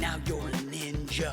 now you're a ninja.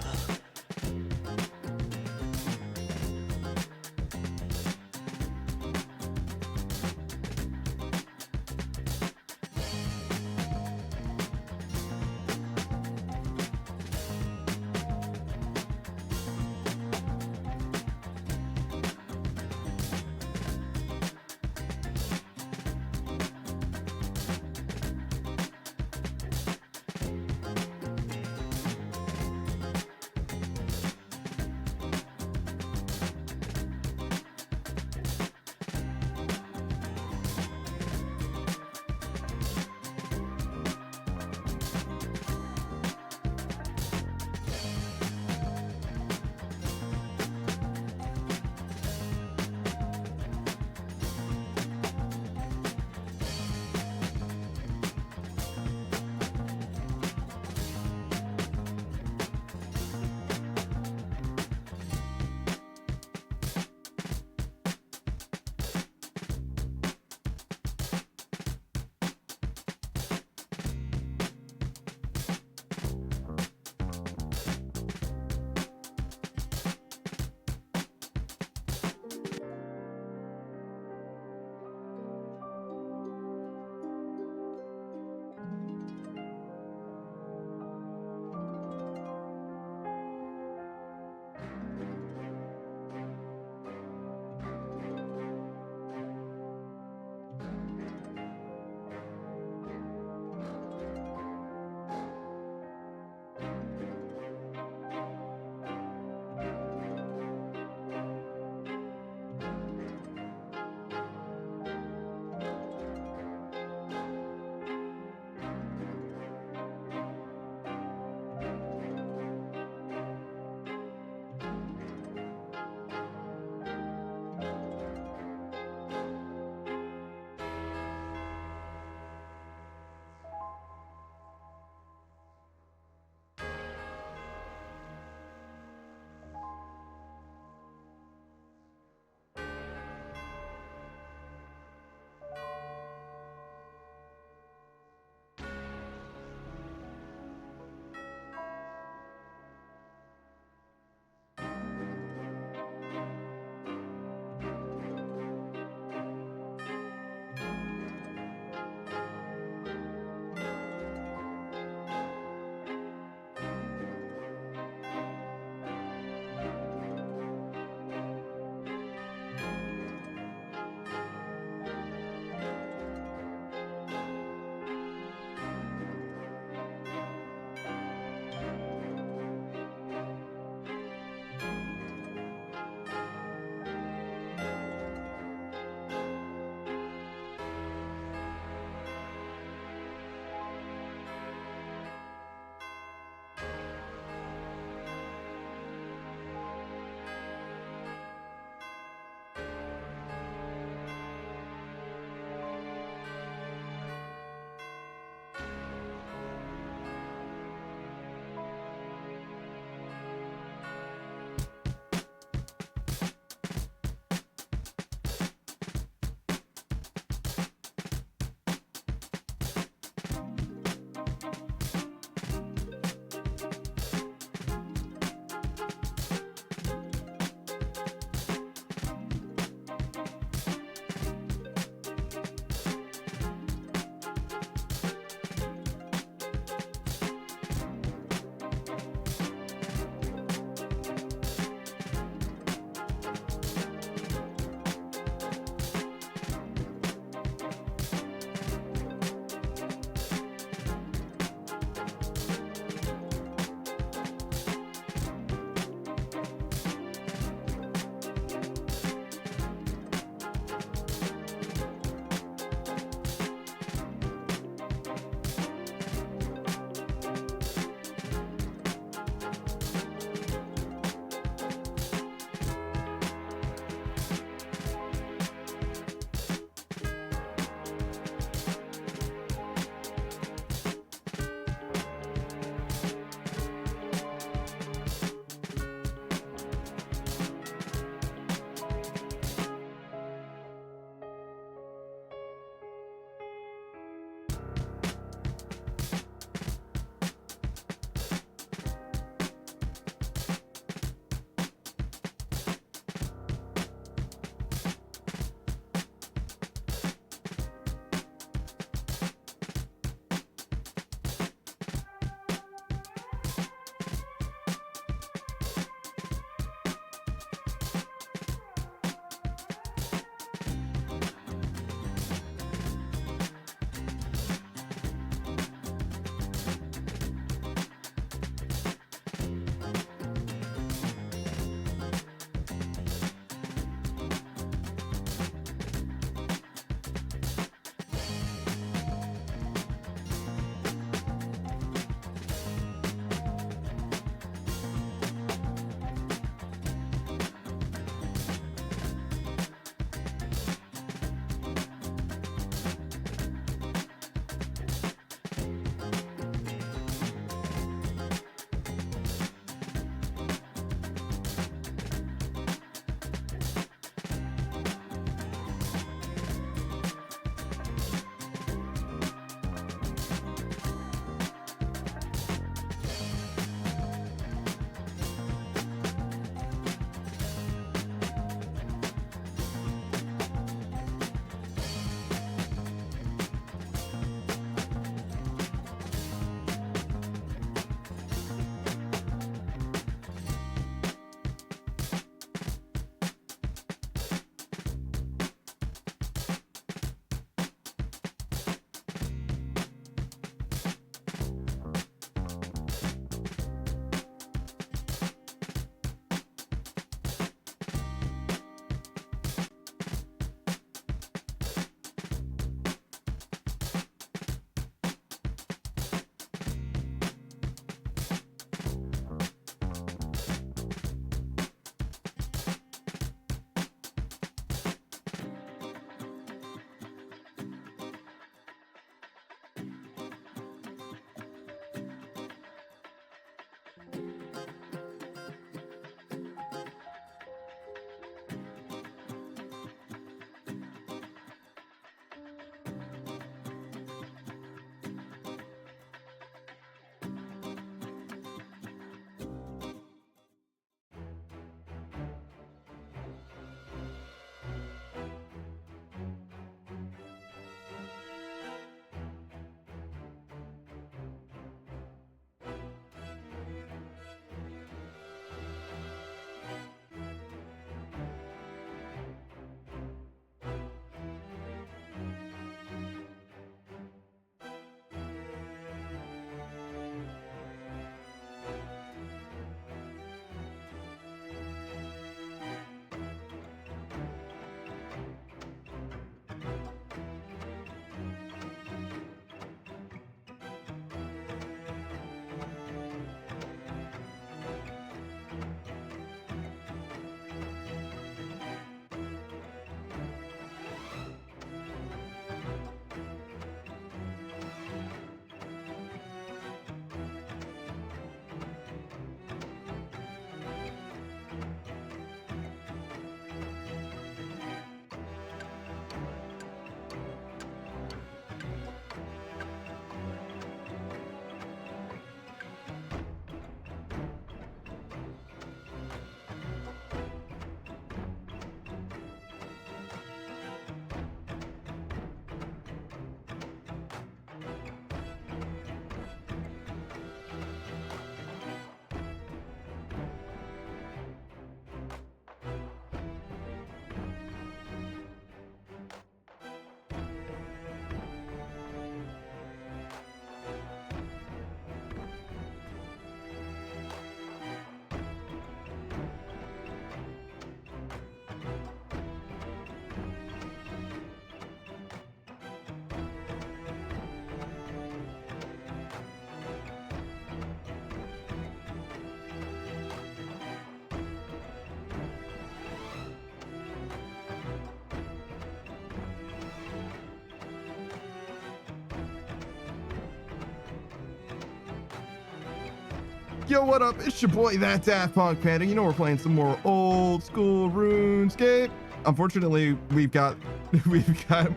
Yo, what up? It's your boy, that Daft Punk Panda. You know we're playing some more old school RuneScape. Unfortunately, we've got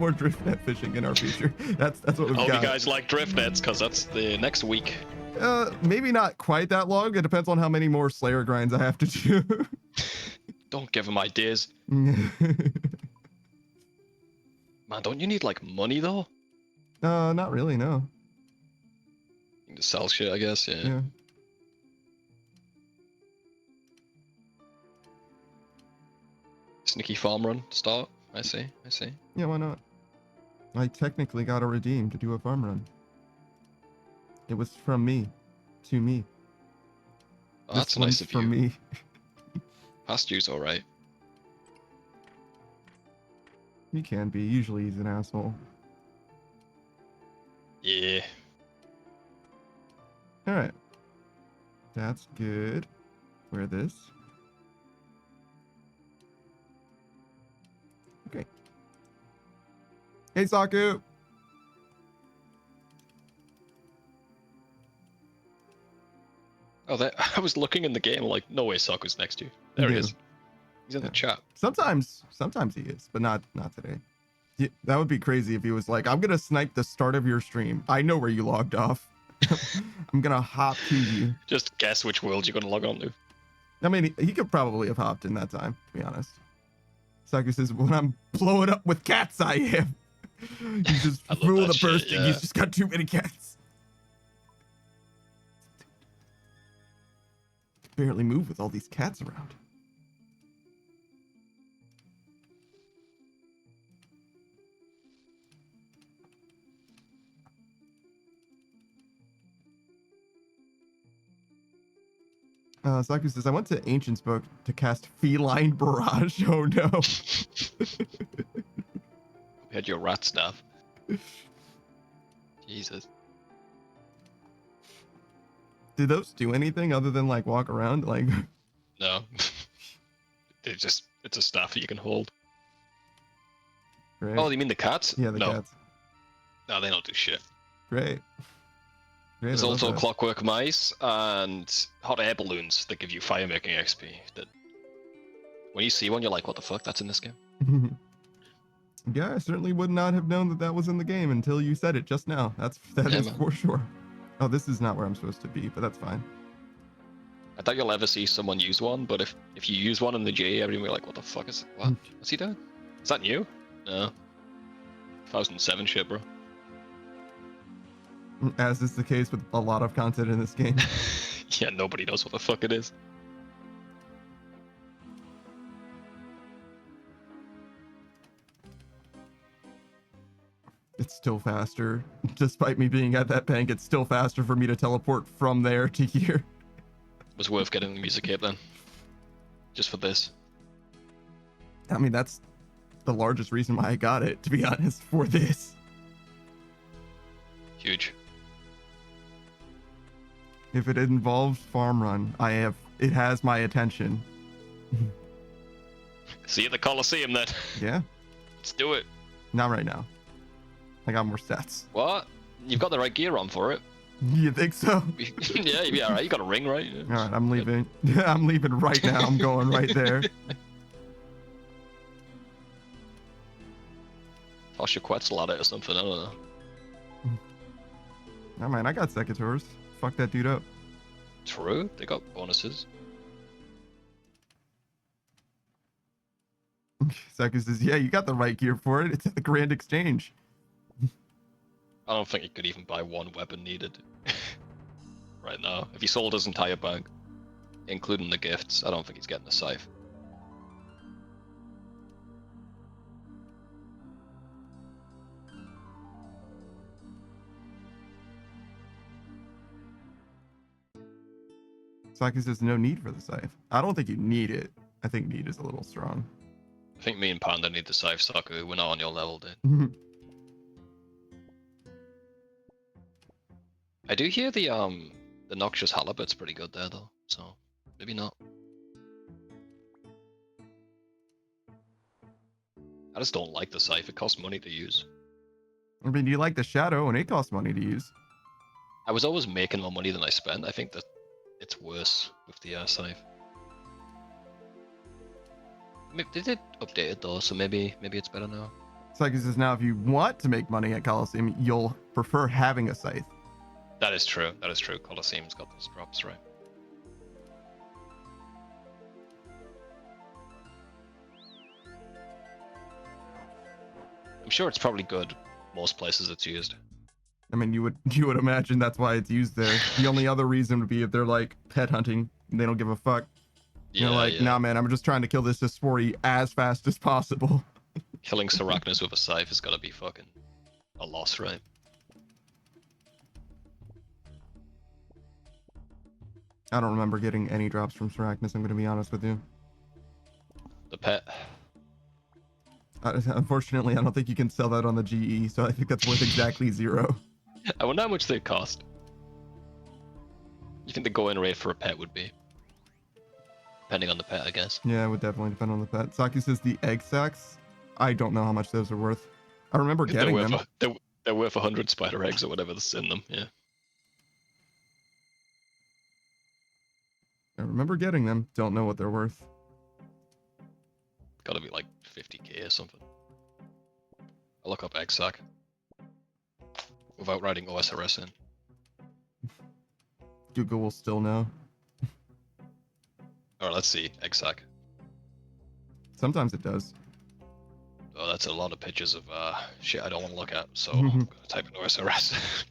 more drift net fishing in our future. That's what we've got. Hope you guys like drift nets, because that's the next week. Maybe not quite that long. It depends on how many more Slayer grinds I have to do. Don't give them ideas. Man, don't you need like money though? Not really, no. You can sell shit, I guess. Yeah. Sneaky farm run start. I see. Yeah, why not? I technically got a redeem to do a farm run. It was from me to me. Oh, that's nice of you. For me. Past you's alright. He can be. Usually he's an asshole. Yeah. Alright. That's good. Wear this. Okay. Hey, Saku! Oh, I was looking in the game like, no way Saku's next to you. There he is. He's in the chat. Sometimes he is, but not today. Yeah, that would be crazy if he was like, I'm gonna snipe the start of your stream. I know where you logged off. I'm gonna hop to you. Just guess which world you're gonna log on to. I mean, he could probably have hopped in that time, to be honest. Saku says, when I'm blowing up with cats, I am. He's just full of bursting. Yeah. He's just got too many cats. Barely move with all these cats around. Saku says, I went to Ancient's Book to cast Feline Barrage. Oh no. You had your rat stuff. Jesus. Did those do anything other than like walk around? Like, no. It's a staff that you can hold. Great. Oh, you mean the cats? Yeah, the cats. No, they don't do shit. Great. There's also clockwork mice and hot air balloons that give you fire making XP. That when you see one, you're like, what the fuck? That's in this game? Yeah, I certainly would not have known that was in the game until you said it just now. That is for sure. Oh, this is not where I'm supposed to be, but that's fine. I doubt you'll ever see someone use one, but if you use one in the G, everyone will be like, what the fuck is it? What? What's he doing? Is that new? No. 2007 shit, bro. As is the case with a lot of content in this game. Yeah, nobody knows what the fuck it is. It's still faster. Despite me being at that bank, it's still faster for me to teleport from there to here. It was worth getting the music cape then. Just for this. I mean, that's the largest reason why I got it, to be honest, for this. Huge. If it involves farm run, it has my attention. See you at the Coliseum then. Yeah. Let's do it. Not right now. I got more stats. What? You've got the right gear on for it. You think so? Yeah, you'll be alright. You got a ring, right? Yeah. Alright, I'm leaving. I'm leaving right now. I'm going right there. Toss your Quetzal at it or something, I don't know. Oh man, I got Secateurs. Fuck that dude up. True, they got bonuses. Seku says, yeah, you got the right gear for it. It's at the Grand Exchange. I don't think you could even buy one weapon needed right now. If he sold his entire bag, including the gifts, I don't think he's getting a scythe. Saki says no need for the scythe. I don't think you need it. I think need is a little strong. I think me and Panda need the scythe, Saku. We're not on your level, dude. I do hear the Noxious Halibut's pretty good there though, so maybe not. I just don't like the scythe. It costs money to use. I mean, you like the shadow, and it costs money to use. I was always making more money than I spent. I think that it's worse with the scythe. They did update it though, so maybe it's better now. Psyche says now if you want to make money at Coliseum, you'll prefer having a scythe. That is true. That is true. Colosseum's got those drops, right? I'm sure it's probably good. Most places it's used. I mean, you would imagine that's why it's used there. The only other reason would be if they're like pet hunting and they don't give a fuck. Yeah, You're like, nah, man, I'm just trying to kill this Sporty as fast as possible. Killing Sarachnis with a scythe has got to be fucking a loss, right? I don't remember getting any drops from Sarachnis, I'm going to be honest with you. The pet. Unfortunately, I don't think you can sell that on the GE, so I think that's worth exactly 0. I wonder how much they cost. You think the going rate for a pet would be? Depending on the pet, I guess. Yeah, it would definitely depend on the pet. Saki says the egg sacs. I don't know how much those are worth. I remember getting them. They're worth 100 spider eggs or whatever that's in them, yeah. I remember getting them. Don't know what they're worth. Gotta be like 50k or something. I'll look up egg sac. Without writing OSRS in. Google will still know. Alright, let's see. Egg sac. Sometimes it does. Oh, that's a lot of pictures of shit I don't want to look at, so I'm gonna type in OSRS.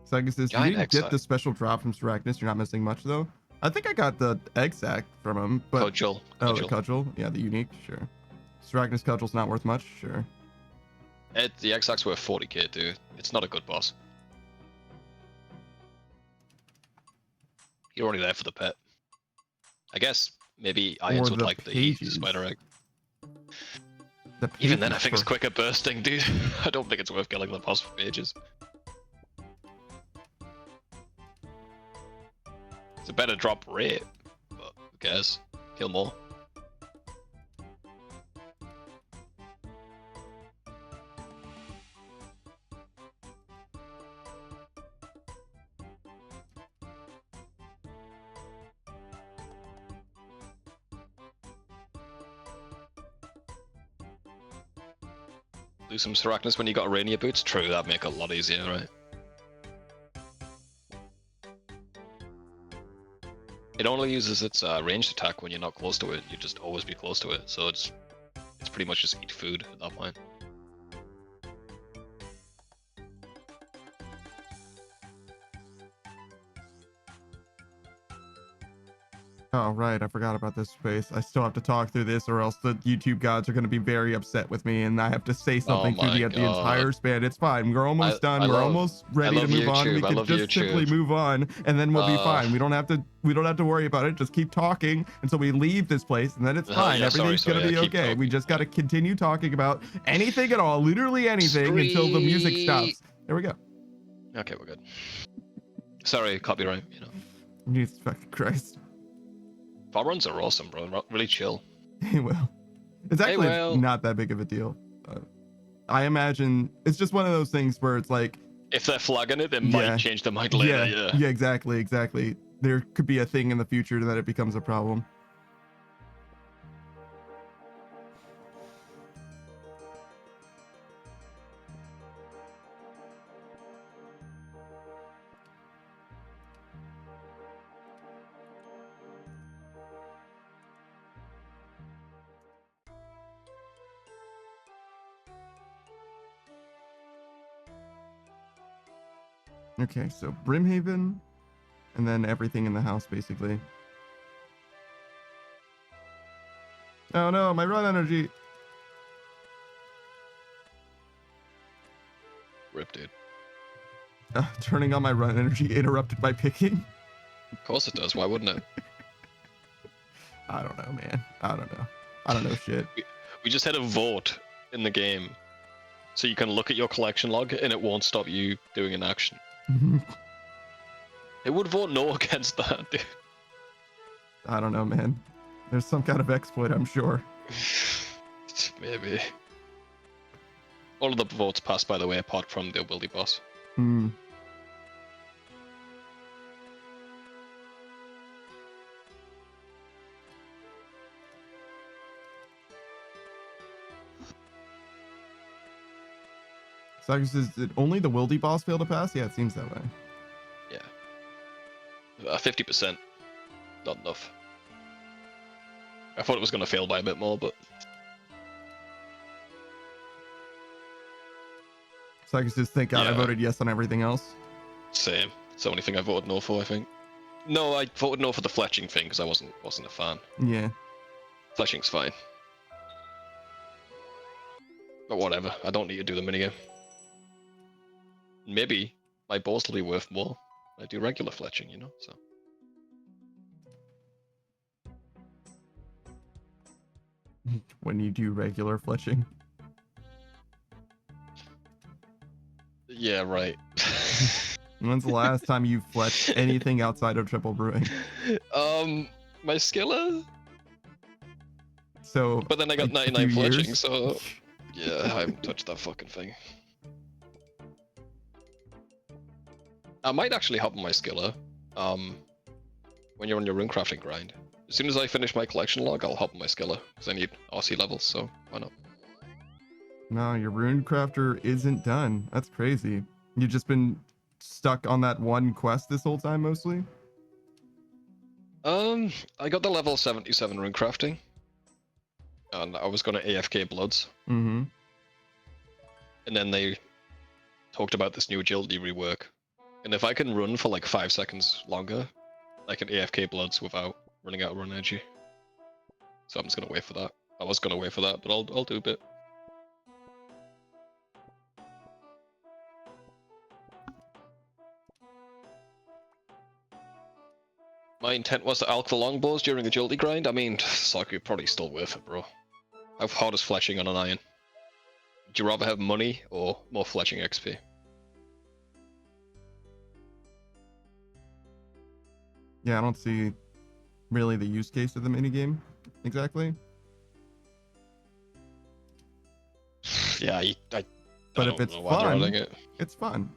Saki says, you didn't get the special drop from Sarachnis. You're not missing much, though. I think I got the egg sac from him, but... Cudgel. Oh, the cudgel? Yeah, the unique, sure. Sarachnis cudgel's not worth much, sure. The egg sac's worth 40k, dude. It's not a good boss. You're only there for the pet. I guess maybe Irons would like the spider egg. Even then, I think it's quicker bursting, dude. I don't think it's worth killing the boss for pages. It's a better drop rate, but who cares? Kill more. Do some Sarachnis when you got Rainier boots? True, that'd make it a lot easier, right? It only uses its ranged attack when you're not close to it. You just always be close to it, so it's pretty much just eat food at that point. Oh, right. I forgot about this space. I still have to talk through this or else the YouTube gods are going to be very upset with me and I have to say something through the entire span. It's fine. We're almost done. We're almost ready to move on. We can just simply move on and then we'll be fine. We don't have to worry about it. Just keep talking until we leave this place and then it's fine. Yeah, everything's going to be okay. We just got to continue talking about anything at all, literally anything until the music stops. There we go. Okay, we're good. Sorry, copyright, you know. Jesus fucking Christ. Fall runs are awesome, bro. Really chill. Well, it's actually not that big of a deal. I imagine it's just one of those things where it's like, if they're flagging it, they might change their mind later. Yeah, exactly. There could be a thing in the future that it becomes a problem. Okay, so Brimhaven, and then everything in the house, basically. Oh no, my run energy! Rip, dude. Turning on my run energy interrupted by picking? Of course it does, why wouldn't it? I don't know, man. I don't know shit. We just had a vote in the game, so you can look at your collection log and it won't stop you doing an action. It would vote no against that, dude. I don't know, man. There's some kind of exploit, I'm sure. Maybe. All of the votes passed, by the way, apart from the Wildy boss. So did only the Wildy boss fail to pass? Yeah, it seems that way. Yeah. 50%. Not enough. I thought it was going to fail by a bit more, but... So I just thank God I voted yes on everything else. Same. It's the only thing I voted no for, I think. No, I voted no for the fletching thing because I wasn't a fan. Yeah. Fletching's fine. But whatever, I don't need to do the minigame. Maybe my balls will be worth more. I do regular fletching, you know, so... When you do regular fletching. Yeah, right. When's the last time you fletched anything outside of triple brewing? My skiller? So... But then I got 99 fletching, so... Yeah, I haven't touched that fucking thing. I might actually hop on my skiller, when you're on your runecrafting grind. As soon as I finish my collection log, I'll hop on my skiller, because I need RC levels, so why not? No, your runecrafter isn't done. That's crazy. You've just been stuck on that one quest this whole time, mostly? I got the level 77 runecrafting, and I was gonna AFK Bloods. Mm-hmm. And then they talked about this new agility rework. And if I can run for like 5 seconds longer, I can AFK Bloods without running out of run energy. So I'm just gonna wait for that. I was gonna wait for that, but I'll do a bit. My intent was to alch the longbows during agility grind. I mean, Saku, probably still worth it, bro. How hard is fletching on an iron? Would you rather have money or more fletching XP? Yeah, I don't see really the use case of the minigame exactly. Yeah, but if it's fun, it's fun.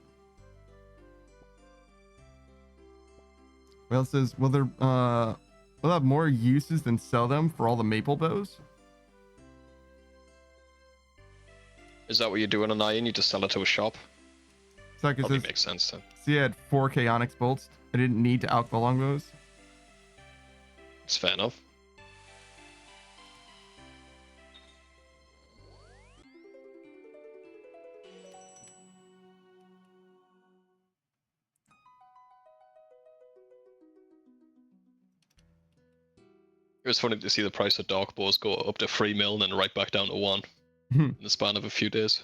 Well, it says, will we'll have more uses than sell them for all the maple bows? Is that what you're doing on iron? You just sell it to a shop? Probably makes sense then. See, I had 4k onyx bolts. I didn't need to alch the longbows. It's fair enough. It was funny to see the price of dark bows go up to 3 mil and then right back down to 1 in the span of a few days.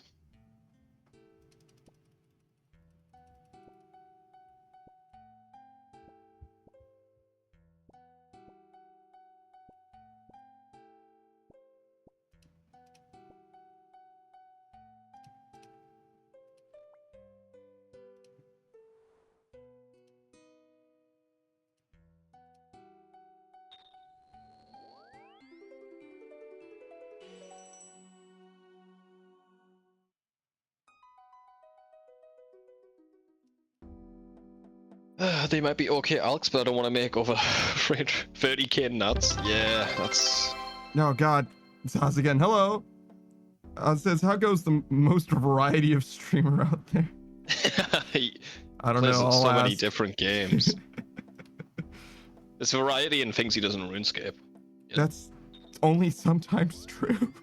They might be okay alks, but I don't want to make over 30k nuts. Yeah, that's... No, God. It's Haas again. Hello. It says, how goes the most variety of streamer out there? I don't know. So many different games. There's variety in things he does in RuneScape. Yeah. That's only sometimes true.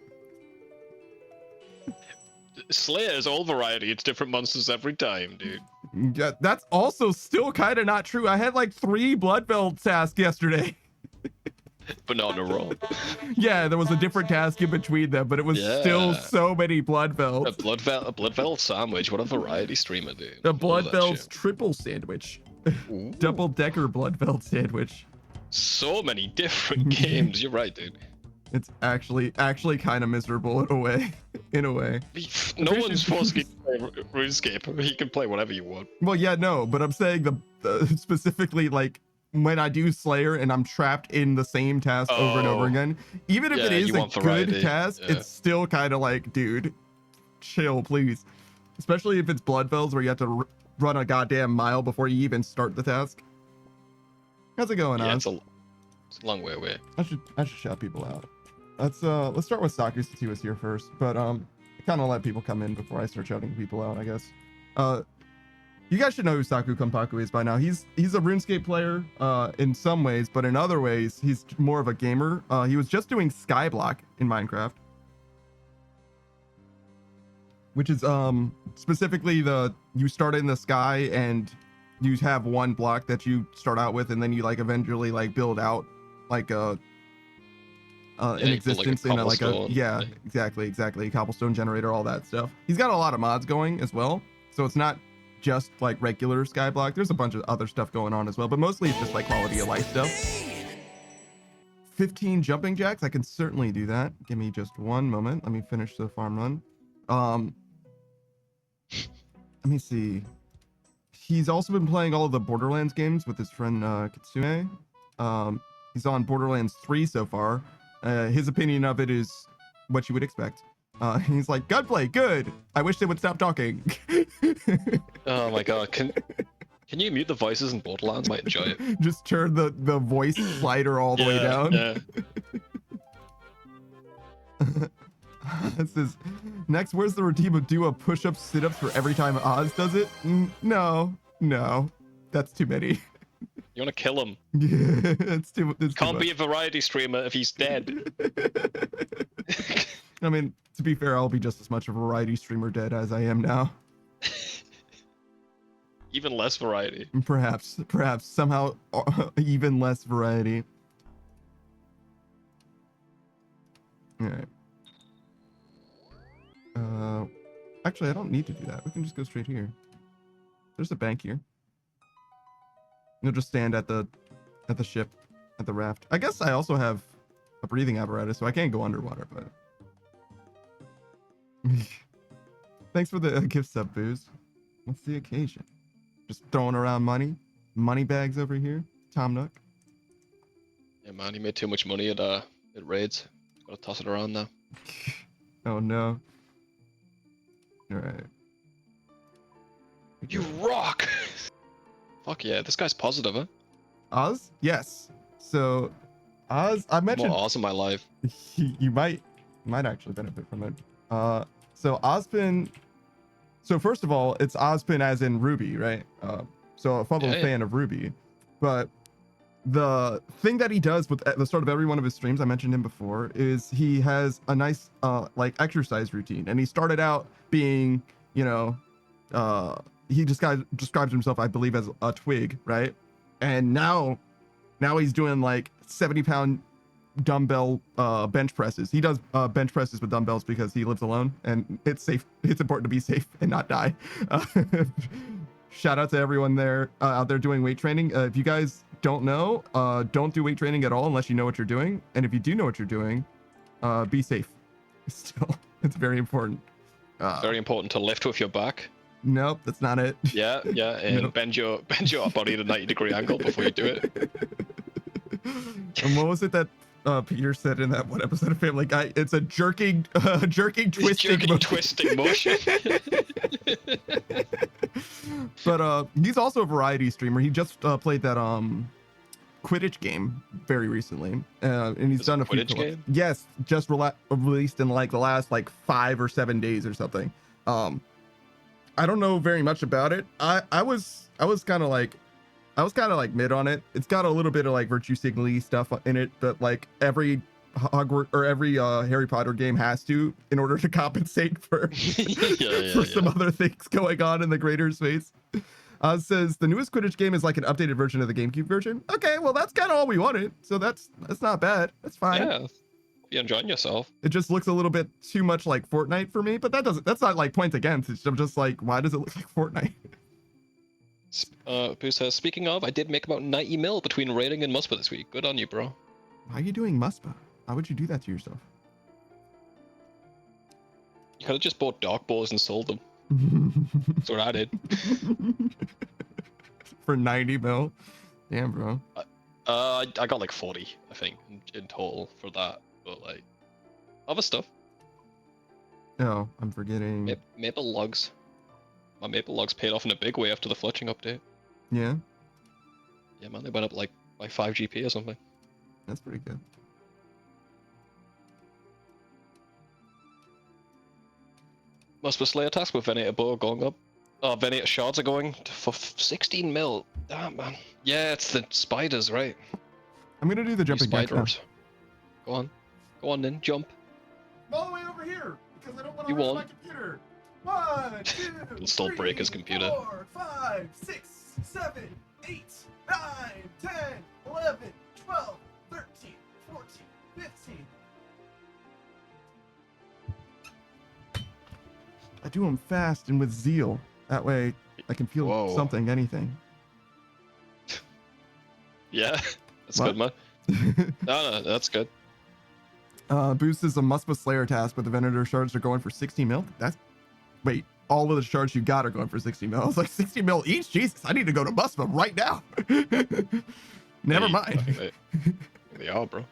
Slayer is all variety. It's different monsters every time, dude. Yeah, that's also still kind of not true. I had like 3 Bloodfell tasks yesterday. But not in a row. Yeah, there was a different task in between them, but it was still so many Bloodfells. A Bloodfell sandwich. What a variety streamer, dude. The Bloodfell's triple sandwich. Double-decker Bloodfell sandwich. So many different games. You're right, dude. It's actually kind of miserable in a way. In a way. No one's forced to play RuneScape. He can play whatever you want. Well, yeah, no, but I'm saying the specifically like when I do Slayer and I'm trapped in the same task over and over again, even if it is a good task, it's still kind of like, dude, chill, please. Especially if it's Bloodfells where you have to run a goddamn mile before you even start the task. How's it going, on? It's a long way away. I should shout people out. Let's start with Saku since he was here first. But can kind of let people come in before I start shouting people out, I guess. You guys should know who Saku Kompaku is by now. He's a RuneScape player in some ways, but in other ways, he's more of a gamer. He was just doing Skyblock in Minecraft, which is specifically you start in the sky and you have one block that you start out with, and then you like eventually like build out like an existence in exactly cobblestone generator, all that stuff. He's got a lot of mods going as well, so it's not just like regular Skyblock. There's a bunch of other stuff going on as well, but mostly it's just like quality of life stuff. 15 jumping jacks, I can certainly do that. Give me just one moment. Let me finish the farm run. Let me see. He's also been playing all of the Borderlands games with his friend Kitsune. He's on Borderlands 3 so far. His opinion of it is what you would expect. He's like, gunplay, good. I wish they would stop talking. Oh my god, can you mute the voices in Borderlands? I might enjoy it. Just turn the voice slider all the way down. Yeah. This is next. Where's the routine of do a push-ups, sit-ups for every time Oz does it? No, that's too many. You want to kill him? Yeah, it's too. Can't be a variety streamer if he's dead. I mean, to be fair, I'll be just as much a variety streamer dead as I am now. Even less variety. Perhaps somehow even less variety. All right. Actually, I don't need to do that. We can just go straight here. There's a bank here. You'll just stand at the ship, at the raft. I guess I also have a breathing apparatus, so I can't go underwater, but. Thanks for the gift sub, Booze. What's the occasion? Just throwing around money bags over here. Tom Nook. Yeah, man, he made too much money at raids. Gotta toss it around now. Oh no. All right. You rock. Fuck yeah, this guy's positive, huh? Oz? Yes. So, Oz, I mentioned more Oz in my life. You might actually benefit from it. So Ozpin. So first of all, it's Ozpin as in Ruby, right? So a fellow fan of Ruby, but the thing that he does with at the start of every one of his streams, I mentioned him before, is he has a nice like exercise routine, and he started out being, you know, he describes himself, I believe, as a twig, right? And now he's doing like 70-pound dumbbell bench presses. He does bench presses with dumbbells because he lives alone, and it's safe. It's important to be safe and not die. Shout out to everyone there out there doing weight training. If you guys don't know, don't do weight training at all unless you know what you're doing. And if you do know what you're doing, be safe. Still, it's very important. Very important to lift with your back. Nope, that's not it. Yeah, and nope. bend your body at a 90-degree angle before you do it. And what was it that Peter said in that one episode of Family Guy? It's a jerking twisting motion. But he's also a variety streamer. He just played that Quidditch game very recently, and he's done a few. Quidditch game? Yes, just released in like the last like 5 or 7 days or something. I don't know very much about it. I was kind of like mid on it. It's got a little bit of like virtue signaling stuff in it, but like every Hogwarts or every Harry Potter game has to, in order to compensate for some other things going on in the greater space. Says the newest Quidditch game is like an updated version of the GameCube version. Okay, well that's kind of all we wanted, so that's not bad. That's fine. Yeah, you're enjoying yourself. It just looks a little bit too much like Fortnite for me, but that's not like points against. I'm just like, why does it look like Fortnite? Pooh says, speaking of, I did make about 90 mil between raiding and Muspa this week. Good on you, bro. Why are you doing Muspa? Why would you do that to yourself? You could have just bought dark balls and sold them. That's what I did. For 90 mil? Damn, bro. I got like 40, I think, in total for that. But like, other stuff. Oh, I'm forgetting. Maple logs. My maple logs paid off in a big way after the fletching update. Yeah? Yeah, man, they went up like by 5 GP or something. That's pretty good. Must be Slayer task with Venator bow going up. Oh, Venator shards are going for 16 mil. Damn, man. Yeah, it's the spiders, right? I'm gonna do the jumping jack now. Go on. Go on then, jump. I'm all the way over here because I don't want to You run won't. my computer. 1, 2, It'll still break his computer. 4, 5, 6, 7, 8, 9, 10, 11, 12, 13, 14, 15. I do them fast and with zeal. That way I can feel something, anything. Yeah, that's good, man. No, that's good. Boost is a must Slayer task, but the Venator shards are going for 60 mil. Wait, all of the shards you got are going for 60 mil. I was like, 60 mil each? Jesus, I need to go to Muspa right now. Never mind. They are, bro.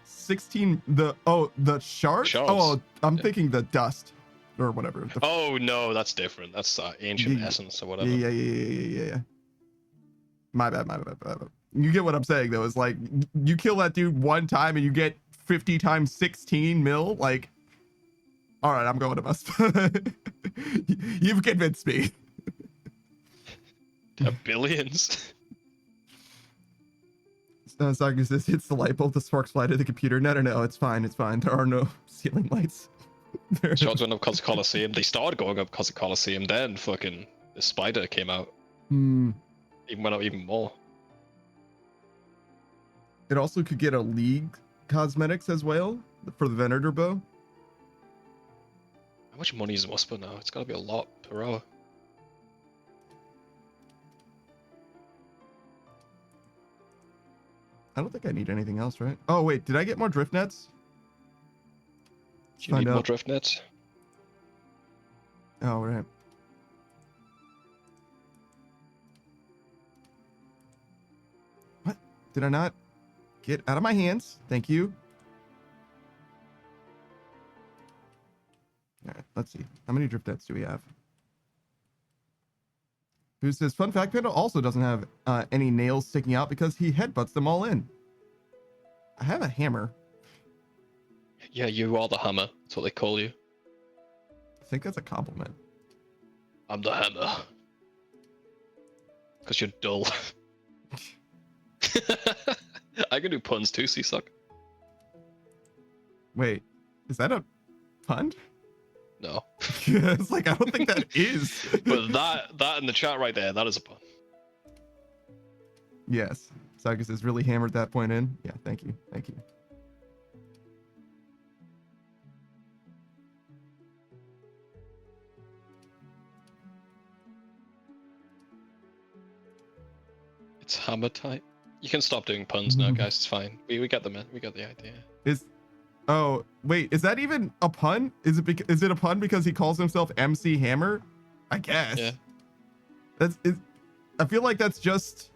16, the shards? Oh, I'm thinking the dust or whatever. Oh, no, that's different. That's ancient essence or whatever. Yeah. My bad. You get what I'm saying, though. It's like, you kill that dude one time and you get 50 times 16 mil. Like, all right, I'm going to Muspa. You've convinced me. Billions. Sagu says, hits the light bulb, the sparks fly to the computer. No, it's fine. There are no ceiling lights. Shots went up because of Colosseum. They started going up because of Colosseum, then fucking the spider came out. Even went up even more. It also could get a League cosmetics as well for the Venator bow. How much money is Muspa now? It's gotta be a lot per hour. I don't think I need anything else, right? Oh wait, did I get more drift nets? Do you need more drift nets? Oh, right. What? Did I not get out of my hands? Thank you. All right, let's see. How many drift nets do we have? Who says, fun fact, Panda also doesn't have any nails sticking out because he headbutts them all in. I have a hammer. Yeah, you are the hammer. That's what they call you. I think that's a compliment. I'm the hammer. Because you're dull. I can do puns too, C-Suck. Wait, is that a pun? No. It's like, I don't think that is. But that in the chat right there, that is a pun. Yes. Sagus has really hammered that point in. Yeah, thank you. It's hammer type. You can stop doing puns now, guys. It's fine. We got the man. We got the idea. Oh wait, is that even a pun? Is it a pun because he calls himself MC Hammer? I guess. Yeah. I feel like that's just.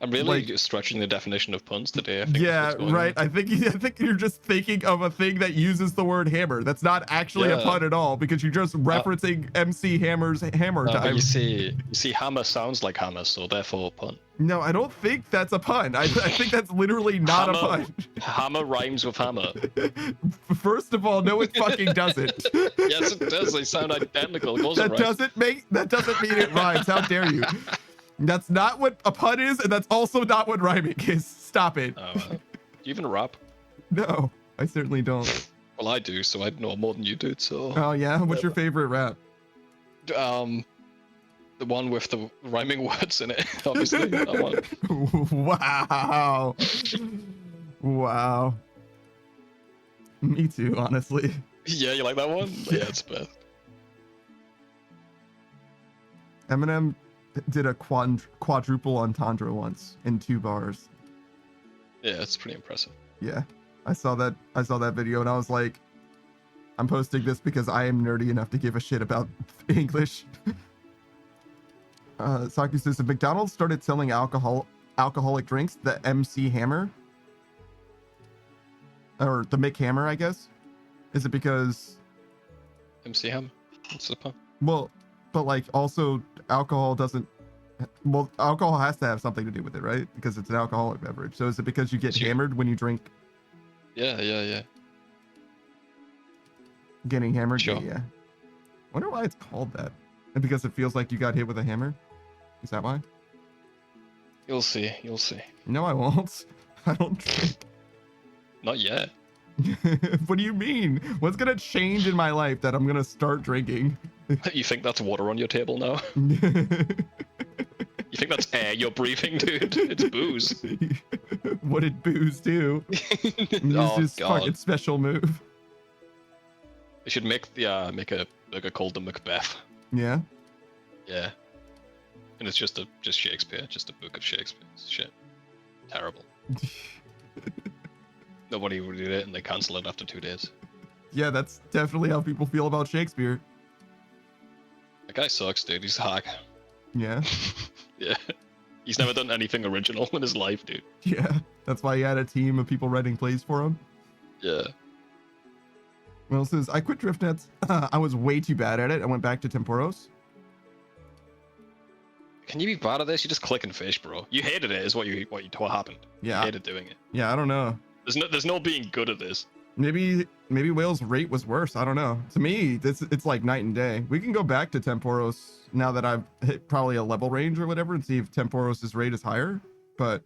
I'm really stretching the definition of puns today. I think yeah, right. I think you're just thinking of a thing that uses the word hammer. That's not actually a pun at all because you're just referencing MC Hammer's hammer time. But you see, hammer sounds like hammer, so therefore pun. No, I don't think that's a pun. I think that's literally not a pun. Hammer rhymes with hammer. First of all, no, it fucking doesn't. Yes, it does. They sound identical. That doesn't mean it rhymes. How dare you? That's not what a pun is, and that's also not what rhyming is. Stop it. Do you even rap? No, I certainly don't. Well, I do, so I know more than you do. So. Oh yeah, what's your favorite rap? The one with the rhyming words in it, obviously. That one. Wow. Me too, honestly. Yeah, you like that one? Yeah, it's best. Eminem did a quadruple entendre once in 2 bars. Yeah, it's pretty impressive. Yeah, I saw that video and I was like, I'm posting this because I am nerdy enough to give a shit about English. Saki says, if McDonald's started selling alcoholic drinks, the MC Hammer, or the Mick Hammer, I guess, is it because MC Hammer? What's the pun? Well, but like also alcohol doesn't. Well, alcohol has to have something to do with it, right? Because it's an alcoholic beverage. So is it because you get hammered when you drink? Yeah. Getting hammered? Sure. Yeah. Wonder why it's called that. And because it feels like you got hit with a hammer? Is that why? You'll see. You'll see. No, I won't. I don't drink. Not yet. What do you mean? What's gonna change in my life that I'm gonna start drinking? You think that's water on your table now? You think that's air you're breathing, dude? It's booze. What did booze do? Oh, this God. fucking special move. They should make a burger called the Macbeth. Yeah. Yeah. And it's just Shakespeare, just a book of Shakespeare's shit. Terrible. Nobody would read it, and they cancel it after 2 days. Yeah, that's definitely how people feel about Shakespeare. That guy sucks, dude. He's a hack. Yeah. Yeah. He's never done anything original in his life, dude. Yeah, that's why he had a team of people writing plays for him. Yeah. Well, says I quit Driftnets. I was way too bad at it. I went back to Temporos. Can you be bad at this? You just click and fish, bro. You hated it, is what happened. Yeah. You hated doing it. Yeah, I don't know. There's no being good at this. Maybe Whale's rate was worse. I don't know. To me, it's like night and day. We can go back to Temporos now that I've hit probably a level range or whatever and see if Temporos' rate is higher. But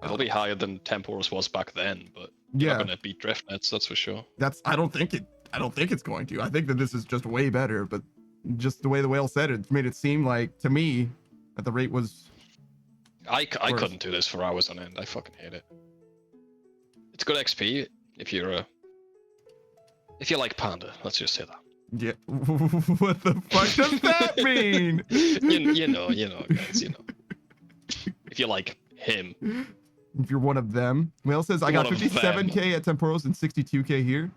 it'll be higher than Temporos was back then, but you're not gonna beat Driftnets, that's for sure. I don't think it's going to. I think that this is just way better, but just the way the Whale said it made it seem like to me that the rate was I couldn't do this for hours on end. I fucking hate it. It's good XP if you like Panda. Let's just say that. Yeah. What the fuck does that mean? you know, guys, you know. If you like him. If you're one of them. Whale says I got 57k at Temporos and 62k here.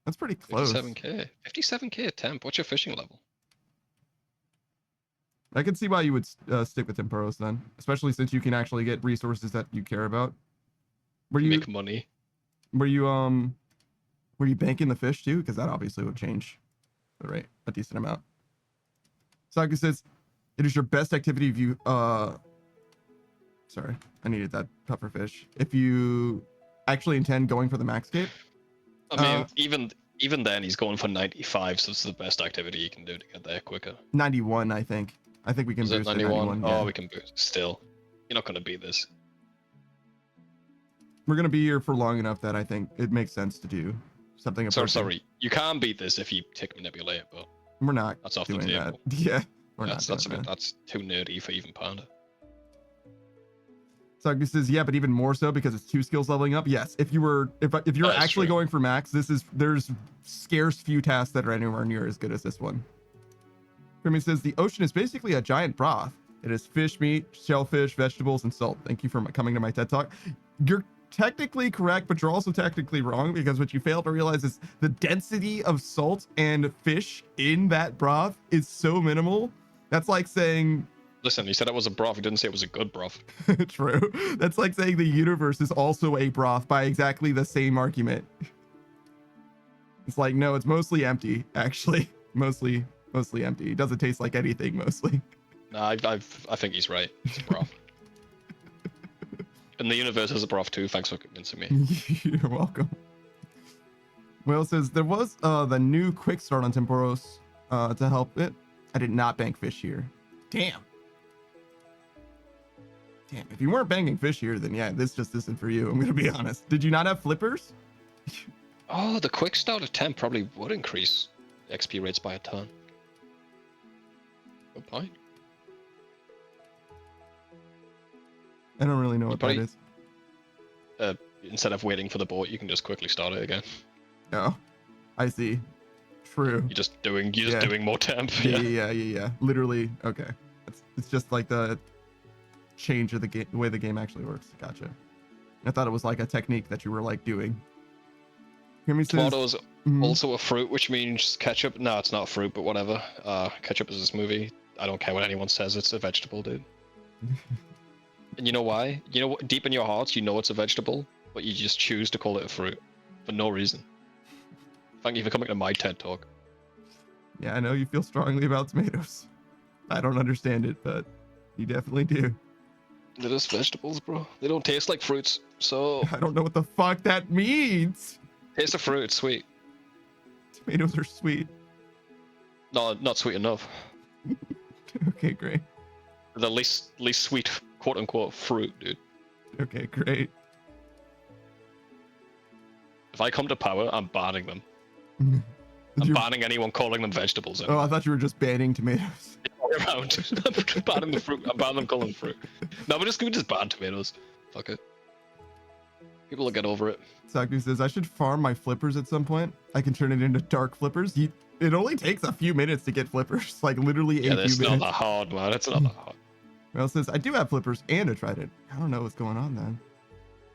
That's pretty close. 57k at Temp. What's your fishing level? I can see why you would stick with Temporos then, especially since you can actually get resources that you care about. Make money. Were you banking the fish too? Because that obviously would change the rate a decent amount. Saki says, it is your best activity if you sorry, I needed that puffer fish. If you actually intend going for the max cape. I mean, even then he's going for 95, so it's the best activity you can do to get there quicker. 91, I think. I think we can boost 91? Oh, yeah. We can boost. Still, you're not gonna beat this. We're gonna be here for long enough that I think it makes sense to do something. Sorry, you can beat this if you tick manipulate, but we're not. That's off doing the table. That. Yeah, that's too nerdy for even Panda. Sogby says, yeah, but even more so because it's 2 skills leveling up. Yes, if you're actually going for max, there's scarce few tasks that are anywhere near as good as this one. Grimmy says the ocean is basically a giant broth. It is fish, meat, shellfish, vegetables, and salt. Thank you for coming to my TED Talk. You're technically correct, but you're also technically wrong because what you fail to realize is the density of salt and fish in that broth is so minimal. That's like saying... Listen, he said it was a broth. He didn't say it was a good broth. True. That's like saying the universe is also a broth by exactly the same argument. It's like, no, it's mostly empty, actually. Mostly empty. It doesn't taste like anything, mostly. No, I think he's right. It's a broth. And the universe is a broth too. Thanks for convincing me. You're welcome. Well, says there was the new quick start on Temporos to help it. I did not bank fish here. Damn, if you weren't banking fish here, then yeah, this just isn't for you. I'm gonna be honest. Did you not have flippers? Oh, the quick start of Temp probably would increase XP rates by a ton. Good point. I don't really know what that is. Instead of waiting for the boat, you can just quickly start it again. Oh, I see. True. You're just doing more Temp. Yeah. Literally, okay. It's just like the change of the game, the way the game actually works. Gotcha. I thought it was like a technique that you were like doing. Tomatoes also a fruit, which means ketchup. No, it's not a fruit, but whatever. Ketchup is a smoothie. I don't care what anyone says. It's a vegetable, dude. And you know why? You know what? Deep in your hearts, you know it's a vegetable, but you just choose to call it a fruit for no reason. Thank you for coming to my TED Talk. Yeah, I know you feel strongly about tomatoes. I don't understand it, but you definitely do. They're just vegetables, bro. They don't taste like fruits, so... I don't know what the fuck that means. Taste of fruit, it's sweet. Tomatoes are sweet. No, not sweet enough. Okay, great. The least sweet, quote unquote, fruit, dude. Okay, great. If I come to power, I'm banning them. I'm banning anyone calling them vegetables. Oh, I thought you were just banning tomatoes. Around. I'm banning the fruit. I'm banning them calling them fruit. No, we just ban tomatoes. Fuck it. People will get over it. Sakdu says, I should farm my flippers at some point. I can turn it into dark flippers. It only takes a few minutes to get flippers. Like literally a few minutes. Yeah, it's not that hard, man. It's not that hard. Well, says, I do have flippers and a trident. I don't know what's going on then.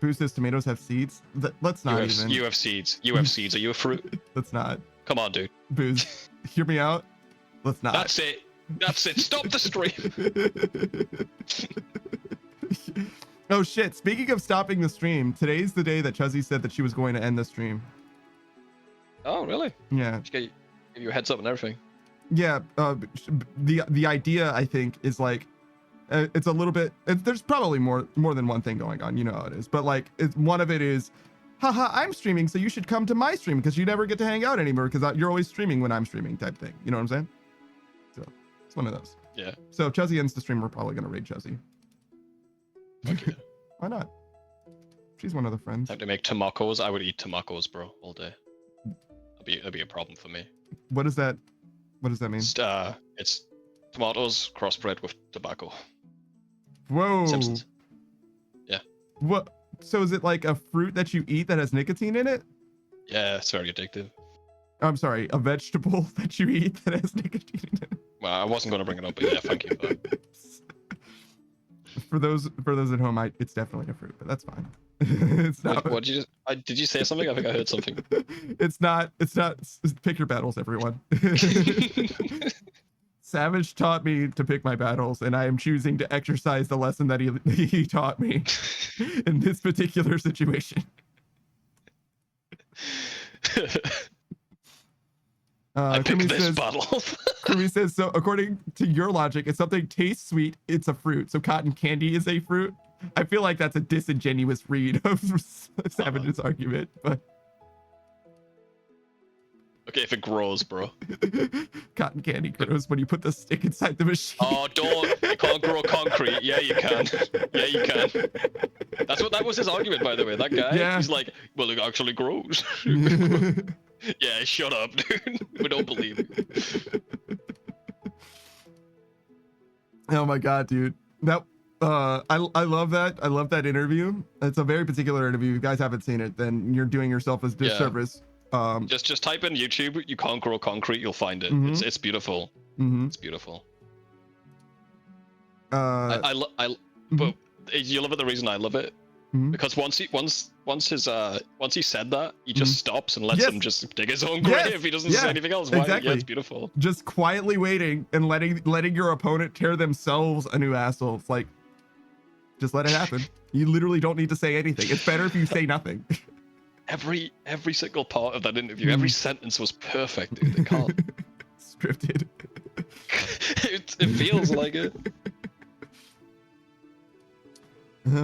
Boo says tomatoes have seeds. Let's not even. You have seeds. You have seeds. Are you a fruit? Let's not. Come on, dude. Booze, hear me out. Let's not. That's it. That's it. Stop the stream. Oh shit. Speaking of stopping the stream, today's the day that Chuzzy said that she was going to end the stream. Oh, really? Yeah. Give you a heads up and everything. Yeah. The idea, I think, is like, it's a little bit, there's probably more than one thing going on, you know how it is, but like one of it is, haha, I'm streaming, so you should come to my stream because you never get to hang out anymore because you're always streaming when I'm streaming type thing, you know what I'm saying? So it's one of those. Yeah. So if Chuzzy ends the stream, we're probably gonna raid Chuzzy. Okay. Why not? She's one of the friends. Time to make tomacos. I would eat tomacos, bro, all day. That'd be a problem for me. What does that mean? It's tomatoes crossbred with tobacco. Whoa. Simpsons. Yeah. What? So is it like a fruit that you eat that has nicotine in it? Yeah, it's very addictive. I'm sorry, a vegetable that you eat that has nicotine in it. Well, I wasn't going to bring it up, but yeah, thank you. For those at home, it's definitely a fruit, but that's fine. It's not. What did you just? Did you say something? I think I heard something. It's not. Pick your battles, everyone. Savage taught me to pick my battles, and I am choosing to exercise the lesson that he taught me in this particular situation. I picked this battle. Kirby says, so according to your logic, if something tastes sweet, it's a fruit. So cotton candy is a fruit. I feel like that's a disingenuous read of Savage's argument, but. Okay, if it grows, bro. Cotton candy grows when you put the stick inside the machine. Oh, don't. You can't grow concrete. Yeah, you can. Yeah, you can. That was his argument, by the way. That guy, yeah. He's like, well, it actually grows. Yeah, shut up, dude. We don't believe you. Oh my god, dude. That I love that. I love that interview. It's a very particular interview. If you guys haven't seen it, then you're doing yourself a disservice. Yeah. Just type in YouTube, you can't grow concrete, you'll find it. Mm-hmm. It's beautiful. Mm-hmm. It's beautiful. Mm-hmm. But you love it the reason I love it. Mm-hmm. Because once he said that, he just stops and lets him just dig his own grave. He doesn't say anything else. Exactly. Yeah, it's beautiful. Just quietly waiting and letting your opponent tear themselves a new asshole. It's like, just let it happen. You literally don't need to say anything. It's better if you say nothing. Every single part of that interview, every sentence was perfect, dude. It can't. Scripted. it feels like it.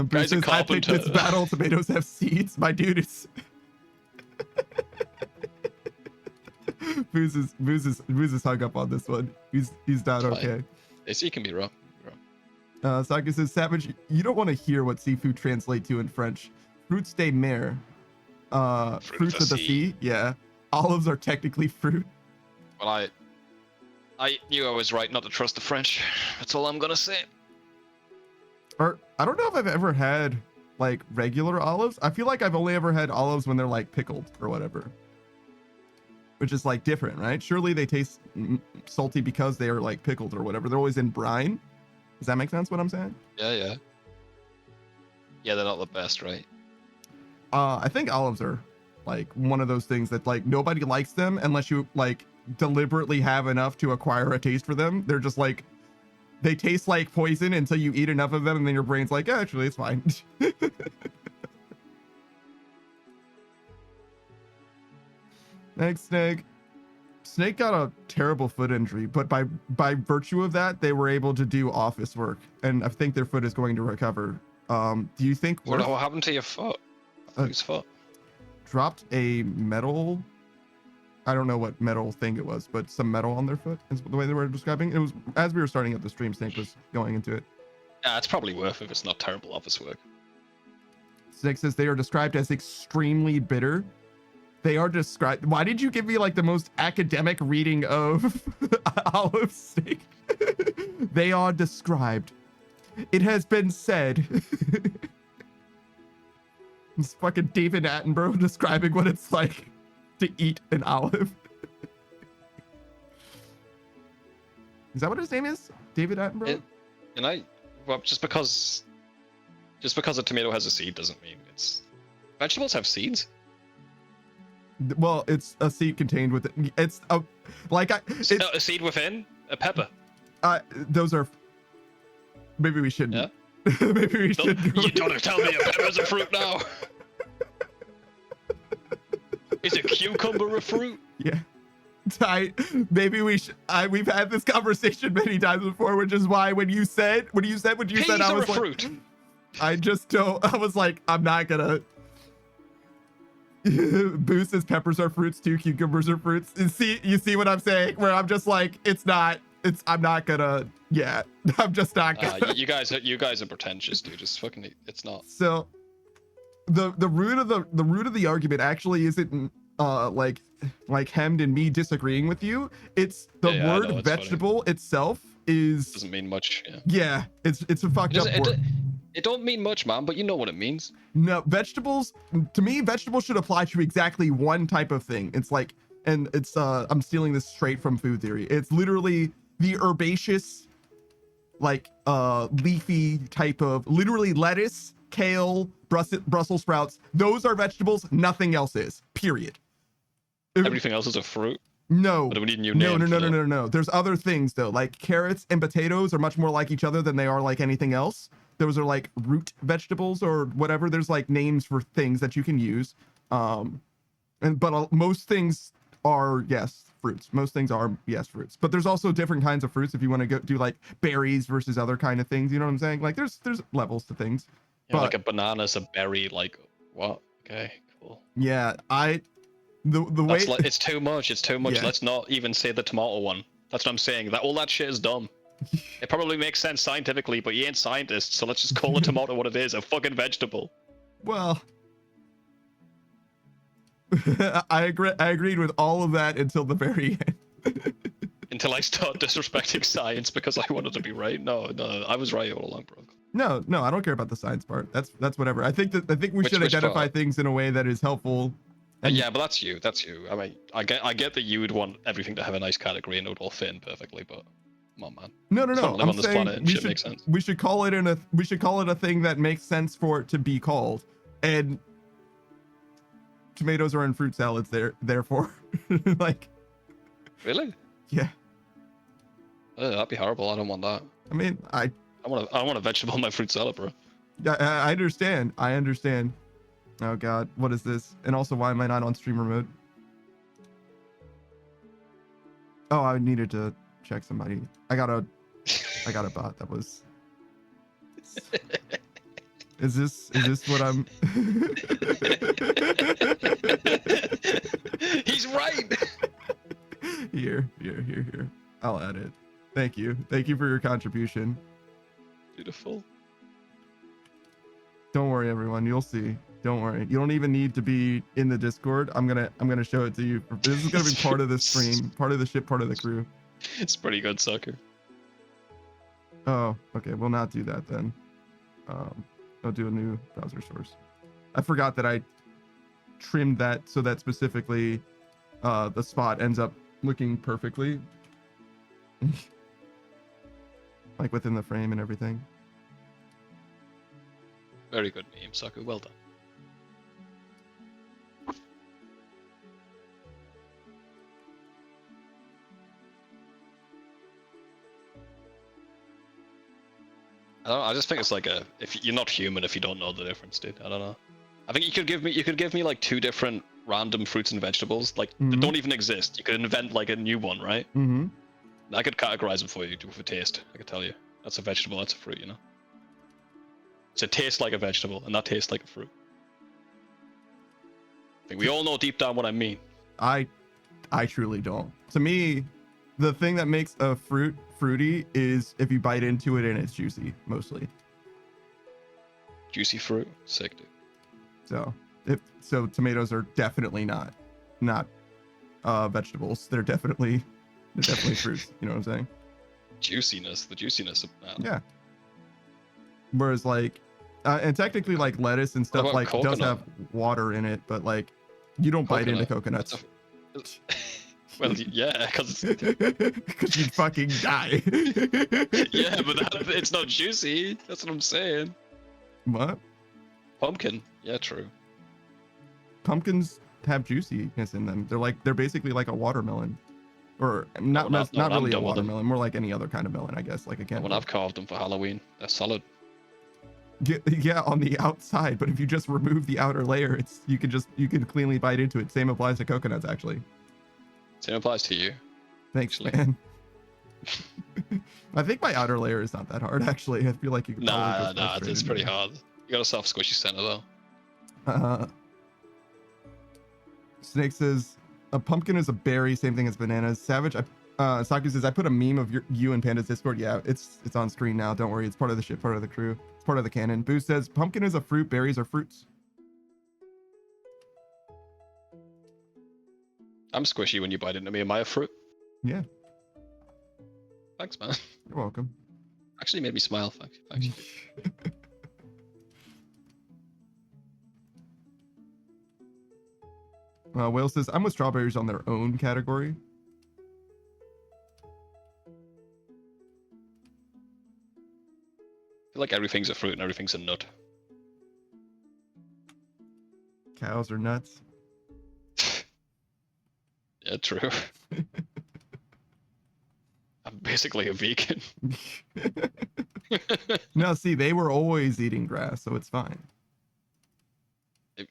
Bruce says, I picked this battle. Tomatoes have seeds. My dude is. Booze is hung up on this one. He's not okay. He can be wrong. Saka says, Savage, you don't want to hear what seafood translate to in French. Fruits de mer. Fruits of the sea. Yeah. Olives are technically fruit. Well, I knew I was right not to trust the French. That's all I'm gonna say. Or I don't know if I've ever had like regular olives. I feel like I've only ever had olives when they're like pickled or whatever, which is like different, right? Surely they taste salty because they are like pickled or whatever. They're always in brine. Does that make sense? What I'm saying? Yeah. Yeah, they're not the best, right? I think olives are like one of those things that like nobody likes them unless you like deliberately have enough to acquire a taste for them. They're just like, they taste like poison until you eat enough of them and then your brain's like, oh, actually it's fine. Next, Snake got a terrible foot injury, but by virtue of that, they were able to do office work, and I think their foot is going to recover. Do you think? What happened to your foot? Whose foot? Dropped a metal I don't know what metal thing it was, but some metal on their foot is the way they were describing it. It was as we were starting up the stream, Snake was going into it. Yeah, it's probably worth it if it's not terrible office work. Snake says they are described as extremely bitter. They are described. Why did you give me like the most academic reading of olive steak? They are described. It has been said. It's fucking David Attenborough describing what it's like to eat an olive. Is that what his name is? David Attenborough? Well, just because a tomato has a seed doesn't mean it's. Vegetables have seeds. Well, it's a seed contained within. It's a a seed within a pepper. Those are. Maybe we shouldn't. Yeah. Maybe we should. You don't tell me a pepper's a fruit now. Is a cucumber a fruit? Yeah. Maybe we should. We've had this conversation many times before, which is why when you said what you said, I was like, fruit. I just don't. I was like, I'm not gonna. Boo says peppers are fruits too, cucumbers are fruits. You see what I'm saying? Where I'm just like, I'm not gonna. Yeah, I'm just not gonna. You guys are pretentious, dude. Just fucking. It's not. So, the root of the argument actually isn't like hemmed in me disagreeing with you. It's the word vegetable itself doesn't mean much. Yeah, it's a fucked up word. It don't mean much, man, but you know what it means. No, vegetables, to me, vegetables should apply to exactly one type of thing. It's like, and it's, I'm stealing this straight from food theory. It's literally the herbaceous, like, leafy type of, literally lettuce, kale, Brussels sprouts. Those are vegetables. Nothing else is, period. Everything else is a fruit? No. But we need a new name. No. There's other things, though. Like, carrots and potatoes are much more like each other than they are like anything else. Those are like root vegetables or whatever. There's like names for things that you can use. But most things are, yes, fruits. Most things are, yes, fruits. But there's also different kinds of fruits if you want to go do like berries versus other kind of things. You know what I'm saying? Like there's levels to things. Yeah, but, like a banana's a berry. Like what? Okay, cool. Yeah, the way it's too much. It's too much. Yeah. Let's not even say the tomato one. That's what I'm saying. All that shit is dumb. It probably makes sense scientifically, but you ain't scientists, so let's just call a tomato what it is, a fucking vegetable. Well, I agreed with all of that until the very end. Until I start disrespecting science because I wanted to be right. No, I was right all along, bro. No, I don't care about the science part. That's whatever. I think we should identify things in a way that is helpful. Yeah, but that's you. I mean, I get that you would want everything to have a nice category and it would all fit in perfectly, but come on, man. No. I'm saying we should call it a thing that makes sense for it to be called. And tomatoes are in fruit salads therefore. Like. Really? Yeah. That'd be horrible. I don't want that. I mean, I want a vegetable in my fruit salad, bro. Yeah, I understand. Oh god, what is this? And also, why am I not on streamer mode? Oh, I needed to check somebody. I got a bot that was. Is this what I'm? He's right. Here. I'll add it. Thank you for your contribution. Beautiful. Don't worry, everyone. You'll see. Don't worry. You don't even need to be in the Discord. I'm gonna show it to you. This is gonna be part of the stream, part of the ship, part of the crew. It's pretty good, sucker. Oh, okay. We'll not do that then. I'll do a new browser source. I forgot that I trimmed that so that specifically the spot ends up looking perfectly. Like within the frame and everything. Very good meme, sucker. Well done. I just think it's like if you're not human if you don't know the difference, dude. I don't know. I think you could give me like two different random fruits and vegetables that don't even exist. You could invent like a new one, right? Mm-hmm. I could categorize them for you with a taste. I could tell you that's a vegetable, that's a fruit, you know. So it tastes like a vegetable, and that tastes like a fruit. I think we all know deep down what I mean. I I truly don't. To me, the thing that makes a fruit fruity is if you bite into it and it's juicy, mostly. Juicy fruit, sick, dude. So tomatoes are definitely not vegetables. They're definitely fruits. You know what I'm saying? The juiciness of that. Yeah. Whereas like, and technically like lettuce and stuff like coconut? does have water in it, but like you don't bite into coconuts. Well, yeah, because you'd fucking die. Yeah, but it's not juicy. That's what I'm saying. What? Pumpkin. Yeah, true. Pumpkins have juiciness in them. They're basically like a watermelon, or not really a watermelon, more like any other kind of melon, I guess, like a cantaloupe. When I've carved them for Halloween, they're solid. Yeah, on the outside, but if you just remove the outer layer, you can cleanly bite into it. Same applies to coconuts, actually. Same applies to you. Thanks, man. I think my outer layer is not that hard, actually. I feel like you could probably Nah, it's pretty hard. You got a soft squishy center though. Snake says a pumpkin is a berry, same thing as bananas. Savage, Saku says I put a meme of you and Panda's Discord. Yeah, it's on screen now. Don't worry, it's part of the ship, part of the crew. It's part of the canon. Boo says pumpkin is a fruit, berries are fruits. I'm squishy when you bite into me. Am I a fruit? Yeah. Thanks, man. You're welcome. Actually made me smile. Thanks. Whale says I'm with strawberries on their own category. I feel like everything's a fruit and everything's a nut. Cows are nuts. Yeah, true. I'm basically a vegan. No, see, they were always eating grass, so it's fine.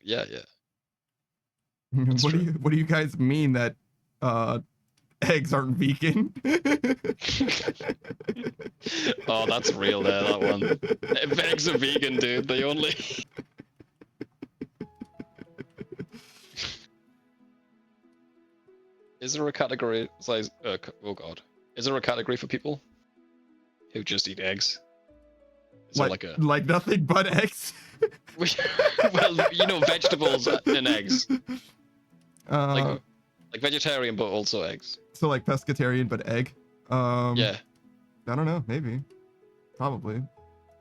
Yeah. What do you guys mean that eggs aren't vegan? Oh, that's real there, that one. If eggs are vegan, dude, they only... Is there a category size? Oh god. Is there a category for people who just eat eggs? Is like nothing but eggs? Well, vegetables and eggs. Like vegetarian, but also eggs. So like pescatarian, but egg. Yeah. I don't know. Maybe. Probably.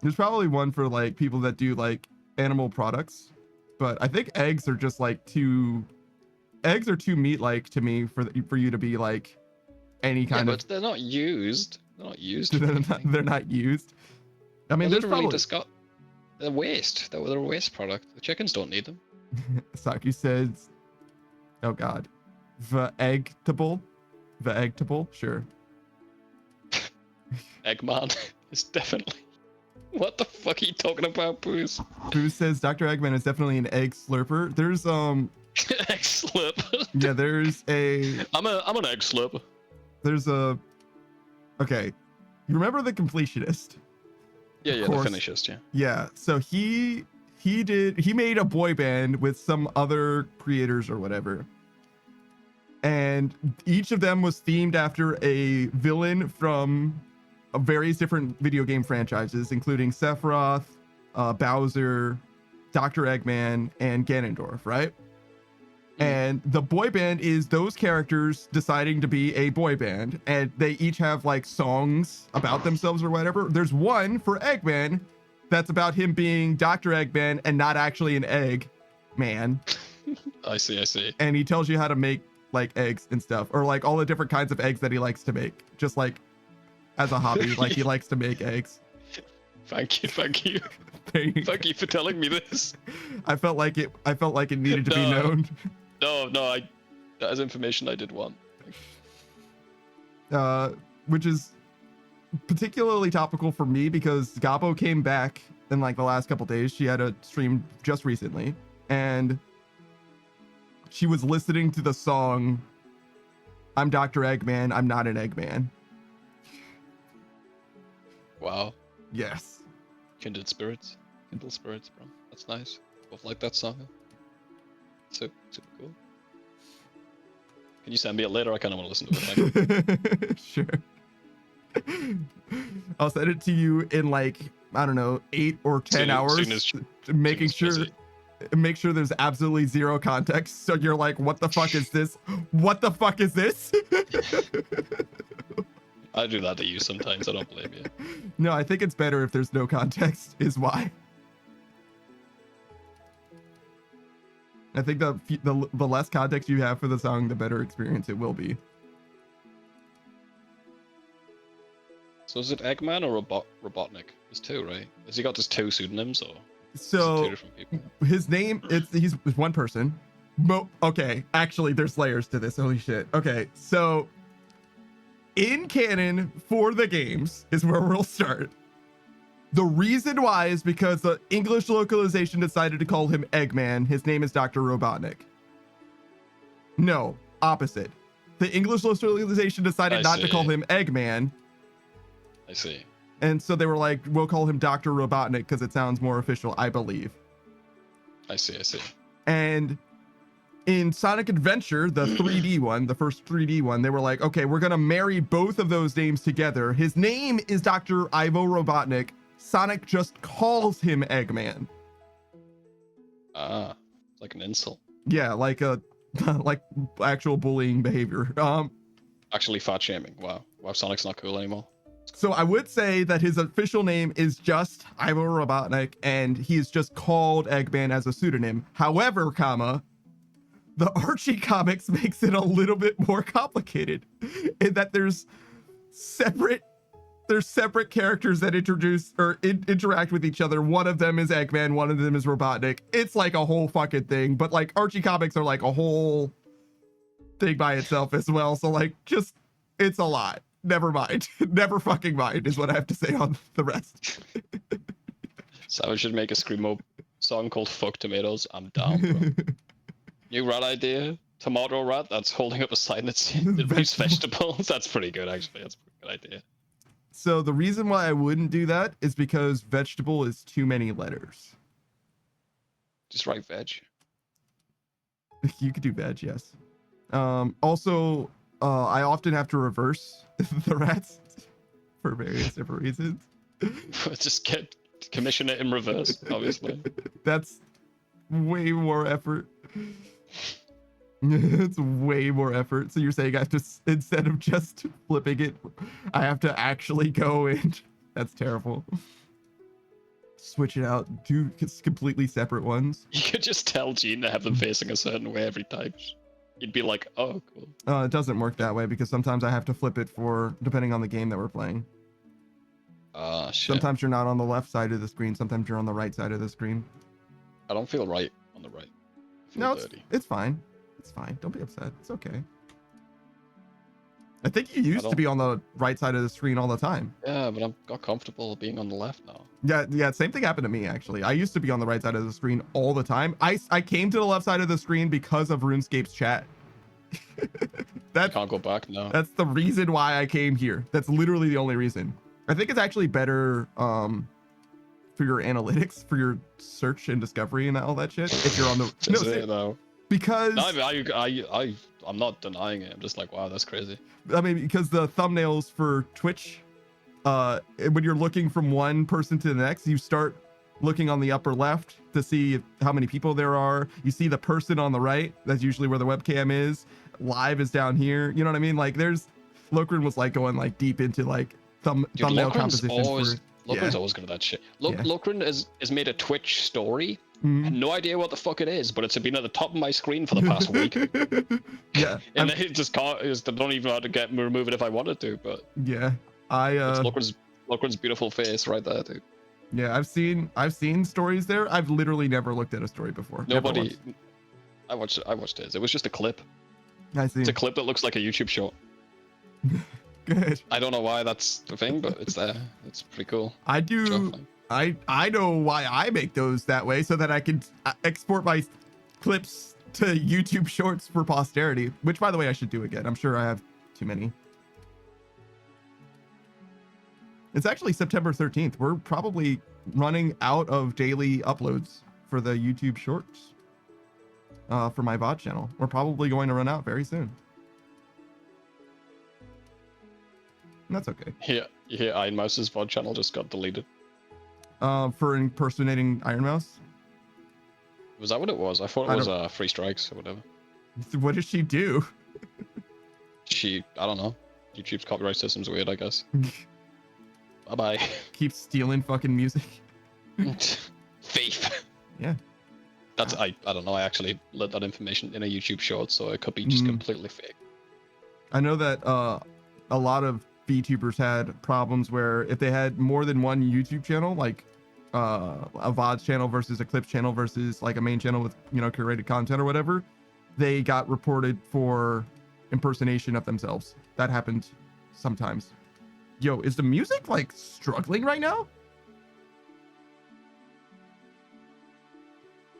There's probably one for like people that do like animal products, but I think eggs are just like too. Eggs are too meat-like to me for you to be like any kind of. But they're not used. They're not used. They're not used. I mean, there's probably they're waste. They're a waste product. The chickens don't need them. Saki says, "Oh God, vegetable, sure." Eggman is definitely. What the fuck are you talking about, Booze? Booze says Dr. Eggman is definitely an egg slurper. There's egg slurp. Yeah, there's a. I'm an egg slurper. There's a. Okay, you remember the completionist? Yeah, the finishist. Yeah. Yeah, so he made a boy band with some other creators or whatever, and each of them was themed after a villain from various different video game franchises, including Sephiroth, Bowser, Dr. Eggman, and Ganondorf, right? And the boy band is those characters deciding to be a boy band, and they each have like songs about themselves or whatever. There's one for Eggman that's about him being Dr. Eggman and not actually an egg man. I see. And he tells you how to make like eggs and stuff, or like all the different kinds of eggs that he likes to make, just like as a hobby. Like he likes to make eggs. Thank you. Thank you for telling me this. I felt like it needed to be known. No, that is information I did want. Which is particularly topical for me because Gabo came back in like the last couple days. She had a stream just recently, and she was listening to the song "I'm Dr. Eggman, I'm not an Eggman." Wow. Yes. Kindred spirits, bro. That's nice. Both like that song. So super cool. Can you send me it later? I kind of want to listen to it. Sure. I'll send it to you in like, I don't know, 8 or 10 hours, make sure there's absolutely zero context. So you're like, what the fuck is this? What the fuck is this? I do that to you sometimes. I don't blame you. No, I think it's better if there's no context is why. I think the less context you have for the song, the better experience it will be. So is it Eggman or Robotnik? There's two, right? Has he got just two pseudonyms or? So two different people? His name, he's one person. Okay, actually, there's layers to this. Holy shit. Okay, so in canon for the games is where we'll start. The reason why is because the English localization decided to call him Eggman. His name is Dr. Robotnik. No, opposite. The English localization decided not to call him Eggman. I see. And so they were like, we'll call him Dr. Robotnik because it sounds more official, I believe. I see. And in Sonic Adventure, the 3D one, the first 3D one, they were like, okay, we're going to marry both of those names together. His name is Dr. Ivo Robotnik. Sonic just calls him Eggman. Ah, like an insult. Yeah, like actual bullying behavior. Actually fat shaming. Wow, Sonic's not cool anymore. So I would say that his official name is just Ivo Robotnik, and he's just called Eggman as a pseudonym. However, the Archie comics makes it a little bit more complicated in that there's separate characters that introduce or interact with each other. One of them is Eggman, one of them is Robotnik. It's like a whole fucking thing, but like Archie comics are like a whole thing by itself as well. So like, just, it's a lot. Never mind. Never fucking mind is what I have to say on the rest. So I should make a Screamo song called Fuck Tomatoes. I'm down, bro. New rat idea. Tomato rat that's holding up a sign that says vegetables. That's pretty good, actually. That's a pretty good idea. So the reason why I wouldn't do that is because vegetable is too many letters. Just write veg. You could do veg, yes. Also, I often have to reverse the rats for various different reasons. Just commission it in reverse, obviously. That's way more effort. It's way more effort. So you're saying I have to, instead of just flipping it, I have to actually go in. That's terrible. Switch it out. Do completely separate ones. You could just tell Gene to have them facing a certain way every time. You'd be like, oh, cool. It doesn't work that way because sometimes I have to flip it for, depending on the game that we're playing. Shit. Sometimes you're not on the left side of the screen. Sometimes you're on the right side of the screen. I don't feel right on the right. No, it's fine. It's fine. Don't be upset. It's okay. I think you used to be on the right side of the screen all the time. Yeah, but I've got comfortable being on the left now. Yeah, same thing happened to me, actually. I used to be on the right side of the screen all the time. I came to the left side of the screen because of RuneScape's chat. That can't go back now. That's the reason why I came here. That's literally the only reason. I think it's actually better for your analytics, for your search and discovery and all that shit. If you're on the because I'm not denying it. I'm just like, wow, that's crazy. I mean, because the thumbnails for Twitch, when you're looking from one person to the next, you start looking on the upper left to see how many people there are. You see the person on the right. That's usually where the webcam is. Live is down here. You know what I mean? Like, Lokrin was like going like deep into like thumbnail compositions. Lokrin's always good at that shit. Lokrin has made a Twitch story. I had no idea what the fuck it is, but it's been at the top of my screen for the past week. Yeah. And they just can't, I don't even know how to remove it if I wanted to, but yeah. It's Lokrin's beautiful face right there, dude. Yeah, I've seen stories there. I've literally never looked at a story before. I watched it. It was just a clip. I see. It's a clip that looks like a YouTube short. Good. I don't know why that's the thing, but it's there. It's pretty cool. I do. I know why I make those that way, so that I can export my clips to YouTube Shorts for posterity, which, by the way, I should do again. I'm sure I have too many. It's actually September 13th. We're probably running out of daily uploads for the YouTube Shorts for my VOD channel. We're probably going to run out very soon. That's okay. Yeah, you hear Iron Mouse's VOD channel just got deleted. For impersonating Iron Mouse. Was that what it was? I thought it was Free Strikes or whatever. What does she do? I don't know. YouTube's copyright system's weird, I guess. Bye-bye. Keep stealing fucking music. Thief. Yeah. That's I don't know. I actually let that information in a YouTube short, so it could be just completely fake. I know that a lot of VTubers had problems where if they had more than one YouTube channel, like a VODs channel versus a clips channel versus like a main channel with, you know, curated content or whatever, they got reported for impersonation of themselves. That happened sometimes. Yo, is the music like struggling right now?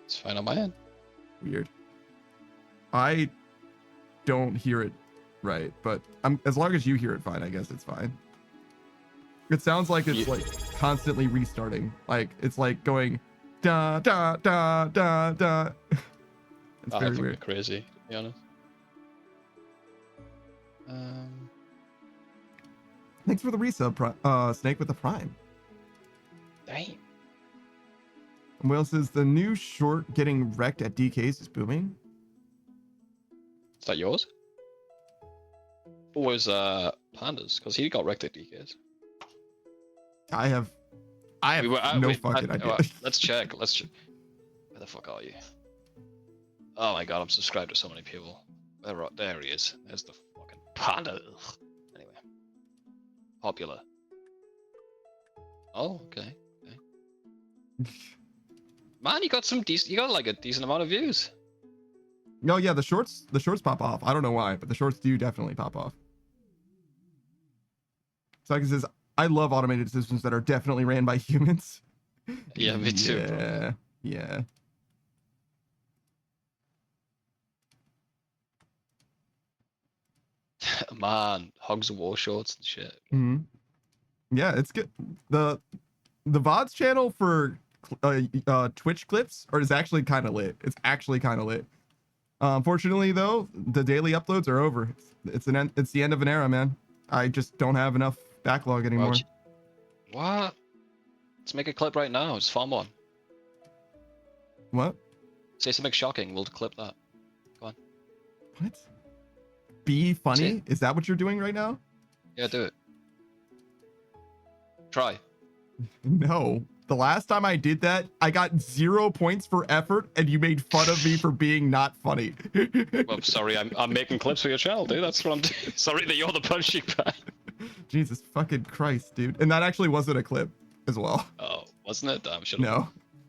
It's fine on my end. Weird. I don't hear it right, but as long as you hear it fine, I guess it's fine. It sounds like it's like constantly restarting. Like it's like going da da da da da. It's very weird. Crazy, to be honest. Thanks for the resub, Snake with the Prime. Dang. Will says the new short getting wrecked at DK's is booming. Is that yours? Or was Pandas? Because he got wrecked at DK's. I have no fucking idea. Let's check. Let's check. Where the fuck are you? Oh my god, I'm subscribed to so many people. There he is. There's the fucking Panda. Anyway. Popular. Oh, okay. Man, you got like a decent amount of views. No, yeah, the shorts pop off. I don't know why, but the shorts do definitely pop off. So like it says, I love automated systems that are definitely ran by humans. Yeah, me too. Yeah, bro. yeah. Man, Hogs of War shorts and shit. Yeah, it's good. The VODs channel for Twitch clips is actually kind of lit. It's actually kind of lit. Unfortunately, though, the daily uploads are over. It's the end of an era, man. I just don't have enough backlog anymore. What? Let's make a clip right now. Just farm one. What? Say something shocking. We'll clip that. Go on. What? Be funny? Is that what you're doing right now? Yeah, do it. Try. No. The last time I did that, I got 0 points for effort, and you made fun of me for being not funny. Well, sorry, I'm making clips for your channel, dude. That's what I'm doing. Sorry that you're the punching bag. Jesus fucking Christ, dude. And that actually wasn't a clip as well. Oh, wasn't it? Damn,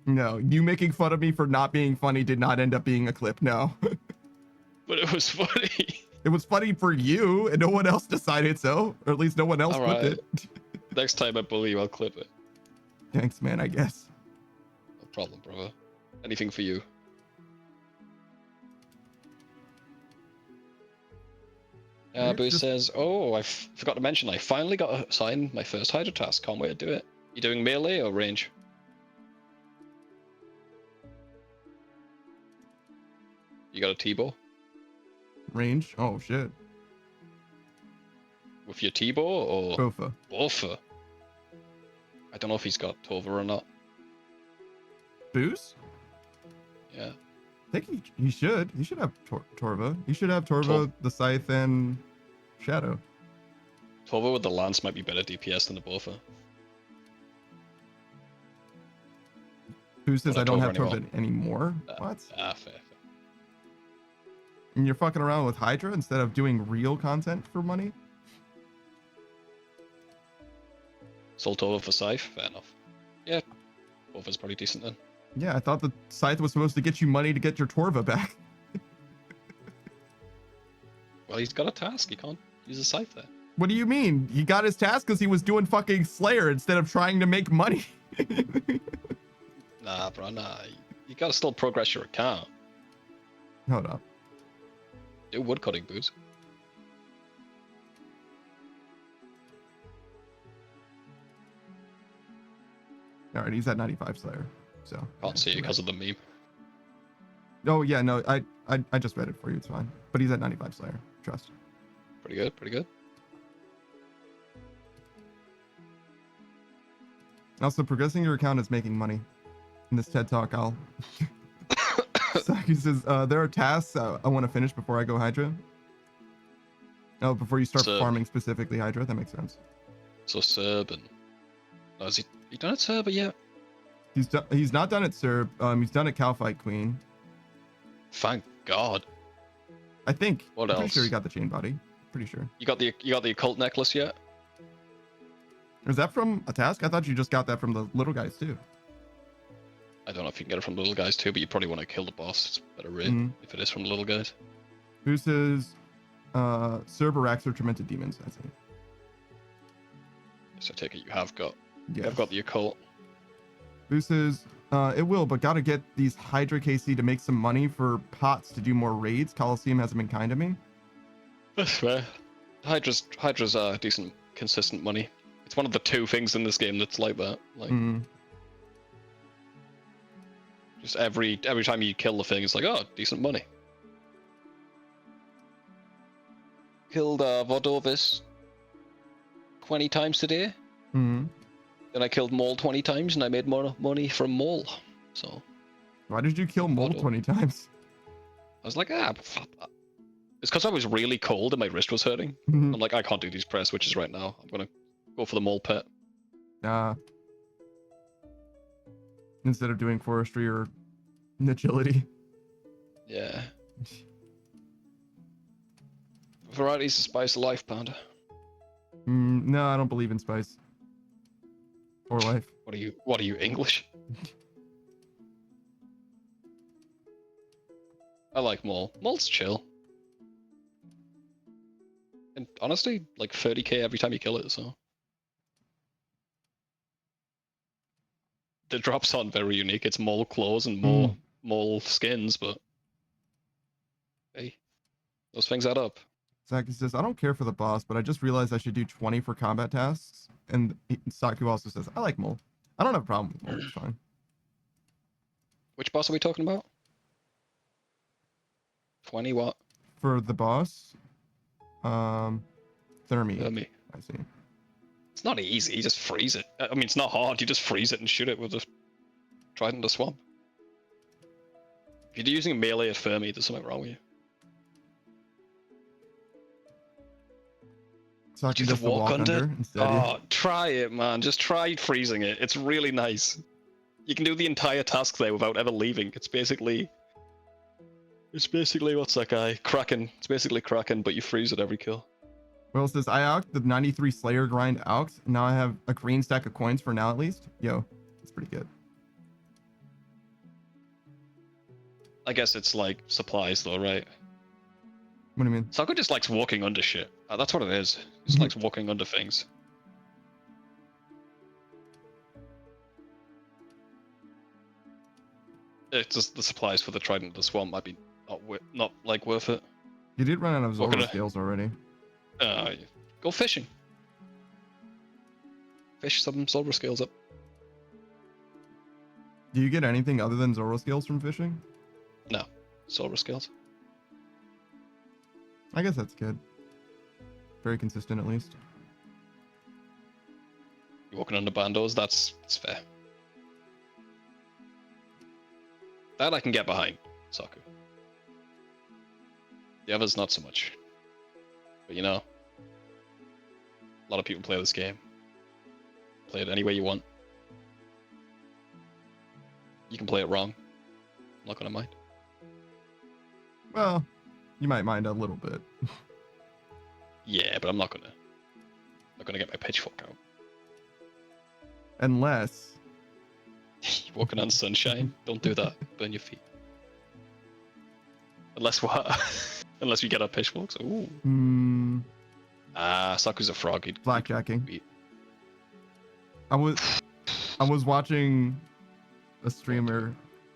No. You making fun of me for not being funny did not end up being a clip, no. But it was funny. It was funny for you, and no one else decided so. Or at least no one else clipped it. Next time I bully you, I'll clip it. Thanks, man, I guess. No problem, brother. Anything for you. Boo says, oh, I forgot to mention, I finally got assigned my first Hydra task. Can't wait to do it. You doing melee or range? You got a T-bow? Range? Oh, shit. With your T-bow or? Bofa. Bofa. I don't know if he's got Tova or not. Boost? Yeah. I think he should. He should have Torva. He should have Torva, the Scythe, and Shadow. Tova with the Lance might be better DPS than the Bofa. Who says I don't have Torva anymore? What? Fair. And you're fucking around with Hydra instead of doing real content for money? Sold Tova for Scythe? Fair enough. Yeah, Tova's pretty decent then. Yeah, I thought the Scythe was supposed to get you money to get your Torva back. Well, he's got a task. He can't use a Scythe there. What do you mean? He got his task because he was doing fucking Slayer instead of trying to make money. Nah, bro, nah. You gotta still progress your account. Hold up. Do woodcutting, Boots. Alright, he's at 95 Slayer. So Can't see it because of the meme. Oh yeah, no, I just read it for you, it's fine. But he's at 95 Slayer. Trust. Pretty good, pretty good. Also, progressing your account is making money. In this TED Talk, I'll... Saki says, there are tasks I want to finish before I go Hydra. Oh, before you start farming specifically Hydra, that makes sense. So Serb and... Oh, has he done it Serb yet? He's not done it Serb. He's done it Calfight Queen. Thank God. I think. What I'm else? pretty sure he got the chain body. Pretty sure. You got the occult necklace yet? Is that from a task? I thought you just got that from the little guys too. I don't know if you can get it from the little guys too, but you probably want to kill the boss. It's better rate if it is from the little guys. Who says Cerberaks are tormented demons? I see. So I take it you have got. Yes. I've got the occult. Who says it will, but gotta get these Hydra KC to make some money for pots to do more raids. Coliseum hasn't been kind to me. That's fair. Hydra's decent, consistent money. It's one of the 2 things in this game that's like that. Like, just every time you kill the thing, it's like, oh, decent money. Killed Vodovis 20 times today. Then I killed Mole 20 times, and I made more money from Mole. So. Why did you kill Mole 20 times? I was like, it's because I was really cold and my wrist was hurting. I'm like, I can't do these press switches right now. I'm gonna go for the Mole pet. Instead of doing forestry or agility. Yeah. Varieties of spice of life, Panda. No, I don't believe in spice. Or life. What are you, English? I like Mole. Mole's chill. And honestly, like 30k every time you kill it, so. The drops aren't very unique. It's Mole claws and more Mole skins, but hey, those things add up. Saki says, I don't care for the boss, but I just realized I should do 20 for combat tasks. And Saku also says, I like Mole. I don't have a problem with Mole, it's fine. Which boss are we talking about? 20 what? For the boss, Thermi. Thermi. I see. It's not easy, you just freeze it. I mean, it's not hard, you just freeze it and shoot it with a trident to swamp. If you're using melee at Fermi, there's something wrong with you. So I can just walk under instead. Oh, try it, man. Just try freezing it. It's really nice. You can do the entire task there without ever leaving. It's basically what's that guy? Kraken. It's basically Kraken, but you freeze at every kill. Well, it says I alked the 93 Slayer grind alked. Now I have a green stack of coins for now at least. Yo, that's pretty good. I guess it's like supplies though, right? What do you mean? Sako just likes walking under shit. That's what it is. He just likes walking under things. It's just the supplies for the trident of the swamp might be not like worth it. You did run out of Zora scales already. Go fishing. Fish some Zora scales up. Do you get anything other than Zora scales from fishing? No, Zora scales. I guess that's good. Very consistent, at least. You're walking under bandos, that's fair. That I can get behind, Saku. The others, not so much. But you know, a lot of people play this game. Play it any way you want. You can play it wrong. I'm not gonna mind. Well, you might mind a little bit. Yeah, but I'm not gonna get my pitchfork out. Unless you're walking on sunshine, don't do that. Burn your feet. Unless what? Unless you get our pitchforks. Ooh. Saku's a frog. Blackjacking. I was watching a streamer.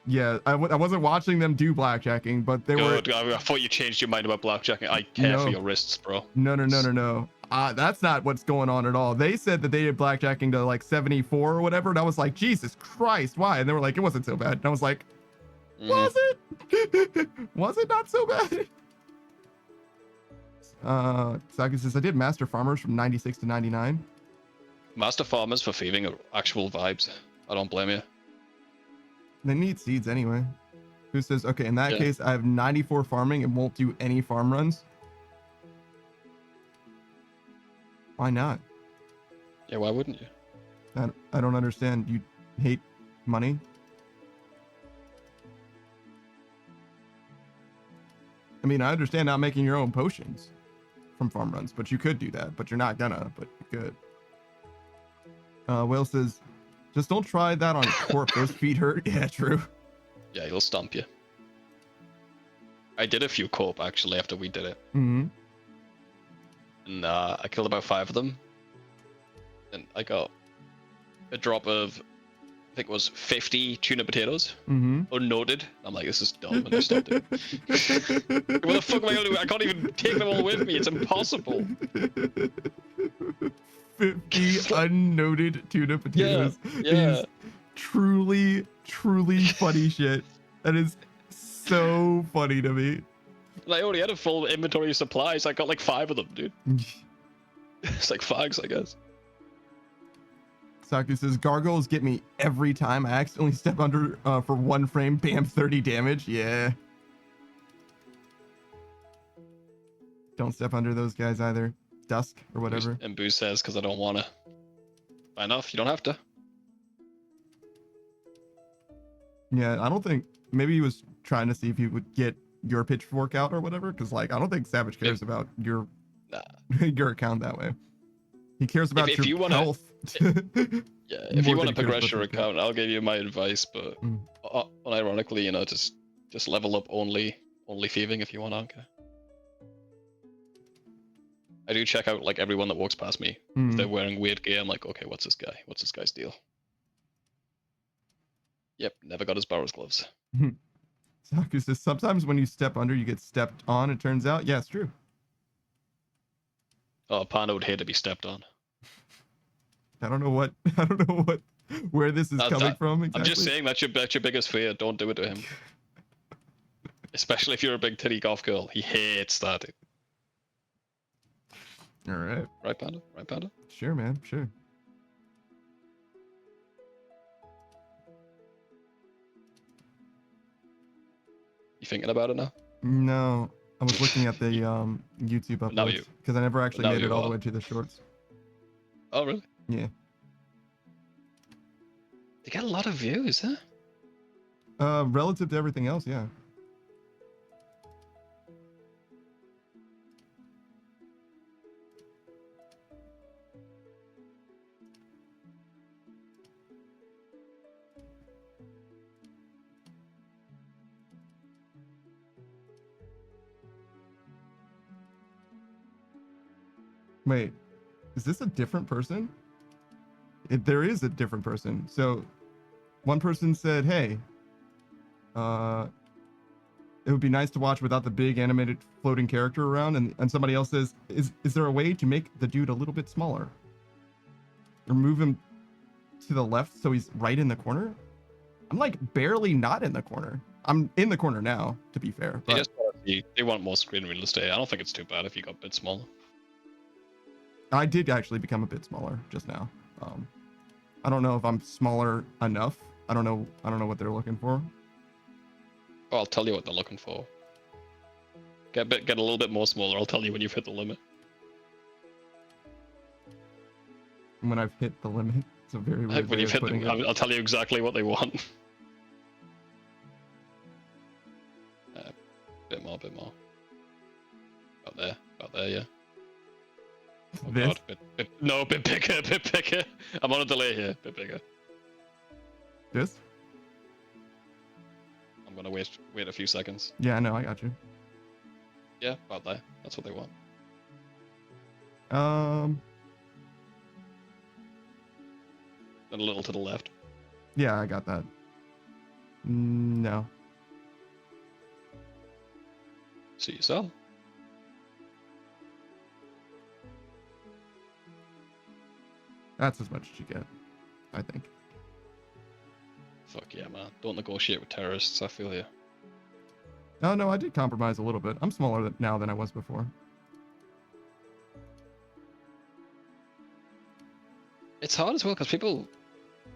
Yeah, I wasn't watching them do blackjacking, but they were. I thought you changed your mind about blackjacking. I care for your wrists, bro. No. That's not what's going on at all. They said that they did blackjacking to like 74 or whatever, and I was like, Jesus Christ, why? And they were like, it wasn't so bad. And I was like, was it? Was it not so bad? Saki says, I did Master Farmers from 96 to 99. Master farmers for thieving are actual vibes. I don't blame you. They need seeds anyway. Who says, okay, in that case, I have 94 farming and won't do any farm runs? Why not? Yeah, why wouldn't you? I don't understand. You hate money? I mean, I understand not making your own potions from farm runs, but you could do that. But you're not gonna, but you could. Whale says, just don't try that on Corp. Those feet hurt. Yeah, true. Yeah, he'll stomp you. I did a few Corp actually after we did it. Mm-hmm. And I killed about 5 of them. And I got a drop of, I think it was 50 tuna potatoes. Unnoted. I'm like, this is dumb. And I stopped it. What the fuck am I gonna do? I can't even take them all with me. It's impossible. 50 unnoted tuna potatoes. Yeah. Is truly, truly funny shit. That is so funny to me. And I already had a full inventory of supplies. I got like 5 of them, dude. It's like fags, I guess. Saku says, gargoyles get me every time. I accidentally step under for 1 frame, bam, 30 damage. Yeah. Don't step under those guys either. Dusk or whatever. And Boo says, because I don't want to. Fair enough, you don't have to. Yeah, I don't think, maybe he was trying to see if he would get your pitchfork out or whatever, because like, I don't think Savage cares about your your account that way. He cares about if your you health. Yeah, if you want to progress your account, I'll give you my advice, but unironically, you know, just level up only thieving if you want, okay? I do check out like everyone that walks past me. If they're wearing weird gear, I'm like, okay, what's this guy? What's this guy's deal? Yep, never got his Barrow's gloves. Saku says, sometimes when you step under, you get stepped on, it turns out. Yeah, it's true. Oh, Panda would hate to be stepped on. I don't know where this is coming from exactly. I'm just saying that's your biggest fear. Don't do it to him. Especially if you're a big titty golf girl. He hates that. All right. Right, Panda? Right, Panda? Sure, man. Sure. You thinking about it now? No. I was looking at the YouTube uploads because I never actually made it all the way to the shorts. Oh, really? Yeah. They got a lot of views, huh? Relative to everything else, yeah. Wait, is this a different person? There is a different person. So one person said, hey, it would be nice to watch without the big animated floating character around. And somebody else says, is there a way to make the dude a little bit smaller? Or move him to the left so he's right in the corner? I'm like barely not in the corner. I'm in the corner now, to be fair. But they want more screen real estate. I don't think it's too bad if you got a bit smaller. I did actually become a bit smaller just now. I don't know if I'm smaller enough. I don't know what they're looking for. Oh, I'll tell you what they're looking for. Get a little bit more smaller. I'll tell you when you've hit the limit. When I've hit the limit, it's a very weird way of putting it. I'll tell you exactly what they want. Bit more. About there, yeah. Oh, this? God, bit bigger. I'm on a delay here, bit bigger. This? I'm gonna wait a few seconds. Yeah, I know, I got you. Yeah, about there. That's what they want. Then a little to the left. Yeah, I got that. No. See you sell. That's as much as you get, I think. Fuck yeah, man. Don't negotiate with terrorists, I feel you. Oh, no, I did compromise a little bit. I'm smaller now than I was before. It's hard as well because people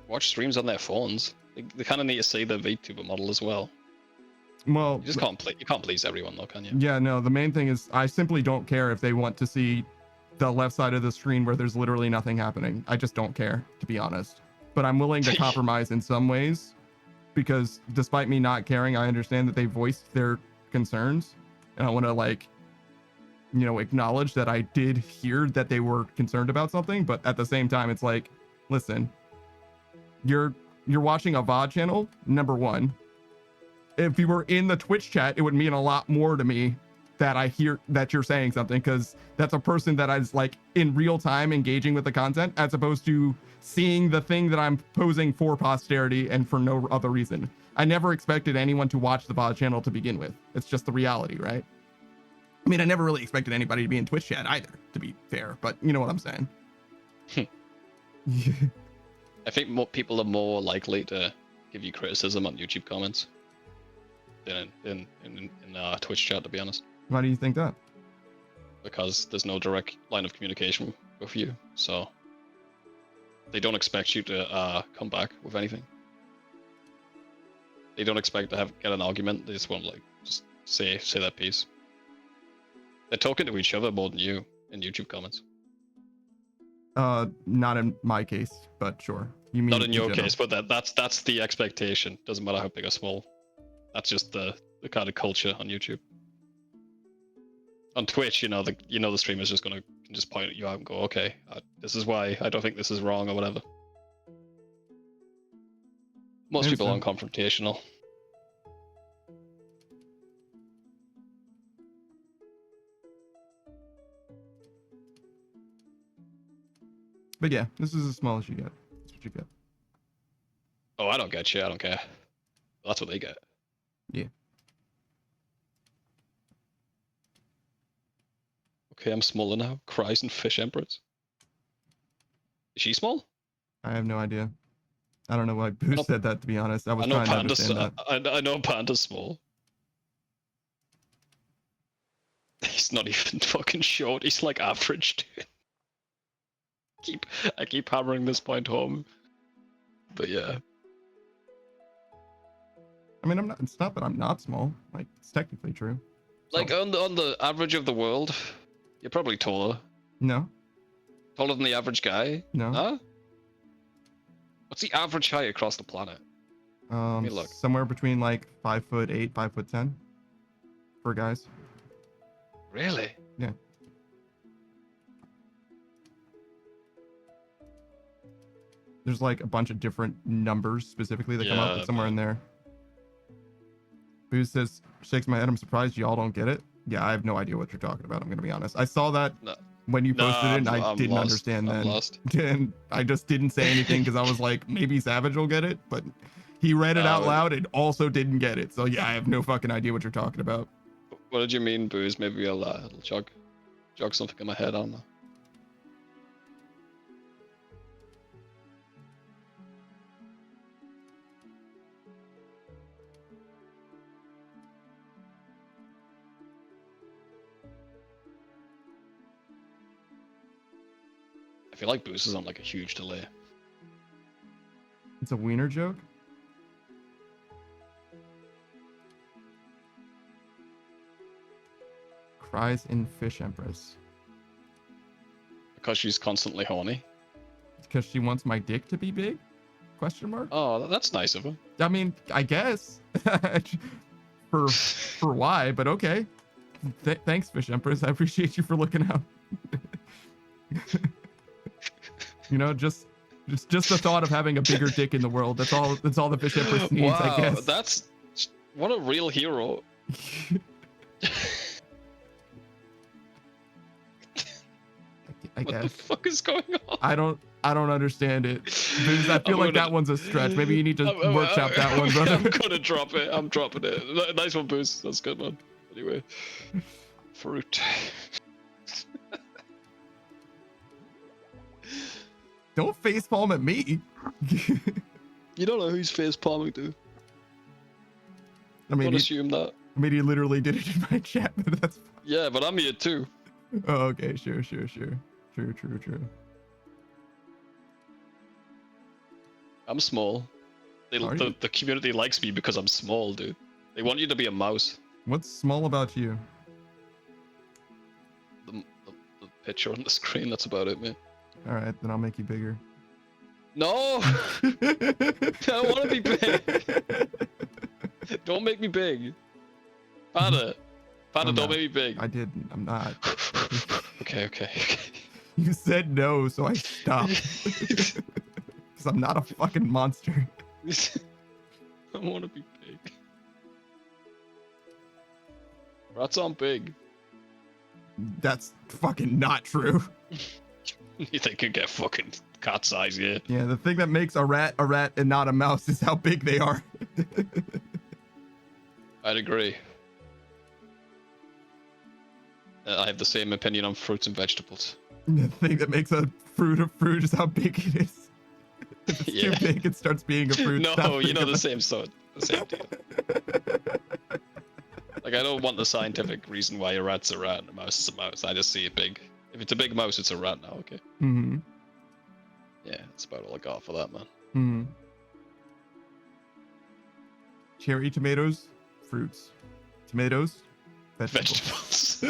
watch streams on their phones. They kind of need to see the VTuber model as well. Well, you just can't please everyone though, can you? Yeah, no, the main thing is I simply don't care if they want to see the left side of the screen where there's literally nothing happening. I just don't care, to be honest. But I'm willing to compromise in some ways because despite me not caring, I understand that they voiced their concerns and I want to like, you know, acknowledge that I did hear that they were concerned about something, but at the same time it's like, listen, you're watching a VOD channel, number one. If you were in the Twitch chat, it would mean a lot more to me that I hear that you're saying something, because that's a person that is like in real time engaging with the content, as opposed to seeing the thing that I'm posing for posterity and for no other reason. I never expected anyone to watch the VOD channel to begin with. It's just the reality, right? I mean, I never really expected anybody to be in Twitch chat either, to be fair, but you know what I'm saying. I think more people are more likely to give you criticism on YouTube comments than in Twitch chat, to be honest. Why do you think that? Because there's no direct line of communication with you, so they don't expect you to come back with anything. They don't expect to get an argument. They just want to like just say that piece. They're talking to each other more than you in YouTube comments. Not in my case, but sure. You mean not in your case, but that's the expectation. Doesn't matter how big or small. That's just the kind of culture on YouTube. On Twitch, you know the streamer's just gonna just point at you out and go, okay, this is why I don't think this is wrong or whatever. Most people aren't confrontational. But yeah, this is as small as you get. That's what you get. Oh, I don't get you. I don't care. That's what they get. Yeah. Okay, I'm smaller now. Cries and Fish Empress. Is she small? I have no idea. I don't know why Boo said that, to be honest. I was trying to understand that. I know Panda's small. He's not even fucking short. He's like average, dude. I keep hammering this point home. But yeah. I mean, it's not that I'm not small. Like, it's technically true. Like, so. on the average of the world, you're probably taller. No. Taller than the average guy? No. Huh? What's the average height across the planet? Let me look. Somewhere between like 5'8", 5'10" for guys. Really? Yeah. There's like a bunch of different numbers specifically that come up, but somewhere in there. Boo says, shakes my head, I'm surprised y'all don't get it. Yeah, I have no idea what you're talking about, I'm gonna be honest. I saw that when you posted it, and I didn't understand then. And I just didn't say anything because I was like, maybe Savage will get it, but he read it out loud and also didn't get it. So yeah, I have no fucking idea what you're talking about. What did you mean, Booze? Maybe I'll jog something in my head, I don't know. I feel like Boost is on like a huge delay. It's a wiener joke? Cries in Fish Empress. Because she's constantly horny? Because she wants my dick to be big? Question mark? Oh, that's nice of her. I mean, I guess. for why, but okay. Thanks, Fish Empress. I appreciate you for looking out. You know, just the thought of having a bigger dick in the world. That's all the Fish Empress needs, wow, I guess. That's what a real hero. I guess. What the fuck is going on? I don't understand it. Because I feel like that one's a stretch. Maybe you need to workshop that one, brother. I'm gonna drop it. I'm dropping it. Nice one, Boost. That's a good one. Anyway. Fruit. Don't facepalm at me. You don't know who's facepalming to. I mean, don't assume that. I mean, he literally did it in my chat, but that's fine. Yeah, but I'm here too. Oh, okay, sure. True. I'm small. The community likes me because I'm small, dude. They want you to be a mouse. What's small about you? The picture on the screen, that's about it, man. Alright, then I'll make you bigger. No! I don't want to be big! Don't make me big. Panda, don't make me big. I didn't. I'm not. Okay. You said no, so I stopped. Because I'm not a fucking monster. I want to be big. Rats aren't big. That's fucking not true. You think you get fucking cat size, yeah? Yeah, the thing that makes a rat and not a mouse is how big they are. I'd agree. I have the same opinion on fruits and vegetables. The thing that makes a fruit is how big it is. If it's too big, it starts being a fruit. No, you know the same sort, the same deal. Like, I don't want the scientific reason why a rat's a rat and a mouse is a mouse. I just see it big. If it's a big mouse, it's a rat now, okay? Mm-hmm. Yeah, that's about all I got for that, man. Mm-hmm. Cherry tomatoes, fruits. Tomatoes, vegetables.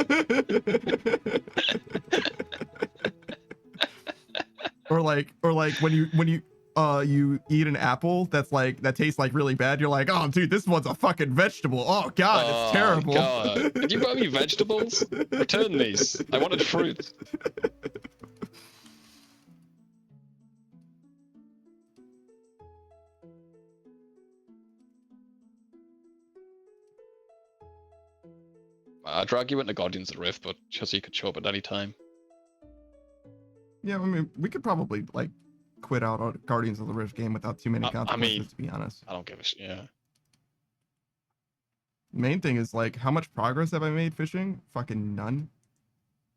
or like when you eat an apple that tastes like really bad, you're like, oh dude, this one's a fucking vegetable. Oh god, it's terrible. God. Did you buy me vegetables? Return these. I wanted fruit. I'd drag you into Guardians of the Rift, but just so you could show up at any time. Yeah, I mean, we could probably like quit out on Guardians of the Rift game without too many consequences, to be honest. I don't give a shit. Yeah. Main thing is like, how much progress have I made fishing? Fucking none.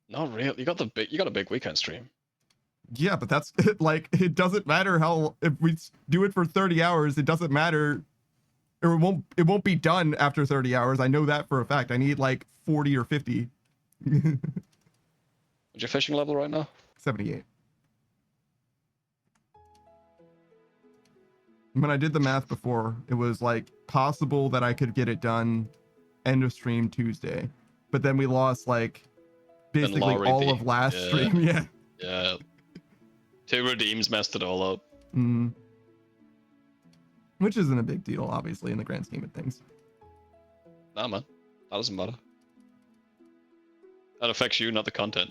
Not really. You got a big weekend stream. Yeah, but that's like, it doesn't matter if we do it for 30 hours, it doesn't matter. It won't be done after 30 hours. I know that for a fact. I need like 40 or 50. What's your fishing level right now? 78. When I did the math before, it was like possible that I could get it done end of stream Tuesday. But then we lost like basically all of last stream. Yeah. Yeah. 2 redeems messed it all up. Mm-hmm. Which isn't a big deal, obviously, in the grand scheme of things. Nah, man. That doesn't matter. That affects you, not the content.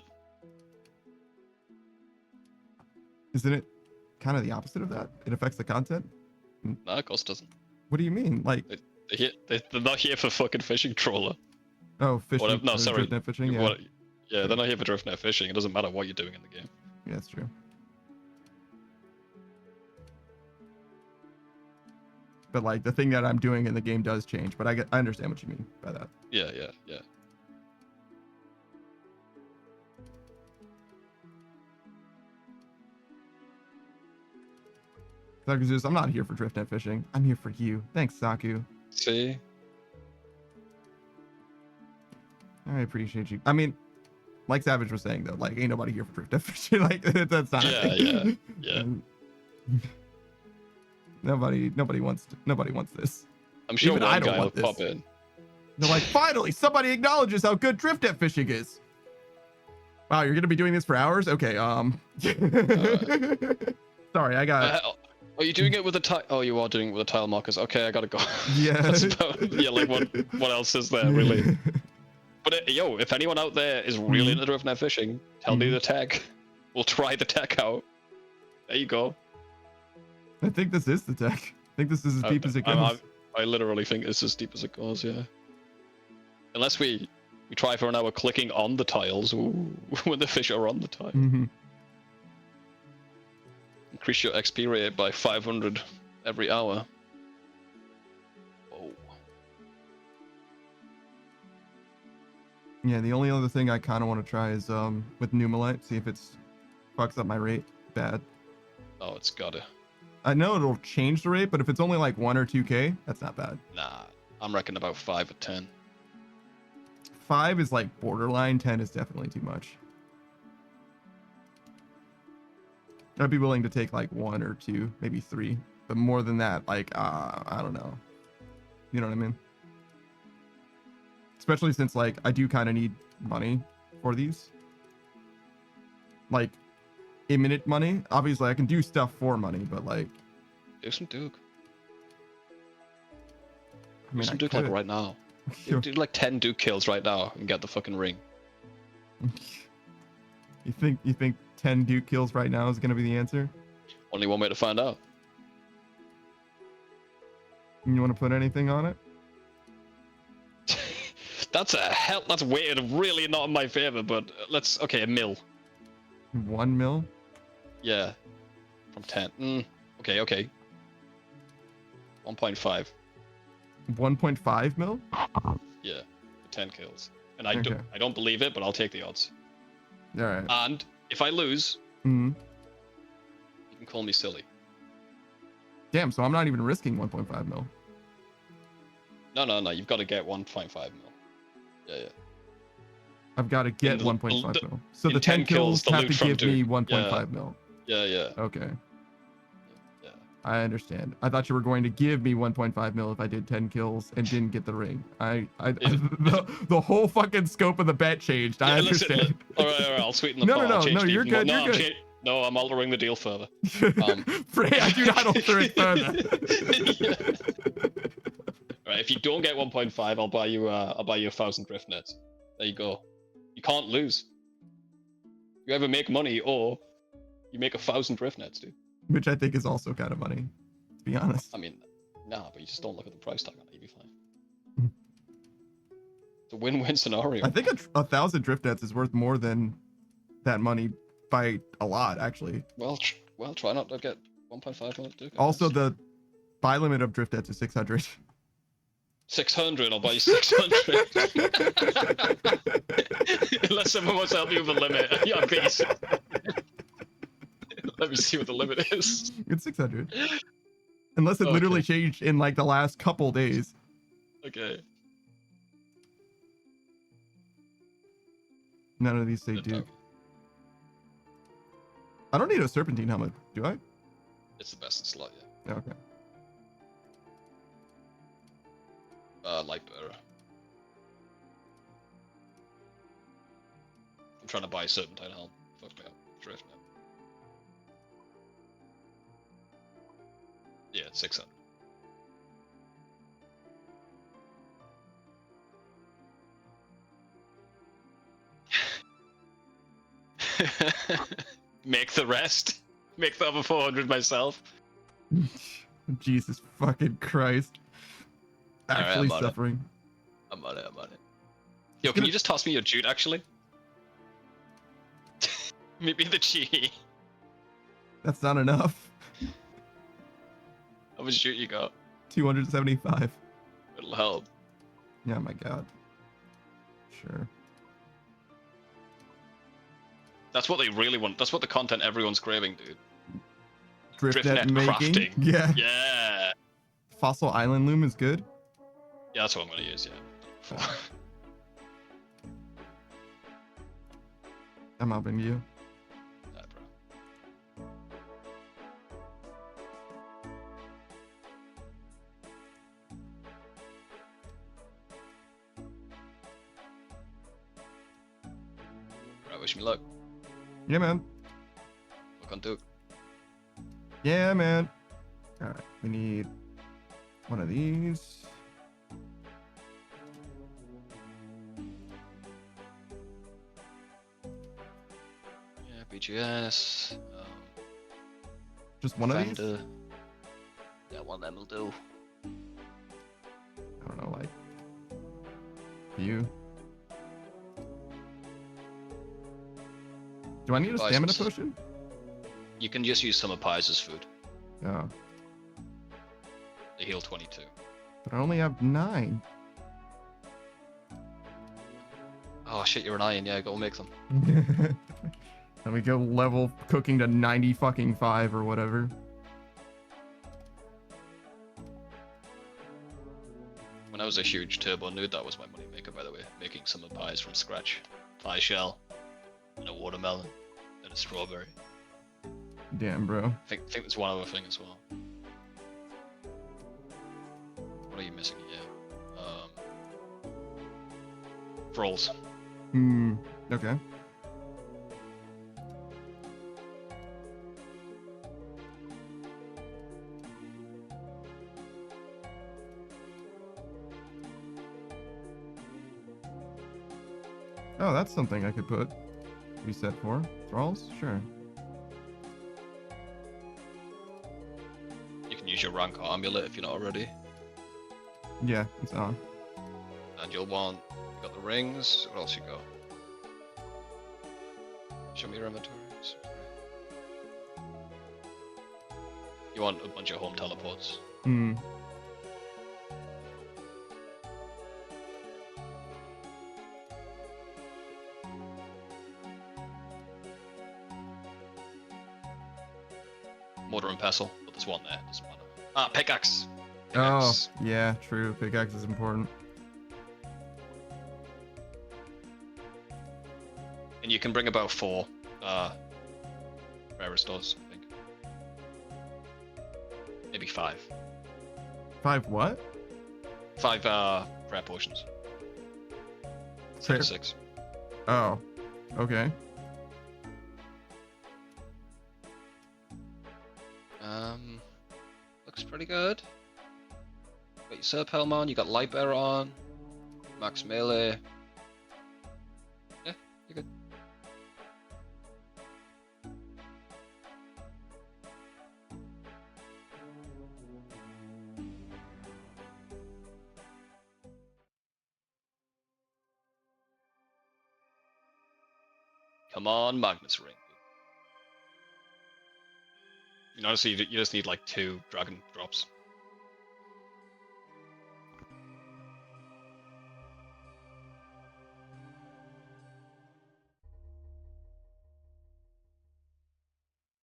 Isn't it kind of the opposite of that? It affects the content? Nah, of course it doesn't. What do you mean? Like they're not here for fucking fishing trawler. Oh, fishing. No, sorry. Driftnet fishing, yeah. Yeah, they're not here for driftnet fishing. It doesn't matter what you're doing in the game. Yeah, that's true. But like the thing that I'm doing in the game does change, but I understand what you mean by that. Yeah. Saku's, I'm not here for driftnet fishing. I'm here for you. Thanks, Saku. See? I appreciate you. I mean, like Savage was saying though, like ain't nobody here for driftnet fishing. Like that's not a thing. Yeah. Nobody wants this. I'm sure even one I don't guy want will this. pop in. They're like, finally, somebody acknowledges how good driftnet fishing is. Wow, you're gonna be doing this for hours? Okay. Sorry, I got. Are you doing it with the tile? Oh, you are doing it with the tile markers. Okay, I gotta go. Yeah. Like what else is there really? But yo, if anyone out there is really into driftnet fishing, tell me the tech. We'll try the tech out. There you go. I think this is the tech. I think this is as deep as it goes. I literally think it's as deep as it goes, yeah. Unless we try for an hour clicking on the tiles when the fish are on the tile. Increase your XP rate by 500 every hour. Whoa. Yeah, the only other thing I kind of want to try is with Numalite, see if it's fucks up my rate bad. Oh, it's gotta. I know it'll change the rate, but if it's only like 1 or 2k, that's not bad. Nah, I'm reckoning about 5 or 10. 5 is like borderline, 10 is definitely too much. I'd be willing to take like 1 or 2, maybe 3, but more than that, like, I don't know. You know what I mean? Especially since, like, I do kind of need money for these. Like, imminent money. Obviously, I can do stuff for money, but, like... Do some Duke. I mean, do some Duke, like, right now. do, like, 10 Duke kills right now and get the fucking ring. You think 10 Duke kills right now is going to be the answer? Only one way to find out. You want to put anything on it? That's weird. Really not in my favor, but okay, a mil. 1 mil? Yeah. From 10. Okay. 1.5. 1.5 mil? Yeah. 10 kills. And I don't believe it, but I'll take the odds. All right. And if I lose, you can call me silly. Damn, so I'm not even risking 1.5 mil. No. You've got to get 1.5 mil. Yeah. I've got to get 1.5 mil. So the 10 kills have to give me 1.5 mil. Yeah. Okay. Yeah. I understand. I thought you were going to give me 1.5 mil if I did 10 kills and didn't get the ring. The whole fucking scope of the bet changed. I understand. Listen, all right. I'll sweeten the pot. No, you're good. You're good. No, I'm altering the deal further. Frey, I do not alter it further. Right, if you don't get 1.5, I'll buy you 1,000 drift nets. There you go. You can't lose. You either make money or you make 1,000 drift nets, dude. Which I think is also kind of money, to be honest. I mean, nah, but you just don't look at the price tag on it. You'll be fine. It's a win-win scenario. I think 1,000 drift nets is worth more than that money by a lot, actually. Well, try not to get 1.5 million. Also, the buy limit of drift nets is 600. 600, I'll buy you 600. Unless someone wants to help you with the limit. Yeah, please. Let me see what the limit is. It's 600. Unless it literally changed in like the last couple days. Okay. None of these say Duke. I don't need a serpentine helmet, do I? It's the best in slot, yeah. Okay. Light bearer. I'm trying to buy a serpentine helmet. Fuck me up. Drift now. Yeah, 600. Make the rest. Make the other 400 myself. Jesus fucking Christ. Actually right, suffering. I'm on it. Yo, can you just toss me your jute, actually? Maybe the chi. That's not enough. How much jute you got? 275. It'll help. Yeah, my god. Sure. That's what they really want. That's what the content everyone's craving, dude. Driftnet making? Crafting. Yeah. Fossil Island Loom is good? Yeah, that's what I'm gonna use, yeah. I'm helping you. Nah, bro. Right, wish me luck. Yeah, man. Look on Duke. Yeah, man. Alright, we need one of these. Yeah, BGS. Just one of these? Yeah, one of them will do. I don't know, like... You? Do I need a stamina potion? You can just use some of pies as food. Oh. They heal 22. But I only have 9. Oh shit, you're an iron. Yeah, go make them. And we go level cooking to 90 fucking 5 or whatever. When I was a huge turbo nerd, that was my money maker, by the way. Making some of pies from scratch. Pie shell, and a watermelon, and a strawberry. Damn, bro. I think there's one other thing as well. missing here. Rolls. Okay. Oh, that's something I could put reset for. Thralls? Sure. You can use your rank or amulet if you're not already. Yeah, it's on. And you'll want, you got the rings, what else you got? Show me your inventory. You want a bunch of home teleports. Mortar and pestle, but there's one there, doesn't matter. Ah, pickaxe! Oh, yeah, true. Pickaxe is important. And you can bring about 4 rare restores, I think. Maybe 5. 5 what? 5 rare potions. 6. Oh, okay. Looks pretty good. Got your Serp Helm on, you got Light Bearer on, max melee. Yeah, you're good. Come on, Magnus Ring. And honestly, you just need like 2 dragon drops.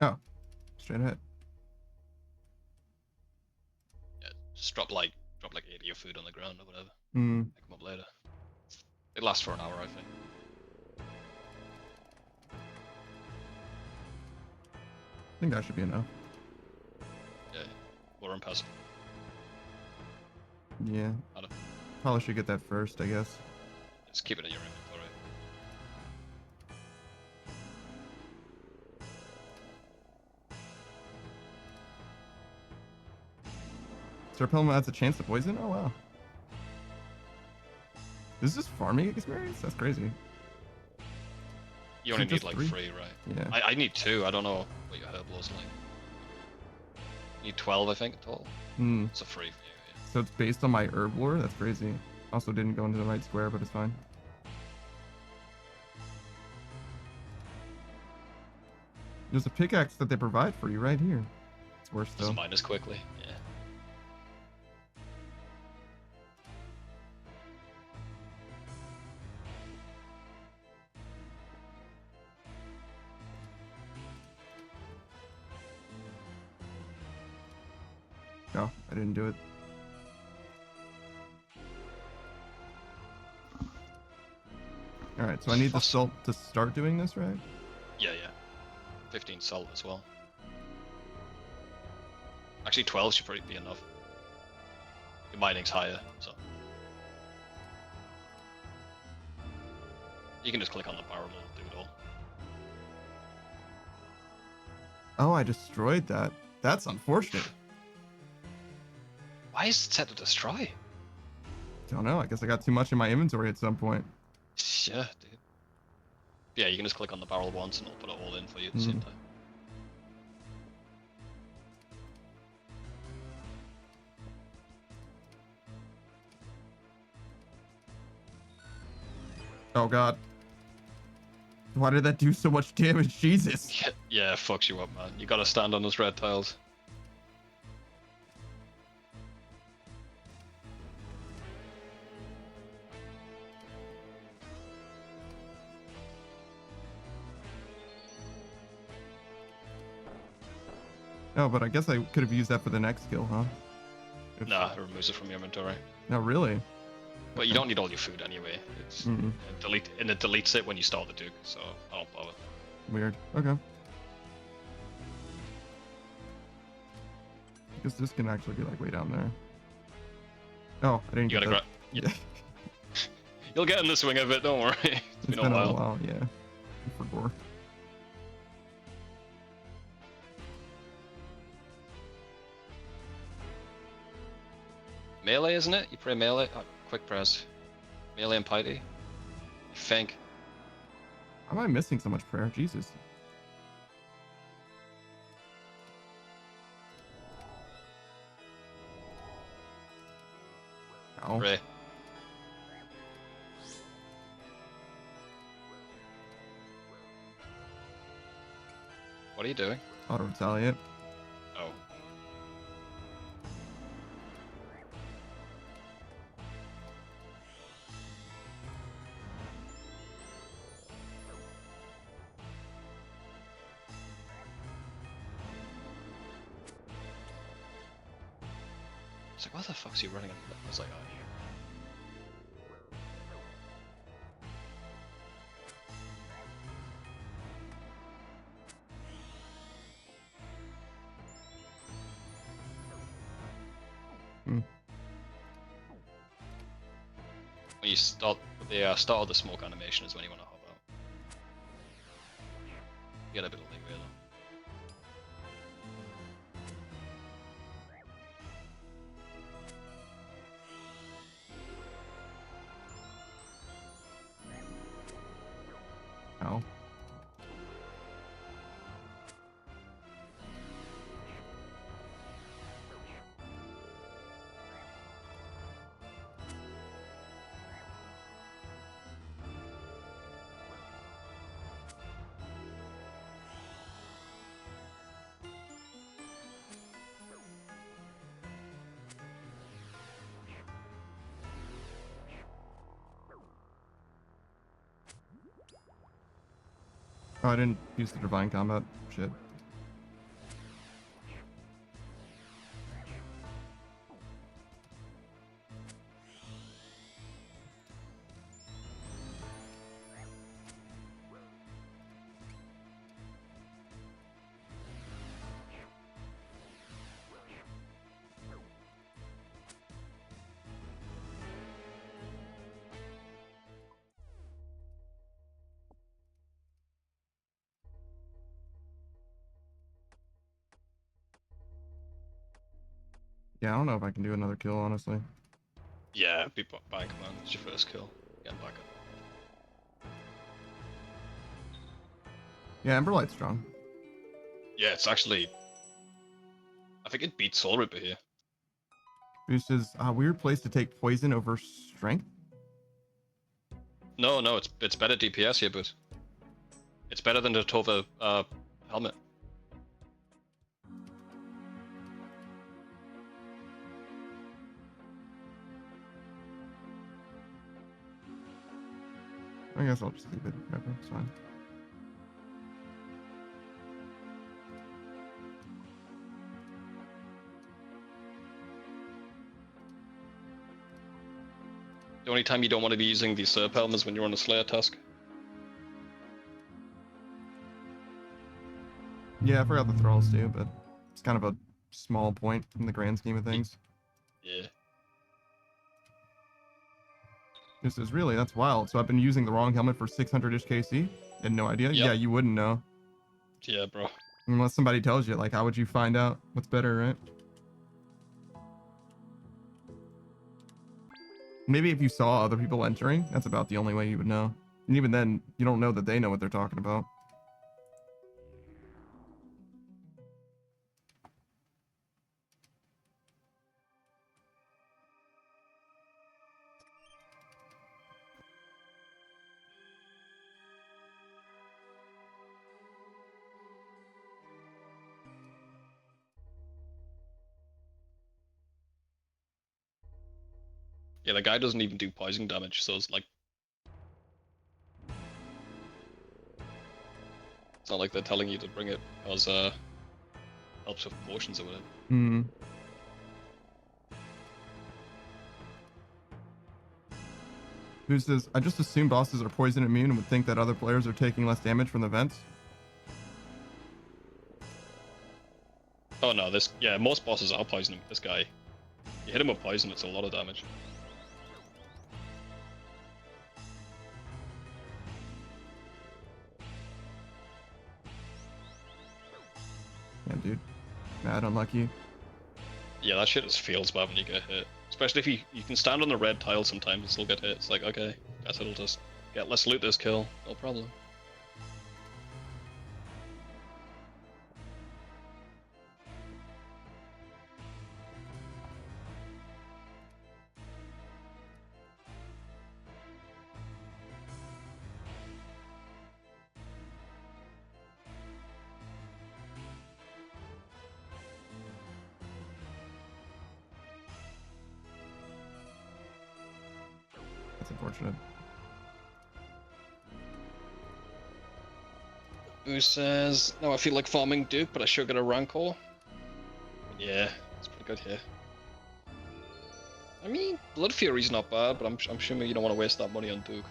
Oh, straight ahead. Yeah, just drop like 80 of food on the ground or whatever. Pick them up later. It lasts for an hour, I think. I think that should be enough. Yeah, War and Pestle. Yeah. Probably should get that first, I guess. Just keep it in your inventory. Serp Helm adds a chance to poison? Oh, wow. This is farming experience? That's crazy. You only need like 3, right? Yeah. I need 2. I don't know what your herb law's like. You need 12, I think, total. It's a free for you, yeah. So it's based on my herb lore? That's crazy. Also didn't go into the right square, but it's fine. There's a pickaxe that they provide for you right here. It's worse though. Just mine as quickly, yeah. No, I didn't do it. Alright, so I need the salt to start doing this, right? Yeah. 15 salt as well. Actually, 12 should probably be enough. Your mining's higher, so. You can just click on the barrel and do it all. Oh, I destroyed that. That's unfortunate. Why is it set to destroy? Don't know. I guess I got too much in my inventory at some point. Yeah, dude. Yeah, you can just click on the barrel once and it'll put it all in for you at the same time. Oh god. Why did that do so much damage? Jesus. Yeah, fucks you up, man. You gotta stand on those red tiles. Oh, but I guess I could have used that for the next skill, huh? Nah, it removes it from your inventory. No, really? But you don't need all your food anyway. It's it deletes it when you start the Duke, so I don't bother. Weird. Okay. Because this can actually be like way down there. Oh, I didn't You get gotta that. grab. Yeah. You'll get in the swing of it, don't worry. It's been a while. Yeah. For gore. Melee, isn't it? You pray melee? Oh, quick press. Melee and piety. You think. How am I missing so much prayer? Jesus. Oh. Pray. What are you doing? Auto retaliate. Oh. It's like, what the fuck's he running? I was like, oh, here. When you start the start of the smoke animation is when you want to hop out. You get a bit of leeway though. Oh. Oh, I didn't use the divine combat. Shit. Yeah, I don't know if I can do another kill, honestly. Yeah, be buying command. It's your first kill. Get back up. Yeah, Emberlight's strong. Yeah, it's actually. I think it beats Soul Ripper here. Boost is a weird place to take poison over strength. No, it's better DPS here, but it's better than the Tova helmet. I guess I'll just leave it. Whatever, it's fine. The only time you don't want to be using the Serp helm is when you're on a Slayer task. Yeah, I forgot the thralls too, but it's kind of a small point in the grand scheme of things. Yeah. This is really, that's wild. So I've been using the wrong helmet for 600-ish KC? Had no idea? Yep. Yeah, you wouldn't know. Yeah, bro. Unless somebody tells you, like, how would you find out what's better, right? Maybe if you saw other people entering, that's about the only way you would know. And even then, you don't know that they know what they're talking about. Yeah, the guy doesn't even do poison damage, so it's like... It's not like they're telling you to bring it because helps with potions or whatever. Hmm. Who says, I just assume bosses are poison immune and would think that other players are taking less damage from the vents. Oh no, yeah, most bosses are poison. This guy You hit him with poison, it's a lot of damage. Yeah, dude. Mad unlucky. Yeah, that shit just feels bad when you get hit. Especially if you can stand on the red tile sometimes and still get hit. It's like, okay, guess it'll just let's loot this kill, no problem. That's unfortunate. Who says, no, I feel like farming Duke, but I sure get a Rancor. Yeah, it's pretty good here. I mean, Blood Fury's not bad, but I'm assuming you don't want to waste that money on Duke.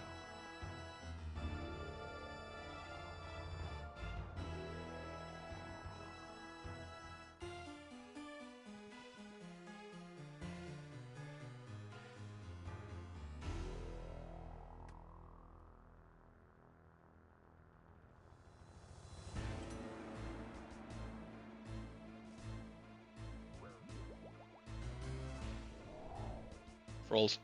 Rolls.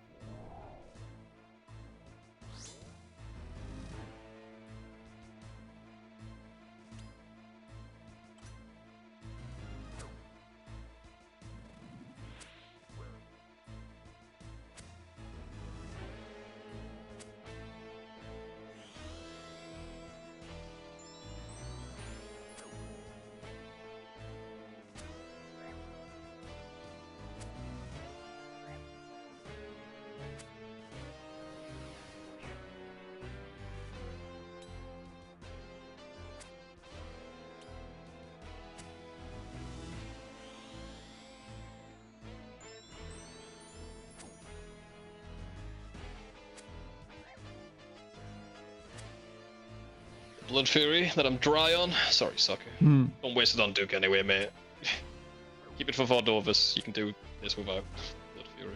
Blood Fury that I'm dry on. Sorry, sucker. Don't waste it on Duke anyway, mate. Keep it for Vardovus. You can do this without Blood Fury.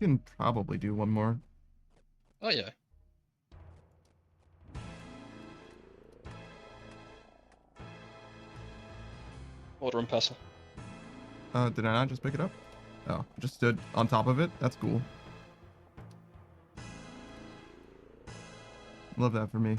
Can probably do one more. Oh yeah. Order and pestle. Did I not just pick it up? Oh, just stood on top of it. That's cool. Love that for me.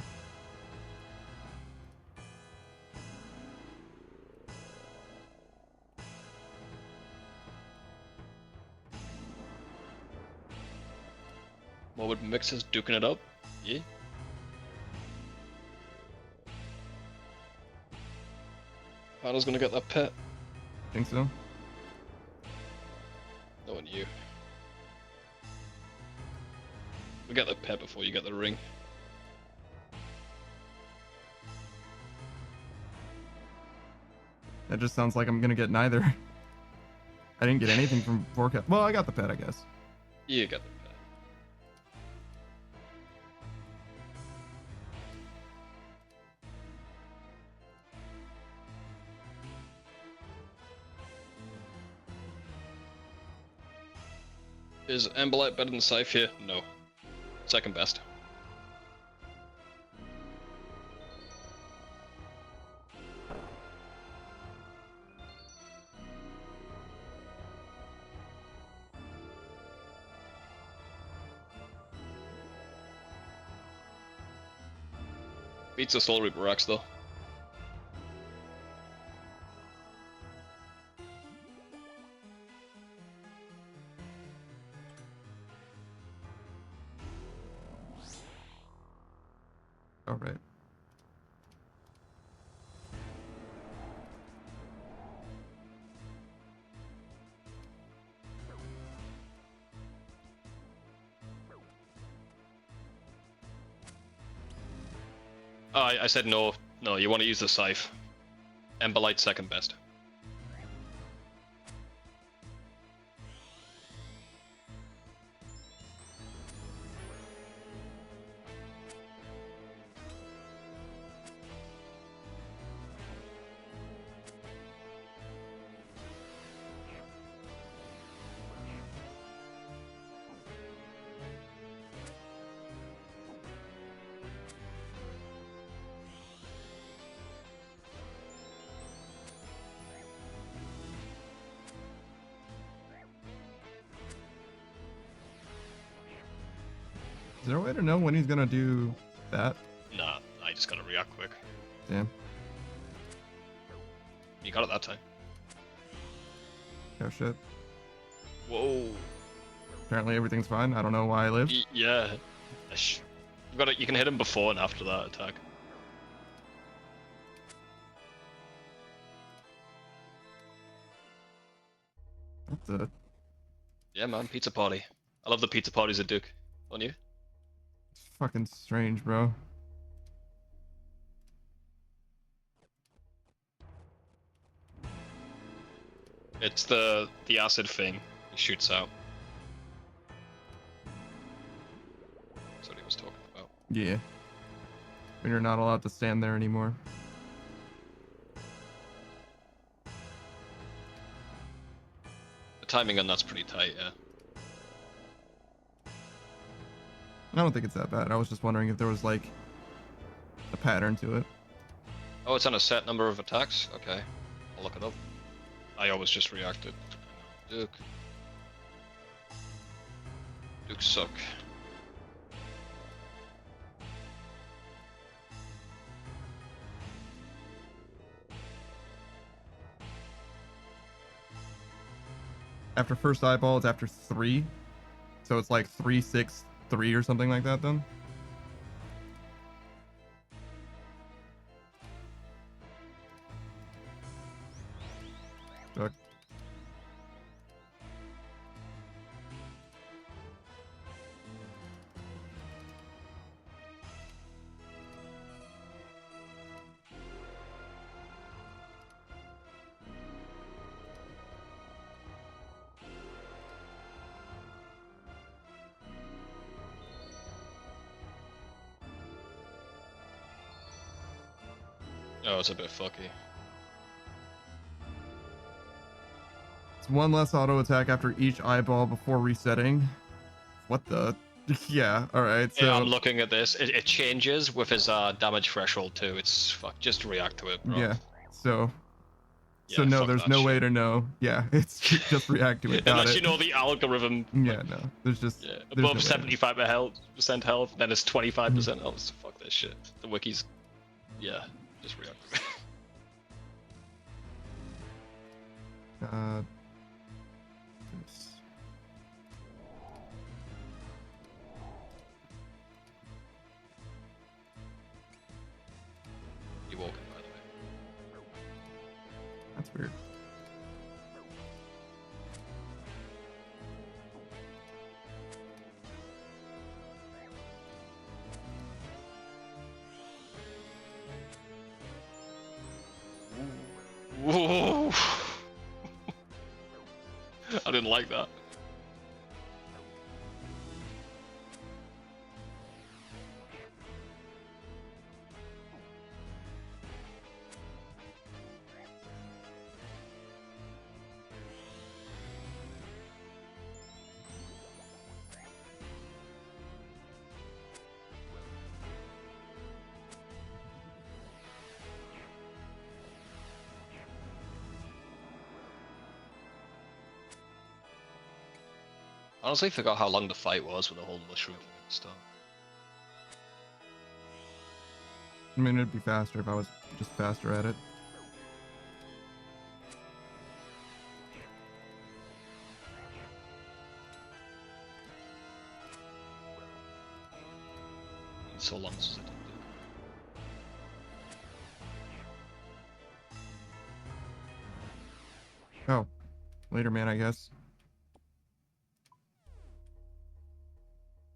What would mixes duking it up? Yeah. Paddle's gonna get that pet. Think so? Knowing you. We get the pet before you get the ring. That just sounds like I'm gonna get neither. I didn't get anything from forecast. Well, I got the pet, I guess. You get the pet. Is Emberlight better than Scythe here? No. Second best. Beats the Soul Reaper Axe though. All right. Oh, I said no. No, you want to use the scythe. Emberlight second best. Is there a way to know when he's gonna do that? Nah, I just gotta react quick. Damn. You got it that time. Oh shit. Whoa. Apparently everything's fine. I don't know why I lived. Yeah. You got it. You can hit him before and after that attack. That's it. Yeah, man. Pizza party. I love the pizza parties at Duke. On you? It's fucking strange, bro. It's the acid thing he shoots out. That's what he was talking about. Yeah. When you're not allowed to stand there anymore. The timing on that's pretty tight, yeah. I don't think it's that bad. I was just wondering if there was like a pattern to it. Oh, it's on a set number of attacks? Okay. I'll look it up. I always just reacted. Duke. Duke suck. After first eyeball, it's after 3. So it's like 3, 6, 3 or something like that then? Fuck. Oh, it's a bit fucky. It's 1 less auto attack after each eyeball before resetting. What the? Yeah, alright, so... Yeah, I'm looking at this. It changes with his damage threshold too. It's fuck. Just react to it, bro. Yeah, so... Yeah, so no, fuck there's that no shit. way to know. Yeah, it's just react to it. Got Unless it. you know the algorithm. Yeah, no. There's just... Yeah, there's above no way to 75% health, then it's 25% health. So fuck this shit. The wiki's... Yeah, just react to it. This. You walking, by the way. That's weird. Whoa. I didn't like that. Honestly, forgot how long the fight was with the whole mushroom thing at the start. I mean, it'd be faster if I was just faster at it. It's so long since I did it. Oh, later, man, I guess.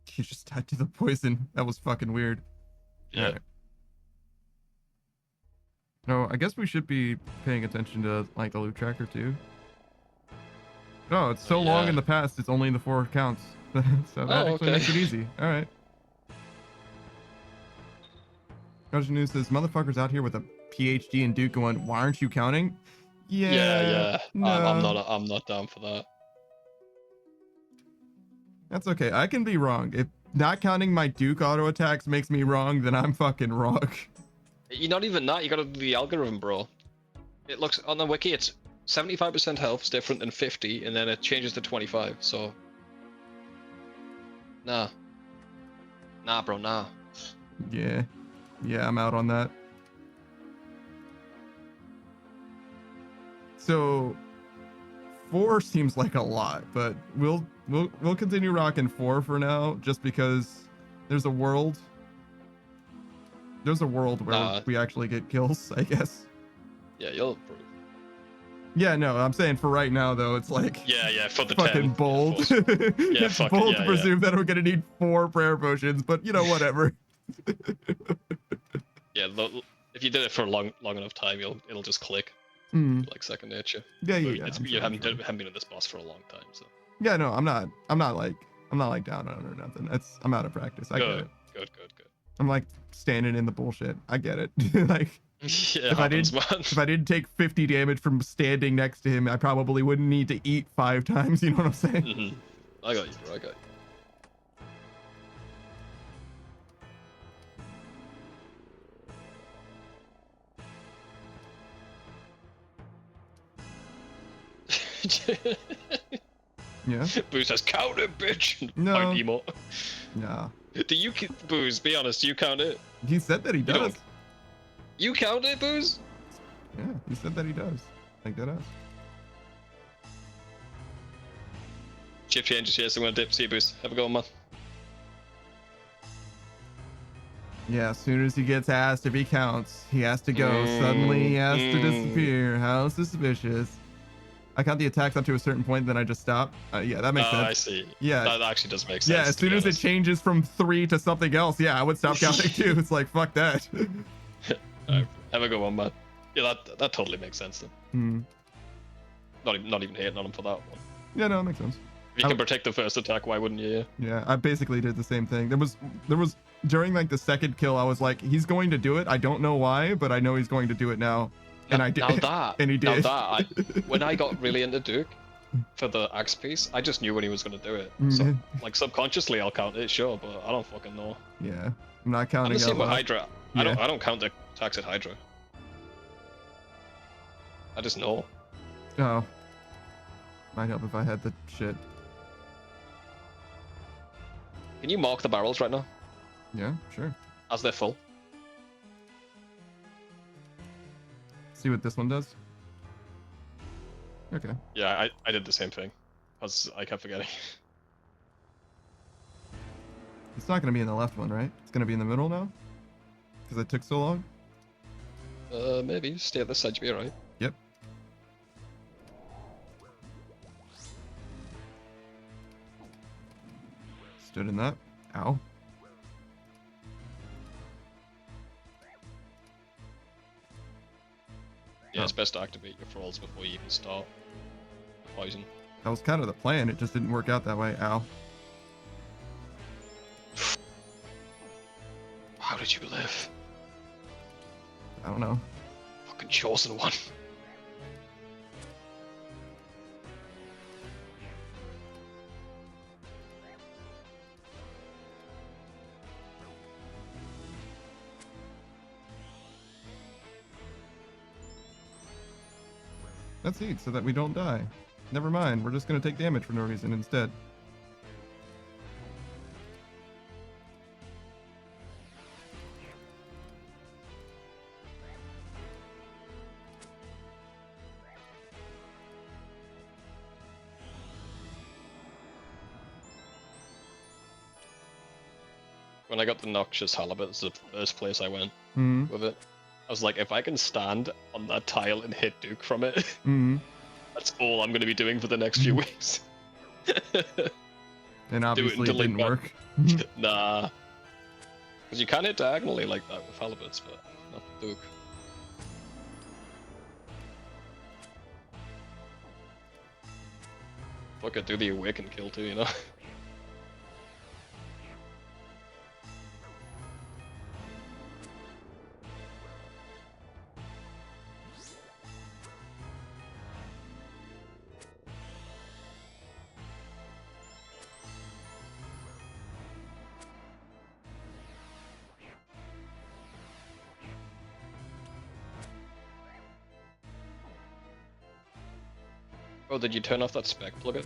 He just died to the poison. That was fucking weird. Yeah. All right. No, I guess we should be paying attention to like the loot tracker too. Oh, it's so long in the past. It's only the 4 counts, so that actually makes it easy. All right. Cousin News says, "Motherfuckers out here with a PhD in Duke going, why aren't you counting?" Yeah. No. I'm not down for that. That's okay. I can be wrong. If not counting my Duke auto attacks makes me wrong, then I'm fucking wrong. You're not even that. You gotta do the algorithm, bro. It looks on the wiki. It's 75% health is different than 50, and then it changes to 25. So, nah, bro, nah. Yeah, I'm out on that. So 4 seems like a lot, but we'll continue rocking 4 for now, just because there's a world where we actually get kills, I guess. Yeah, you'll improve. Yeah, no, I'm saying for right now though, it's like for the fucking 10. bold. Yeah, it's bold to presume that we're gonna need 4 prayer potions, but you know, whatever. Yeah, if you did it for a long enough time, it'll just click. Like second nature. Yeah. You haven't been at this boss for a long time, so. Yeah, no, I'm not like down on it or nothing. I'm out of practice. I get it. Good. I'm like standing in the bullshit. I get it. Like yeah, if I didn't take 50 damage from standing next to him, I probably wouldn't need to eat 5 times. You know what I'm saying? I got you, bro. I got you. Yeah. Booze says, count it, bitch. No. Emote. No. Do you, Booze, be honest, do you count it? He said that he does. You count it, Booze? Yeah, he said that he does. Like that us. Shift changes, yes, I'm gonna dip. See you, Booze. Have a good one, man. Yeah, as soon as he gets asked if he counts, he has to go. Suddenly he has to disappear. How suspicious. I count the attacks up to a certain point, then I just stop. Yeah, that makes sense. I see. Yeah. That actually does make sense. Yeah, as soon as it changes from 3 to something else, yeah, I would stop counting too. It's like, fuck that. Right, have a good one, man. Yeah, that totally makes sense then. Not even hating on him for that one. Yeah, no, it makes sense. If you can protect the first attack, why wouldn't you? Yeah, I basically did the same thing. There was during like the second kill, I was like, he's going to do it. I don't know why, but I know he's going to do it now. And I did. And he did. When I got really into Duke for the axe piece, I just knew when he was going to do it. So, like, subconsciously, I'll count it, sure, but I don't fucking know. Yeah, I'm not counting. I'm the same with Hydra. Yeah. I don't count the attacks at Hydra. I just know. Oh. Might help if I had the shit. Can you mark the barrels right now? Yeah, sure. As they're full. See what this one does? Okay. Yeah, I did the same thing. Because I kept forgetting. It's not going to be in the left one, right? It's going to be in the middle now? Because it took so long? Maybe. Stay at this side, you'll be alright. Yep. Stood in that. Ow. Yeah, it's best to activate your thralls before you even start the poison. That was kind of the plan, it just didn't work out that way. Ow. How did you live? I don't know. Fucking chosen one. Let's eat so that we don't die. Never mind, we're just gonna take damage for no reason instead. When I got the Noxious Halibut, it's the first place I went with it. I was like, if I can stand on that tile and hit Duke from it, That's all I'm going to be doing for the next few weeks. And obviously it didn't work. Nah. Because you can hit diagonally like that with halibuts, but not Duke. Fuck it, do the awaken kill too, you know? Oh, did you turn off that spec plugin?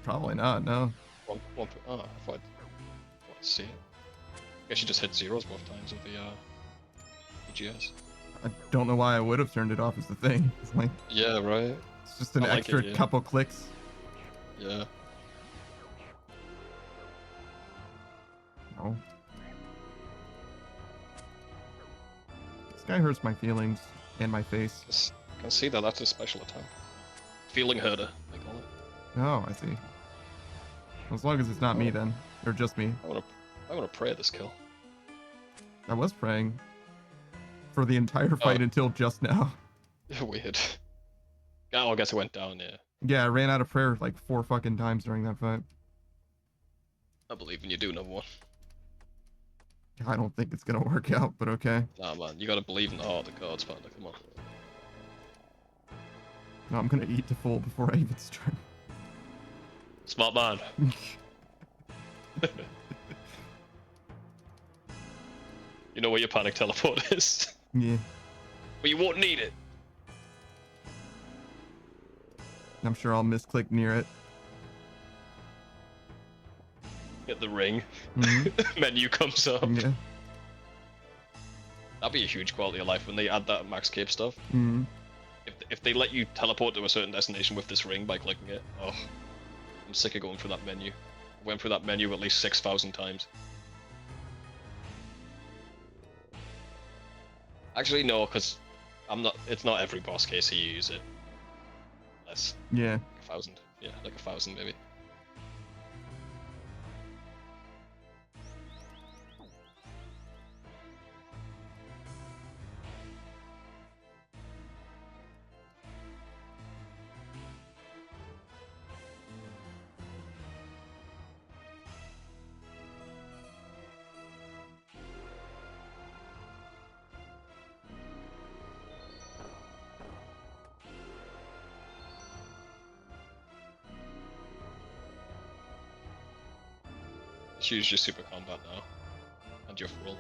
Probably not, no. Oh, I thought I'd see it. Guess you just hit zeros both times with the EGS. I don't know why I would have turned it off is the thing. It's like, yeah, right. It's just an extra couple clicks. Yeah. Oh. This guy hurts my feelings and my face. I can see that that's a special attack. Feeling herder, they call it. Oh, I see. As long as it's not me then. Or just me. I wanna pray this kill. I was praying for the entire fight until just now. Weird. Oh, I guess it went down, yeah. Yeah, I ran out of prayer like 4 fucking times during that fight. I believe in you, do number one. I don't think it's gonna work out, but okay. Nah, man, you gotta believe in the heart of the gods, Panda, come on. No, I'm gonna eat to full before I even start. Smart man. You know where your panic teleport is? Yeah. But you won't need it. I'm sure I'll misclick near it. Get the ring. Mm-hmm. Menu comes up. Yeah. That'd be a huge quality of life when they add that max cape stuff. Mm-hmm. If they let you teleport to a certain destination with this ring by clicking it, oh, I'm sick of going through that menu. I went through that menu at least 6,000 times. Actually, no, because it's not every boss case you use it. Less. Yeah. Like 1,000. Yeah, like 1,000 maybe. Just use your super combat now. And your full.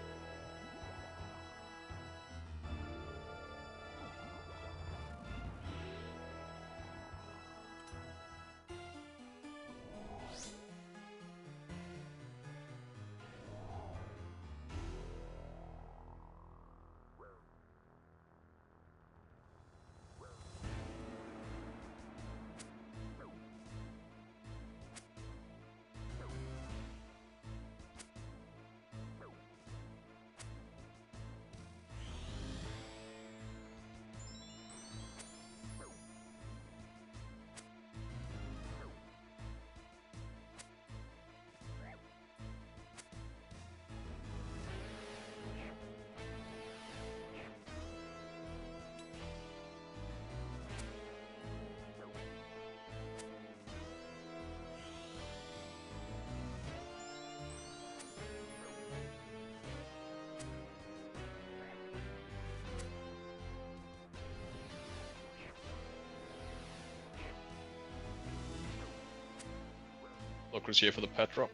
Locker's here for the pet drop.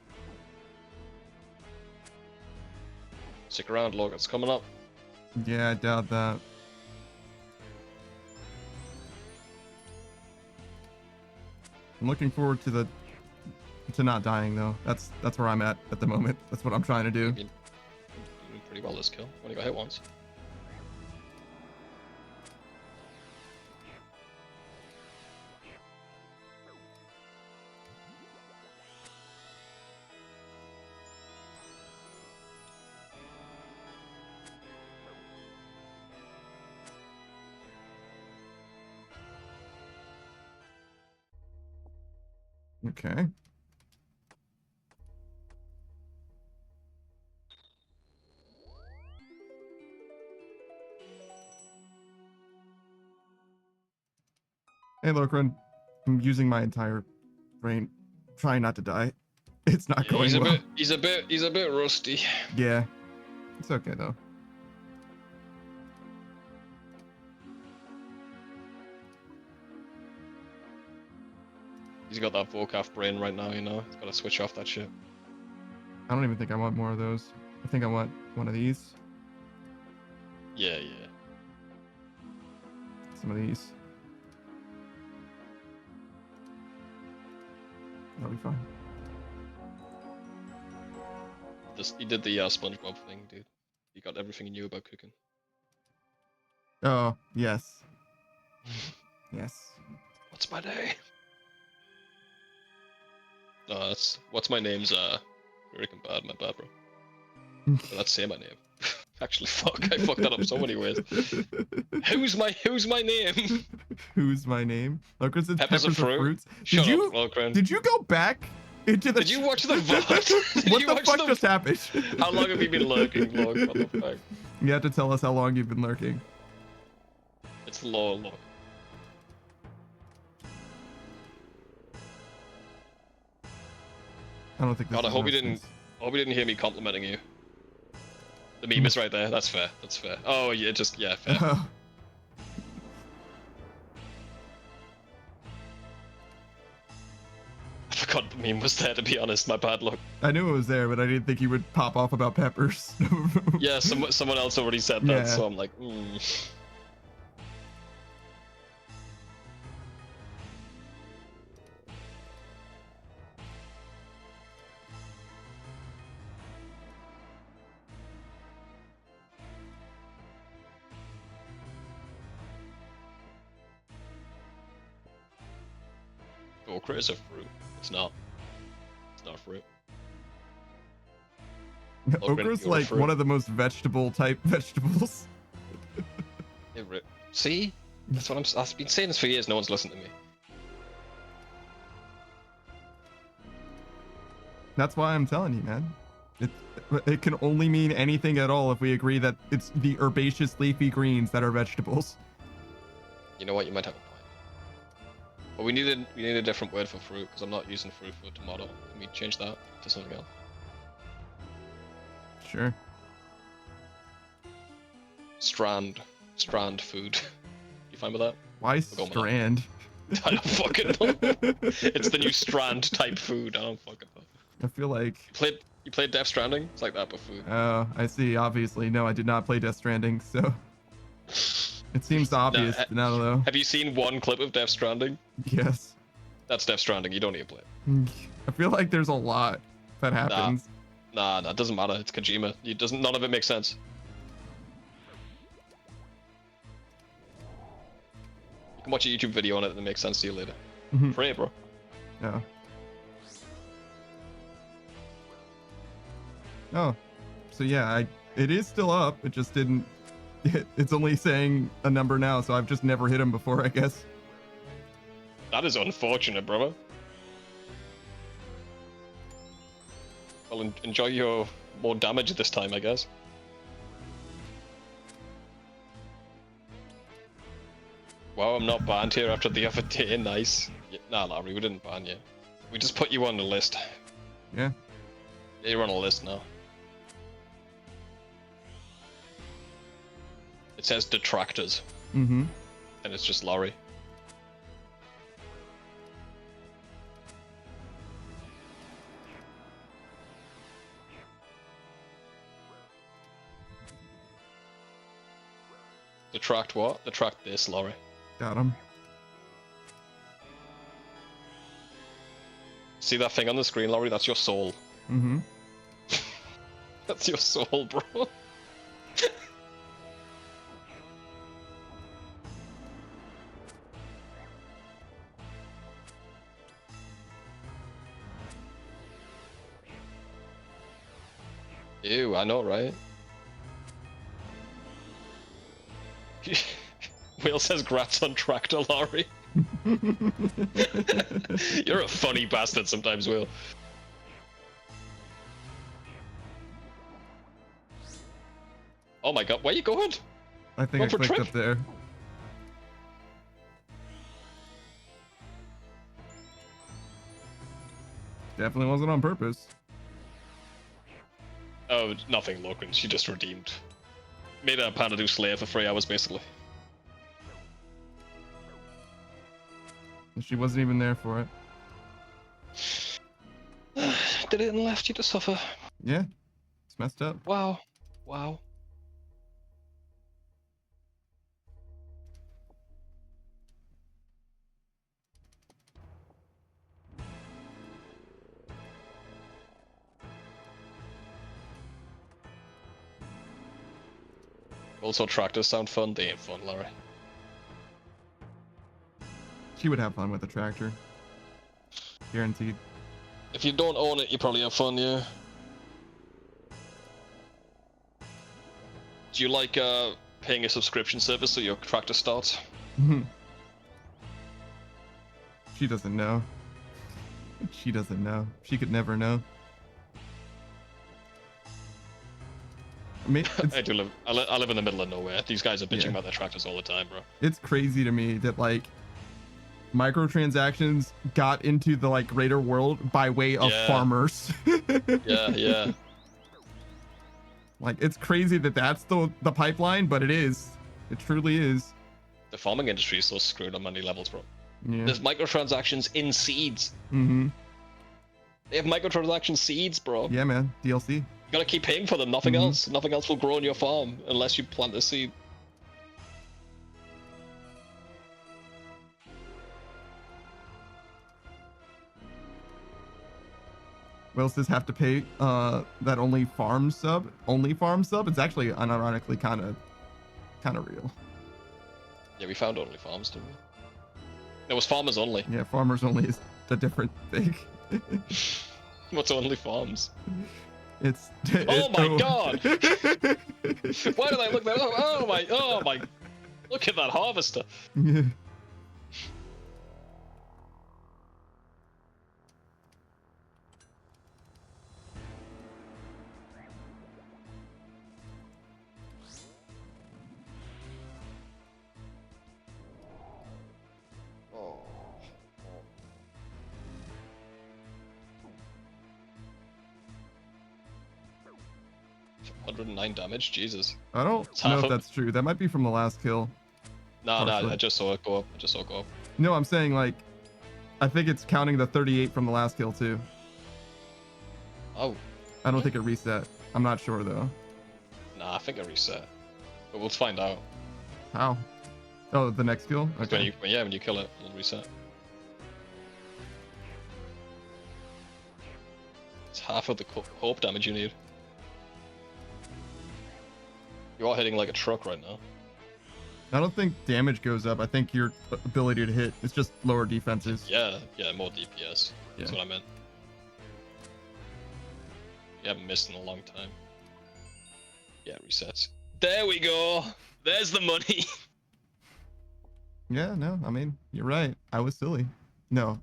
Stick around, Log, it's coming up. Yeah, I doubt that. I'm looking forward to not dying though. That's where I'm at the moment. That's what I'm trying to do. You're doing pretty well this kill. Only got hit once. Okay. Hey, Lokran. I'm using my entire brain. Trying not to die. It's not going well. He's a bit rusty. Yeah. It's okay though. He's got that Volcaf brain right now, you know? He's gotta switch off that shit. I don't even think I want more of those. I think I want one of these. Yeah, yeah. Some of these. That'll be fine. He did the SpongeBob thing, dude. He got everything he knew about cooking. Oh, yes. Yes. What's my name? No, what's my name's freaking bad, my bad, bro. Let's say my name. Actually, fuck, I fucked that up so many ways. Who's my name? Who's my name? Lokran says peppers of fruits. Did you go back into the? Did you watch the VOD? What the fuck just happened? How long have you been lurking, Log? What the fuck? You have to tell us how long you've been lurking. It's Log. I don't think. God, I hope you didn't hear me complimenting you. The meme is right there. That's fair. That's fair. Oh yeah, fair. I forgot the meme was there. To be honest, my bad luck. I knew it was there, but I didn't think you would pop off about peppers. Yeah, someone else already said that, so I'm like, Okra is a fruit. It's not. It's not a fruit. Okra's like one of the most vegetable type vegetables. See? That's what I've been saying this for years. No one's listened to me. That's why I'm telling you, man. It can only mean anything at all if we agree that it's the herbaceous leafy greens that are vegetables. You know what? You might have a point. But we need a different word for fruit because I'm not using fruit for tomato. Can we change that to something else? Sure. Strand food. You fine with that? Why strand? I don't fucking know. It's the new strand type food. I don't fucking know. I feel like you played Death Stranding? It's like that but food. Oh, I see. Obviously, no, I did not play Death Stranding, so it seems obvious now, though. Have you seen one clip of Death Stranding? Yes. That's Death Stranding. You don't need to play it. I feel like there's a lot that happens. Nah, it doesn't matter. It's Kojima. None of it makes sense. You can watch a YouTube video on it that makes sense to you later. Free, bro. Yeah. Oh, so yeah, it is still up. It just didn't. It's only saying a number now, so I've just never hit him before, I guess. That is unfortunate, brother. Well, enjoy your more damage this time, I guess. Wow, I'm not banned here after the other day. Nice. Nah, Larry, we didn't ban you. We just put you on the list. Yeah. Yeah, you're on a list now. It says detractors. Mm-hmm. And it's just Laurie. Detract what? Detract this, Laurie. Got him. See that thing on the screen, Laurie? That's your soul. Mm-hmm. That's your soul, bro. Ew, I know, right? Will says grats on tractor, Laurie. You're a funny bastard sometimes, Will. Oh my god, where you going? I think I clicked up there. Definitely wasn't on purpose. Oh, nothing, Logan. She just redeemed. Made a Panda do Slayer for 3 hours, basically. She wasn't even there for it. Did it and left you to suffer. Yeah. It's messed up. Wow. Wow. Also, tractors sound fun. They ain't fun, Larry. She would have fun with a tractor. Guaranteed. If you don't own it, you probably have fun, yeah. Do you like paying a subscription service so your tractor starts? She doesn't know. She doesn't know. She could never know. I mean, I do live. I live in the middle of nowhere. These guys are bitching about their tractors all the time, bro. It's crazy to me that like microtransactions got into the like greater world by way of farmers. Yeah. Like it's crazy that that's the pipeline, but it is. It truly is. The farming industry is so screwed on many levels, bro. Yeah. There's microtransactions in seeds. Mm-hmm. They have microtransaction seeds, bro. Yeah, man. DLC. You gotta keep paying for them. Nothing else. Nothing else will grow on your farm unless you plant the seed. Will says have to pay that only farm sub. It's actually unironically kind of real. Yeah, we found only farms, didn't we? It was farmers only. Yeah, farmers only is a different thing. What's only farms? Oh my god! Why did I look that up? Oh my! Look at that harvester. Yeah. $109 damage, Jesus. I don't know if that's true. That might be from the last kill. No, I just saw it go up. No, I'm saying like, I think it's counting the 38 from the last kill too. Oh. I don't think it reset. I'm not sure though. Nah, I think it reset. But we'll find out. How? Oh, the next kill? Okay. When you kill it, it'll reset. It's half of the hope damage you need. You are hitting like a truck right now. I don't think damage goes up. I think your ability to hit is just lower defenses. Yeah, more DPS. That's what I meant. You haven't missed in a long time. Yeah, resets. There we go. There's the money. Yeah, no, I mean, you're right. I was silly. No.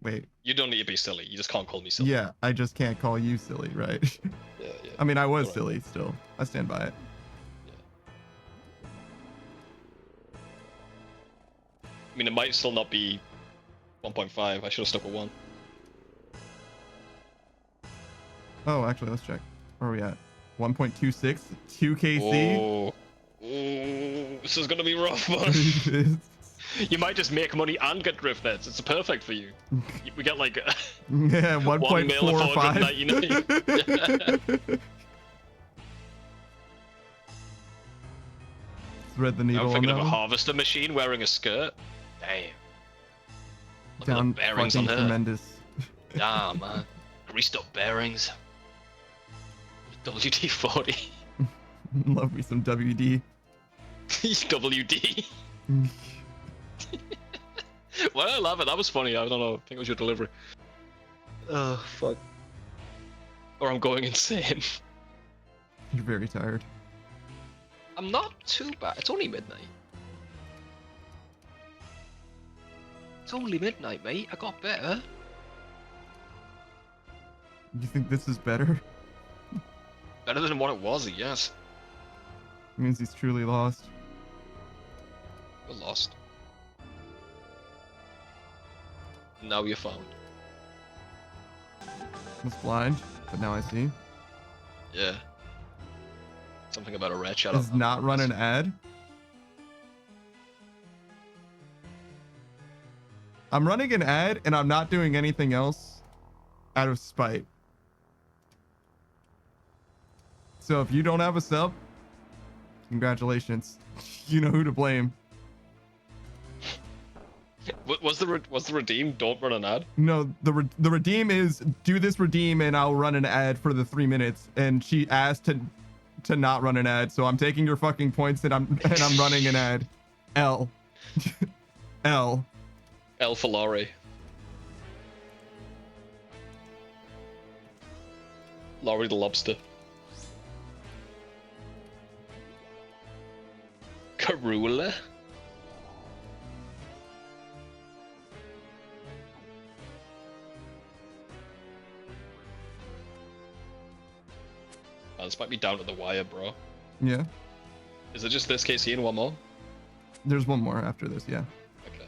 Wait. You don't need to be silly. You just can't call me silly. Yeah, I just can't call you silly, right? Yeah. I mean, I was silly still. I stand by it. I mean, it might still not be 1.5. I should have stuck with 1. Oh, actually, let's check. Where are we at? 1.26? 2 KC? Oh, this is going to be rough, man. You might just make money and get drift nets. It's perfect for you. We get like... yeah, 1.45. Thread the needle. I'm thinking of a harvester machine wearing a skirt. Damn. Look Down at the bearings on her. Tremendous. Yeah, man. Greased up bearings. WD-40. Love me some WD. WD. Well, I love it. That was funny. I don't know. I think it was your delivery. Oh, fuck. Or I'm going insane. You're very tired. I'm not too bad. It's only midnight. It's only midnight, mate. I got better. You think this is better? Better than what it was, yes. It means he's truly lost. You're lost. Now you're found. I was blind, but now I see. Yeah. Something about a red shadow. Does not run an ad? I'm running an ad and I'm not doing anything else out of spite. So if you don't have a sub, congratulations. You know who to blame. Was the redeem? Don't run an ad. No, the redeem is do this redeem and I'll run an ad for the 3 minutes. And she asked to not run an ad, so I'm taking your fucking points and I'm running an ad. L. L. L for Laurie. Laurie the lobster. Karula. Oh, this might be down to the wire, bro. Yeah. Is it just this KC and one more? There's one more after this, yeah. Okay.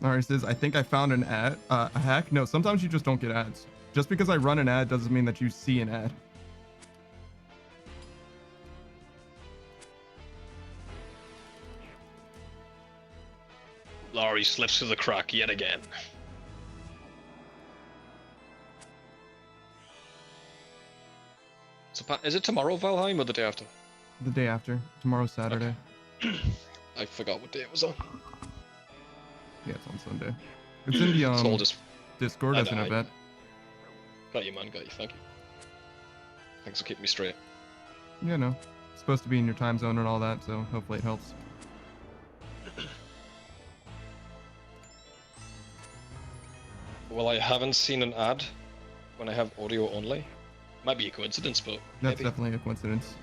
Alright, says, I think I found an ad, a hack. No, sometimes you just don't get ads. Just because I run an ad doesn't mean that you see an ad. Laurie slips through the crack yet again. So, is it tomorrow, Valheim, or the day after? The day after. Tomorrow's Saturday. Okay. I forgot what day it was on. Yeah, it's on Sunday. It's in the it's all just... Discord as an event. Got you, man. Got you. Thank you. Thanks for keeping me straight. Yeah, no. It's supposed to be in your time zone and all that, so hopefully it helps. Well, I haven't seen an ad when I have audio only. Might be a coincidence, but that's maybe. Definitely a coincidence.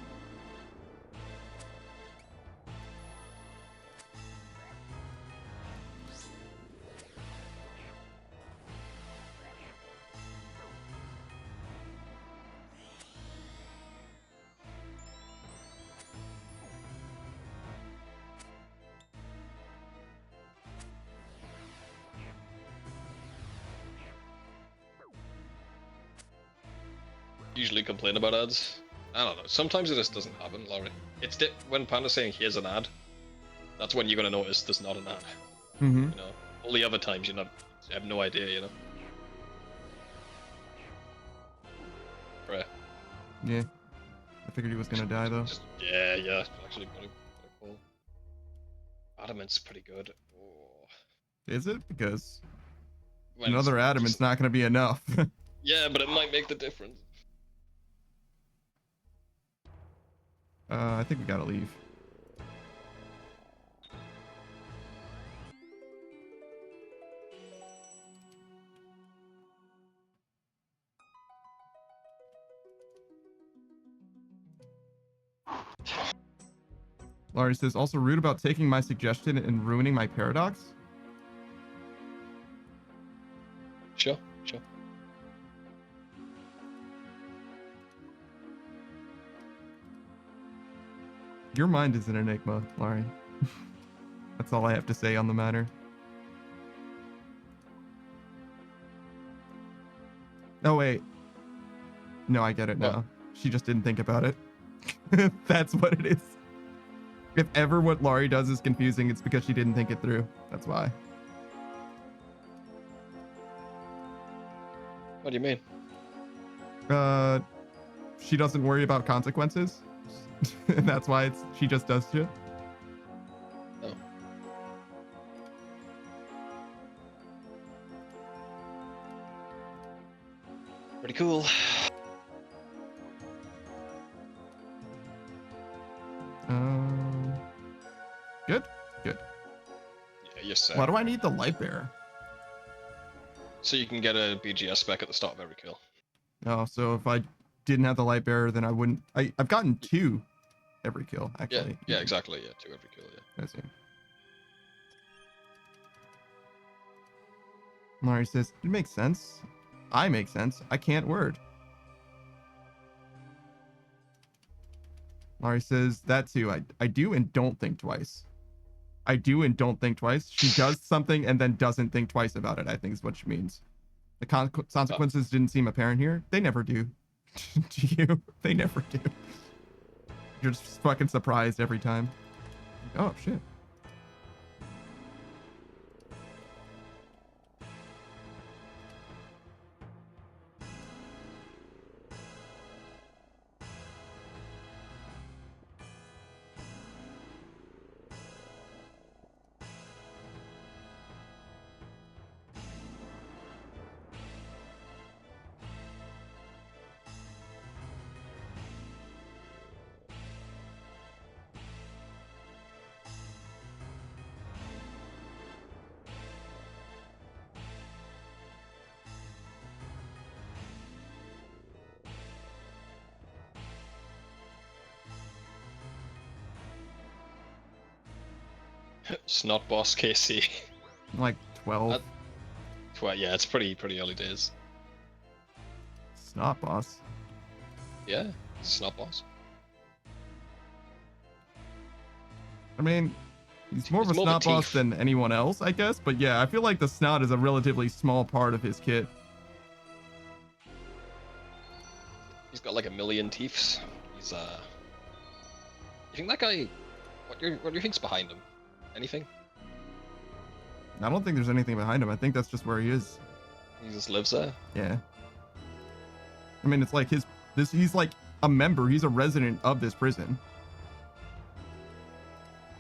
Usually complain about ads. I don't know. Sometimes it just doesn't happen, Laurie. It's when Panda's saying here's an ad. That's when you're gonna notice there's not an ad. Mm-hmm. You know, all the other times you have no idea. You know. Right. Yeah. I figured he was gonna die though. Yeah. Actually, pretty cool. Adamant's pretty good. Oh. Is it? Because another Adamant's not gonna be enough. Yeah, but it might make the difference. I think we gotta leave. Laurie says, also rude about taking my suggestion and ruining my paradox? Sure. Your mind is an enigma, Laurie. That's all I have to say on the matter. Oh, wait. No, I get it now. She just didn't think about it. That's what it is. If ever what Laurie does is confusing, it's because she didn't think it through. That's why. What do you mean? She doesn't worry about consequences. And that's why she just does shit. Oh. Pretty cool. Good. Yeah, yes. Why do I need the light bearer? So you can get a BGS spec at the start of every kill. Oh, so if I didn't have the light bearer, then I wouldn't. I've gotten 2 every kill, actually. Yeah, exactly. Yeah, 2 every kill. Yeah. I see. Mari says, it makes sense. I make sense. I can't word. Mari says, that too. I do and don't think twice. I do and don't think twice. She does something and then doesn't think twice about it, I think is what she means. The consequences didn't seem apparent here. They never do. To you. They never do. You're just fucking surprised every time. Oh, shit. Snot boss KC. Like 12. Yeah, it's pretty early days. Snot boss. Yeah, snot boss. I mean, he's more of a snot boss than anyone else, I guess. But yeah, I feel like the snot is a relatively small part of his kit. He's got like 1 million teeths. He's You think that guy? What do you think's behind him? Anything? I don't think there's anything behind him. I think that's just where he is. He just lives there? Yeah. I mean, it's like he's like a member. He's a resident of this prison.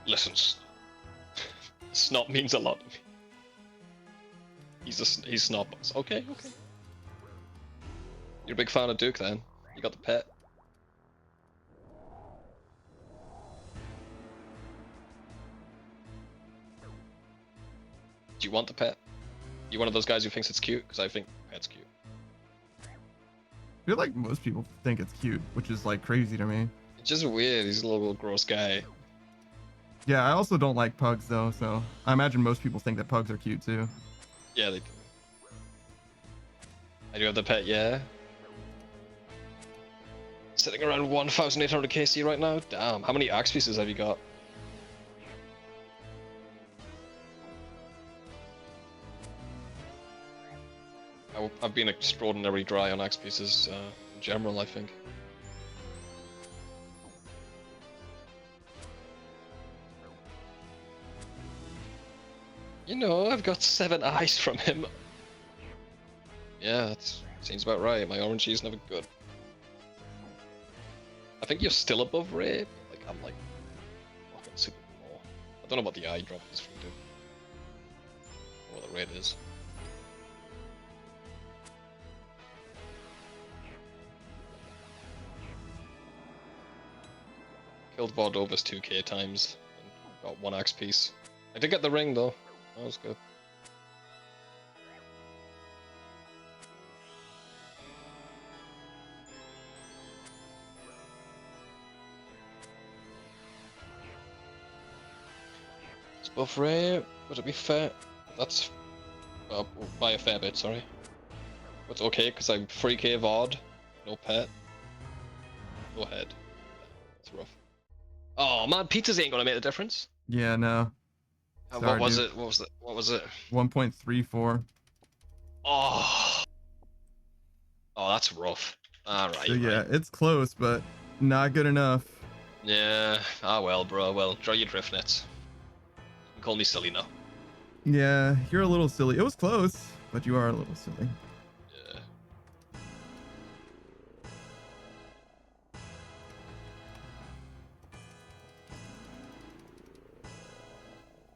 Listen, snot means a lot to me. He's snot boss. Okay. You're a big fan of Duke then? You got the pet? Do you want the pet? You one of those guys who thinks it's cute? Because I think pet's cute. I feel like most people think it's cute, which is like crazy to me. It's just weird. He's a little gross guy. Yeah, I also don't like pugs though, so I imagine most people think that pugs are cute too. Yeah, they do. I do have the pet, yeah. Sitting around 1,800 KC right now? Damn, how many axe pieces have you got? I've been extraordinarily dry on axe pieces in general, I think. You know, I've got 7 eyes from him. Yeah, that seems about right. My orange is never good. I think you're still above Ray, but like I'm like fucking super more. I don't know what the eye drop is from Duke. Or what the rate is. Killed Vaudovis 2k times and got 1 axe piece. I did get the ring though. That was good. It's buff rare. Would it be fair? That's by a fair bit, sorry. But it's okay because I'm 3k Vod, no pet, no head. It's rough. Oh man, pizzas ain't gonna make the difference. Yeah, no. Sorry, what was it? What was it? 1.34. Oh. Oh, that's rough. Alright. So yeah, it's close, but not good enough. Yeah. Ah well, bro. Well, draw your drift nets. You can call me silly now. Yeah, you're a little silly. It was close, but you are a little silly. Yeah.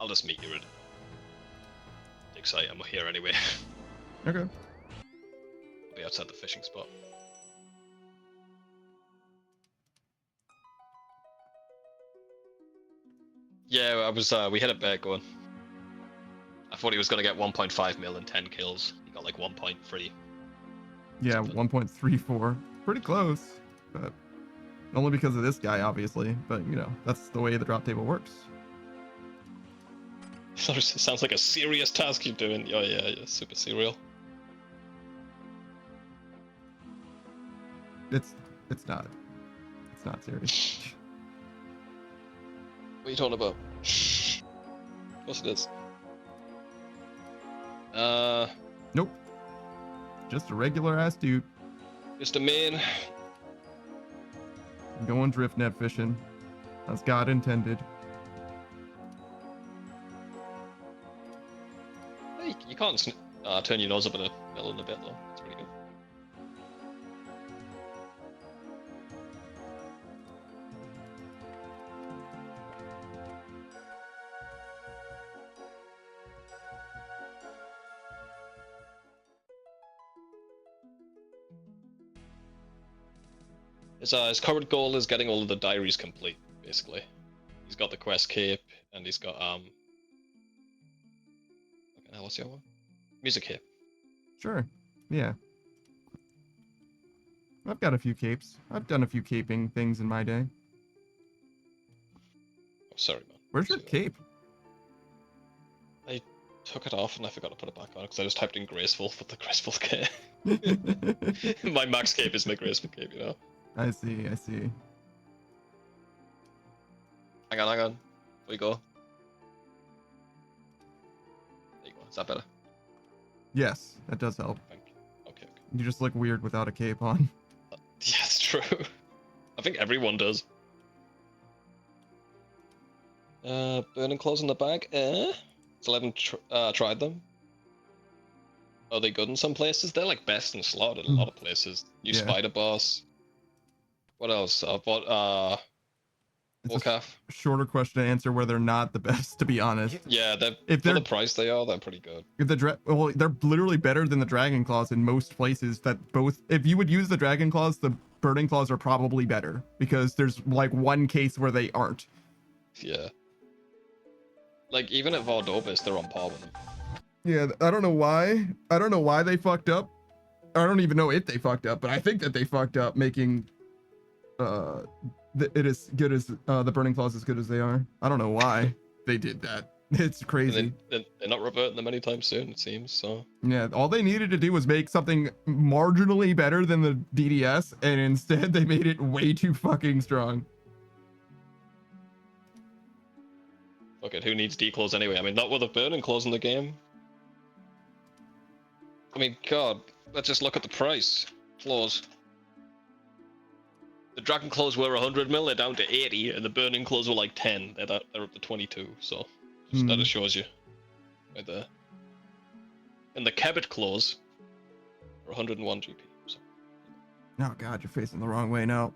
I'll just meet you at dig site. I'm here anyway. Okay. I'll be outside the fishing spot. Yeah, I was. We had a bet going. I thought he was gonna get 1.5 mil and 10 kills. He got like 1.3. Yeah, 1.34. Pretty close, but only because of this guy, obviously. But you know, that's the way the drop table works. Sounds like a serious task you're doing. Oh yeah, yeah, super serial. It's not. It's not serious. What are you talking about? What's it is? Nope. Just a regular ass dude. Just a man. Going drift net fishing, as God intended. Hey, you can't turn your nose up in a middle in a bit though. That's pretty good. His current goal is getting all of the diaries complete, basically. He's got the quest cape, and he's got what's the other one? Music cape. Sure. Yeah. I've got a few capes. I've done a few caping things in my day. Oh, sorry, man. Where's your cape? I took it off and I forgot to put it back on because I just typed in graceful for the graceful cape. My max cape is my graceful cape, you know. I see. Hang on. There you go. There you go. Is that better? Yes, that does help. Thank you. Okay. You just look weird without a cape on. Yeah, it's true. I think everyone does. Burning claws in the bag. Still haven't tried them. Are they good in some places? They're like best in slot in a lot of places. New spider boss. What else? I've bought Warcraft. Shorter question to answer where they're not the best, to be honest. Yeah, for the price they're pretty good. If they're literally better than the Dragon Claws in most places. If you would use the Dragon Claws, the Burning Claws are probably better because there's like one case where they aren't. Yeah. Like even at Vardobis, they're on par with them. Yeah, I don't know why. I don't know why they fucked up. I don't even know if they fucked up, but I think that they fucked up making it as good as the Burning Claws as good as they are. I don't know why they did that. It's crazy. They're not reverting them anytime soon, it seems. So yeah, all they needed to do was make something marginally better than the DDS, and instead they made it way too fucking strong. Fuck it, who needs D-claws anyway? I mean, not with a Burning Claws in the game. I mean, God, let's just look at the price. Claws. The Dragon Claws were 100 mil, they're down to 80, and the Burning Claws were like 10. They're up to 22, so that just shows you. Right there. And the Kebbit Claws are 101 GP. So. Oh god, you're facing the wrong way now.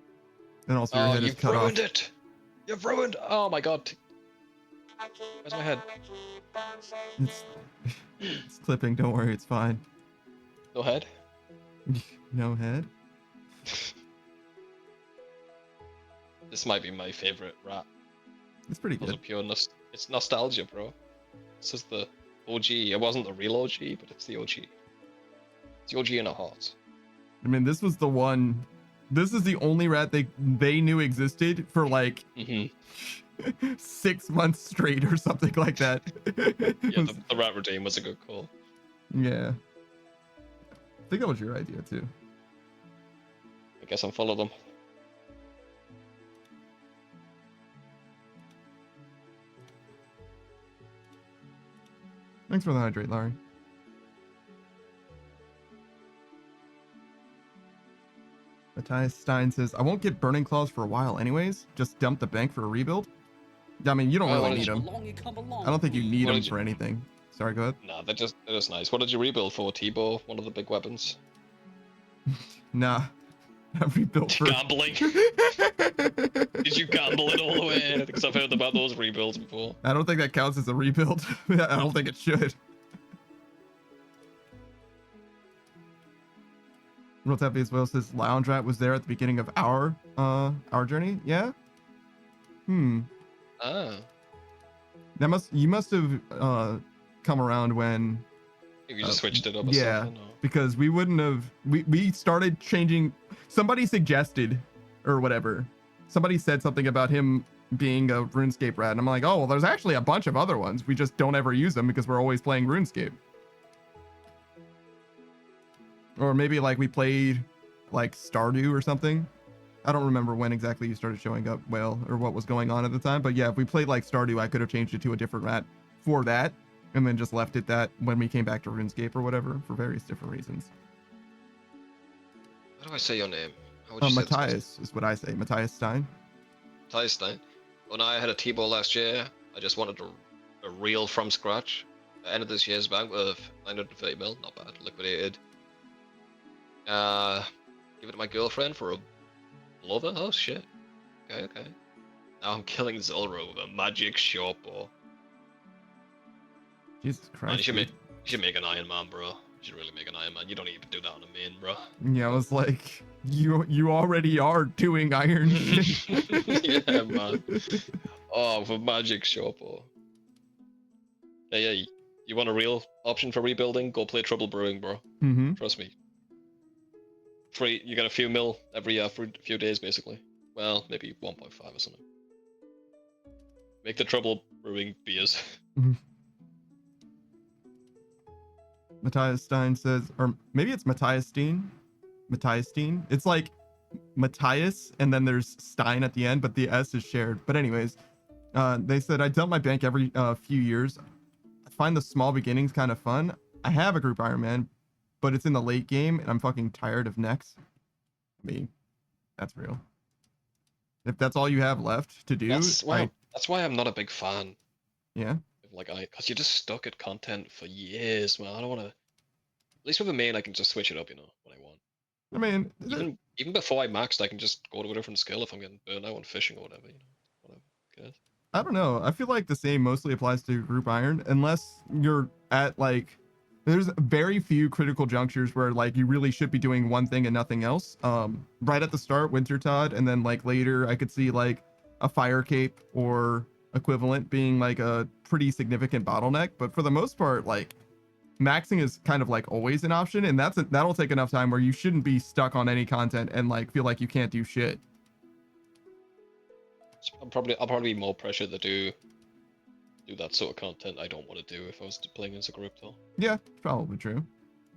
And also your head is cut off. You've ruined it! You've ruined... Oh my god. Where's my head? It's clipping, don't worry, it's fine. No head? No head? This might be my favorite rap. It's pretty good. It's nostalgia, bro. This is the OG. It wasn't the real OG, but it's the OG. It's the OG in our hearts. I mean, this was the one. This is the only rat they knew existed for like 6 months straight or something like that. Yeah, the rat redeem was a good call. Yeah. I think that was your idea too. I guess I'm full of them. Thanks for the hydrate, Larry. Matthias Stein says, I won't get Burning Claws for a while anyways. Just dump the bank for a rebuild. I mean, you don't really need them. I don't think you need them for anything. Sorry, go ahead. Nah, they're just nice. What did you rebuild for? T-Bow, one of the big weapons? Nah. I rebuilt for... Gambling. Did you gamble it all the way? Because I've heard about those rebuilds before. I don't think that counts as a rebuild. I don't think it should. Real Happy as well says Lounge Rat was there at the beginning of our journey. Yeah. Ah. You must have come around when you just switched it up. Yeah, because we wouldn't have. We started changing. Somebody suggested, or whatever. Somebody said something about him being a RuneScape rat. And I'm like, oh, well, there's actually a bunch of other ones. We just don't ever use them because we're always playing RuneScape. Or maybe like we played like Stardew or something. I don't remember when exactly you started showing up, Whale, or what was going on at the time. But yeah, if we played like Stardew, I could have changed it to a different rat for that. And then just left it that when we came back to RuneScape or whatever for various different reasons. How do I say your name? How would you say Matthias is what I say. Matthias Stein. Matthias Stein. When I had a T-ball last year, I just wanted a reel from scratch. I ended this year's bank with 930 mil, not bad, liquidated. Give it to my girlfriend for a lover? Oh shit. Okay. Now I'm killing Zolro with a magic short bow. Jesus Christ. Man, you should make an Iron Man, bro. You should really make an Iron Man. You don't even do that on a main, bro. Yeah, I was like, you already are doing iron shit. Yeah, man. Oh, with magic short bow. Yeah. You want a real option for rebuilding? Go play Trouble Brewing, bro. Mm-hmm. Trust me. Free, you get a few mil every for a few days, basically. Well, maybe 1.5 or something. Make the Trouble Brewing beers. Mm-hmm. Matthias Stein says, or maybe it's Matthias Stein. Matthias Stein. It's like Matthias, and then there's Stein at the end, but the S is shared. But anyways, they said, I dump my bank every few years. I find the small beginnings kind of fun. I have a group Iron Man, but it's in the late game, and I'm fucking tired of necks. I mean, that's real. If that's all you have left to do, that's why I'm not a big fan. Yeah. Because you're just stuck at content for years, man. I don't want to. At least with a main, I can just switch it up, when I want. I mean, even before I maxed, I can just go to a different skill if I'm getting burnt out on fishing or whatever. Whatever. Good. I don't know. I feel like the same mostly applies to group iron, unless you're at like. There's very few critical junctures where like you really should be doing one thing and nothing else. Right at the start, Winter Todd, and then like later, I could see like a fire cape or equivalent being like a pretty significant bottleneck. But for the most part, like maxing is kind of like always an option, and that'll take enough time where you shouldn't be stuck on any content and like feel like you can't do shit. I'll probably be more pressured to do that sort of content I don't want to do if I was playing as a group, though. Yeah, probably true.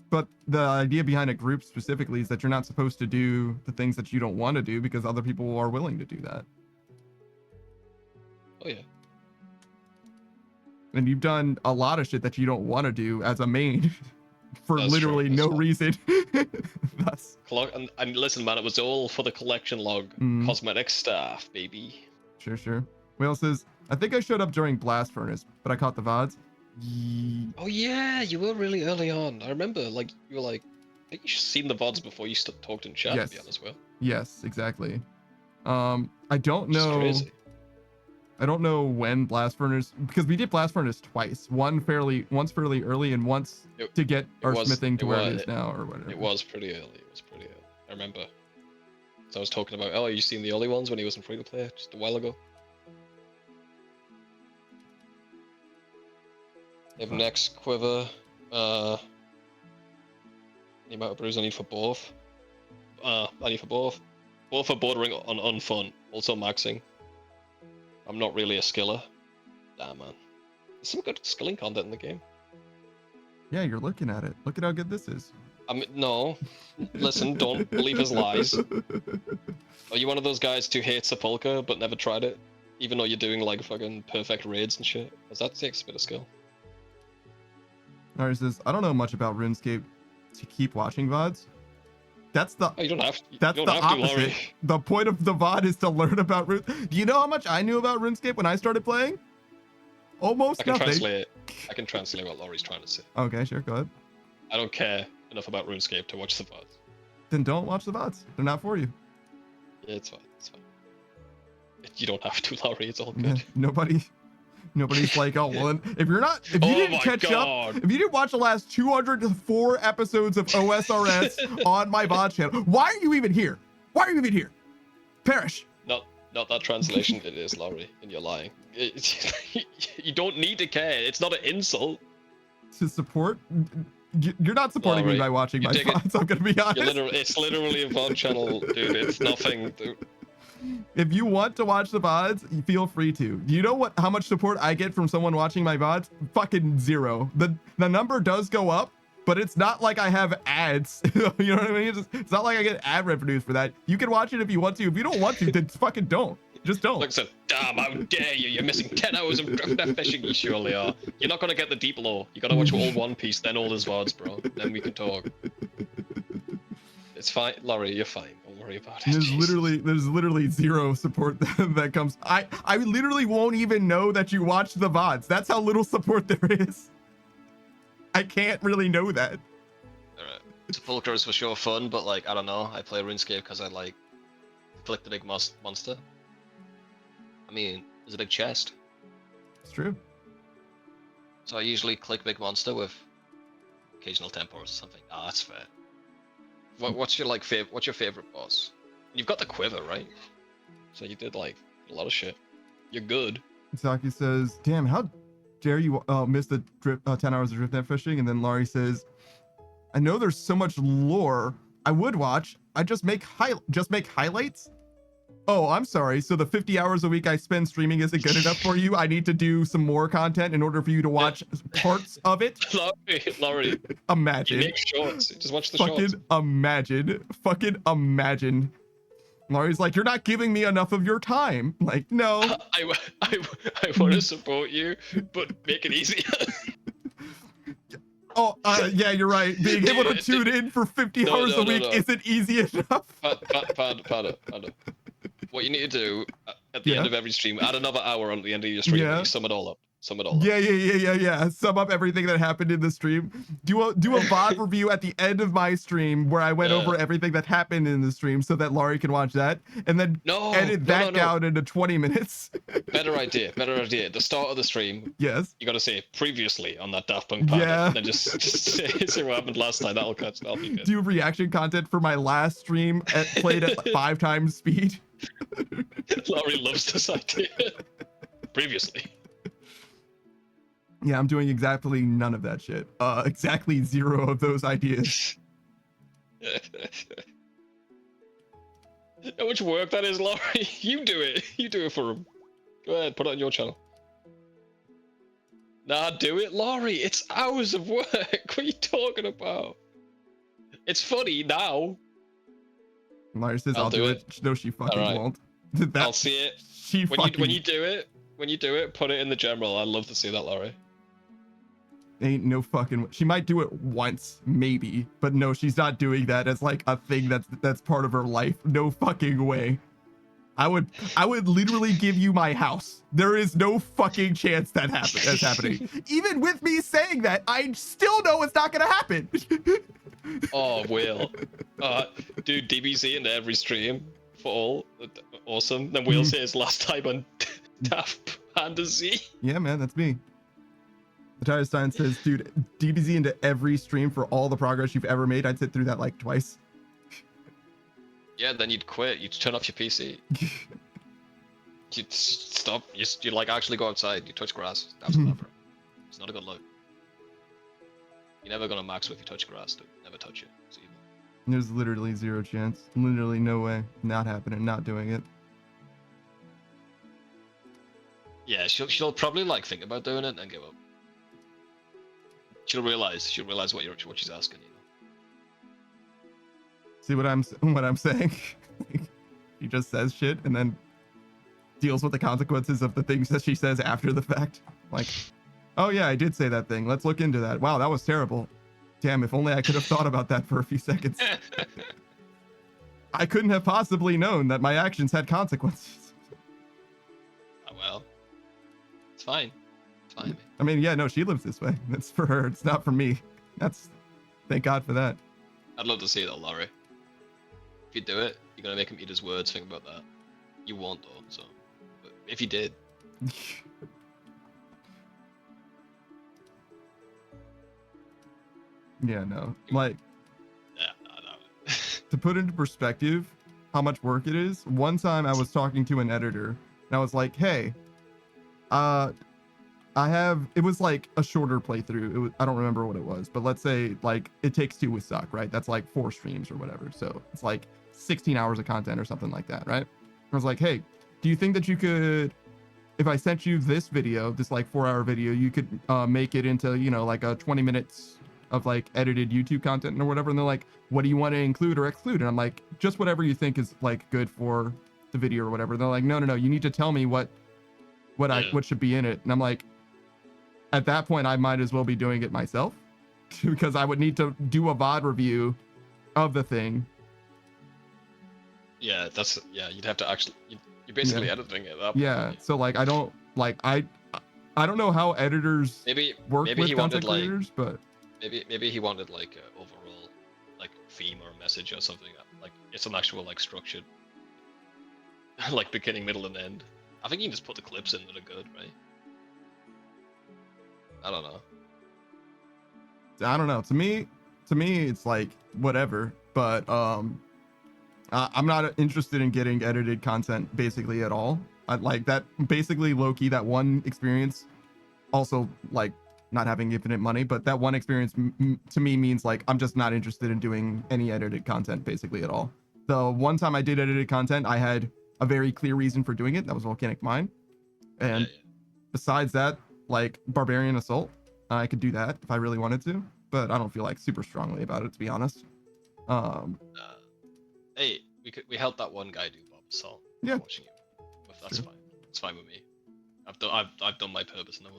But the idea behind a group specifically is that you're not supposed to do the things that you don't want to do because other people are willing to do that. Oh yeah. And you've done a lot of shit that you don't want to do as a main for That's literally no reason. That's and listen, man, it was all for the collection log, cosmetic stuff, baby. Sure. Whale says, I think I showed up during Blast Furnace, but I caught the VODs. Oh yeah, you were really early on. I remember, like, you were like, I think you've seen the VODs before you talked in chat, yes. to be honest, Will. Yes, exactly. I don't know. I don't know when Blast Furnace, because we did Blast Furnace twice. Once fairly early and once to get our smithing to where it is now or whatever. It was pretty early. I remember. So I was talking about, oh, you seen the early ones when he wasn't free to play just a while ago? They have next quiver. The amount of brews I need for both. I need for both. Both are bordering on unfun. Also maxing. I'm not really a skiller. Damn, man. There's some good skilling content in the game. Yeah, you're looking at it. Look at how good this is. No. Listen, don't believe his lies. Are you one of those guys who hates Sepulchre but never tried it? Even though you're doing like fucking perfect raids and shit? Because that takes a bit of skill. Alright, says, I don't know much about RuneScape to keep watching VODs. That's the you don't have to. That's the opposite. The point of the VOD is to learn about Rune. Do you know how much I knew about RuneScape when I started playing? Almost nothing. I can translate what Laurie's trying to say. Okay, sure, go ahead. I don't care enough about RuneScape to watch the VODs. Then don't watch the VODs. They're not for you. Yeah, it's fine. You don't have to, Laurie. It's all good. Yeah, nobody's like, oh, well, if you didn't catch up, if you didn't watch the last 204 episodes of OSRS on my VOD channel, why are you even here? Why are you even here? Perish. Not that translation. It is, Laurie, and you're lying. You don't need to care. It's not an insult. To support? You're not supporting me by watching my VODs, I'm gonna be honest. It's literally a VOD channel, dude. It's nothing. Dude. If you want to watch the VODs, you feel free to. Do you know how much support I get from someone watching my VODs? Fucking zero. The number does go up, but it's not like I have ads. You know what I mean? It's not like I get ad revenues for that. You can watch it if you want to. If you don't want to, then fucking don't. Just don't. Like I said, damn, how dare you? You're missing 10 hours of drift fishing. You surely are. You're not gonna get the deep lore. You gotta watch all One Piece, then all his VODs, bro. Then we can talk. It's fine, Laurie. You're fine. Don't worry about it. There's literally zero support that comes. I literally won't even know that you watch the VODs. That's how little support there is. I can't really know that. Alright. Sepulchre is for sure fun, but like, I don't know. I play RuneScape because I like click the big monster. I mean, there's a big chest. It's true. So I usually click big monster with occasional tempors or something. Ah, that's fair. What's your like what's your favorite boss? You've got the quiver, right? So you did like a lot of shit. You're good. Saki says, "Damn, how dare you miss the 10 hours of drift net fishing?" And then Laurie says, "I know there's so much lore I would watch. I just make highlights." Oh, I'm sorry. So the 50 hours a week I spend streaming isn't good enough for you? I need to do some more content in order for you to watch parts of it? Laurie. Imagine. You make shorts. Just watch the shorts. Fucking imagine. Laurie's like, "You're not giving me enough of your time." Like, no. I want to support you, but make it easier. Oh, yeah, you're right. Being able to tune in for 50 hours a week isn't easy enough. Pardon. What you need to do at the end of every stream, add another hour on the end of your stream, and you sum it all up. Yeah. Sum up everything that happened in the stream. Do a VOD review at the end of my stream where I went over everything that happened in the stream so that Laurie can watch that, and then edit that down into 20 minutes. Better idea. At the start of the stream, you got to say previously on that Daft Punk panel, and then just say what happened last time. That'll be good. Do reaction content for my last stream played at 5 times speed. Laurie loves this idea. Previously. Yeah, I'm doing exactly none of that shit. Exactly 0 of those ideas. How much work that is, Laurie? You do it. You do it for him. Go ahead, put it on your channel. Nah, do it, Laurie. It's hours of work. What are you talking about? It's funny now. Laurie says, I'll do it. No, she fucking won't. I'll see it. When you do it, put it in the general. I'd love to see that, Laurie. Ain't no fucking. She might do it once, maybe, but no, she's not doing that as like a thing that's part of her life. No fucking way. I would literally give you my house. There is no fucking chance that's happening. Even with me saying that, I still know it's not gonna happen. Oh, Will. Dude, DBZ into every stream for all. Awesome. Then Will says last time on Daft Fantasy. Yeah, man, that's me. The Tire Stein says, "Dude, DBZ into every stream for all the progress you've ever made. I'd sit through that like twice." Yeah, then you'd quit. You'd turn off your PC. You'd stop. You'd like actually go outside. You touch grass. That's whatever. It's not a good look. You're never gonna max if you touch grass, dude. Never touch it. It's evil. There's literally 0 chance. Literally no way. Not happening. Not doing it. Yeah, she'll probably like think about doing it and give up. She'll realize what she's asking, you know. See what I'm saying? He just says shit and then deals with the consequences of the things that she says after the fact. Like, oh yeah, I did say that thing. Let's look into that. Wow, that was terrible. Damn, if only I could have thought about that for a few seconds. I couldn't have possibly known that my actions had consequences. Oh well. It's fine. It's fine. I mean, yeah, no, she lives this way. That's for her. It's not for me. Thank God for that. I'd love to see that, Laurie. If you do it, you're gonna make him eat his words. Think about that. You won't though, so. But if you did. Yeah, no. Like. Yeah, no. To put into perspective how much work it is, one time I was talking to an editor and I was like, "Hey, it was like a shorter playthrough. I don't remember what it was, but let's say like It Takes Two with Suck, right? That's like 4 streams or whatever. So it's like 16 hours of content or something like that, right? I was like, hey, do you think that you could, if I sent you this video, this like 4-hour video, you could make it into, you know, like a 20 minutes of like edited YouTube content or whatever? And they're like, what do you want to include or exclude? And I'm like, just whatever you think is like good for the video or whatever. And they're like, no, you need to tell me what should be in it. And I'm like, at that point, I might as well be doing it myself because I would need to do a VOD review of the thing. Yeah, you'd have to actually, you're basically editing it up. Yeah, so like I don't know how editors work with content creators, but maybe he wanted like an overall like theme or message or something. Like it's an actual like structured like beginning, middle, and end. I think you can just put the clips in that are good, right? I don't know. To me, it's like whatever. But I'm not interested in getting edited content basically at all. I like that basically low-key, that one experience. Also, like not having infinite money, but that one experience to me means like I'm just not interested in doing any edited content basically at all. The one time I did edited content, I had a very clear reason for doing it. That was Volcanic Mine. And besides that, like Barbarian Assault, I could do that if I really wanted to, but I don't feel like super strongly about it, to be honest. Hey, we helped that one guy do Bob Assault. Yeah, watching it. That's fine. It's fine with me. I've done my purpose in the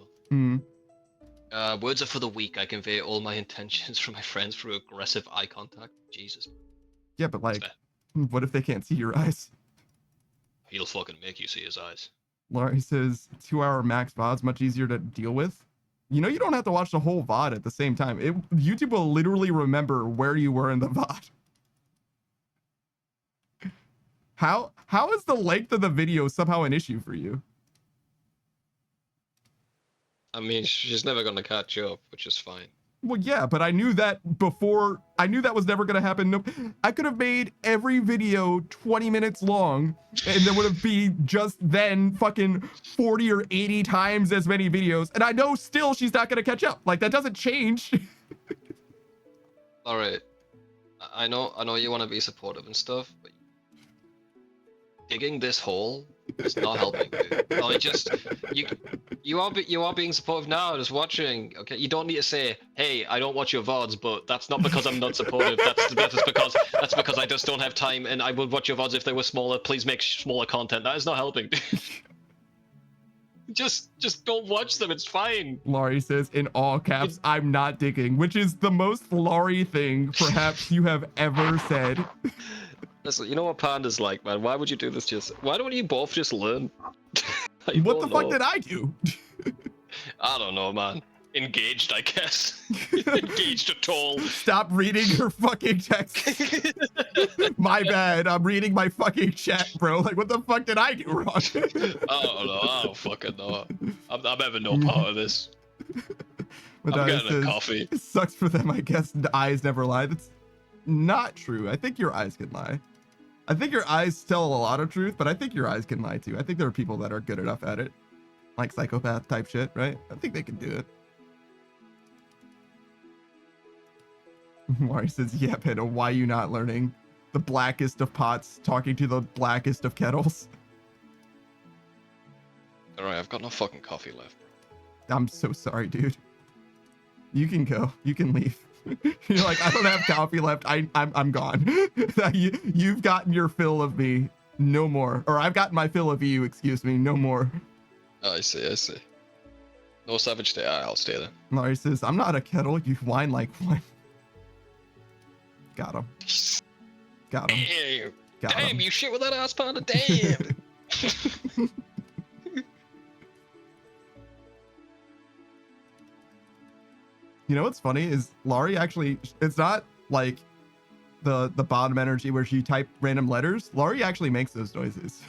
world. Words are for the weak. I convey all my intentions from my friends through aggressive eye contact. Jesus. Yeah, but like, what if they can't see your eyes? He'll fucking make you see his eyes. Laurie says 2-hour max VOD's much easier to deal with. You know, you don't have to watch the whole VOD at the same time. YouTube will literally remember where you were in the VOD. How is the length of the video somehow an issue for you? I mean, she's never gonna catch up, which is fine. Well, yeah, but I knew that before. I knew that was never going to happen. No, I could have made every video 20 minutes long, and there would have been just then fucking 40 or 80 times as many videos. And I know still she's not going to catch up. Like, that doesn't change. All right. I know you want to be supportive and stuff, but digging this hole is not helping, dude. Like, just you are being supportive now, just watching. Okay, you don't need to say, "Hey, I don't watch your VODs," but that's not because I'm not supportive. That's because I just don't have time, and I would watch your VODs if they were smaller. Please make smaller content. That is not helping. just don't watch them. It's fine. Laurie says in all caps, "I'm not digging," which is the most Laurie thing perhaps you have ever said. Listen, you know what Panda's like, man. Why would you do this to yourself? Why don't you both just learn? What the fuck did I do? I don't know, man. Engaged, I guess. Engaged at all. Stop reading your fucking text. My bad. I'm reading my fucking chat, bro. Like, what the fuck did I do wrong? I don't know. I don't fucking know. I'm having no part of this. But I'm getting a coffee. It sucks for them, I guess. The eyes never lie. That's not true. I think your eyes can lie. I think your eyes tell a lot of truth, but I think your eyes can lie too. I think there are people that are good enough at it. Like psychopath type shit, right? I think they can do it. Mari says, yeah, Panda, why you not learning? The blackest of pots talking to the blackest of kettles. Alright, I've got no fucking coffee left. I'm so sorry, dude. You can go. You can leave. You're like, I don't have coffee left. I'm gone. You've gotten your fill of me. No more. Or I've gotten my fill of you, excuse me. No more. Oh, I see. No Savage Day. I'll stay there. Laurie says, I'm not a kettle. You whine like one. Got him. Got him. Damn, you shit with that ass, Panda. Damn. You know what's funny is Laurie actually, it's not like the bottom energy where she type random letters. Laurie actually makes those noises.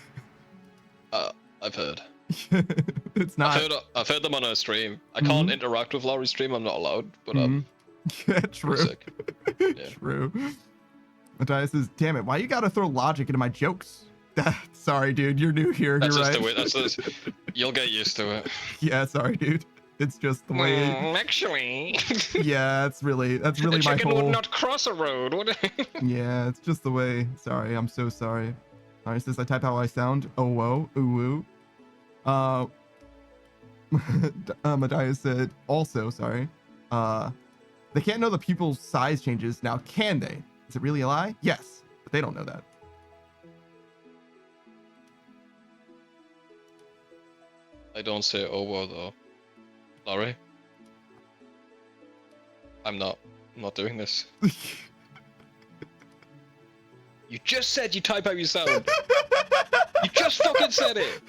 I've heard. It's not. I've heard them on her stream. I can't interact with Laurie's stream. I'm not allowed. But yeah, true. Yeah. True. Matthias says, "Damn it! Why you gotta throw logic into my jokes?" Sorry, dude. You're new here. That's you're just right. the way. You'll get used to it. Yeah, sorry, dude. It's just the way. Actually. Yeah, that's really my whole. A chicken would not cross a road, would it? Yeah, it's just the way. Sorry, I'm so sorry. All right, says I type how I sound. Oh, whoa, ooh, woo. Madiah said also, sorry. They can't know the pupil size changes now, can they? Is it really a lie? Yes, but they don't know that. I don't say over though. Sorry. I'm not doing this. You just said you type how you sound. You just fucking said it.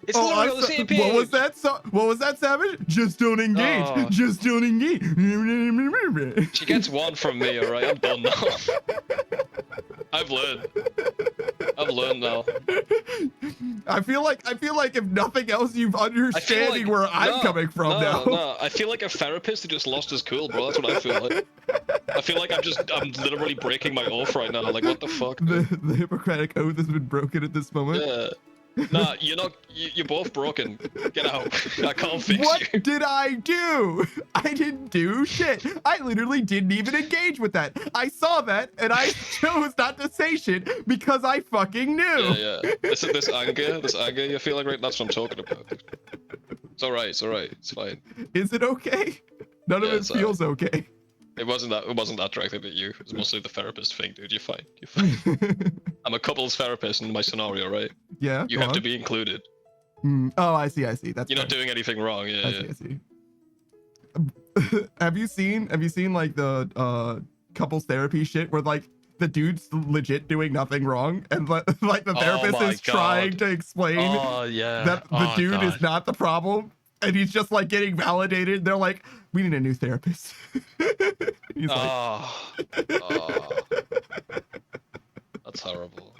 It's literally on the same page. What was that? What was that, Savage? Just don't engage. Oh. Just don't engage. She gets one from me, alright? I'm done now. I've learned now. I feel like if nothing else, you've understanding where I'm coming from now. No, I feel like a therapist who just lost his cool, bro. That's what I feel like. I feel like I'm literally breaking my oath right now. Like, what the fuck? The Hippocratic oath has been broken at this moment. Yeah. Nah, you're not. You're both broken. Get out. I can't fix you. What did I do? I didn't do shit. I literally didn't even engage with that. I saw that and I chose not to say shit because I fucking knew. Yeah. This anger you feel like, right? That's what I'm talking about. It's alright. It's fine. Is it okay? None of it feels okay. It wasn't that directed at you. It was mostly the therapist thing, dude. You're fine. I'm a couples therapist in my scenario, right? Yeah. You have to be included. Oh, I see. That's You're not doing anything wrong. Yeah. I see. Have you seen like the couples therapy shit where like the dude's legit doing nothing wrong and like the therapist is trying to explain that the dude is not the problem? And he's just like getting validated. They're like, we need a new therapist. He's that's horrible.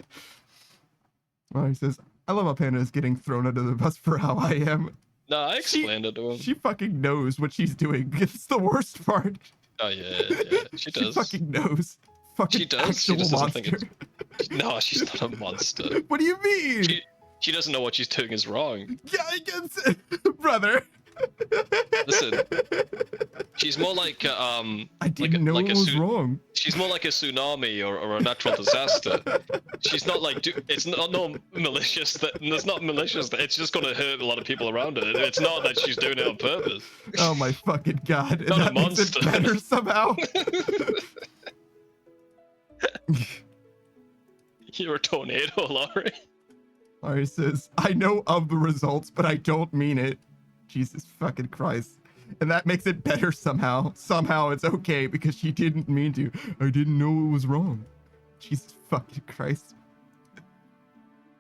Well, he says, I love how Panda is getting thrown under the bus for how I am. No, I explained it to him. She fucking knows what she's doing. It's the worst part. Oh yeah. She does. She fucking knows. Fucking she does. She just doesn't think it's... No, she's not a monster. What do you mean? She doesn't know what she's doing is wrong. Yeah, I guess, brother. Listen, she's more like I didn't know it was wrong. She's more like a tsunami or a natural disaster. She's not like it's not malicious. It's not malicious. It's just gonna hurt a lot of people around her. It's not that she's doing it on purpose. Oh my fucking god! Not and a monster. Makes it better somehow. You're a tornado, Laurie. Laurie says, I know of the results, but I don't mean it. Jesus fucking Christ. And that makes it better somehow. Somehow it's okay because she didn't mean to. I didn't know it was wrong. Jesus fucking Christ.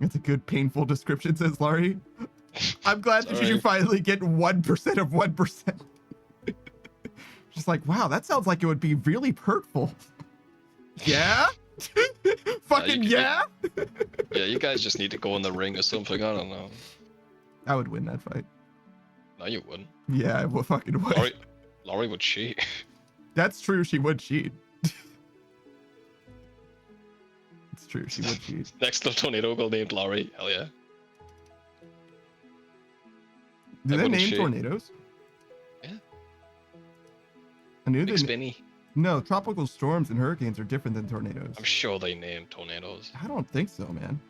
That's a good painful description, says Laurie. I'm glad that you finally get 1% of 1%. Just like, wow, that sounds like it would be really hurtful. Yeah? Fucking yeah? Yeah, you guys just need to go in the ring or something. I don't know. I would win that fight. No, you wouldn't. Yeah, I would fucking would. Laurie would cheat. That's true. She would cheat. It's true. She would cheat. Next to tornado girl named Laurie. Hell yeah. Do they name tornadoes? Yeah. I knew Big spinny. No, tropical storms and hurricanes are different than tornadoes. I'm sure they name tornadoes. I don't think so, man.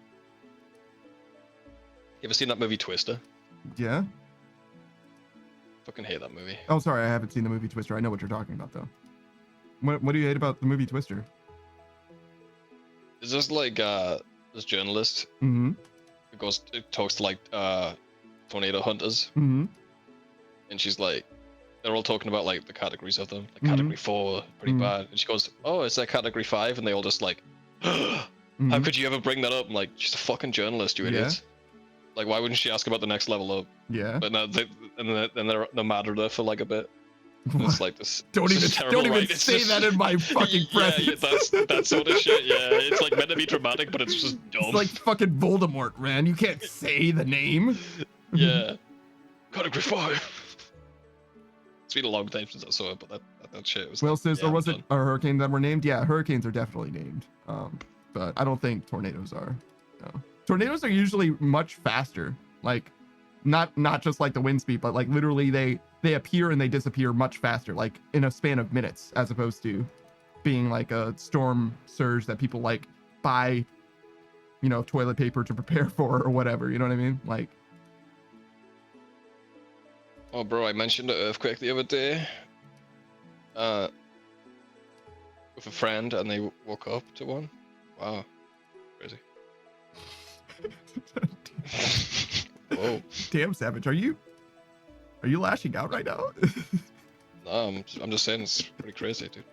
You ever seen that movie Twister? Yeah. Fucking hate that movie. Oh, sorry, I haven't seen the movie Twister. I know what you're talking about, though. What do you hate about the movie Twister? It's just like this journalist. Mm-hmm. It talks to like tornado hunters. Mm-hmm. And she's like, they're all talking about like the categories of them. Like category 4, pretty bad. And she goes, "Oh, is that category 5?" And they all just like, how could you ever bring that up? I'm like, she's a fucking journalist, you idiot. Like, why wouldn't she ask about the next level up? Yeah. But no, they're mad at her for like a bit. It's like this. Don't even say that in my fucking presence. Yeah, that sort of shit. Yeah, it's like meant to be dramatic, but it's just dumb. It's like fucking Voldemort, man. You can't say the name. Yeah. Category 5. It's been a long time since I saw it, but that shit was. Well, sis, or was it a hurricane that were named? Yeah, hurricanes are definitely named. But I don't think tornadoes are. No. Tornadoes are usually much faster. Like, not just like the wind speed, but like literally they appear and they disappear much faster, like in a span of minutes, as opposed to being like a storm surge that people like buy you know, toilet paper to prepare for or whatever. You know what I mean? Like, oh, bro, I mentioned an earthquake the other day. With a friend, and they woke up to one. Wow, crazy. Whoa. Damn, Savage, are you lashing out right now? No, I'm just saying it's pretty crazy, dude.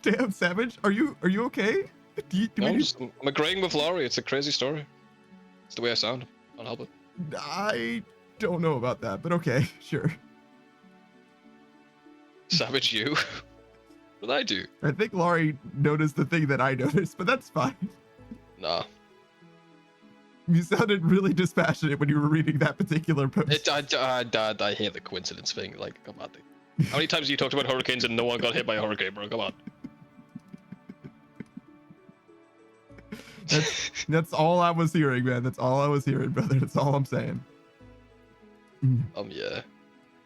Damn, Savage, are you okay? I'm agreeing with Laurie. It's a crazy story. It's the way I sound. Can't help it. I don't know about that, but okay, sure. Savage, you? What did I do? I think Laurie noticed the thing that I noticed, but that's fine. Nah. You sounded really dispassionate when you were reading that particular post. I hate the coincidence thing. Like, come on, dude. How many times have you talked about hurricanes and no one got hit by a hurricane, bro? Come on. That's all I was hearing, man. That's all I was hearing, brother. That's all I'm saying. Yeah.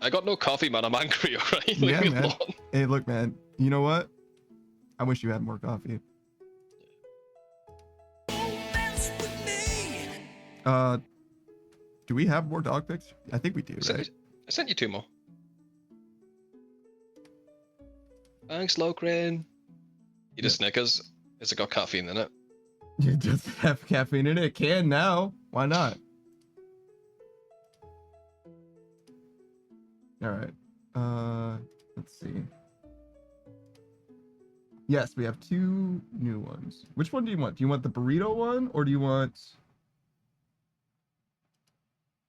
I got no coffee, man. I'm angry, alright? Yeah, man. Hey, look, man. You know what? I wish you had more coffee. Do we have more dog pics? I think we do, right? I sent you 2 more. Thanks, Locran. Eat a Snickers. Has it got caffeine in it? It does have caffeine in it. It can now. Why not? All right. Let's see. Yes, we have 2 new ones. Which one do you want? Do you want the burrito one, or do you want...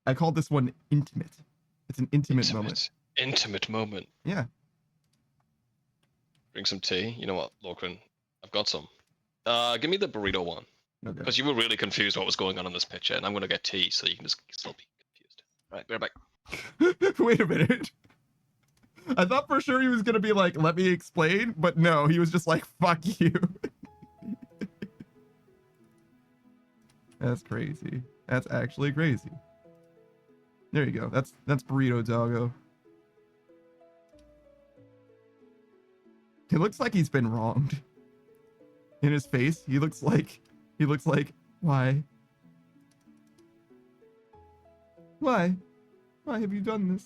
I call this one intimate. It's an intimate moment. Intimate moment. Yeah. Drink some tea. You know what, Locran? I've got some. Give me the burrito one. Okay. Because you were really confused what was going on in this picture, and I'm gonna get tea so you can just still be confused. Alright, be right back. Wait a minute. I thought for sure he was gonna be like, let me explain, but no, he was just like, fuck you. That's crazy. That's actually crazy. There you go. That's burrito doggo. He looks like he's been wronged. In his face, he looks like why? Why have you done this?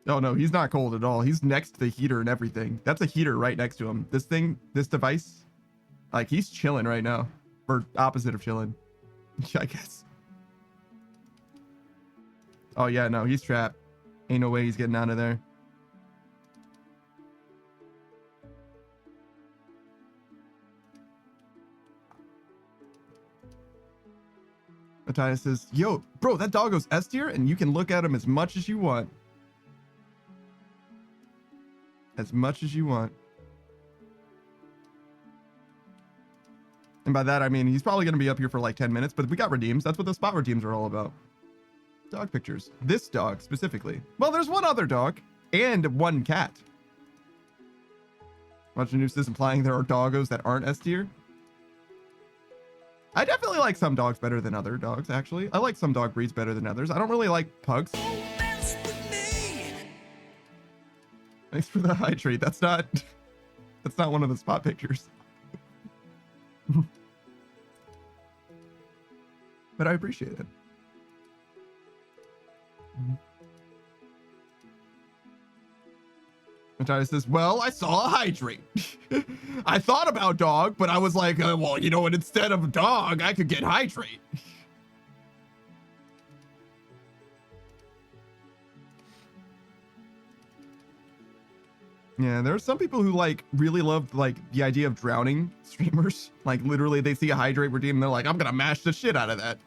Oh no, he's not cold at all. He's next to the heater and everything. That's a heater right next to him. This thing, this device, like he's chilling right now. Or opposite of chilling, I guess. Oh yeah, no, he's trapped. Ain't no way he's getting out of there. Matthias says, yo, bro, that dog goes S tier and you can look at him as much as you want. As much as you want. And by that, I mean, he's probably going to be up here for like 10 minutes, but we got redeems. That's what the spot redeems are all about. Dog pictures. This dog specifically. Well, there's one other dog and 1 cat. Much news is implying there are doggos that aren't S tier. I definitely like some dogs better than other dogs, actually. I like some dog breeds better than others. I don't really like pugs. Thanks for the hydrate. That's not one of the spot pictures. But I appreciate it. Matthias says, well, I saw a hydrate. I thought about dog, but I was like, well, you know what? Instead of dog, I could get hydrate. Yeah, there are some people who like really love like the idea of drowning streamers. Like literally they see a hydrate redeem and they're like, I'm gonna mash the shit out of that.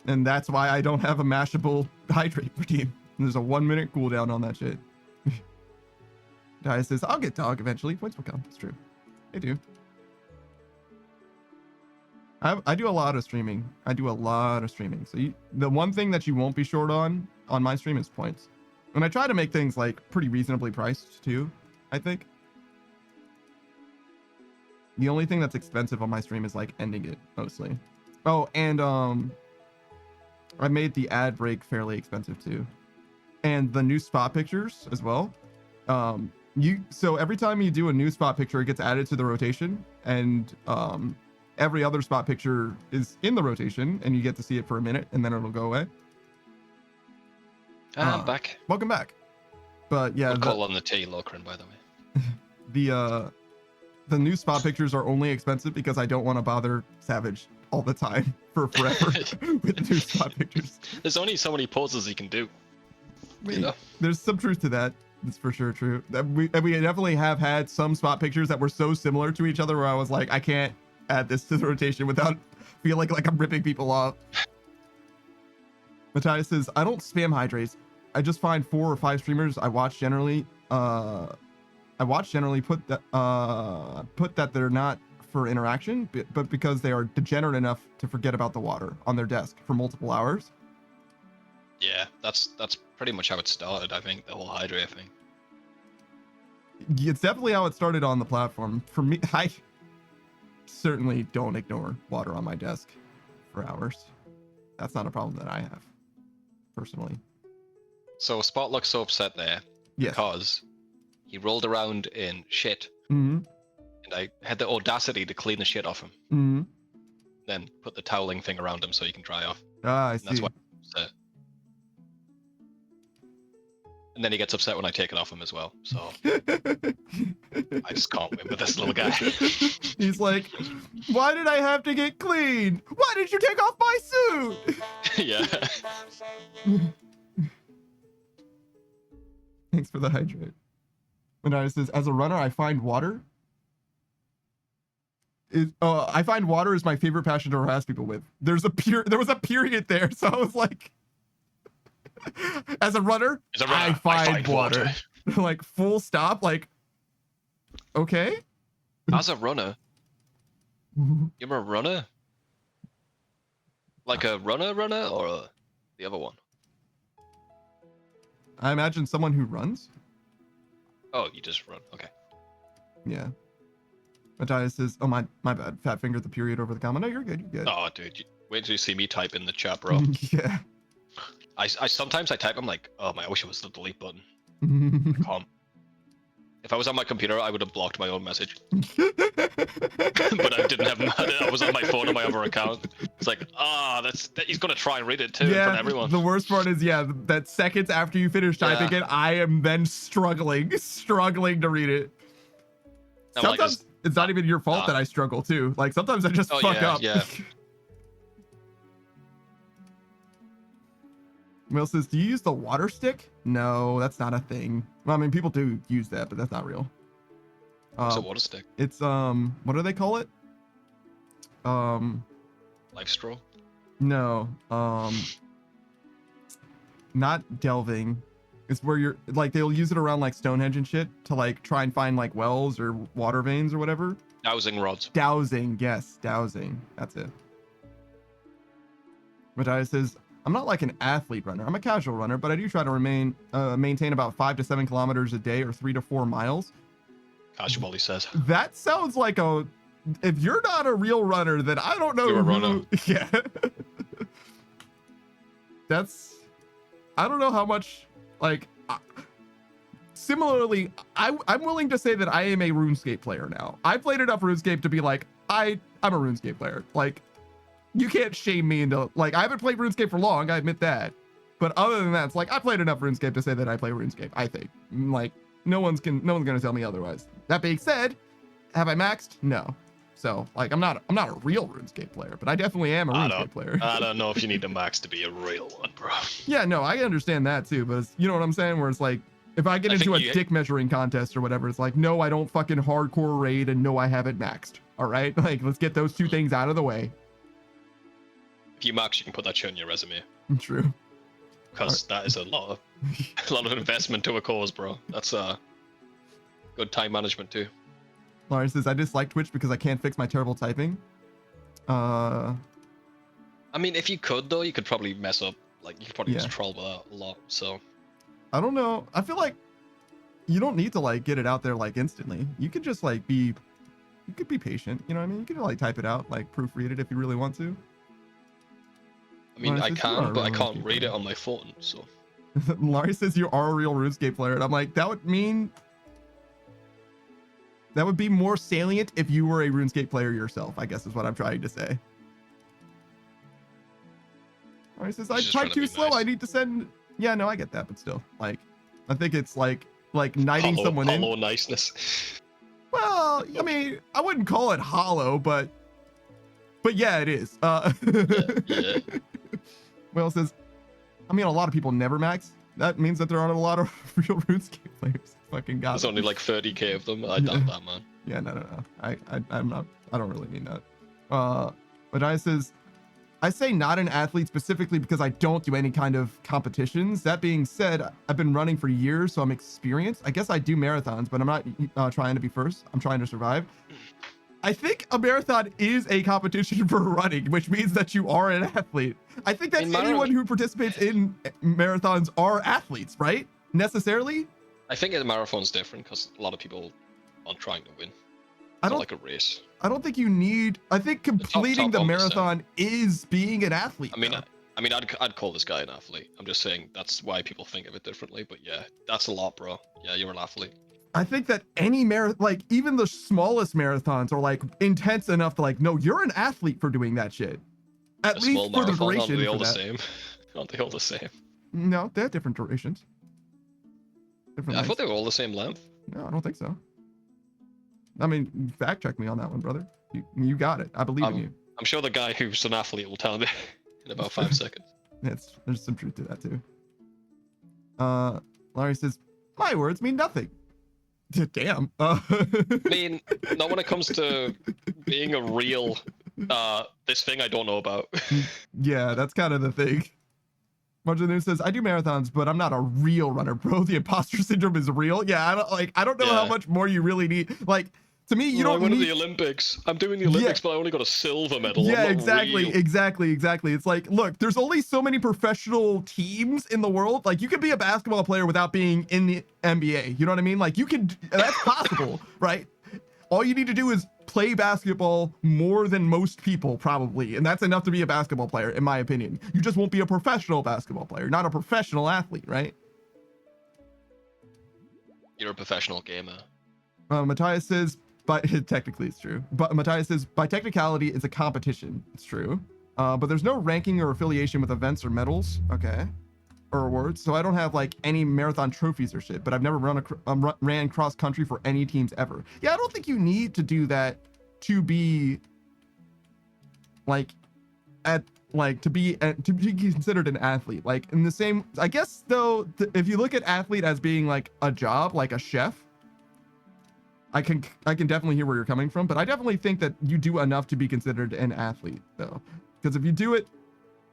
And that's why I don't have a mashable hydrate redeem. There's a 1-minute cooldown on that shit. Guy says, I'll get dog eventually. Points will come. It's true. They do. I do a lot of streaming. So the one thing that you won't be short on my stream is points. And I try to make things like pretty reasonably priced too, I think. The only thing that's expensive on my stream is like ending it mostly. Oh, and I made the ad break fairly expensive too. and the new spot pictures as well. So every time you do a new spot picture, it gets added to the rotation, and every other spot picture is in the rotation, and you get to see it for a minute, and then it'll go away. I'm back. Welcome back. But yeah, call on the T, Locran, by the way. The new spot pictures are only expensive because I don't want to bother Savage all the time for forever with new spot pictures. There's only so many poses you can do. You know? There's some truth to that. That's for sure true. We definitely have had some spot pictures that were so similar to each other where I was like, I can't add this to the rotation without feeling like I'm ripping people off. Matthias says, I don't spam hydrates. I just find 4 or 5 streamers I watch generally put that they're not for interaction, but because they are degenerate enough to forget about the water on their desk for multiple hours. Yeah, that's pretty much how it started, I think, the whole hydrate thing. It's definitely how it started on the platform. For me, I certainly don't ignore water on my desk for hours. That's not a problem that I have, personally. So Spot looks so upset there. Yes. Because he rolled around in shit. Mm-hmm. And I had the audacity to clean the shit off him. Mm-hmm. Then put the toweling thing around him so he can dry off. I see. That's why I'm upset. And then he gets upset when I take it off him as well. So I just can't win with this little guy. He's like, why did I have to get clean? Why did you take off my suit? Yeah. Thanks for the hydrate. Manada says, as a runner, I find water. I find water is my favorite passion to harass people with. There was a period there, so I was like, as a runner, I find water. Like full stop. Like, okay. As a runner, you're a runner. Like a runner, or the other one? I imagine someone who runs. Oh, you just run. Okay. Yeah. Matthias says, oh, my bad. Fat fingered the period over the comment. No, you're good. You're good. Oh, dude. Wait till you see me type in the chat, bro. Yeah. I sometimes I type, I'm like, oh man, I wish it was the delete button. I can't. If I was on my computer, I would have blocked my own message. But I didn't have I was on my phone on my other account. It's like, he's gonna try and read it too in front of everyone. The worst part is, that seconds after you finish typing it, I am then struggling to read it. Sometimes it's not even your fault that I struggle too. Like sometimes I just fuck up. Yeah. Will says, do you use the water stick? No, that's not a thing. Well, I mean, people do use that, but that's not real. What's a water stick? It's what do they call it? Life straw? No. Not delving. It's where you're like they'll use it around like Stonehenge and shit to like try and find like wells or water veins or whatever. Dowsing rods. Dowsing, yes, dowsing. That's it. Matthias says, I'm not like an athlete runner. I'm a casual runner, but I do try to maintain about 5 to 7 kilometers a day or 3 to 4 miles. Casual, he says. That sounds like if you're not a real runner, then I don't know. You're a runner. Yeah. I don't know how much, like, similarly, I'm willing to say that I am a RuneScape player now. I played enough RuneScape to be like, I'm a RuneScape player. Like, you can't shame me into, like, I haven't played RuneScape for long, I admit that. But other than that, it's like, I played enough RuneScape to say that I play RuneScape, I think. Like, no one's gonna tell me otherwise. That being said, have I maxed? No. So, like, I'm not a real RuneScape player, but I definitely am a RuneScape player. I don't know if you need to max to be a real one, bro. Yeah, no, I understand that too, but you know what I'm saying? Where it's like, if I get into a dick measuring contest or whatever, it's like, no, I don't fucking hardcore raid, and no, I haven't maxed. All right? Like, let's get those two things out of the way. If you max, you can put that shit on your resume. True. Because that is a lot of investment to a cause, bro. That's good time management too. Lauren says, I dislike Twitch because I can't fix my terrible typing. I mean, if you could though, you could probably mess up. Like, you could probably just troll with that a lot. So I don't know. I feel like you don't need to like get it out there like instantly. You could just like you could be patient. You know what I mean? You could like type it out, like proofread it if you really want to. I mean, I can, but I can't read it on my phone, so. Laurie says you are a real RuneScape player, and I'm like, that would be more salient if you were a RuneScape player yourself, I guess is what I'm trying to say. Laurie says, I type too slow. Nice. I need to send. Yeah, no, I get that, but still, like, I think it's like knighting someone in. Hollow niceness. Well, I mean, I wouldn't call it hollow, but yeah, it is. Yeah. Well, it says, I mean, a lot of people never max. That means that there aren't a lot of real RuneScape players. Fucking god. There's only like 30k of them. I doubt that, man. Yeah, no. I'm not. I don't really mean that. But I says, I say not an athlete specifically because I don't do any kind of competitions. That being said, I've been running for years, so I'm experienced. I guess I do marathons, but I'm not trying to be first. I'm trying to survive. I think a marathon is a competition for running, which means that you are an athlete. I think that anyone who participates in marathons are athletes, right? Necessarily? I think a marathon's different because a lot of people aren't trying to win. It's not like a race. I don't think you need. I think completing the marathon is being an athlete. I'd call this guy an athlete. I'm just saying that's why people think of it differently. But yeah, that's a lot, bro. Yeah, you're an athlete. I think that any like even the smallest marathons are like intense enough to like, no, you're an athlete for doing that shit. At least for the duration. Aren't they all the same? Aren't they all the same? No, they have different durations. Different lengths. I thought they were all the same length. No, I don't think so. I mean, fact check me on that one, brother. You got it. I believe in you. I'm sure the guy who's an athlete will tell me in about 5 seconds. There's some truth to that too. Larry says, my words mean nothing. Damn. I mean, not when it comes to being a real, this thing I don't know about. Yeah, that's kind of the thing. Marjorie says, I do marathons, but I'm not a real runner, bro. The imposter syndrome is real. Yeah, I don't know how much more you really need. Like, to me, you don't need... I went to the Olympics. I'm doing the Olympics, but I only got a silver medal. Yeah, exactly. It's like, look, there's only so many professional teams in the world. Like, you could be a basketball player without being in the NBA. You know what I mean? Like, that's possible, right? All you need to do is play basketball more than most people, probably. And that's enough to be a basketball player, in my opinion. You just won't be a professional basketball player, not a professional athlete, right? You're a professional gamer. Matthias says, but technically it's true. But Matthias says, by technicality, it's a competition. It's true. But there's no ranking or affiliation with events or medals. Okay. Or awards. So I don't have like any marathon trophies or shit, but I've never ran cross country for any teams ever. Yeah, I don't think you need to do that to be like to be considered an athlete. Like in the same, I guess though, if you look at athlete as being like a job, like a chef, I can definitely hear where you're coming from, but I definitely think that you do enough to be considered an athlete though. Because if you do it,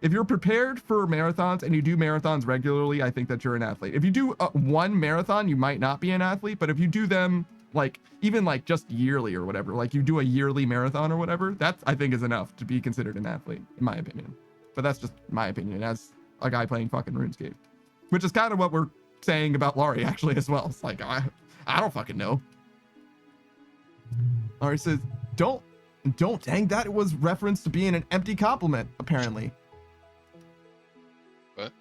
if you're prepared for marathons and you do marathons regularly, I think that you're an athlete. If you do one marathon, you might not be an athlete, but if you do them like even like just yearly or whatever, like you do a yearly marathon or whatever, that I think is enough to be considered an athlete, in my opinion. But that's just my opinion as a guy playing fucking RuneScape, which is kind of what we're saying about Laurie actually as well. It's like, I don't fucking know. Laurie says, don't, dang, that was reference to being an empty compliment, apparently. What?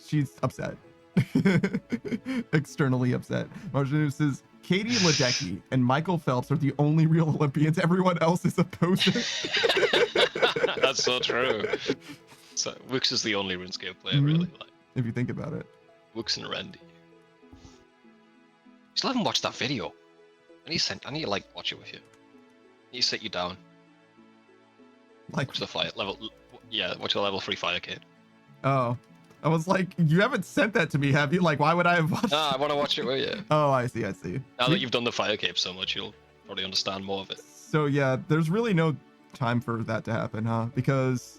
She's upset. Externally upset. Marjorie says, Katie Ledecky and Michael Phelps are the only real Olympians. Everyone else is a poser. That's so true. So Wix is the only RuneScape player, really. Like, if you think about it. Wix and Randy. Still haven't watched that video. I need to like watch it with you. I need to sit you down. Like watch the fire level. Yeah, watch the level 3 fire kid. Oh, I was like, you haven't sent that to me, have you? Like, why would I have watched? Nah, I want to watch it with you. Oh, I see. Now that you've done the fire cape so much, you'll probably understand more of it. So yeah, there's really no time for that to happen, huh? Because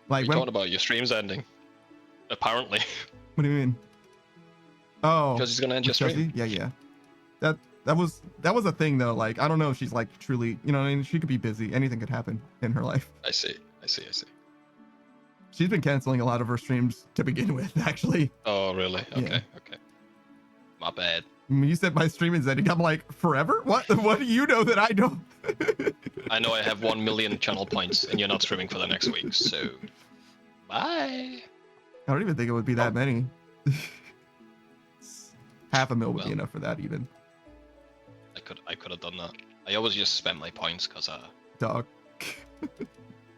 like what are you talking about? Your stream's ending. Apparently. What do you mean? Oh, because he's gonna end your stream. Yeah. That was a thing though. Like, I don't know if she's like truly, you know what I mean? She could be busy. Anything could happen in her life. I see. She's been canceling a lot of her streams to begin with, actually. Oh, really? Okay. My bad. When you said my stream is ending, I'm like, forever? What do you know that I don't? I know I have 1 million channel points and you're not streaming for the next week, so bye. I don't even think it would be that many. Half a mil would be enough for that even. I could have done that. I always just spent my points because dog.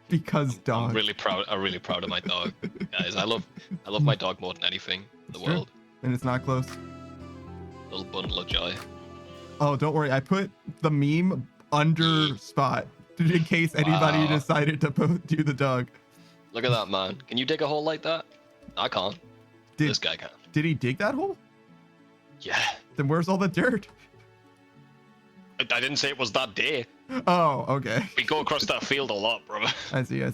Because dog. I'm really proud of my dog. Guys, I love my dog more than anything in the world. And it's not close. Little bundle of joy. Oh, don't worry. I put the meme under spot in case anybody decided to do the dog. Look at that, man. Can you dig a hole like that? I can't. This guy can. Did he dig that hole? Yeah. Then where's all the dirt? I didn't say it was that day. Oh, okay. We go across that field a lot, bro. I see. I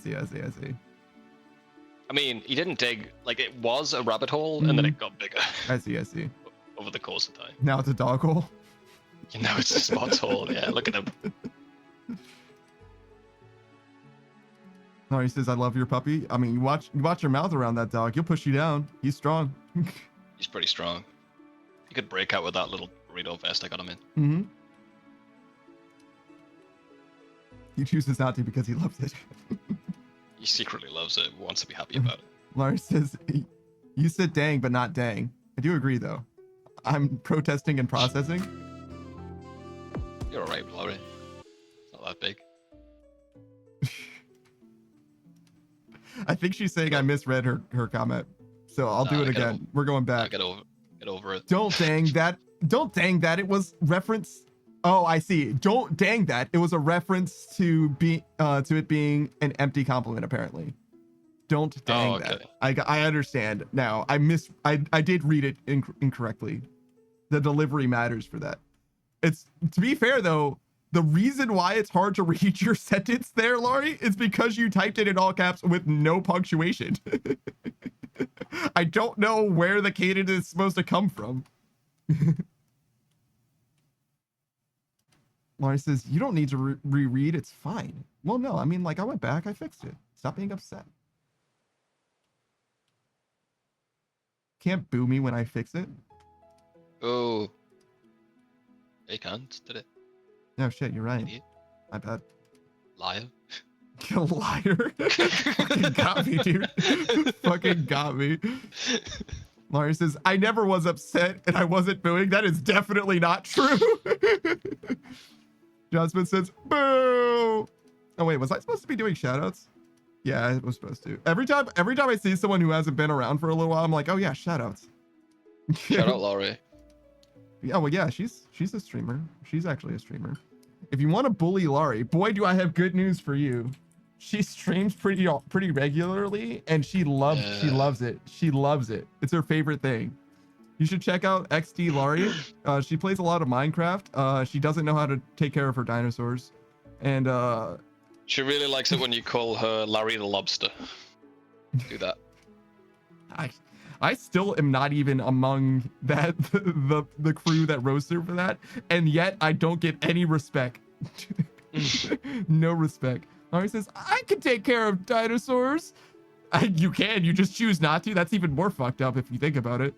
mean, he didn't dig, like, it was a rabbit hole, and then it got bigger. I see. Over the course of time. Now it's a dog hole? Now it's a spot hole, yeah, look at him. No, he says, I love your puppy. I mean, you watch your mouth around that dog. He'll push you down. He's strong. He's pretty strong. He could break out with that little burrito vest I got him in. Mm-hmm. He chooses not to because he loves it. He secretly loves it, wants to be happy about it. Lars says, you said dang, but not dang. I do agree, though. I'm protesting and processing. You're alright, Laurie. It's not that big. I think she's saying I misread her comment. So I'll do it again. We're going back. Get over it. Don't dang that. It was reference. Oh, I see. Don't dang that. It was a reference to it being an empty compliment, apparently. Don't dang that. I understand now. I did read it incorrectly. The delivery matters for that. It's, to be fair though, the reason why it's hard to read your sentence there, Laurie, is because you typed it in all caps with no punctuation. I don't know where the cadence is supposed to come from. Laurie says, you don't need to reread. It's fine. Well, no, I mean, like, I went back. I fixed it. Stop being upset. Can't boo me when I fix it. Oh. They can't, did it? No, shit, you're right. Idiot. My bad. Liar. You liar. Fucking got me, dude. Fucking got me. Laurie says, I never was upset and I wasn't booing. That is definitely not true. John Smith says, boo. Oh, wait, was I supposed to be doing shoutouts? Yeah, I was supposed to. Every time I see someone who hasn't been around for a little while, I'm like, oh yeah, shoutouts. Shout out, Laurie. Yeah, well, yeah, she's a streamer. She's actually a streamer. If you want to bully Laurie, boy, do I have good news for you. She streams pretty regularly, and she loves it. She loves it. It's her favorite thing. You should check out XD Laurie. She plays a lot of Minecraft. She doesn't know how to take care of her dinosaurs, and she really likes it when you call her Larry the Lobster. Do that. I still am not even among the crew that roasts her for that, and yet I don't get any respect. No respect. Laurie says, I can take care of dinosaurs. You can, you just choose not to. That's even more fucked up if you think about it.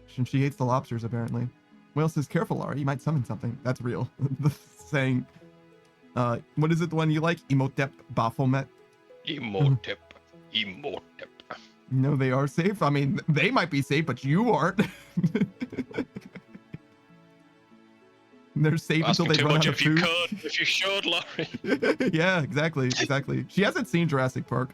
She hates the lobsters, apparently. Whale says, careful, Laurie, you might summon something. That's real. The saying, what is it, the one you like? Emotep Baphomet? Emotep. No, they are safe. I mean, they might be safe, but you aren't. They're safe until they run out of food. If you showed, Laurie. Yeah, exactly. She hasn't seen Jurassic Park.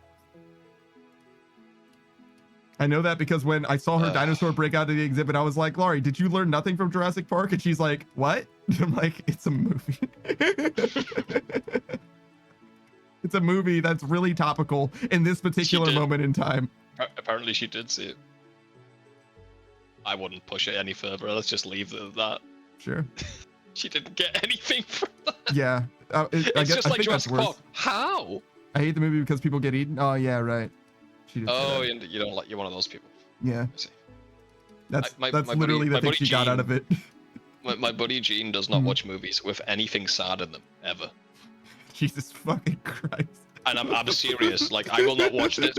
I know that because when I saw her dinosaur break out of the exhibit, I was like, Laurie, did you learn nothing from Jurassic Park? And she's like, what? I'm like, it's a movie. It's a movie that's really topical in this particular moment in time. Apparently she did see it. I wouldn't push it any further. Let's just leave it at that. Sure. She didn't get anything from that. Yeah. It's just like Jurassic Park. How? I hate the movie because people get eaten. Oh, yeah, right. She did you don't like, you're one of those people. Yeah. I see. That's literally the thing she got out of it. My buddy Gene does not watch movies with anything sad in them, ever. Jesus fucking Christ. And I'm serious. Like, I will not watch this.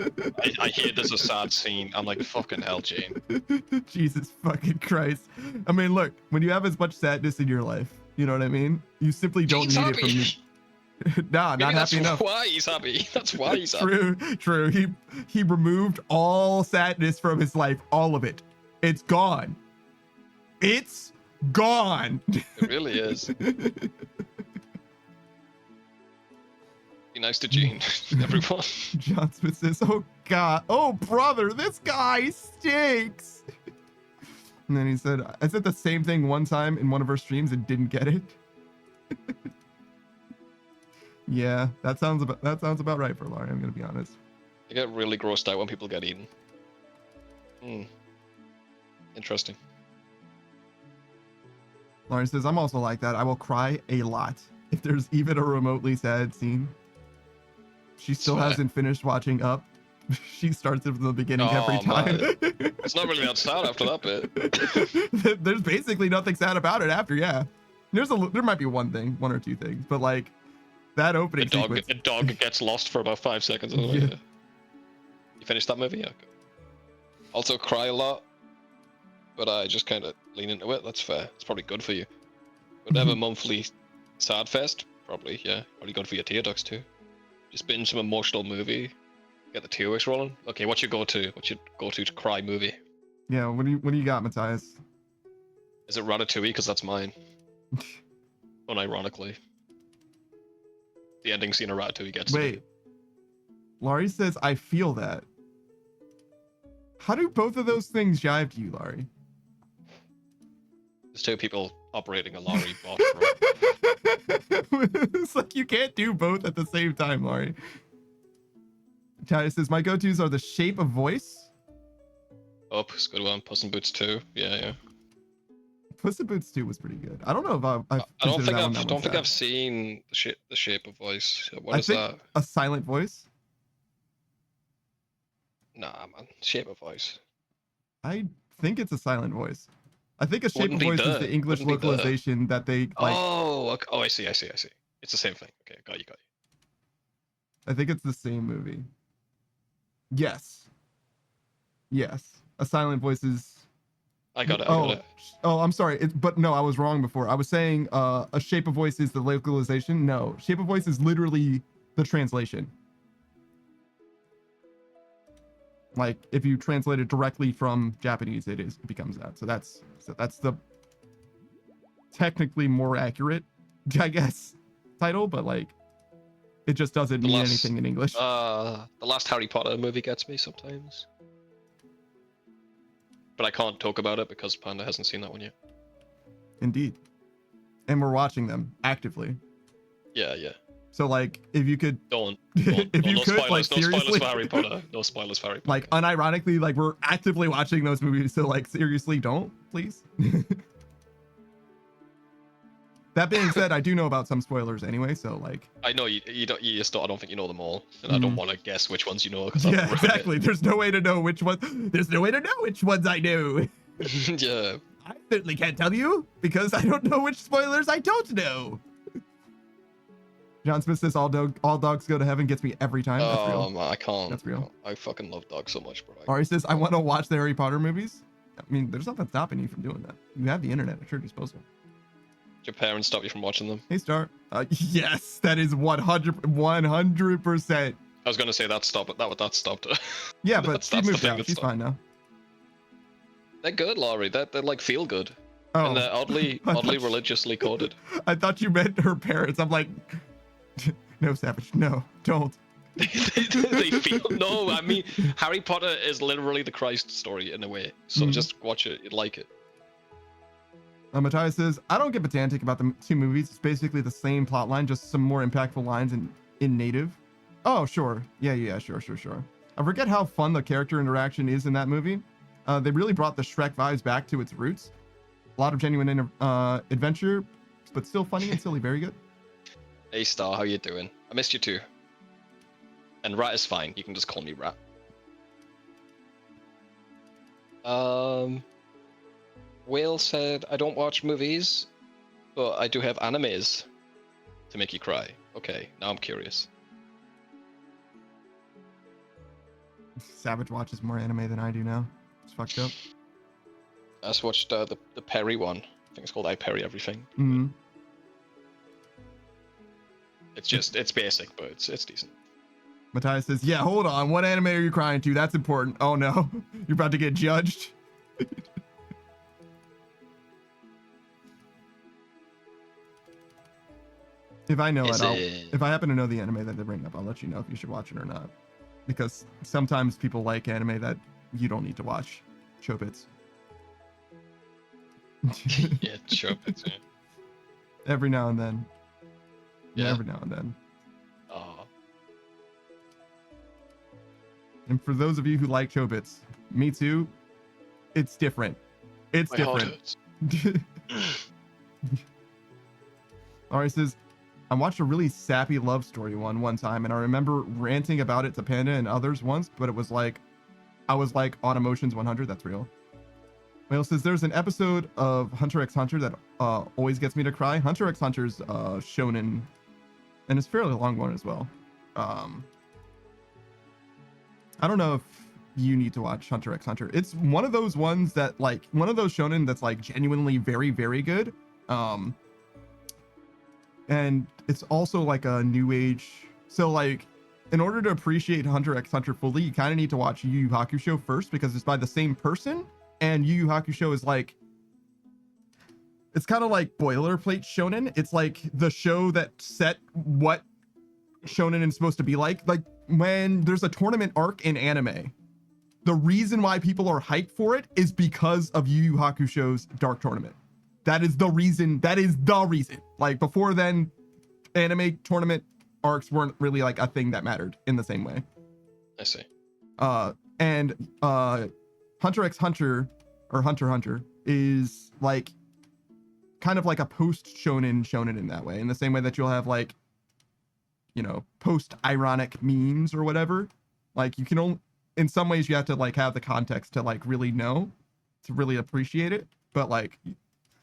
I hear there's a sad scene. I'm like, fucking hell, Gene. Jesus fucking Christ. I mean, look, when you have as much sadness in your life, you know what I mean? You simply don't need it from you. Nah, not happy enough. That's why he's happy. That's why he's happy. True. He removed all sadness from his life. All of it. It's gone. It's gone. It really is. Be nice to Gene, everyone. John Smith says, oh God, oh brother, this guy stinks. And then he said, I said the same thing one time in one of her streams and didn't get it. Yeah, that sounds about right for Laurie, I'm gonna be honest. I get really grossed out when people get eaten. Interesting. Lauren says, I'm also like that. I will cry a lot if there's even a remotely sad scene. She still hasn't finished watching Up. She starts it from the beginning every time. It's not really that sad after that bit. There's basically nothing sad about it after, yeah. There might be one or two things, but like that opening sequence. A dog gets lost for about 5 seconds. Yeah. You finished that movie? Yeah. Okay. Also cry a lot, but I just kind of lean into it. That's fair. It's probably good for you. Would have a monthly sad fest? Probably, yeah. Probably good for your tear ducts too. Just binge some emotional movie. Get the tear works rolling. Okay, what's your go-to? What's your go-to to cry movie? Yeah, what do you got, Matthias? Is it Ratatouille? Because that's mine. Unironically. The ending scene of Ratatouille gets Wait. me. Laurie says, I feel that. How do both of those things jive to you, Laurie? There's two people operating a Laurie bot. It's like you can't do both at the same time, Laurie. Matthias says, my go-tos are The Shape of Voice. Up, it's a good one. Puss in Boots 2. Yeah. Puss in Boots 2 was pretty good. I don't know if I don't think I've seen the shape of Voice. What is that? A silent voice? Nah, man. Shape of Voice. I think it's a silent voice. I think A Shape of Voice is the English localization that they like. Oh, okay. Oh, I see. It's the same thing. Okay, got you. I think it's the same movie. Yes. A silent voice is. I got it. Oh, I'm sorry. But no, I was wrong before. I was saying A Shape of Voice is the localization. No, Shape of Voice is literally the translation. Like if you translate it directly from Japanese, it becomes that. So that's the technically more accurate, I guess, title, but like it just doesn't mean anything in English. The last Harry Potter movie gets me sometimes. But I can't talk about it because Panda hasn't seen that one yet. Indeed. And we're watching them actively. Yeah. So like if you could no spoilers for Harry Potter. No spoilers for Harry Potter. Like unironically, like we're actively watching those movies, so like seriously don't, please. That being said, I do know about some spoilers anyway, so like I know you don't I don't think you know them all, and I don't want to guess which ones you know because exactly. There's no way to know which one. There's no way to know which ones I know. Yeah. I certainly can't tell you because I don't know which spoilers I don't know. John Smith says all dogs go to heaven gets me every time. That's real. Man, I can't. That's real. I fucking love dogs so much, bro. Ari says I want to watch the Harry Potter movies. I mean, there's nothing stopping you from doing that. You have the internet at your disposal. Did your parents stop you from watching them? Hey, Star. Yes, that is 100%. I was gonna say that stopped it. That stopped it. Yeah, but she moved out. She's fine now. They're good, Laurie. They're like feel good. Oh. And they're oddly religiously coded. I thought you meant her parents. I'm like, no, Savage, no, don't. They feel no. I mean, Harry Potter is literally the Christ story in a way. So just watch it. You'd like it. Matthias says, I don't get pedantic about the two movies. It's basically the same plot line, just some more impactful lines in native. Oh, sure. Yeah, sure. I forget how fun the character interaction is in that movie. They really brought the Shrek vibes back to its roots. A lot of genuine adventure, but still funny and silly. Very good. Hey, Star, how you doing? I missed you too. And Rat is fine. You can just call me Rat. Whale said, I don't watch movies, but I do have animes to make you cry. Okay, now I'm curious. Savage watches more anime than I do now. It's fucked up. I just watched the Perry one. I think it's called I Perry Everything. Mm-hmm. it's basic, but it's decent. Matthias says, yeah, hold on. What anime are you crying to? That's important. Oh no, you're about to get judged. If I know if I happen to know the anime that they bring up, I'll let you know if you should watch it or not. Because sometimes people like anime that you don't need to watch. Chobits. Yeah, Chobits, yeah. Every now and then. Yeah. Every now and then. Oh. And for those of you who like Chobits, me too, it's different. It's My different. Ari says, I watched a really sappy love story one time, and I remember ranting about it to Panda and others once, but it was like, I was like on Emotions 100. That's real. Whale says, there's an episode of Hunter x Hunter that always gets me to cry. Hunter x Hunter's shonen, and it's a fairly long one as well. I don't know if you need to watch Hunter x Hunter. It's one of those ones that like, one of those shonen that's like genuinely very, very good. And it's also like a new age. So like, in order to appreciate Hunter x Hunter fully, you kind of need to watch Yu Yu Hakusho first, because it's by the same person. And Yu Yu Hakusho is like, it's kind of like boilerplate shonen. It's like the show that set what shonen is supposed to be like. Like when there's a tournament arc in anime, the reason why people are hyped for it is because of Yu Yu Hakusho's Dark Tournament. That is the reason. That is the reason. Like before then, anime tournament arcs weren't really like a thing that mattered in the same way. I see. And Hunter x Hunter or Hunter x Hunter is like kind of like a post shonen in that way, in the same way that you'll have like, you know, post ironic memes or whatever. Like you can only, in some ways you have to like have the context to like really know, to really appreciate it. But like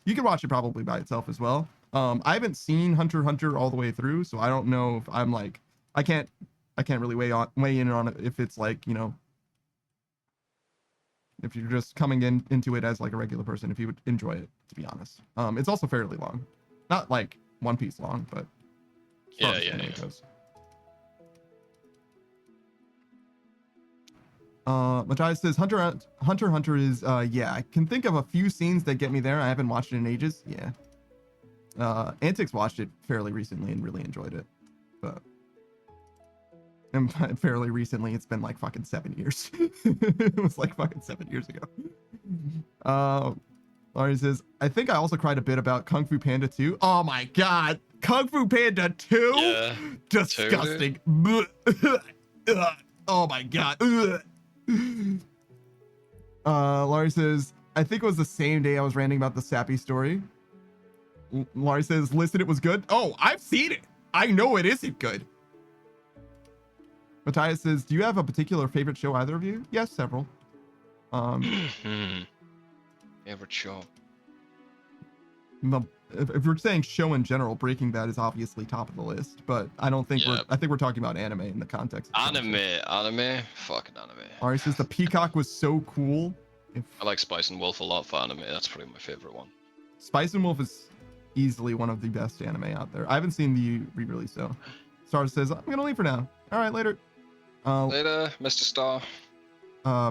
you can watch it probably by itself as well. I haven't seen Hunter x Hunter all the way through, so I don't know if I'm like, I can't really weigh in on it if it's like, you know, if you're just coming into it as like a regular person, if you would enjoy it, to be honest. It's also fairly long, not like One Piece long, but yeah. Matthias says Hunter x Hunter is yeah, I can think of a few scenes that get me there. I haven't watched it in ages. Yeah. Antics watched it fairly recently and really enjoyed it, but and fairly recently, it's been like fucking 7 years. It was like fucking 7 years ago. Laurie says, I think I also cried a bit about Kung Fu Panda 2. Oh my god, Kung Fu Panda 2? Yeah, disgusting. Oh my god. Laurie says, I think it was the same day I was ranting about the Sappy story. Laurie says, listen, it was good. Oh, I've seen it. I know it isn't good. Matthias says, do you have a particular favorite show, either of you? Yes, several. Favorite show. If we're saying show in general, Breaking Bad is obviously top of the list, but I don't think I think we're talking about anime in the context. Anime, fucking anime. Ari says the Peacock was so cool. I like Spice and Wolf a lot for anime. That's probably my favorite one. Spice and Wolf is easily one of the best anime out there. I haven't seen the re-release though. Star says, I'm gonna leave for now. All right, later. Later, Mr. Star.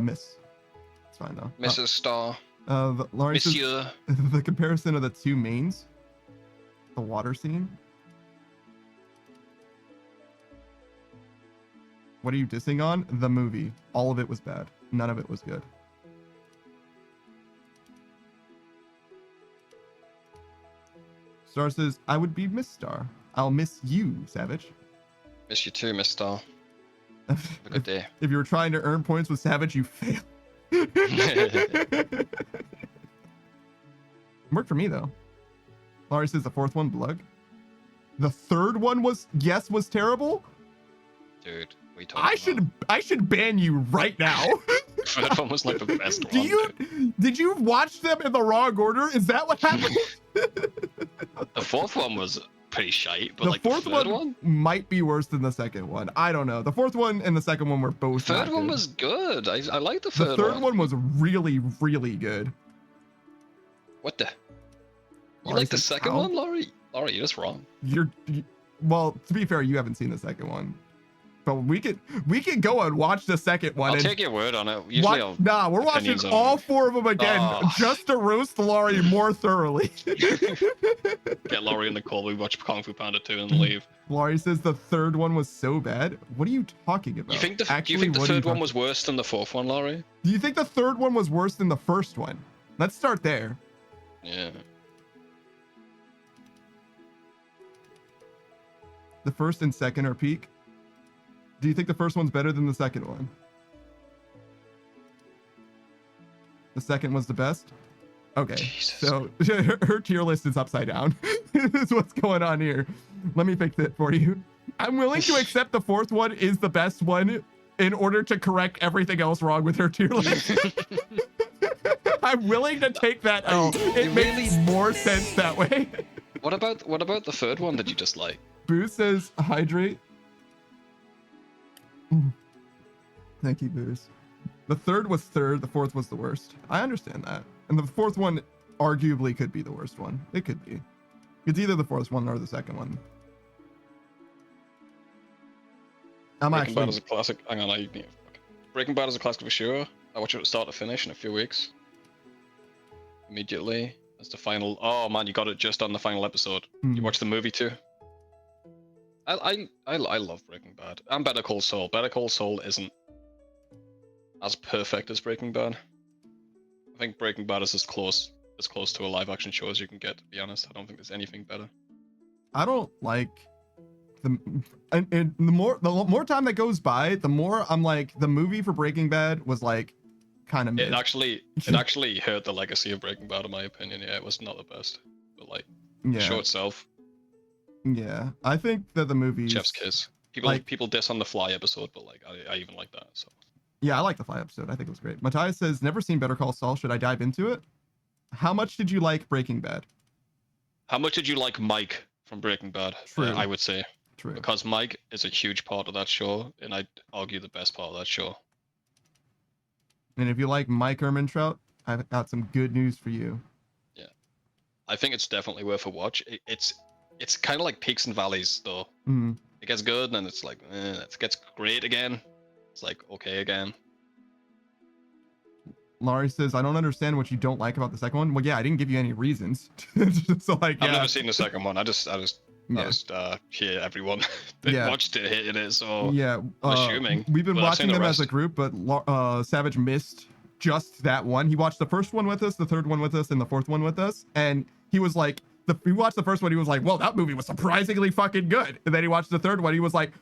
Miss. It's fine though. Mrs. Star. Laurie says, Monsieur. the comparison of the two mains, the water scene. What are you dissing on? The movie. All of it was bad. None of it was good. Star says, I would be Miss Star. I'll miss you, Savage. Miss you too, Miss Star. Have a good day. If you were trying to earn points with Savage, you failed. Worked for me though. Laurie says the fourth one, Blug. The third one was terrible. Dude, we talked. I should ban you right now. The third one was like the best one. Did you watch them in the wrong order? Is that what happened? The fourth one was pretty shite, but the like fourth the third one might be worse than the second one. I don't know. The fourth one and the second one were both. The third one was good. I like the third one. The third one was really, really good. What the? You like the second one, Laurie? Laurie, you're just wrong. Well, to be fair, you haven't seen the second one. But we could go and watch the second one. I'll take your word on it. Usually nah, we're watching all 4 of them again just to roast Laurie more thoroughly. Get Laurie in the call. We watch Kung Fu Panda 2 and leave. Laurie says the third one was so bad. What are you talking about? Do you think the third one was worse than the fourth one, Laurie? Do you think the third one was worse than the first one? Let's start there. Yeah. The first and second are peak. Do you think the first one's better than the second one? The second was the best? Okay, Jesus. So her tier list is upside down. This is what's going on here. Let me fix it for you. I'm willing to accept the fourth one is the best one in order to correct everything else wrong with her tier list. I'm willing to take that L. It makes more sense that way. What about the third one that you just like? Boo says hydrate. Thank you, Booze. The third was third, the fourth was the worst. I understand that. And the fourth one arguably could be the worst one. It could be. It's either the fourth one or the second one. Breaking Bad is a classic. Hang on, Breaking Bad is a classic for sure. I watch it from start to finish in a few weeks. Immediately. That's the final. Oh man, you got it just on the final episode. You watched the movie too? I love Breaking Bad. And Better Call Saul. Better Call Saul isn't as perfect as Breaking Bad. I think Breaking Bad is as close to a live action show as you can get, to be honest. I don't think there's anything better. I don't like and the more time that goes by, the more I'm like, the movie for Breaking Bad was like kind of mid. It actually hurt the legacy of Breaking Bad in my opinion. Yeah, it was not the best. But like the show itself. Yeah, I think that the movie Chef's Kiss. People diss on the Fly episode, but like I even like that. So yeah, I like the Fly episode. I think it was great. Matthias says, never seen Better Call Saul. Should I dive into it? How much did you like Breaking Bad? How much did you like Mike from Breaking Bad? True. I would say. True. Because Mike is a huge part of that show, and I'd argue the best part of that show. And if you like Mike Ehrmantraut, I've got some good news for you. Yeah, I think it's definitely worth a watch. It's kind of like peaks and valleys, though. Mm-hmm. It gets good, and then it's like, it gets great again. It's like, okay again. Laurie says, I don't understand what you don't like about the second one. Well, yeah, I didn't give you any reasons. So like, I've never seen the second one. I just hear everyone that watched it hated it. So yeah, I'm assuming. We've been watching them as a group, but Savage missed just that one. He watched the first one with us, the third one with us, and the fourth one with us, and he was like, he watched the first one, he was like, well, that movie was surprisingly fucking good. And then he watched the third one, he was like,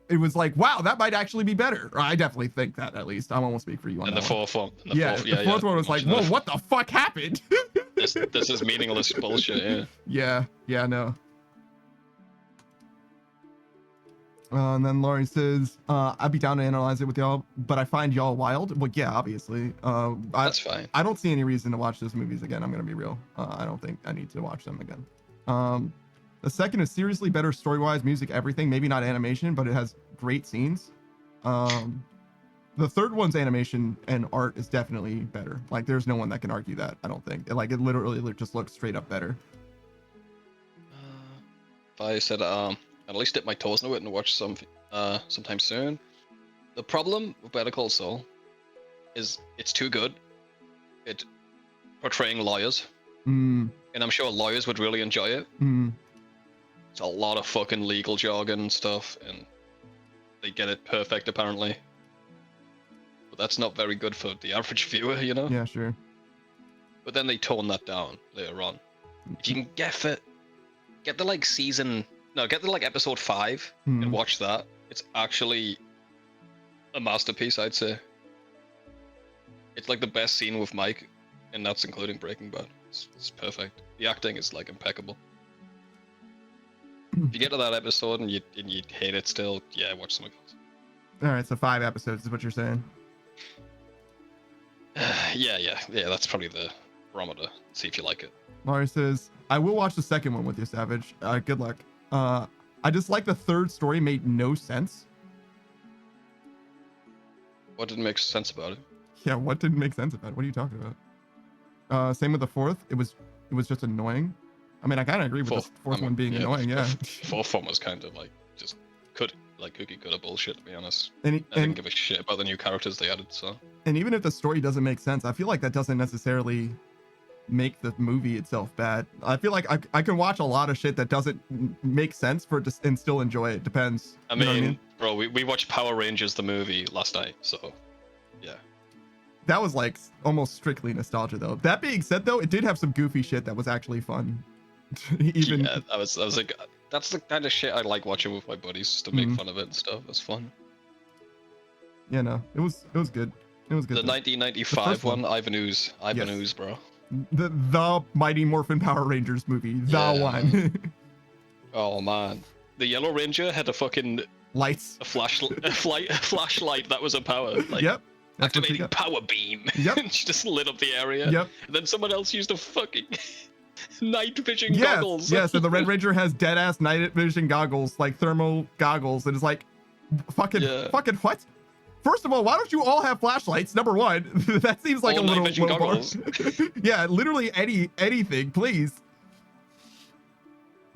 it was like, wow, that might actually be better. Or I definitely think that, at least. I won't speak for you on that. And the fourth one. The fourth one was like, whoa, what the fuck happened? This is meaningless bullshit, Yeah, no. And then Laurie says, I'd be down to analyze it with y'all, but I find y'all wild. Well, yeah, obviously. That's fine. I don't see any reason to watch those movies again. I'm going to be real. I don't think I need to watch them again. The second is seriously better story-wise, music, everything. Maybe not animation, but it has great scenes. The third one's animation and art is definitely better. Like, there's no one that can argue that, I don't think. Like, it literally just looks straight up better. If I said, at least dip my toes into it and watch sometime soon. The problem with Better Call Saul is it's too good. It portraying lawyers. And I'm sure lawyers would really enjoy it. It's a lot of fucking legal jargon and stuff, and they get it perfect apparently. But that's not very good for the average viewer, you know? Yeah, sure. But then they tone that down later on. If you can get the like episode 5 and watch that, it's actually a masterpiece, I'd say. It's like the best scene with Mike, and that's including Breaking Bad. It's perfect. The acting is like impeccable. If you get to that episode and you hate it still, yeah, watch something else. All right, so 5 episodes is what you're saying. Yeah, that's probably the barometer. See if you like it. Laurie says, I will watch the second one with you, Savage. Good luck. I just like the third story made no sense. What didn't make sense about it? Yeah, what didn't make sense about it? What are you talking about? Same with the fourth. It was just annoying. I mean, I kind of agree with the fourth one being annoying. Yeah. The fourth one was kind of like just cookie cutter bullshit, to be honest. And I didn't give a shit about the new characters they added. So. And even if the story doesn't make sense, I feel like that doesn't necessarily make the movie itself bad. I feel like I can watch a lot of shit that doesn't make sense and still enjoy it. Depends. I mean, bro, we watched Power Rangers the movie last night, so yeah. That was like almost strictly nostalgia, though. That being said, though, it did have some goofy shit that was actually fun. Even yeah, I was like, that's the kind of shit I like watching with my buddies, just to make fun of it and stuff. It's fun. Yeah, no, it was good. It was good. The 1995 one, Ivan Ooze, bro. The Mighty Morphin Power Rangers movie, the one. Oh man, the Yellow Ranger had a fucking lights, a flashlight that was a power. Like, yep. Activating power beam. Yep. And she just lit up the area. Yep. And then someone else used a fucking night vision goggles. Yes, and the Red Ranger has dead ass night vision goggles, like thermal goggles, and it's like, fucking what? First of all, why don't you all have flashlights? Number one, that seems like all a little low bar. Yeah, literally anything, please.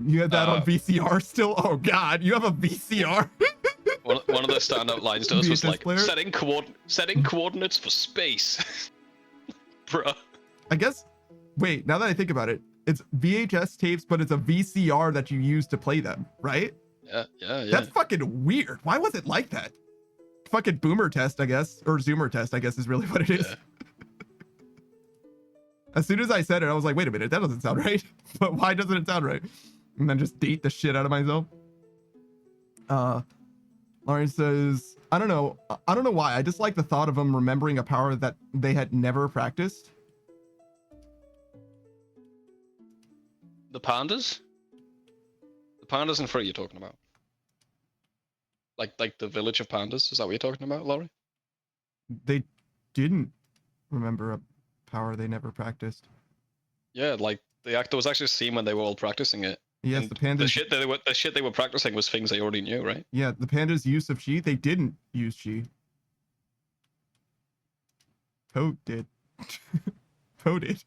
You had that on VCR still? Oh God, you have a VCR? One of the standout lines to us was like, setting coordinates for space. Bruh. I guess, wait, now that I think about it, it's VHS tapes, but it's a VCR that you use to play them, right? Yeah. That's fucking weird. Why was it like that? Fucking boomer test, I guess, or zoomer test, I guess is really what it is. Yeah. As soon as I said it, I was like, wait a minute, that doesn't sound right. But why doesn't it sound right? And then just date the shit out of myself. Lauren says, I don't know why. I just like the thought of them remembering a power that they had never practiced. The pandas? The pandas and fruit you're talking about? Like the village of pandas? Is that what you're talking about, Laurie? They didn't remember a power they never practiced. Yeah, like there was actually a scene when they were all practicing it. Yes, and the pandas. The shit they were practicing was things they already knew, right? Yeah, the pandas' use of chi, they didn't use chi. Poe did. Poe did.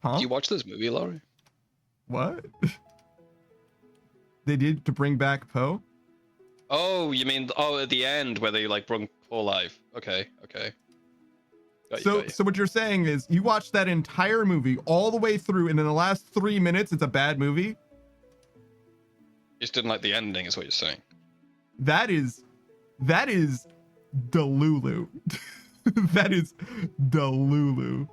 Huh? Did you watch this movie, Laurie? What? They did to bring back Poe? Oh, you mean at the end where they like brought Poe alive? Okay. So what you're saying is you watched that entire movie all the way through, and in the last 3 minutes, it's a bad movie? Just didn't like the ending, is what you're saying. That is Delulu. That is Delulu.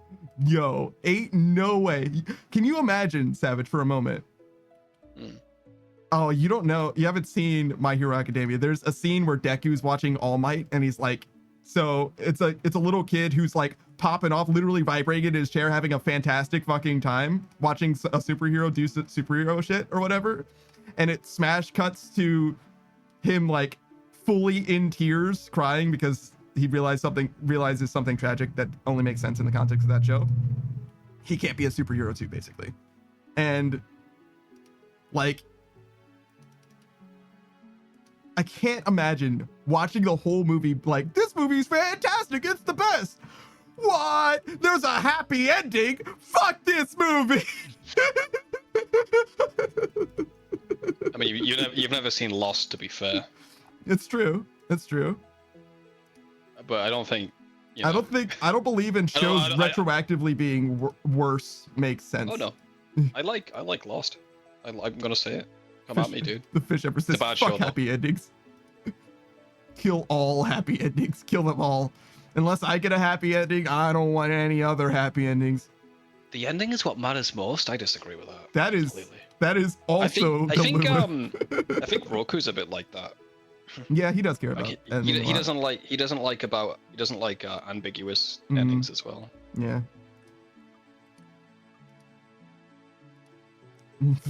Yo, ain't no way. Can you imagine, Savage, for a moment? Oh, you don't know. You haven't seen My Hero Academia. There's a scene where Deku's watching All Might, and he's like, so it's a little kid who's like popping off, literally vibrating in his chair, having a fantastic fucking time watching a superhero do superhero shit or whatever. And it smash cuts to him like fully in tears, crying because he realizes something tragic that only makes sense in the context of that show. He can't be a superhero too, basically. And like, I can't imagine watching the whole movie like, this movie's fantastic, it's the best. What? There's a happy ending? Fuck this movie. I mean, you've never seen Lost, to be fair. It's true. It's true. But I don't think. I don't believe in shows retroactively being worse makes sense. Oh no, I like Lost. I'm gonna say it. Come at me, dude. The fish ever says, "Fuck happy endings. Kill all happy endings. Kill them all. Unless I get a happy ending, I don't want any other happy endings." The ending is what matters most. I disagree with that. That is also. I think Roku's a bit like that. Yeah, he does care about. Like he doesn't like ambiguous endings as well. Yeah.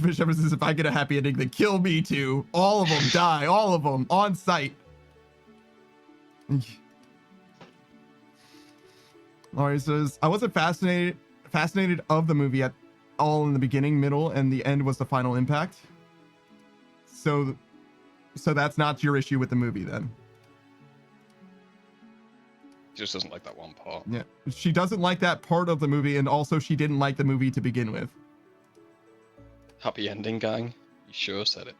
Fish ever says, if I get a happy ending, then kill me too. All of them die. All of them on sight. Laurie says, I wasn't fascinated of the movie at all in the beginning, middle, and the end was the final impact. So that's not your issue with the movie then. She just doesn't like that one part. Yeah, she doesn't like that part of the movie, and also she didn't like the movie to begin with. Happy ending, gang. You sure said it.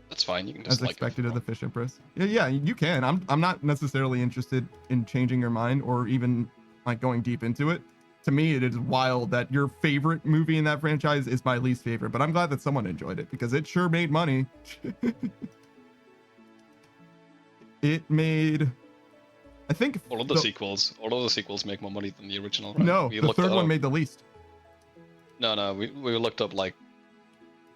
That's fine. You can just as expected of the Fish Empress. Yeah, you can. I'm not necessarily interested in changing your mind or even like going deep into it. To me, it is wild that your favorite movie in that franchise is my least favorite, but I'm glad that someone enjoyed it because it sure made money. It made, I think, all of the sequels make more money than the original, right? No, the third one made the least. No, we looked up like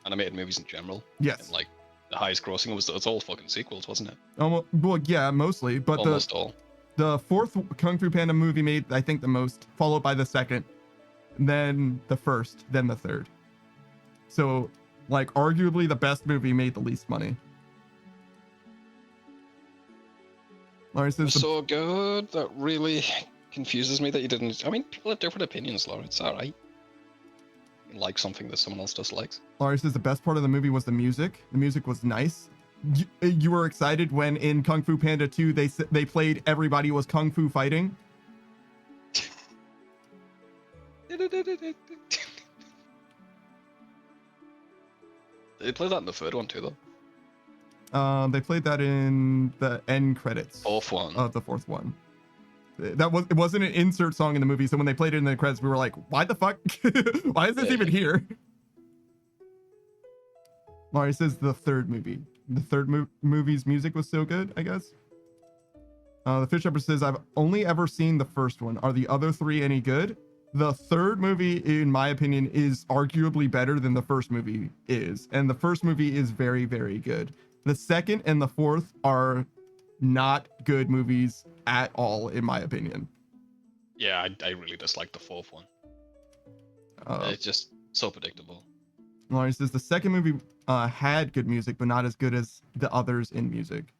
animated movies in general. Yes. And, like, the highest grossing it's all fucking sequels, wasn't it? Well, yeah, mostly, but almost all. The fourth Kung Fu Panda movie made, I think, the most, followed by the second, then the first, then the third. So, like, arguably the best movie made the least money. Laurie says so good. That really confuses me that you didn't. I mean, people have different opinions, Laura. It's all right. You like something that someone else dislikes. Laurie says the best part of the movie was the music. The music was nice. You were excited when in Kung Fu Panda 2 they played Everybody Was Kung Fu Fighting. They played that in the third one too, though. They played that in the end credits. Fourth one. Of the fourth one. It wasn't an insert song in the movie, so when they played it in the credits, we were like, why the fuck? Why is this even here? Laurie says the third movie. The third movie's music was so good, I guess. The Fish Empress says, I've only ever seen the first one. Are the other three any good? The third movie, in my opinion, is arguably better than the first movie is. And the first movie is very, very good. The second and the fourth are not good movies at all, in my opinion. Yeah, I really dislike the fourth one. It's just so predictable. Laurie says the second movie had good music, but not as good as the others in music.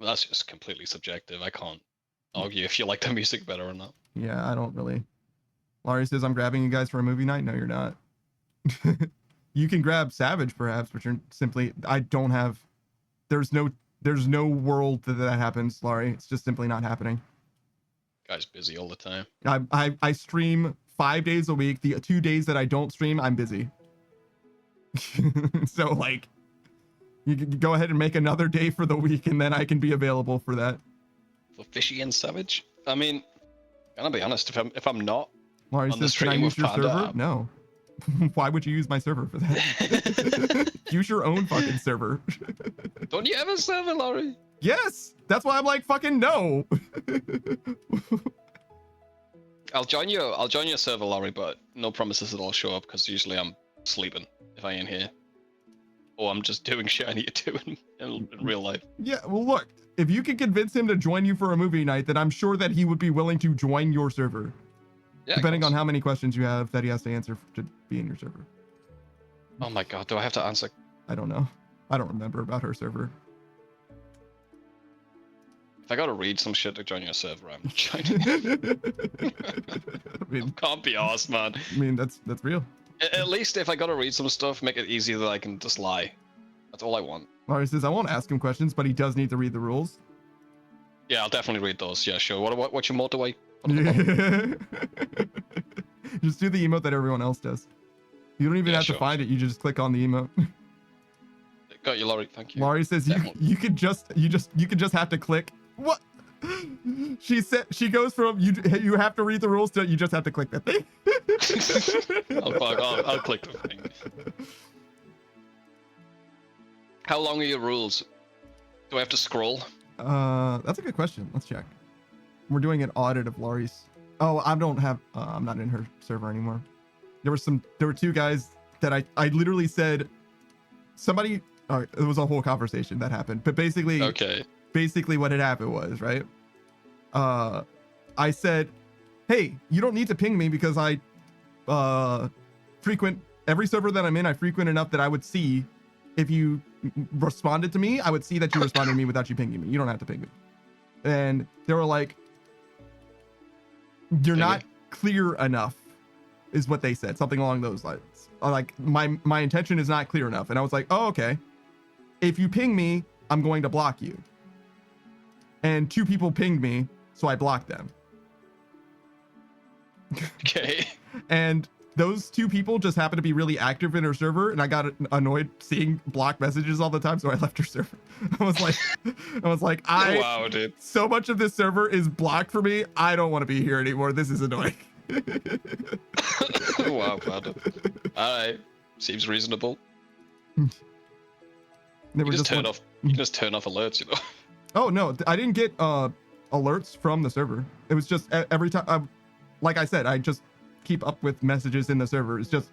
Well, that's just completely subjective. I can't argue if you like the music better or not. Yeah, I don't really. Laurie says, I'm grabbing you guys for a movie night. No, you're not. You can grab Savage, perhaps, but you're simply, I don't have, there's no world that happens, Laurie. It's just simply not happening. Guy's busy all the time. I stream 5 days a week. The 2 days that I don't stream, I'm busy. So, like, you can go ahead and make another day for the week, and then I can be available for that. For Fishy and Savage? I mean, gonna be honest, if I'm not Laurie on the says, can I stream use with your server? Panda, No. Why would you use my server for that? Use your own fucking server. Don't you have a server, Laurie? Yes, that's why I'm like, fucking no. I'll join your server, Laurie, but no promises that I'll show up because usually I'm sleeping if I ain't here, or I'm just doing shit I need to do in real life. Yeah, well, look, if you can convince him to join you for a movie night, then I'm sure that he would be willing to join your server. Yeah, depending on how many questions you have that he has to answer to be in your server. Oh my god, do I have to answer? I don't know. I don't remember about her server. If I gotta read some shit to join your server, I'm joining. I mean, can't be arsed, man. I mean, that's real. At least if I gotta read some stuff, make it easy that I can just lie. That's all I want. Laurie says, I won't ask him questions, but he does need to read the rules. Yeah, I'll definitely read those. Yeah, sure. What's your motorway? Just do the emote that everyone else does. You don't even have to find it. You just click on the emote. Got you, Laurie. Thank you. Laurie says you could just have to click. What? She said she goes from you have to read the rules to you just have to click that thing. I'll click the thing. How long are your rules? Do I have to scroll? That's a good question. Let's check. We're doing an audit of Laurie's. Oh, I don't have. I'm not in her server anymore. There were two guys that I literally said. Somebody. It was a whole conversation that happened, but basically. Okay. Basically, what had happened was right. I said, "Hey, you don't need to ping me because I frequent every server that I'm in. I frequent enough that I would see if you responded to me. I would see that you responded to me without you pinging me. You don't have to ping me." And they were like, "You're not clear enough," is what they said. Something along those lines. Like my intention is not clear enough. And I was like, "Oh, okay. If you ping me, I'm going to block you." And 2 people pinged me, so I blocked them. Okay. and those two people just happened to be really active in her server, and I got annoyed seeing blocked messages all the time, so I left her server. I was like, wow, dude. So much of this server is blocked for me. I don't want to be here anymore. This is annoying. Wow, man. Alright, seems reasonable. You can just turn off alerts, you know. Oh no, I didn't get alerts from the server. It was just every time, like I said, I just keep up with messages in the server. It's just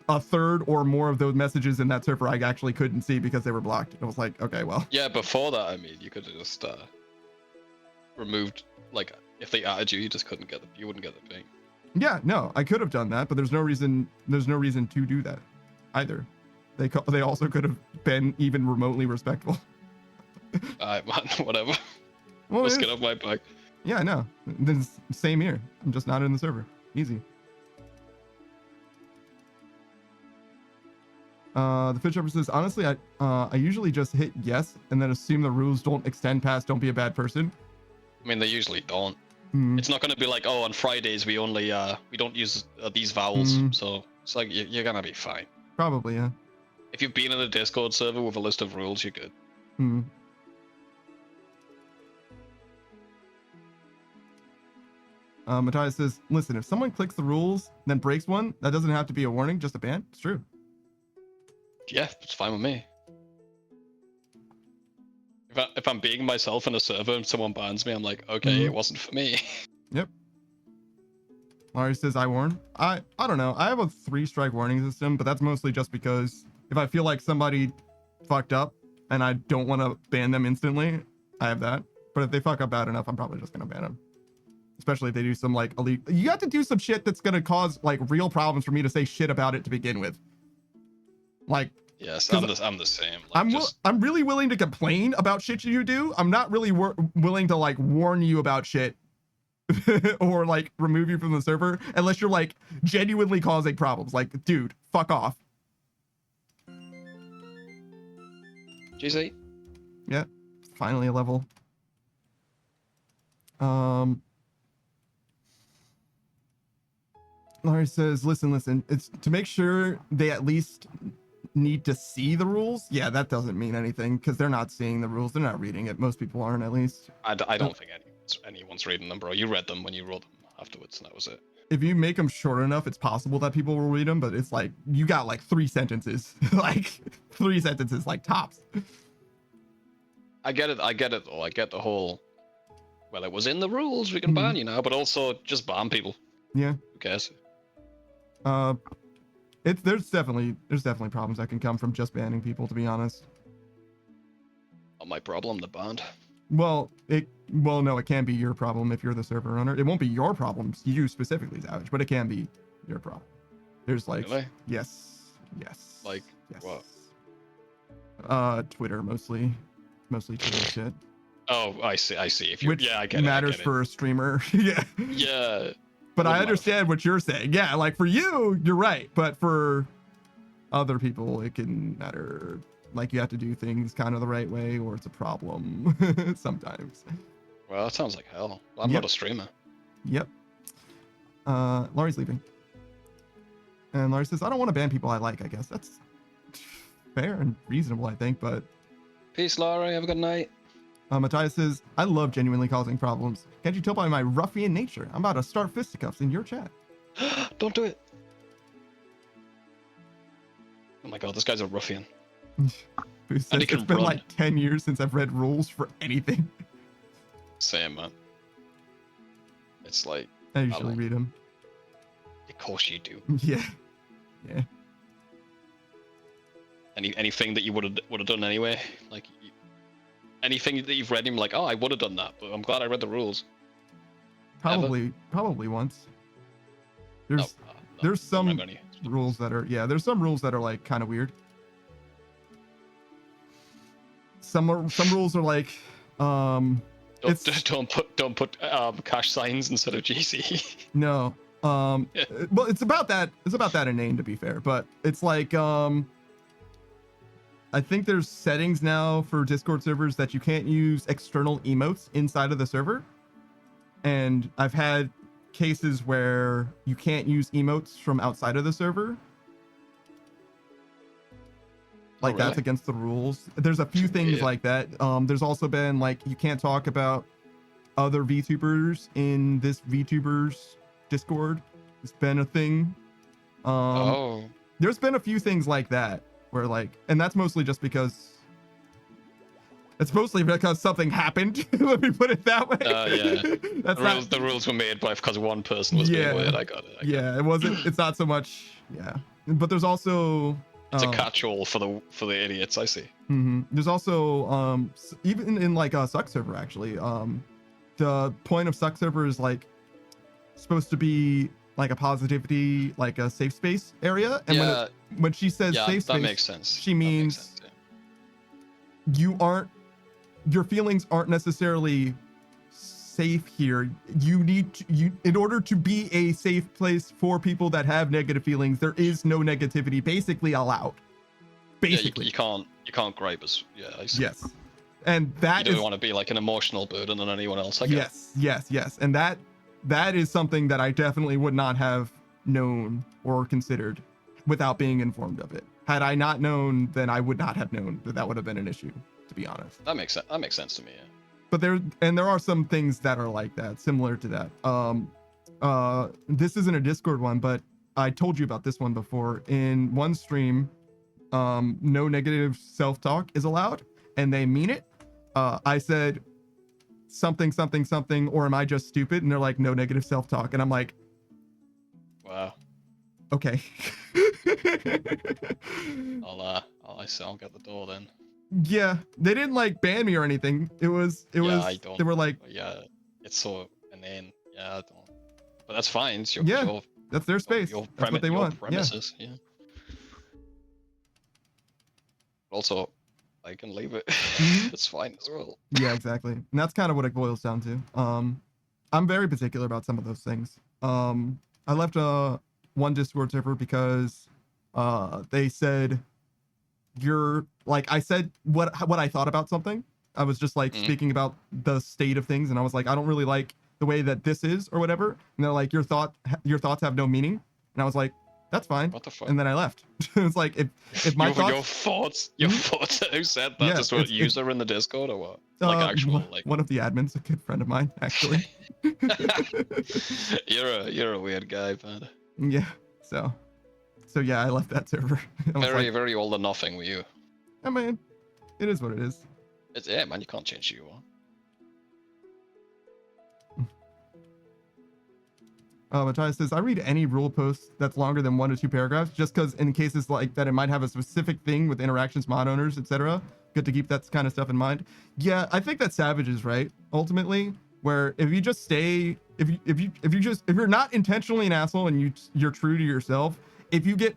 a third or more of those messages in that server I actually couldn't see because they were blocked. I was like, okay, well. Yeah, before that, I mean, you could have just removed, like, if they added you, you just couldn't get you wouldn't get the ping. Yeah, no, I could have done that, but there's no reason to do that either. They also could have been even remotely respectful. Alright, man, whatever. Well, let's get off my back. Yeah, no. Then same here. I'm just not in the server. Easy. The fish shopper says, honestly, I usually just hit yes and then assume the rules don't extend past don't be a bad person. I mean, they usually don't. It's not going to be like, oh, on Fridays we only we don't use these vowels, so it's like you're gonna be fine. Probably, yeah. If you've been in a Discord server with a list of rules, you're good. Matthias says, listen, if someone clicks the rules, then breaks one, that doesn't have to be a warning, just a ban. It's true. Yeah, it's fine with me. If I'm being myself in a server and someone bans me, I'm like, okay, it wasn't for me. Yep. Larry says, I warn. I don't know. I have a 3-strike warning system, but that's mostly just because if I feel like somebody fucked up and I don't want to ban them instantly, I have that. But if they fuck up bad enough, I'm probably just going to ban them. Especially if they do some like elite. You have to do some shit that's going to cause like real problems for me to say shit about it to begin with. Like, yes, I'm the same. Like, I'm really willing to complain about shit you do. I'm not really willing to like warn you about shit or like remove you from the server unless you're like genuinely causing problems. Like, dude, fuck off. GC. Yeah, finally a level. Larry says, listen, it's to make sure they at least need to see the rules. Yeah, that doesn't mean anything because they're not seeing the rules. They're not reading it. Most people aren't, at least. I don't think anyone's reading them, bro. You read them when you wrote them afterwards, and that was it. If you make them short enough, it's possible that people will read them, but it's like, you got like 3 sentences. Like, 3 sentences, like tops. I get it, though. I get the whole, well, it was in the rules, we can ban you now, but also just ban people. Yeah. Who cares? There's definitely problems that can come from just banning people, to be honest. Not my problem, the banned. Well, no, it can be your problem if you're the server owner. It won't be your problem, you specifically, Savage, but it can be your problem. There's like, really? Yes. Like, yes. What? Twitter mostly Twitter shit. Oh, I see. If you, which yeah, I get matters it. for a streamer. Yeah. Yeah. But I understand what you're saying. Yeah, like for you, you're right. But for other people, it can matter. Like you have to do things kind of the right way, or it's a problem sometimes. Well, that sounds like hell. I'm not a streamer. Yep. Laurie's leaving. And Laurie says, I don't want to ban people I like, I guess. That's fair and reasonable, I think, but... Peace, Laurie. Have a good night. Matthias says, I love genuinely causing problems. Can't you tell by my ruffian nature? I'm about to start fisticuffs in your chat. Don't do it. Oh my god, this guy's a ruffian. Who says it's been like 10 years since I've read rules for anything. Same, man. It's like... I usually read them. Of course you do. Yeah. Anything that you would have done anyway? Like... Anything that you've read, him like, oh, I would have done that, but I'm glad I read the rules. Probably once. There's some rules that are there's some rules that are like kind of weird. Some rules are like don't put cash signs instead of GC. No. Well, it's about that inane, to be fair, but it's like I think there's settings now for Discord servers that you can't use external emotes inside of the server. And I've had cases where you can't use emotes from outside of the server. Like, really? That's against the rules. There's a few things like that. There's also been like, you can't talk about other VTubers in this VTubers Discord. It's been a thing. There's been a few things like that where like, and that's mostly just because something happened. Let me put it that way. Yeah. The rules were made by because one person was being weird. I got it. It wasn't. It's not so much. Yeah, but there's also. It's a catch-all for the idiots. I see. There's also even in like a Suck server actually. The point of Suck server is like supposed to be like a positivity, like a safe space area. And when she says safe space, that makes sense. She means your feelings aren't necessarily safe here. In order to be a safe place for people that have negative feelings, there is no negativity basically allowed. Basically. You can't gripe us. Yeah, I see. Yes. And that you don't want to be like an emotional burden on anyone else, I guess. Yes. And that is something that I definitely would not have known or considered without being informed of it. Had I not known, then I would not have known that would have been an issue, to be honest. That makes sense to me, yeah. But there are some things that are like that, similar to that. This isn't a Discord one, but I told you about this one before. In one stream, no negative self-talk is allowed, and they mean it. I said something, or am I just stupid? And they're like, no negative self-talk. And I'm like, wow. Okay. I'll get the door then. Yeah, they didn't like ban me or anything. It was they were like, it's so inane. Yeah, I don't. But that's fine. It's that's their space. That's what they want. Premises. Yeah. Also, I can leave it. It's fine as well. Yeah, exactly. And that's kind of what it boils down to. I'm very particular about some of those things. I left one Discord server because they said I said what I thought about something. I was just like speaking about the state of things, and I was like, I don't really like the way that this is or whatever. And they're like, your thoughts have no meaning. And I was like, that's fine. What the fuck? And then I left. It's like if my thoughts. Your thoughts. Who said that? Just what user in the Discord or what? One of the admins, a good friend of mine, actually. You're a weird guy, man. Yeah. So yeah, I left that server. Very all or nothing with you. I mean, it is what it is. Man, you can't change who you are. Matthias says, I read any rule post that's longer than 1 to 2 paragraphs, just because in cases like that, it might have a specific thing with interactions, mod owners, etc. Good to keep that kind of stuff in mind. Yeah, I think that Savage is right, ultimately, where if you just stay, if you're not intentionally an asshole and you're true to yourself, if you get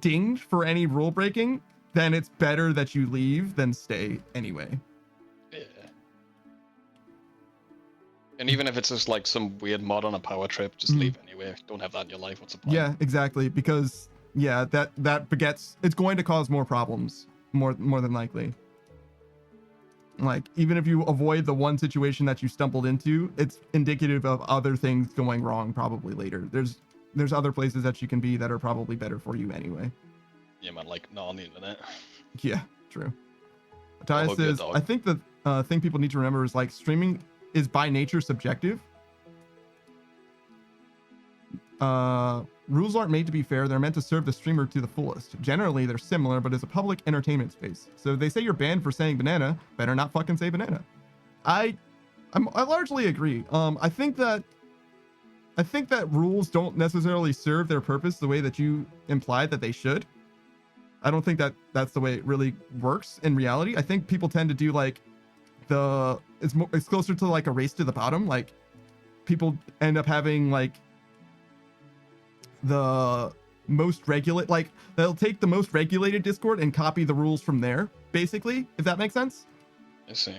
dinged for any rule breaking, then it's better that you leave than stay anyway. Yeah. And even if it's just like some weird mod on a power trip, just leave anyway. Don't have that in your life. What's the point? Yeah, exactly. Because that begets, it's going to cause more problems, more than likely. Like, even if you avoid the one situation that you stumbled into, it's indicative of other things going wrong probably later. There's other places that you can be that are probably better for you anyway. Yeah, man, like not on the internet. Yeah, true. Matthias says, I think the thing people need to remember is like streaming is by nature subjective. Rules aren't made to be fair. They're meant to serve the streamer to the fullest. Generally, they're similar, but it's a public entertainment space. So if they say you're banned for saying banana, better not fucking say banana. I largely agree. I think that rules don't necessarily serve their purpose the way that you implied that they should. I don't think that that's the way it really works in reality. I think people tend to do like it's closer to like a race to the bottom. Like people end up having like the most regulate, like they'll take the most regulated Discord and copy the rules from there, basically, if that makes sense. I see.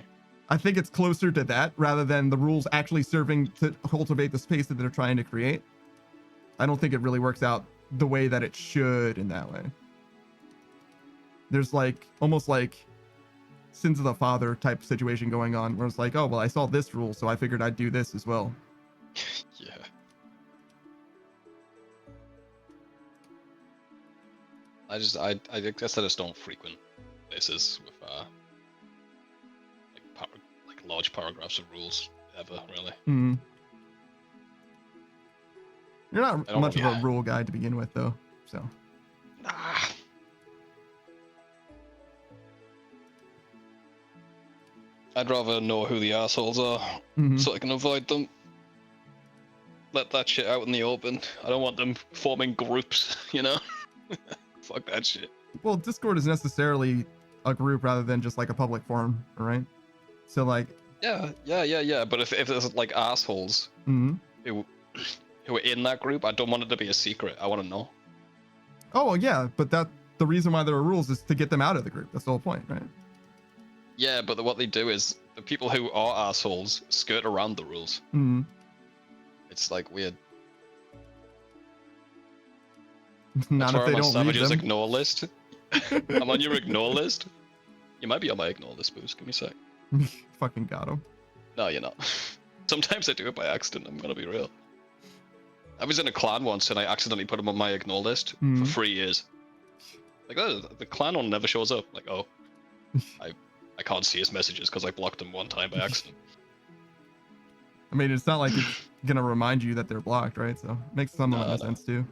I think it's closer to that rather than the rules actually serving to cultivate the space that they're trying to create. I don't think it really works out the way that it should in that way. There's like almost like sins of the father type situation going on where it's like, oh, well, I saw this rule, so I figured I'd do this as well. Yeah. I guess I just don't frequent places with like large paragraphs of rules ever really. Mm. You're not much of a rule guy to begin with, though. So. Nah. I'd rather know who the assholes are, so I can avoid them. Let that shit out in the open. I don't want them forming groups, you know? Fuck that shit. Well, Discord is necessarily a group rather than just like a public forum, right? So like. Yeah. But if there's like assholes who are in that group, I don't want it to be a secret. I want to know. Oh well, yeah, but the reason why there are rules is to get them out of the group. That's the whole point, right? Yeah, but what they do is the people who are assholes skirt around the rules. It's like weird. Not if they don't read them. Ignore list. I'm on your ignore list. You might be on my ignore list, Boost. Give me a sec. Fucking got him. No, you're not. Sometimes I do it by accident. I'm gonna be real. I was in a clan once and I accidentally put him on my ignore list for 3 years. Like the clan one never shows up. Like, oh, I can't see his messages because I blocked him one time by accident. I mean, it's not like it's gonna remind you that they're blocked, right? So it makes some amount of sense too.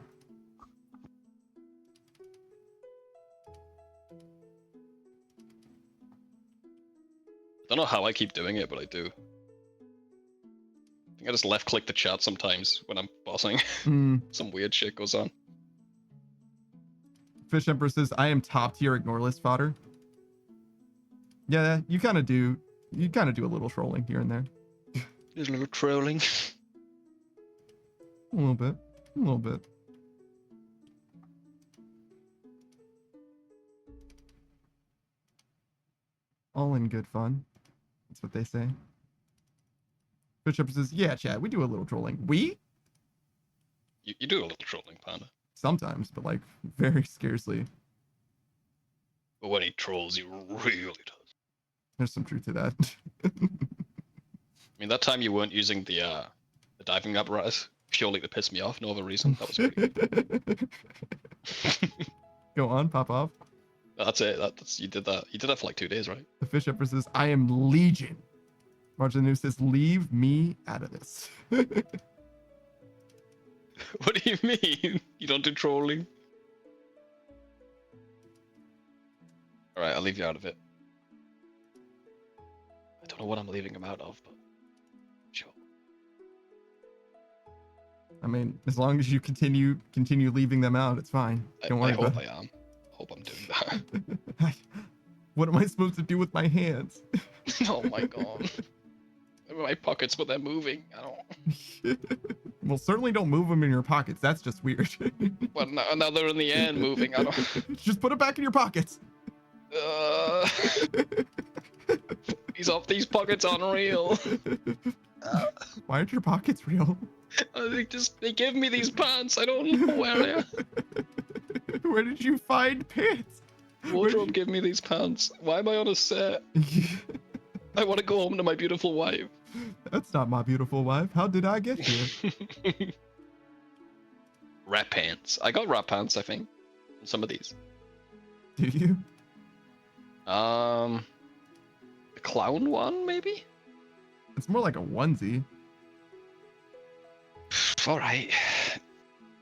I don't know how I keep doing it, but I do. I think I just left click the chat sometimes when I'm bossing. Some weird shit goes on. Fish Empress says, I am top tier ignore list fodder. Yeah, you kind of do. You kind of do a little trolling here and there. There's a little trolling. A little bit. A little bit. All in good fun. That's what they say. Bishop says, yeah, Chad, we do a little trolling. We? You do a little trolling, Panda. Sometimes, but like very scarcely. But when he trolls, he really does. There's some truth to that. I mean, that time you weren't using the diving apparatus purely to piss me off, no other reason. That was pretty good. Go on, pop off. That's it. You did that. You did that for like 2 days, right? The Fish Empress says, I am Legion. Martin New says, leave me out of this. What do you mean? You don't do trolling? Alright, I'll leave you out of it. I don't know what I'm leaving him out of, but sure. I mean, as long as you continue leaving them out, it's fine. Don't worry about it. I am. I hope I'm doing that. What am I supposed to do with my hands? Oh my god. They're in my pockets, but they're moving. I don't. Well, certainly don't move them in your pockets. That's just weird. Well, now they're in the air and moving. I don't. Just put it back in your pockets. These pockets aren't real. Why aren't your pockets real? They give me these pants. I don't know where they are. Where did you find pants? Wardrobe give me these pants. Why am I on a set? I want to go home to my beautiful wife. That's not my beautiful wife. How did I get here? Rat pants. I got rat pants, I think. On some of these. Do you? The clown one, maybe? It's more like a onesie. All right.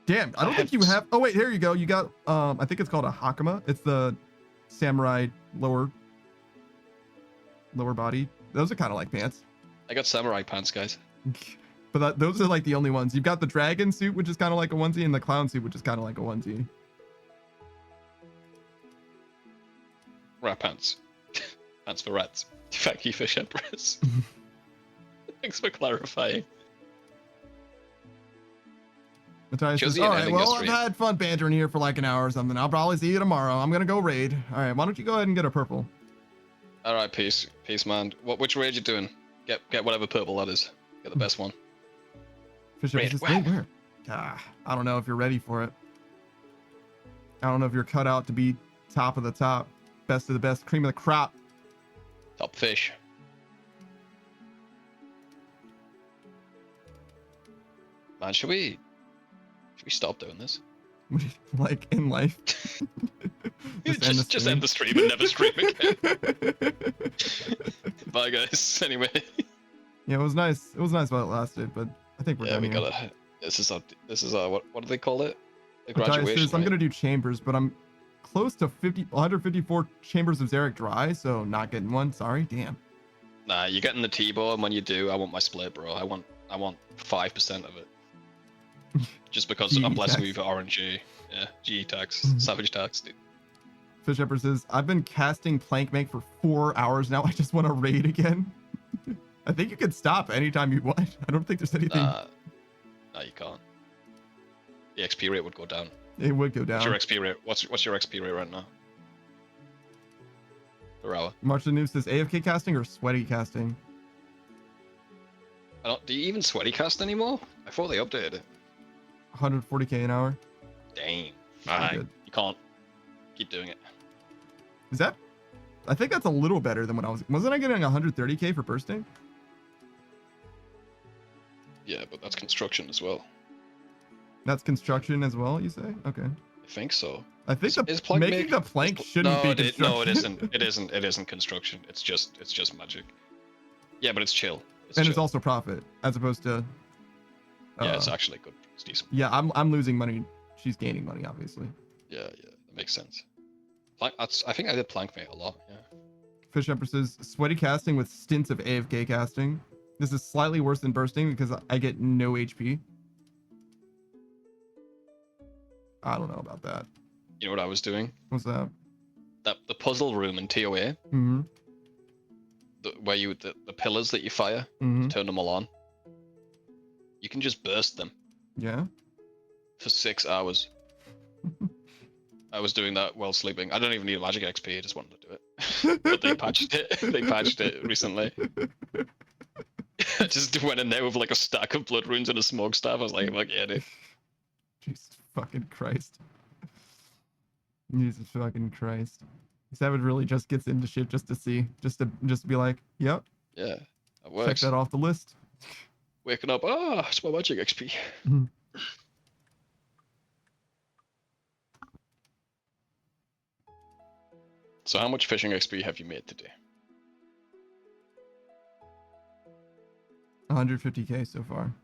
Damn, I don't think you have. Oh wait, here you go. You got. I think it's called a hakama. It's the samurai lower body. Those are kind of like pants. I got samurai pants, guys. But those are like the only ones. You've got the dragon suit, which is kind of like a onesie, and the clown suit, which is kind of like a onesie. Rat pants. Pants for rats. Thank you, Fish Empress. Thanks for clarifying. Matthias says, all right, well, I've had fun bantering here for like an hour or something. I'll probably see you tomorrow. I'm gonna go raid. All right, why don't you go ahead and get a purple? All right, peace, man. Which raid you doing? Get whatever purple that is. Get the best one. Fisher says, wait, where? I don't know if you're ready for it. I don't know if you're cut out to be top of the top, best of the best, cream of the crop. Top fish. Man, should we stop doing this? Like in life. Just end the stream and never stream again. Bye guys. Anyway. Yeah, it was nice. It was nice while it lasted, but I think we're done we here. gotta. This is what do they call it? The graduation. I'm gonna do chambers, but I'm close to 154 chambers of Xeric dry, so not getting one. Sorry, damn. Nah, you're getting the T-bar, and when you do, I want my split, bro. I want 5% of it. Just because I'm blessed with RNG. Yeah, GE tax, savage tax, dude. Fish Shepherd says, I've been casting plank make for 4 hours now. I just want to raid again. I think you can stop anytime you want. I don't think there's anything. No, you can't. The XP rate would go down. It would go down. What's your XP rate? What's your XP rate right now? Per hour. March the News says AFK casting or sweaty casting? Do you even sweaty cast anymore? I thought they updated it. 140k an hour. Dang. Alright. You can't keep doing it. Is that? I think that's a little better than what wasn't I getting 130k for bursting? Yeah, but that's construction as well. That's construction as well, you say? Okay. I think so. I think making the plank shouldn't be construction. No, it isn't. It isn't construction. It's just magic. Yeah, but it's chill. It's also profit as opposed to. Yeah, it's actually good. It's decent. Yeah, I'm losing money. She's gaining money, obviously. Yeah, that makes sense. I think I did plank mate a lot. Yeah. Fish Empress says sweaty casting with stints of AFK casting. This is slightly worse than bursting because I get no HP. I don't know about that. You know what I was doing? What's that? The puzzle room in TOA. Mm-hmm. Where the pillars that you fire, turn them all on. You can just burst them. Yeah. For 6 hours. I was doing that while sleeping. I don't even need magic XP. I just wanted to do it. But they patched it. They patched it recently. I just went in there with like a stack of blood runes and a smoke staff. I was like, yeah, dude. Jesus fucking Christ. Jesus fucking Christ. Savage really just gets into shit just to see, just to be like, yep. Yeah, that works. Check that off the list. Waking up, it's my magic XP. So how much fishing XP have you made today? 150k so far.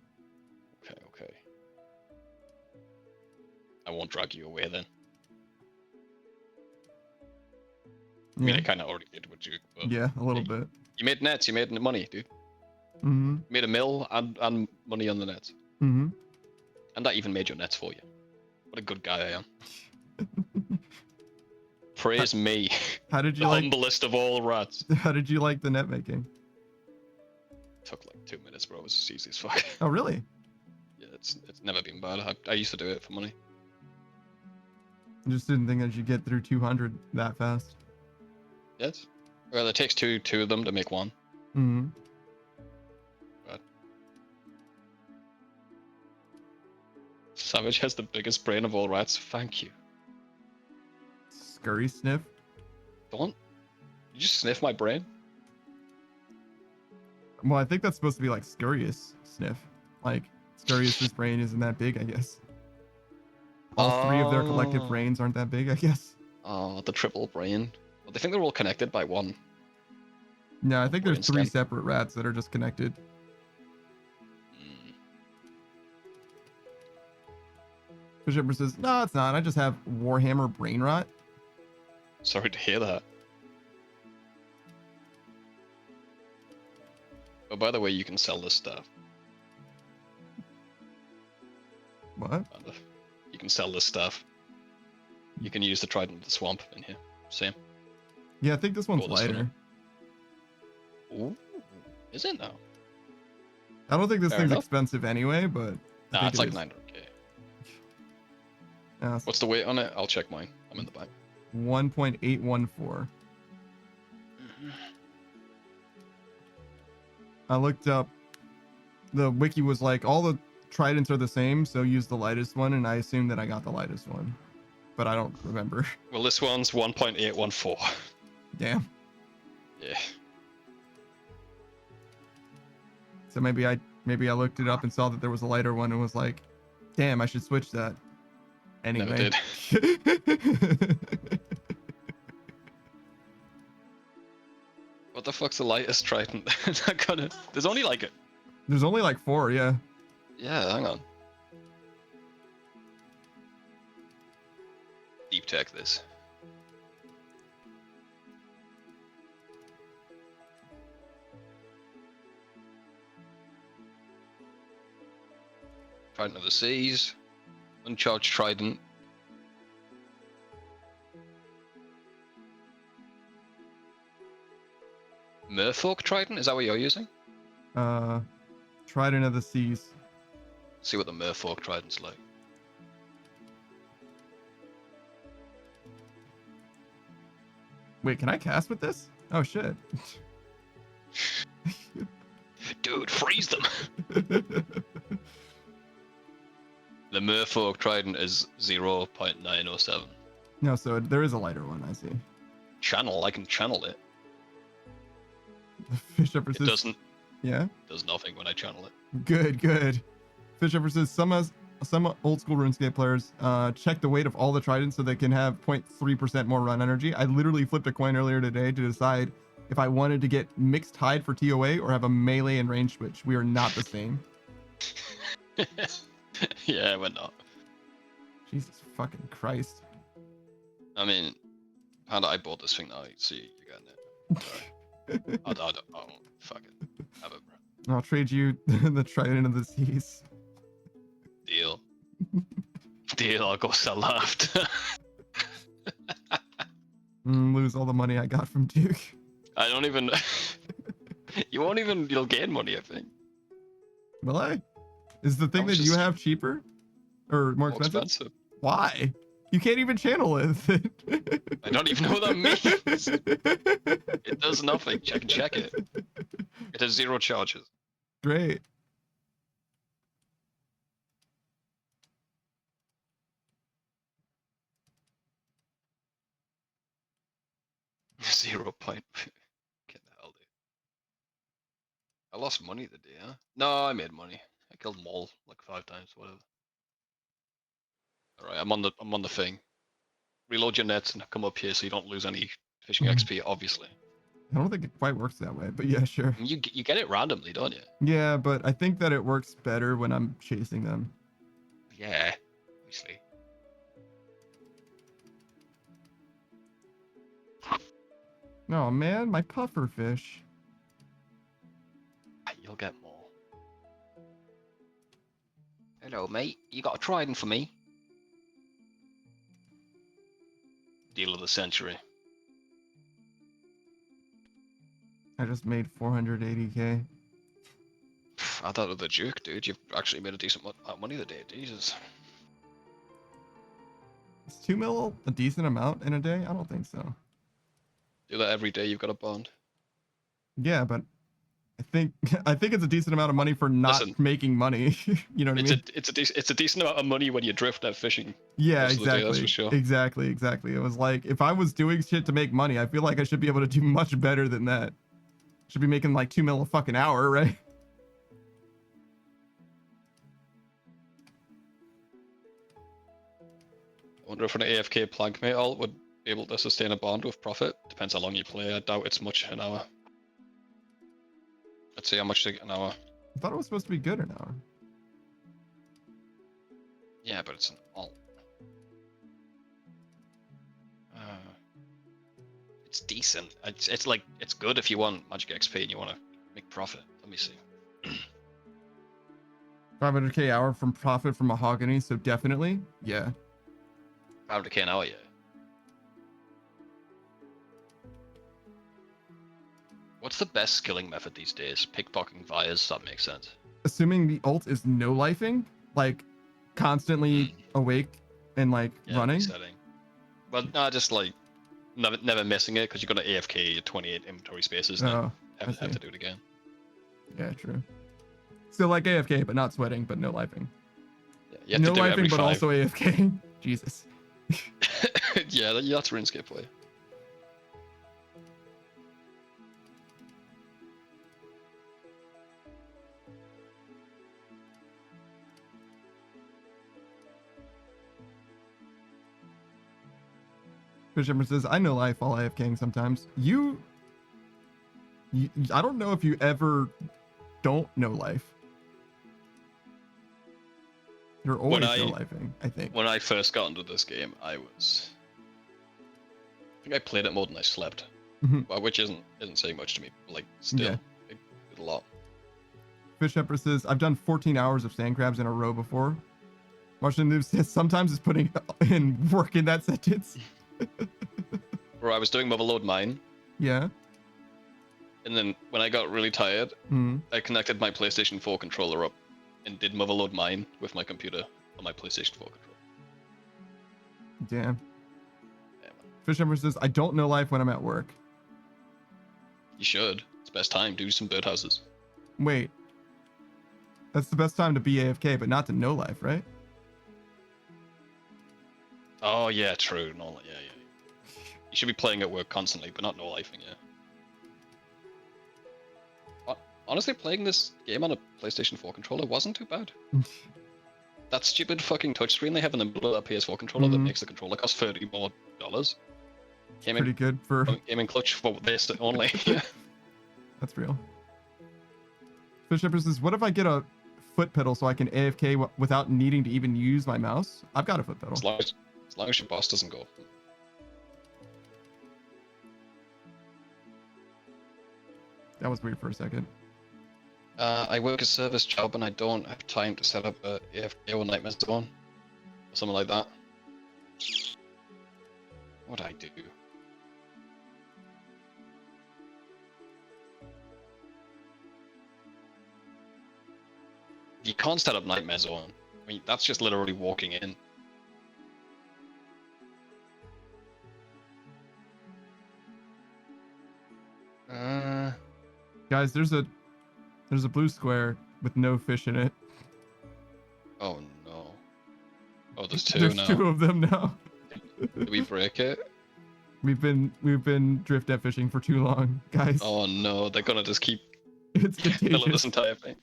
Okay. I won't drag you away then. I mean, I kind of already did what you. Yeah, a little bit. You made nets. You made money, dude. You made a mill and money on the nets. And that even made your nets for you. What a good guy I am. Praise me. How did you the humblest of all rats. How did you like the net making? It took like 2 minutes, bro. It was easy as fuck. Oh, really? Yeah, it's never been bad. I used to do it for money. I just didn't think that you'd get through 200 that fast. Yes. Well, it takes two of them to make one. But Savage has the biggest brain of all rats. Thank you. Scurry sniff? Don't. You just sniff my brain? Well, I think that's supposed to be like Scurious sniff. Like, Scurious's brain isn't that big, I guess. All three of their collective brains aren't that big, I guess. Oh, the triple brain. Well, they think they're all connected by one. No, I think there's 3 separate rats that are just connected. Bishop says, no, it's not. I just have Warhammer brain rot. Sorry to hear that. Oh, by the way, you can sell this stuff. What? You can sell this stuff. You can use the Trident of the Swamp in here. Same. Yeah, I think this one's lighter. Ooh, is it now? I don't think this thing's expensive anyway, but... Nah, it's like 900k. Yeah, what's the weight on it? I'll check mine. I'm in the back. 1.814. I looked up. The wiki was like, all the tridents are the same, so use the lightest one, and I assumed that I got the lightest one. But I don't remember. Well, this one's 1.814. Damn. Yeah. So maybe I looked it up and saw that there was a lighter one and was like, damn, I should switch that. Never Anyway. did. What the fuck's the lightest trident? There's only like There's only like 4, yeah. Yeah, hang on. Deep tech this. Trident of the Seas. Uncharged Trident. Merfolk Trident? Is that what you're using? Trident of the Seas. See what the Merfolk Trident's like. Wait, can I cast with this? Oh shit. Dude, freeze them! The Merfolk Trident is 0.907. No, so there is a lighter one, I see. Channel, I can channel it. The Fish Upper It says, doesn't. yeah? Does nothing when I channel it. Good. Fish Upper says, some old school RuneScape players check the weight of all the tridents so they can have 0.3% more run energy. I literally flipped a coin earlier today to decide if I wanted to get mixed hide for TOA or have a melee and range switch. We are not the same. Yeah, we're not. Jesus fucking Christ. I mean, had I bought this thing now, you'd see you're getting it. I don't, fuck it. Have it, bro. I'll trade you the Trident of the Seas. Deal. Deal, I'll go sell after. Lose all the money I got from Duke. I don't even... You'll gain money, I think. Will I? Is the thing that you have cheaper? Or more expensive? Why? You can't even channel it. I don't even know what that means. It does nothing. Check it. It has 0 charges. Great. Zero point. Get the hell, dude. I lost money the day, huh? No, I made money. I killed them all like 5 times, whatever. Alright, I'm on the thing. Reload your nets and come up here so you don't lose any fishing XP, obviously. I don't think it quite works that way, but yeah, sure. You get it randomly, don't you? Yeah, but I think that it works better when I'm chasing them. Yeah, obviously. Oh man, my puffer fish. You'll get more. Hello, mate. You got a trident for me? Deal of the century. I just made 480k. I thought it was the Duke, dude. You've actually made a decent amount of money today. Jesus. Is 2 mil a decent amount in a day? I don't think so. Do that every day. You've got a bond. Yeah, but I think it's a decent amount of money for not making money. You know what I mean? It's a decent amount of money when you drift out fishing. Yeah, exactly. Day, that's for sure. Exactly. It was like, if I was doing shit to make money, I feel like I should be able to do much better than that. Should be making like 2 mil a fucking hour, right? I wonder if an AFK plank mate alt would be able to sustain a bond with profit. Depends how long you play. I doubt it's much an hour. Let's see how much they get an hour. I thought it was supposed to be good an hour. Yeah, but it's an alt. It's decent. It's like, it's good if you want magic XP and you want to make profit. Let me see. 500k hour from profit from mahogany, so definitely, yeah. 500k an hour, yeah. What's the best skilling method these days? Pickpocketing Vias, that makes sense. Assuming the ult is no lifing, like constantly awake and like running. Setting. Well, no, just like never missing it because you're gonna AFK your 28 inventory spaces and have to do it again. Yeah, true. Still like AFK, but not sweating, but no lifing. Yeah, you have no to do lifing, it but also AFK. Jesus. Yeah, that's RuneScape play. Fisherman says, I know life while AFKing sometimes. You, I don't know if you ever don't know life. You're always no lifing, I think. When I first got into this game, I think I played it more than I slept. Which isn't saying much to me, but like still, it did a lot. Fish Empress says, I've done 14 hours of sand crabs in a row before. Martian Noob says, sometimes it's putting in work in that sentence. Bro, I was doing Motherload Mine. Yeah. And then when I got really tired, I connected my PlayStation 4 controller up and did Motherload Mine with my computer on my PlayStation 4 controller. Damn. Fish Empress says, I don't know life when I'm at work. You should. It's the best time. Do some birdhouses. Wait. That's the best time to be AFK, but not to know life, right? Oh, yeah, true. No, yeah. You should be playing at work constantly, but not no lifing, yeah. Honestly, playing this game on a PlayStation 4 controller wasn't too bad. That stupid fucking touchscreen they have in the middle of that PS4 controller that makes the controller cost $30 more. Pretty good for gaming clutch for this only. Yeah. That's real. Fish Empress says, what if I get a foot pedal so I can AFK without needing to even use my mouse? I've got a foot pedal. As long as your boss doesn't go. That was weird for a second. I work a service job and I don't have time to set up a AFK or Nightmare Zone. Or something like that. What'd I do? You can't set up Nightmare Zone. I mean, that's just literally walking in. Guys, there's a blue square with no fish in it. Oh no. Oh, there's two there's now. There's two of them now. Did we break it? We've been drift net fishing for too long, guys. Oh no, they're gonna just keep it's contagious. This entire thing.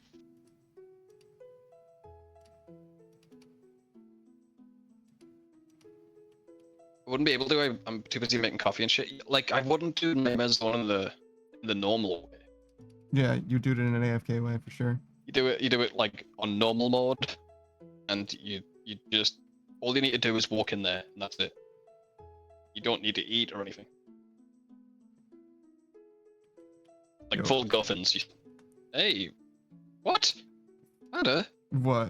I wouldn't be able to. I'm too busy making coffee and shit. Like I wouldn't do Nightmare Zone in the normal way. Yeah, you do it in an AFK way for sure. You do it like on normal mode, and you just all you need to do is walk in there, and that's it. You don't need to eat or anything. Like full guffins. Hey, what? Ada? What?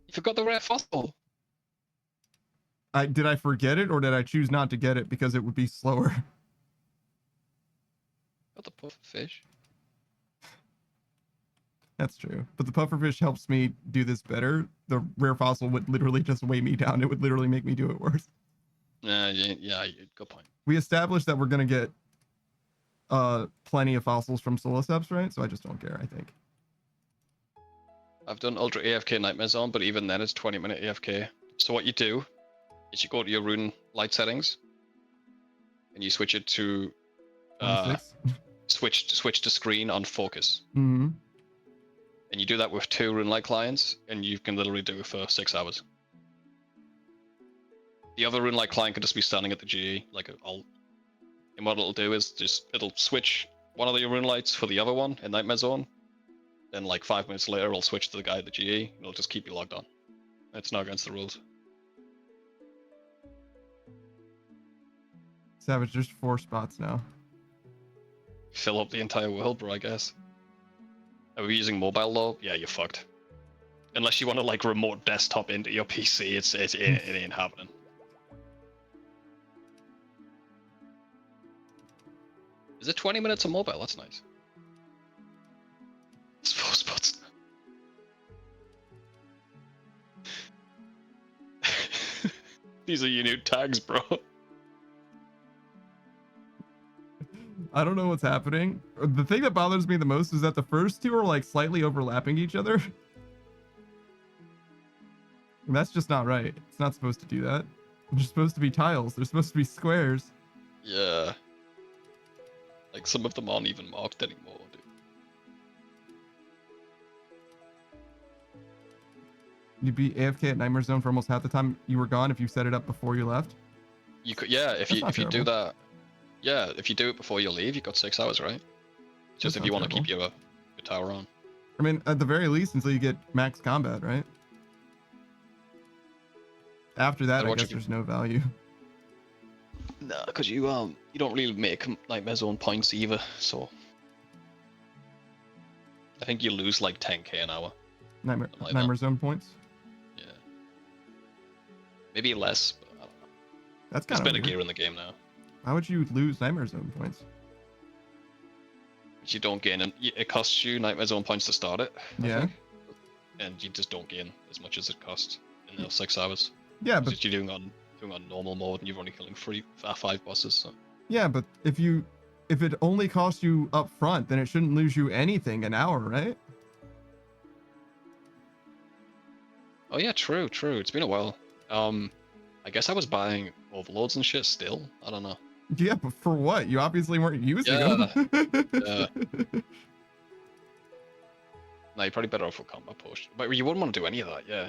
You forgot the rare fossil. Did I forget it, or did I choose not to get it because it would be slower? Got the pufferfish. That's true, but the pufferfish helps me do this better. The rare fossil would literally just weigh me down. It would literally make me do it worse. Yeah, good point. We established that we're gonna get plenty of fossils from Soloseps, right? So I just don't care, I think. I've done Ultra AFK Nightmare Zone, but even then it's 20-minute AFK. So what you do is you go to your rune light settings, and you switch it to switch to screen on focus. Mm-hmm. And you do that with 2 rune light clients, and you can literally do it for 6 hours. The other rune light client could just be standing at the GE, like an alt. And what it'll do is it'll switch one of your rune lights for the other one in Nightmare Zone. Then like 5 minutes later, it'll switch to the guy at the GE, and it'll just keep you logged on. It's not against the rules. Savage, there's 4 spots now. Fill up the entire world, bro, I guess. Are we using mobile though? Yeah, you're fucked. Unless you want to like remote desktop into your PC, it ain't happening. Is it 20 minutes on mobile? That's nice. It's 4 spots now. These are your new tags, bro. I don't know what's happening. The thing that bothers me the most is that the first 2 are like slightly overlapping each other. And that's just not right. It's not supposed to do that. They're supposed to be tiles. They're supposed to be squares. Yeah. Like some of them aren't even marked anymore, dude. You'd be AFK at Nightmare Zone for almost half the time you were gone if you set it up before you left? You could, yeah, if you do that, yeah, if you do it before you leave, you got 6 hours, right? Just if you want to keep your tower on. I mean, at the very least, until you get max combat, right? After that, I guess there's no value. Nah, because you don't really make Nightmare Zone points either, so I think you lose like 10k an hour. Nightmare Zone points? Yeah. Maybe less, but I don't know. That's kind of better gear in the game now. How would you lose Nightmare Zone points? You don't gain, and it costs you Nightmare Zone points to start it. I think. And you just don't gain as much as it costs in those 6 hours. Yeah, but you're doing on normal mode, and you're only killing 5 bosses. So. Yeah, but if it only costs you up front, then it shouldn't lose you anything an hour, right? Oh yeah, true. It's been a while. I guess I was buying overloads and shit still. I don't know. Yeah, but for what? You obviously weren't using them. Yeah. No, you're probably better off with combat potion. But you wouldn't want to do any of that, yeah.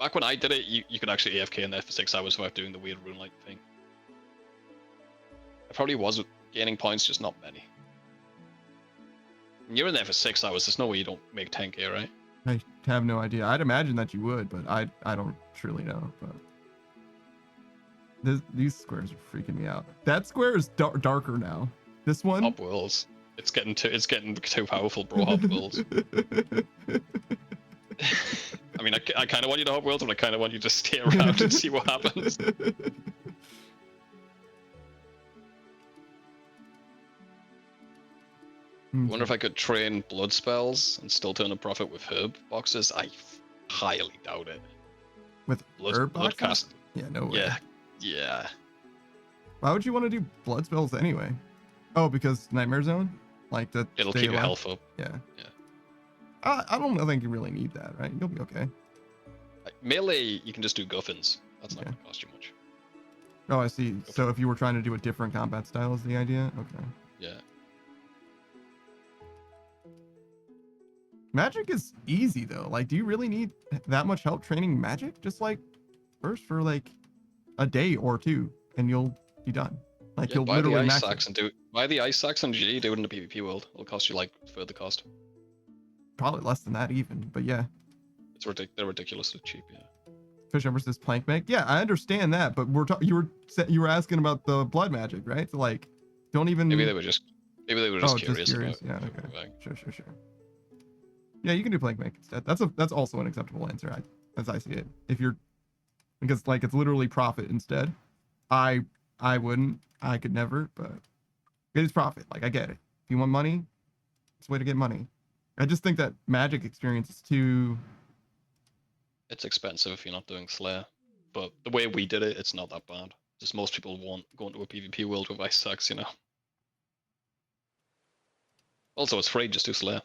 Back when I did it, you could actually AFK in there for 6 hours without doing the weird rune-like thing. I probably was gaining points, just not many. And you're in there for 6 hours, there's no way you don't make 10k, right? I have no idea. I'd imagine that you would, but I don't truly know. But these squares are freaking me out. That square is darker now. This one. Hop Worlds. It's getting too powerful, bro. Hop Worlds. I mean, I kind of want you to Hop Worlds, but I kind of want you to stay around and see what happens. I wonder if I could train blood spells and still turn a profit with herb boxes. I highly doubt it. With herb boxes? Cast. Yeah, no way. Yeah. Why would you want to do blood spells anyway? Oh, because Nightmare Zone? Like that. It'll keep your health up. Yeah. I don't think you really need that, right? You'll be okay. Melee, you can just do guffins. That's not going to cost you much. Oh, I see. So if you were trying to do a different combat style is the idea? Okay. Yeah. Magic is easy though. Like, do you really need that much help training magic? Just like first for like a day or two and you'll be done. Like you'll literally max it. Buy the ice sacks and do it in the PvP world. It'll cost you like further cost. Probably less than that even, but yeah. They're ridiculously cheap, yeah. Fish versus plank make. Yeah, I understand that, but you were asking about the blood magic, right? So like, don't even. Maybe they were just curious. Yeah. Okay. Sure. Yeah, you can do plank make instead. That's also an acceptable answer, as I see it. Because like it's literally profit instead. I wouldn't. I could never, but it is profit. Like I get it. If you want money, it's a way to get money. I just think that magic experience is too. It's expensive if you're not doing Slayer, but the way we did it, it's not that bad. Just most people want going to a PvP world with ice sacks, you know. Also, it's free. Just do Slayer.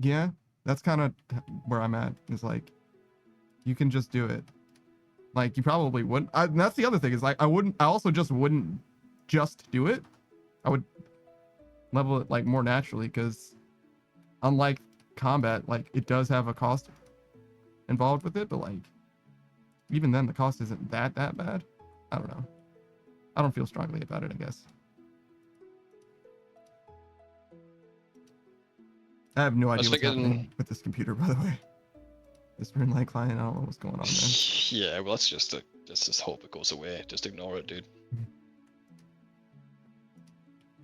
Yeah, that's kind of where I'm at. Is like, you can just do it. Like you probably wouldn't. That's the other thing is like I also just wouldn't just do it. I would level it like more naturally because unlike combat, like it does have a cost involved with it, but like even then the cost isn't that bad. I don't know. I don't feel strongly about it, I guess. I have no idea what's happening with this computer, by the way. This Rune Light client, I don't know what's going on there. Yeah, well, let's just hope it goes away. Just ignore it, dude.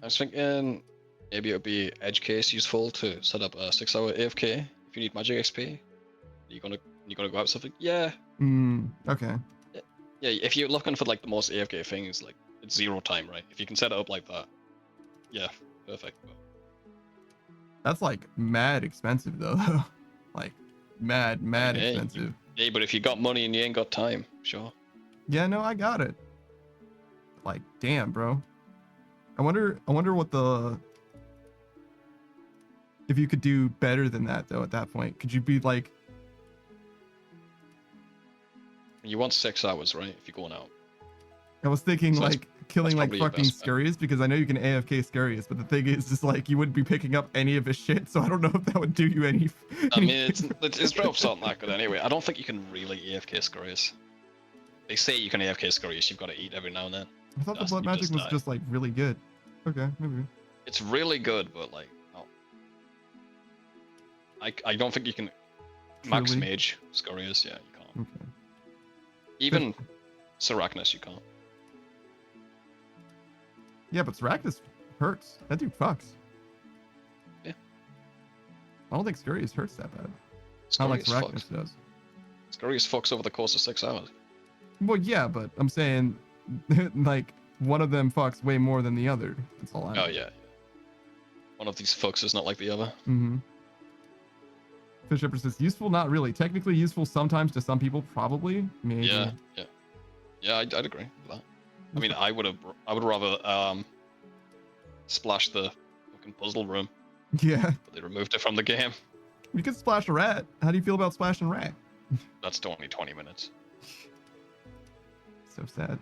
I was thinking maybe it would be edge case useful to set up a 6-hour AFK if you need magic XP. You're gonna go out something? Yeah. Okay. Yeah, if you're looking for like the most AFK things, like it's 0 time, right? If you can set it up like that, yeah, perfect. That's like mad expensive though. Like mad expensive. Yeah, but if you got money and you ain't got time, sure. Yeah, no, I got it. Like, damn, bro. I wonder what if you could do better than that though at that point. Could you be like you want 6 hours, right? If you're going out. I was thinking so like killing like fucking Scarius because I know you can AFK Scarius, but the thing is just like you wouldn't be picking up any of his shit, so I don't know if that would do you any. I mean, it's drops aren't that good anyway. I don't think you can really AFK Scarius. They say you can AFK Scurrius, you've got to eat every now and then. I thought the blood magic was just like really good. Okay, maybe. It's really good, but like, no. I don't think you can max mage Scurrius. Yeah, you can't. Okay. Even Seracnus, you can't. Yeah, but Seracnus hurts. That dude fucks. Yeah. I don't think Scurrius hurts that bad. Scurrius Not like Seracnus does. Scurrius fucks over the course of 6 hours. Well, yeah, but I'm saying, like, one of them fucks way more than the other. That's all I know. Oh, yeah. One of these fucks is not like the other. Mm-hmm. Fish Shepherd says, useful, not really. Technically useful sometimes to some people, probably. Maybe. Yeah. Yeah, I'd agree with that. I mean, I would rather splash the fucking puzzle room. Yeah. But they removed it from the game. You could splash a rat. How do you feel about splashing rat? That's only 20 minutes. So sad.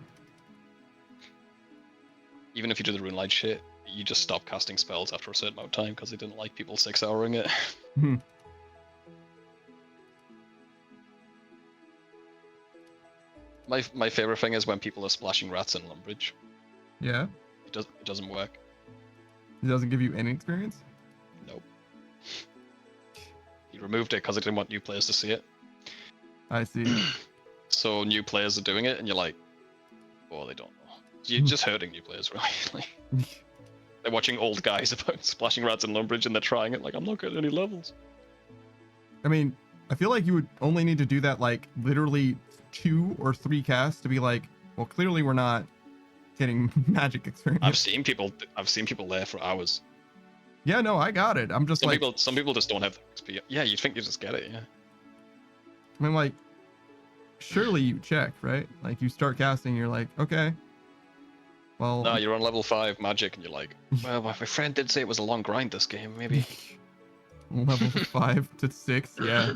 Even if you do the rune light shit, you just stop casting spells after a certain amount of time because they didn't like people 6-houring it. My favorite thing is when people are splashing rats in Lumbridge. Yeah? It doesn't work. It doesn't give you any experience? Nope. He removed it because he didn't want new players to see it. I see. So new players are doing it, and you're like, oh, they don't know. You're just hurting new players, really. They're watching old guys about splashing rats in Lumbridge, and they're trying it like, I'm not getting any levels. I mean, I feel like you would only need to do that like literally 2 or 3 casts to be like, well, clearly we're not getting magic experience. I've seen people there for hours. Yeah, no, I got it. I'm just some people just don't have XP. Yeah, you'd think you just get it, yeah. I mean, like, surely you check, right? Like, you start casting, you're like, okay. Well, no, you're on level 5 magic, and you're like, well, my friend did say it was a long grind this game, maybe. Level 5 to 6, yeah.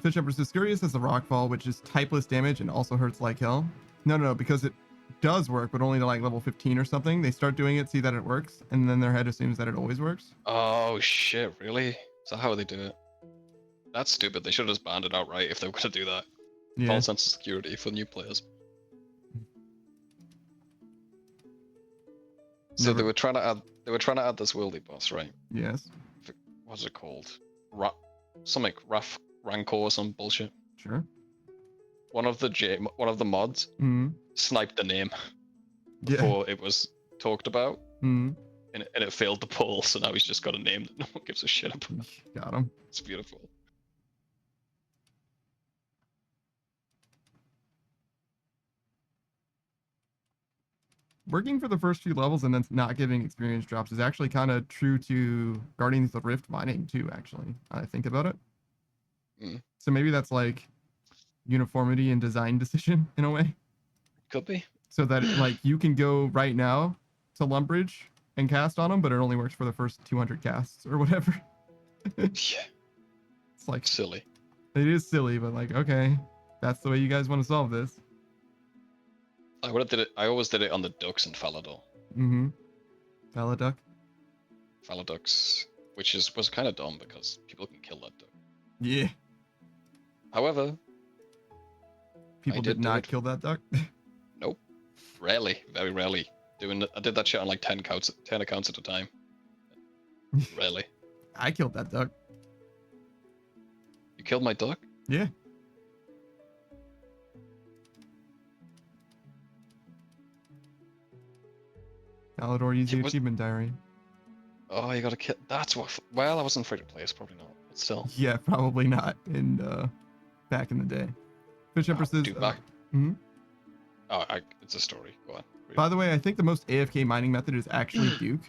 Fish Empress says, Scurrius has the rockfall, which is typeless damage and also hurts like hell. No, because it does work, but only to like level 15 or something. They start doing it, see that it works, and then their head assumes that it always works. Oh shit, really? Is that how they do it? That's stupid. They should have just banned it outright if they were going to do that. Yeah. False sense of security for new players. So they were trying to add this worldy boss, right? Yes. What's it called? Something Rancor or some bullshit. Sure. One of the mods sniped the name before it was talked about, and it failed the poll. So now he's just got a name that no one gives a shit about. Got him. It's beautiful. Working for the first few levels and then not giving experience drops is actually kind of true to Guardians of the Rift mining too, actually. I think about it. So maybe that's like uniformity and design decision in a way. Could be. So that like you can go right now to Lumbridge and cast on them, but it only works for the first 200 casts or whatever. Yeah. It's like silly. It is silly, but like, okay, that's the way you guys want to solve this. I always did it on the ducks in Falador. Faladuck. Faladucks, which was kind of dumb because people can kill that duck. Yeah. However, people did not kill that duck. Nope. Rarely, very rarely. I did that shit on like 10 accounts at a time. Rarely. I killed that duck. You killed my duck? Yeah. Falador use the achievement diary. Oh, you gotta kill. That's what. Well, I wasn't free to play, so probably not. But still. Yeah, probably not. In back in the day. Fish Empress says. Oh, it's a story. Go on. By the way, I think the most AFK mining method is actually Duke.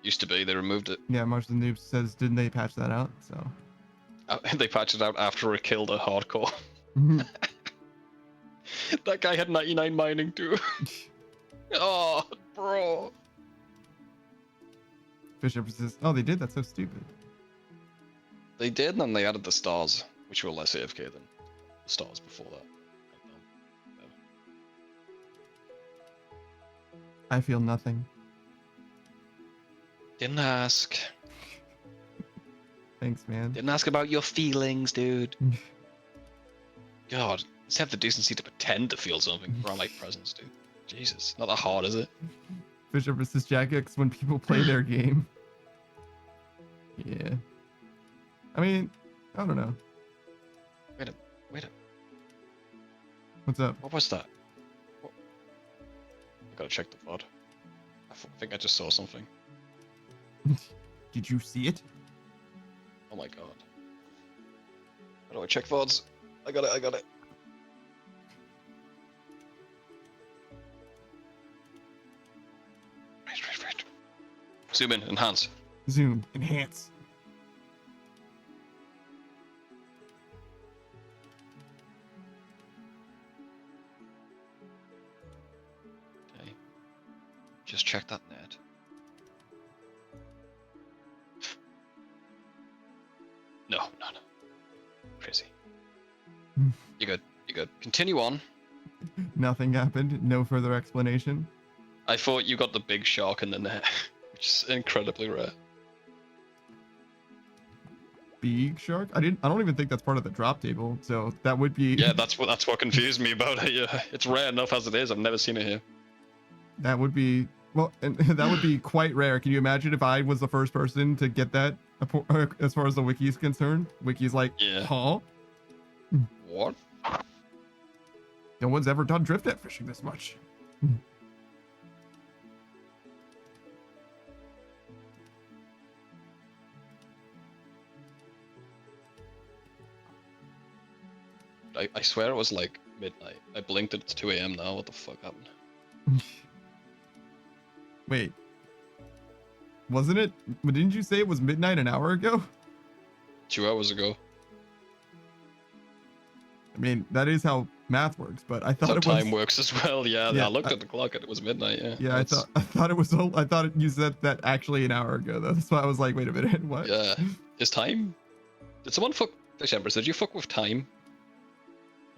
Used to be. They removed it. Yeah, Marsh the Noob says, didn't they patch that out? So. They patched it out after it killed a hardcore. That guy had 99 mining too. Oh, bro. Fish Empress says, oh, they did? That's so stupid. They did, and then they added the stars, which were less AFK than the stars before that. I feel nothing. Didn't ask. Thanks, man. Didn't ask about your feelings, dude. God, just have the decency to pretend to feel something around like presents, dude. Jesus, not that hard, is it? Fisher versus Jagex when people play their game. Yeah. I mean, I don't know. Wait a. What's up? What was that? What? I gotta check the VOD. I think I just saw something. Did you see it? Oh my god. How do I check VODs? I got it. Right. Zoom in, enhance. Zoom, enhance. Okay. Just check that net. No. Crazy. You good. Continue on. Nothing happened. No further explanation. I thought you got the big shark in the net, which is incredibly rare. Big shark? I don't even think that's part of the drop table. So that would be. Yeah, that's what confused me about it. Yeah, it's rare enough as it is. I've never seen it here. That would be and that would be quite rare. Can you imagine if I was the first person to get that? As far as the wiki is concerned, wiki's like, yeah. Huh? What? No one's ever done drift net fishing this much. I swear it was like midnight. I blinked at 2 a.m. now. What the fuck happened? Wait. Wasn't it? Didn't you say it was midnight an hour ago? 2 hours ago. I mean, that is how math works, but I thought it was... time was... works as well. Yeah, I looked at the clock and it was midnight. Yeah. Yeah, I thought it was. I thought you said that actually an hour ago though. That's why I was like, wait a minute, what? Yeah. Is time? Did someone fuck Fish Empress? Did you fuck with time?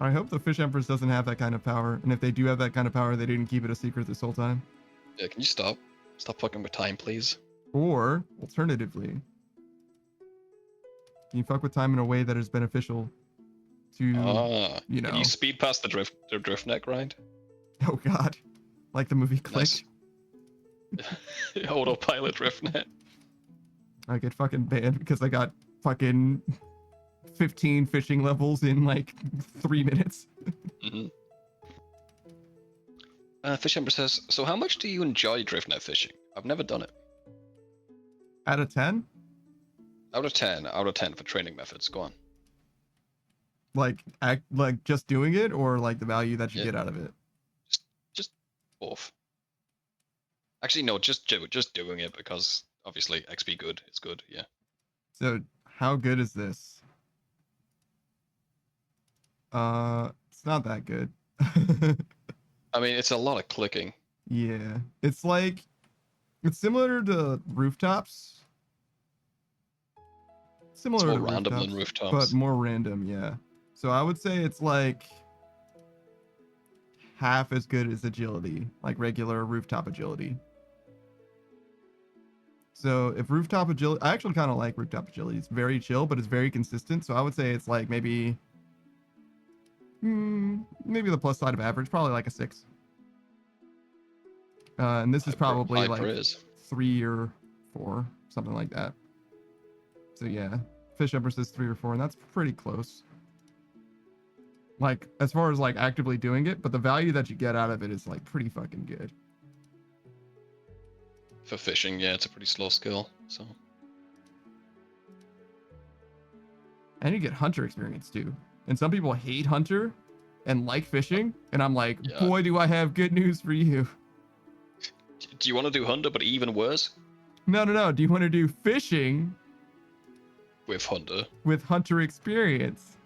I hope the Fish Empress doesn't have that kind of power, and if they do have that kind of power, they didn't keep it a secret this whole time. Yeah, can you stop? Stop fucking with time, please. Or alternatively, can you fuck with time in a way that is beneficial to you know? Can you speed past the drift net grind? Oh god, like the movie Click. Nice. Autopilot drift net. I get fucking banned because I got fucking 15 fishing levels in like 3 minutes. Mm-hmm. Fish Emperor says, so how much do you enjoy drift net fishing? I've never done it. Out of 10? Out of 10 for training methods. Go on. Like just doing it, or like the value that you get out of it? Just both. Actually, no, just doing it, because obviously XP good. It's good, yeah. So how good is this? It's not that good. I mean, it's a lot of clicking. Yeah, it's similar to rooftops. Similar it's more to random rooftops, than rooftops, but more random. Yeah. So I would say it's like half as good as agility, like regular rooftop agility. So if rooftop agility, I actually kind of like rooftop agility. It's very chill, but it's very consistent. So I would say it's like maybe the plus side of average, probably like a 6. And this is probably like 3 or 4, something like that. So yeah, Fish Empress is 3 or 4, and that's pretty close. Like as far as like actively doing it, but the value that you get out of it is like pretty fucking good. For fishing, yeah, it's a pretty slow skill, so. And you get hunter experience too. And some people hate hunter and like fishing, and I'm like, boy, do I have good news for you. Do you want to do hunter, but even worse? No. Do you want to do fishing with hunter? With hunter experience.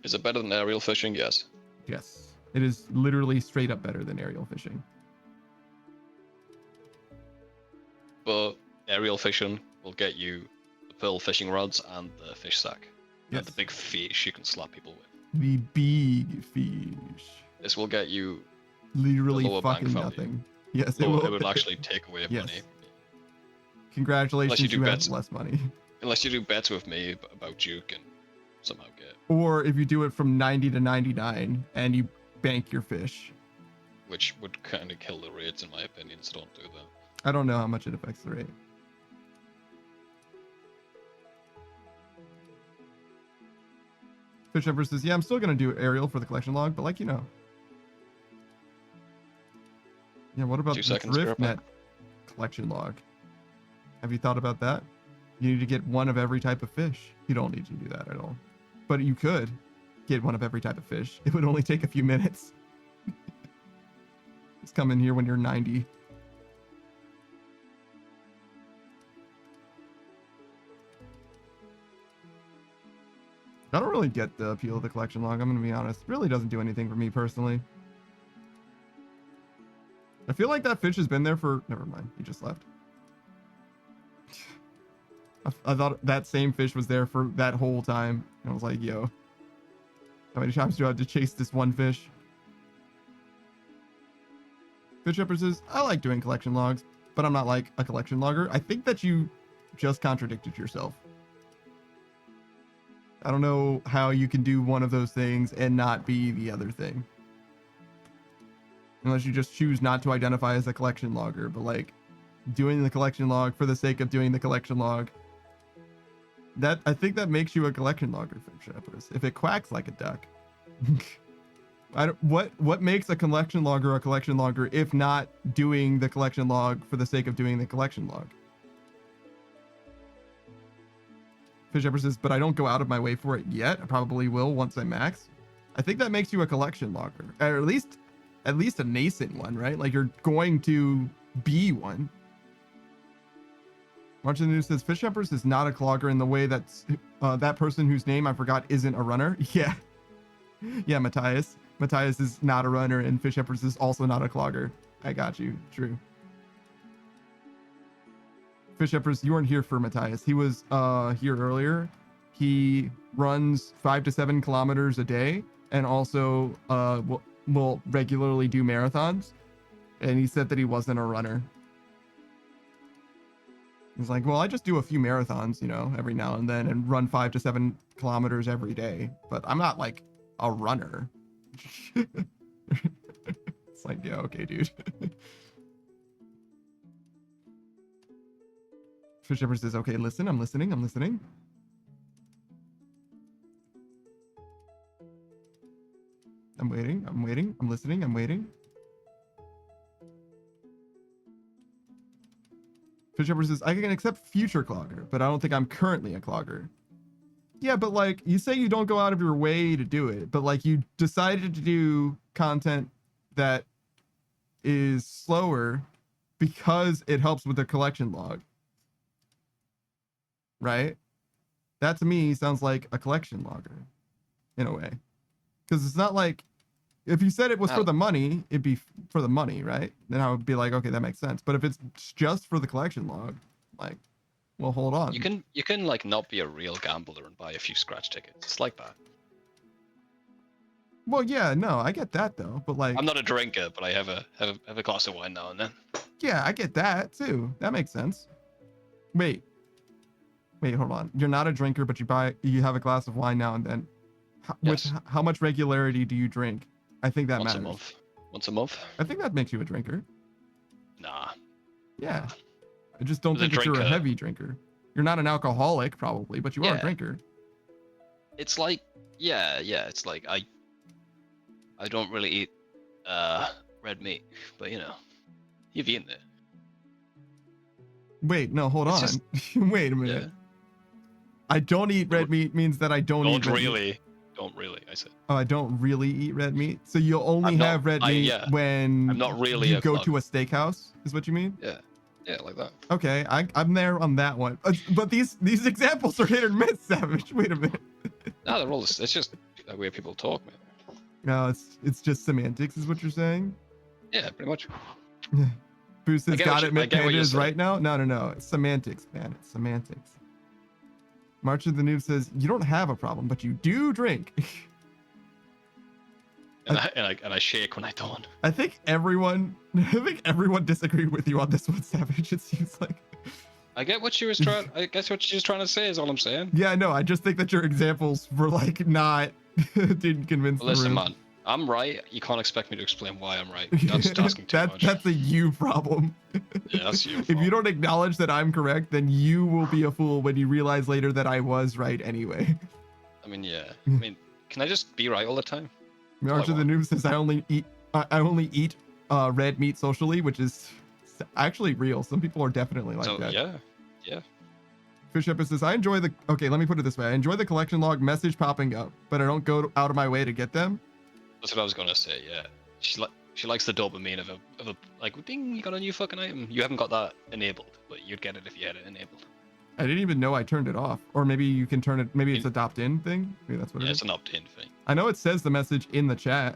Is it better than aerial fishing? Yes. Yes. It is literally straight up better than aerial fishing. But aerial fishing will get you the pearl fishing rods and the fish sack. Yes. And the big fish you can slap people with. The big fish. This will get you literally fucking nothing. Yes, it will actually take away money. Congratulations, you have less money. Unless you do bets with me about Duke and somehow get. Or if you do it from 90 to 99 and you bank your fish. Which would kind of kill the rates, in my opinion, so don't do that. I don't know how much it affects the rate. Fish Emperor says, yeah, I'm still going to do aerial for the collection log, but like, you know. Yeah, what about the DriftNet collection log? Have you thought about that? You need to get one of every type of fish. You don't need to do that at all. But you could get one of every type of fish. It would only take a few minutes. Just come in here when you're 90. I don't really get the appeal of the collection log, I'm going to be honest. It really doesn't do anything for me personally. I feel like that fish has been there for... Never mind, he just left. I thought that same fish was there for that whole time. And I was like, yo, how many times do I have to chase this one fish? Fish Shepherd says, I like doing collection logs, but I'm not like a collection logger. I think that you just contradicted yourself. I don't know how you can do one of those things and not be the other thing. Unless you just choose not to identify as a collection logger, but like doing the collection log for the sake of doing the collection log. That I think that makes you a collection logger, Fish Shepherd. If it quacks like a duck. What makes a collection logger a collection logger if not doing the collection log for the sake of doing the collection log? Fish Shepherd says, but I don't go out of my way for it yet. I probably will once I max. I think that makes you a collection logger, or at least a nascent one, right? Like you're going to be one. March of the News says Fish Shepherd is not a clogger in the way that that person whose name I forgot isn't a runner. Yeah. Yeah, Matthias. Matthias is not a runner, and Fish Shepherd is also not a clogger. I got you. True. Fish Shepherd, you weren't here for Matthias. He was here earlier. He runs 5 to 7 kilometers a day, and also will regularly do marathons. And he said that he wasn't a runner. He's like, well, I just do a few marathons, you know, every now and then, and run 5 to 7 kilometers every day. But I'm not like a runner. It's like, yeah, okay, dude. Fish Shepherd says, okay, listen, I'm listening. I'm waiting. I'm listening. I'm waiting. Fish Shepherd says, I can accept future clogger, but I don't think I'm currently a clogger. Yeah, but like, you say you don't go out of your way to do it, but like you decided to do content that is slower because it helps with the collection log. Right? That to me sounds like a collection logger in a way. Because it's not like, if you said it was for the money, it'd be for the money, right? Then I would be like, okay, that makes sense. But if it's just for the collection log, like, well, hold on. You can like not be a real gambler and buy a few scratch tickets. It's like that. Well, yeah, no, I get that though. But like, I'm not a drinker, but I have a glass of wine now and then. Yeah, I get that too. That makes sense. Wait, hold on. You're not a drinker, but you have a glass of wine now and then. Yes. How much regularity do you drink? I think that matters. Once a month. I think that makes you a drinker. Nah. Yeah. I just don't think that you're a heavy drinker. You're not an alcoholic, probably, but you are a drinker. It's like, yeah. It's like I don't really eat red meat, but you know, you've eaten it. Wait, no, hold on. Wait a minute. Yeah. I don't eat red meat means that I don't eat red meat. Don't really, I said. Oh, I don't really eat red meat? So you'll only have red meat when I'm not really you go to a steakhouse, is what you mean? Yeah, like that. Okay, I'm there on that one. But these examples are hit or miss, Savage. Wait a minute. No, they're all, it's just the way people talk, man. No, it's just semantics, is what you're saying? Yeah, pretty much. Boost has got it. Panda is right now? No. It's semantics, man. It's semantics. March of the Noob says, you don't have a problem, but you do drink. and I shake when I don't. I think everyone disagreed with you on this one, Savage. It seems like. I get what she was trying. I guess what she's trying to say is all I'm saying. Yeah, no, I just think that your examples were like not didn't convince the Listen, room. man, I'm right. You can't expect me to explain why I'm right. That's just asking too much. That's a you problem. Yeah, that's you. If you don't acknowledge that I'm correct, then you will be a fool when you realize later that I was right anyway. I mean, yeah. I mean, can I just be right all the time? Archer the Noob says I only eat red meat socially, which is actually real. Some people are definitely like that. Yeah. Fish Up says I enjoy the. Okay, let me put it this way. I enjoy the collection log message popping up, but I don't go out of my way to get them. That's what I was gonna say. Yeah, she likes the dopamine of a like, ding, you got a new fucking item. You haven't got that enabled, but you'd get it if you had it enabled. I didn't even know I turned it off. Or maybe you can turn it. Maybe it's a opt-in thing. Maybe that's what it is. It's an opt-in thing. I know it says the message in the chat.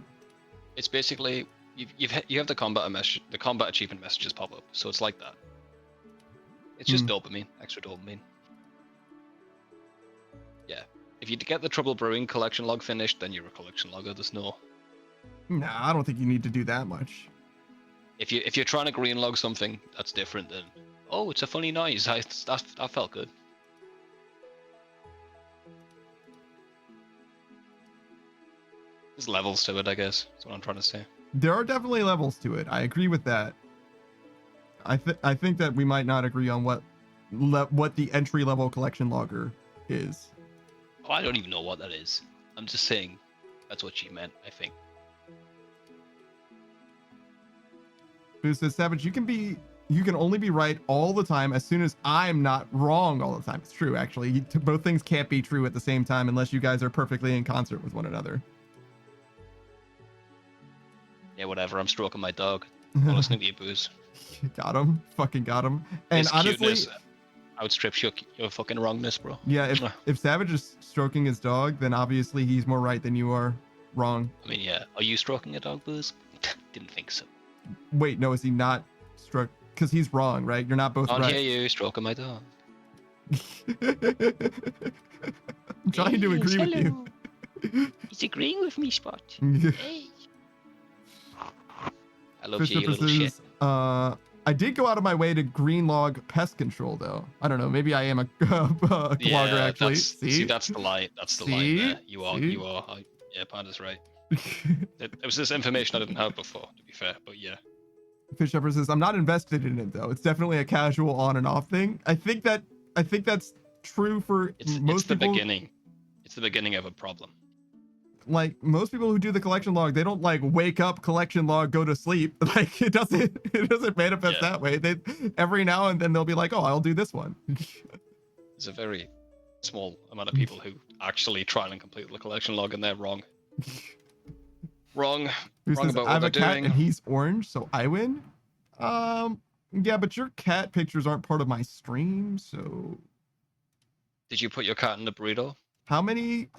It's basically you have the combat achievement messages pop up, so it's like that. It's just dopamine, extra dopamine. Yeah. If you get the Trouble Brewing collection log finished, then you're a collection logger. There's no. Nah, I don't think you need to do that much. If you're trying to green log something, that's different than. Oh, it's a funny noise. That felt good. There's levels to it, I guess. That's what I'm trying to say. There are definitely levels to it. I agree with that. I think that we might not agree on what the entry level collection logger is. Oh, I don't even know what that is. I'm just saying that's what she meant, I think. Boo says, Savage, you can only be right all the time as soon as I'm not wrong all the time. It's true, actually. Both things can't be true at the same time unless you guys are perfectly in concert with one another. Yeah, whatever. I'm stroking my dog. I'm listening to you, Booze. Got him. Fucking got him. And his honestly, cuteness outstrips your fucking wrongness, bro. Yeah, if Savage is stroking his dog, then obviously he's more right than you are wrong. I mean, yeah. Are you stroking a dog, Booze? Didn't think so. Wait, no, is he not stroke? Because he's wrong, right? You're not both right. I can't hear you stroking my dog. I'm trying to agree with you. He's agreeing with me, Spot. Hey. I love you, little shit. I did go out of my way to green log pest control, though. I don't know. Maybe I am a logger, actually. See, that's the light. That's the light there. You are. Yeah, Panda's right. There was this information I didn't have before, to be fair, but yeah. Fish Shepherd says, I'm not invested in it, though. It's definitely a casual on and off thing. I think that's true for most people. It's the beginning of a problem. Like most people who do the collection log, they don't like wake up, collection log, go to sleep. Like it doesn't manifest that way. They every now and then they'll be like, oh, I'll do this one. There's a very small amount of people who actually try and complete the collection log and they're wrong. Wrong about what they're doing. I have a cat and he's orange, so I win. Yeah, but your cat pictures aren't part of my stream, so. Did you put your cat in the burrito? How many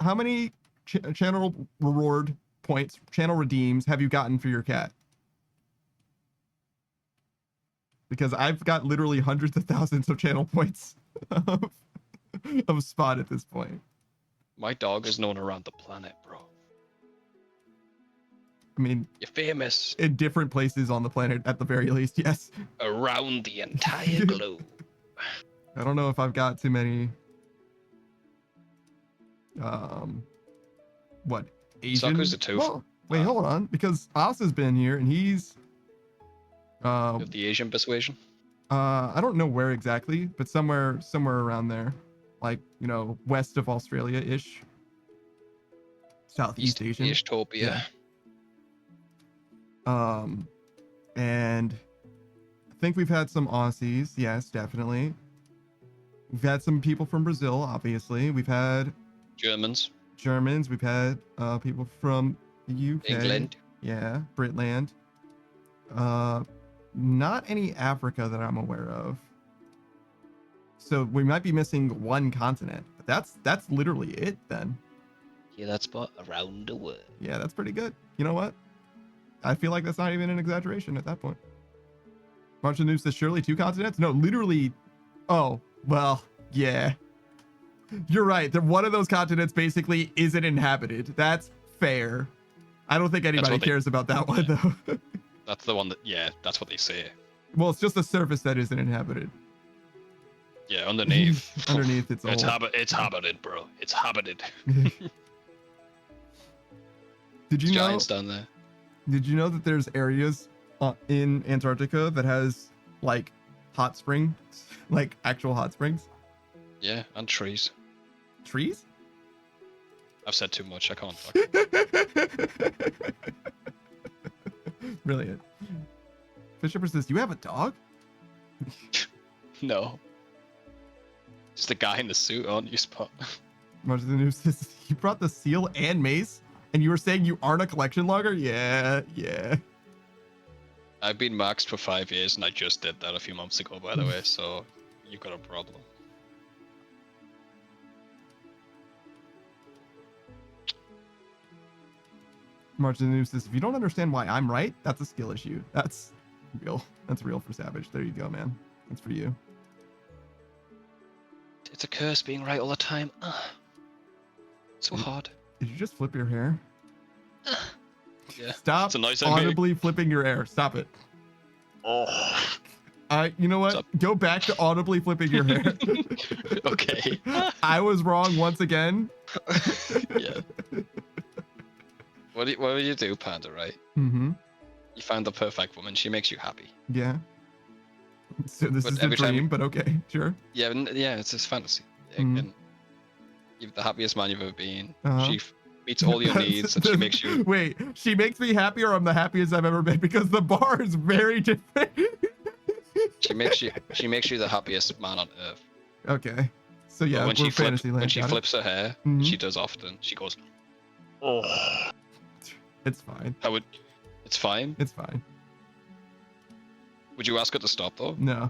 channel reward points, channel redeems have you gotten for your cat? Because I've got literally hundreds of thousands of channel points of Spot at this point. My dog is known around the planet, bro. I mean, you're famous in different places on the planet, at the very least. Yes. Around the entire globe. I don't know if I've got too many. What? Asian? Suckers are too. Well, wait, hold on, because Os has been here and he's. Of the Asian persuasion. I don't know where exactly, but somewhere around there, like west of Australia-ish. Southeast Asian. Eastopia. Yeah. And I think we've had some Aussies. Yes, definitely. We've had some people from Brazil, obviously. We've had Germans. We've had people from the UK. England. Yeah, Britland. Not any Africa that I'm aware of. So we might be missing one continent, but that's literally it then. Yeah, that's about around the world. Yeah, that's pretty good. You know what? I feel like that's not even an exaggeration at that point. March of News says surely 2 continents? No, literally. Oh, well, yeah. You're right. One of those continents basically isn't inhabited. That's fair. I don't think anybody cares about that one, though. That's the one that, yeah, that's what they say. Well, it's just the surface that isn't inhabited. Yeah, underneath. Underneath, it's habited, bro. It's habited. Did you know? Giants down there. Did you know that there's areas in Antarctica that has like hot springs, like actual hot springs? Yeah, and trees. Trees? I've said too much. I can't talk. Brilliant. Fishhopper says, "You have a dog?" No. Just a guy in the suit on you spot. Much of the news says, "You brought the seal and mace, and you were saying you aren't a collection logger?" Yeah. I've been maxed for 5 years, and I just did that a few months ago, by the way. So you've got a problem. March of the news says, "If you don't understand why I'm right, that's a skill issue." That's real. That's real for Savage. There you go, man. That's for you. It's a curse being right all the time. So hard. Did you just flip your hair? Yeah. Stop audibly flipping your hair. Stop it. Oh. You know what? Go back to audibly flipping your hair. Okay. I was wrong once again. Yeah. What do you do, Panda, right? Mm-hmm. You find the perfect woman. She makes you happy. Yeah. So this is a dream, but okay, sure. Yeah, it's just fantasy. Mm-hmm. And you're the happiest man you've ever been. Uh-huh. She meets all your needs, and she makes you... Wait, she makes me happy, or I'm the happiest I've ever been? Because the bar is very different. She makes you the happiest man on earth. Okay. So yeah, when she flips her hair, mm-hmm. she does often. She goes, "Oh." It's fine. It's fine. It's fine. Would you ask her to stop though? No.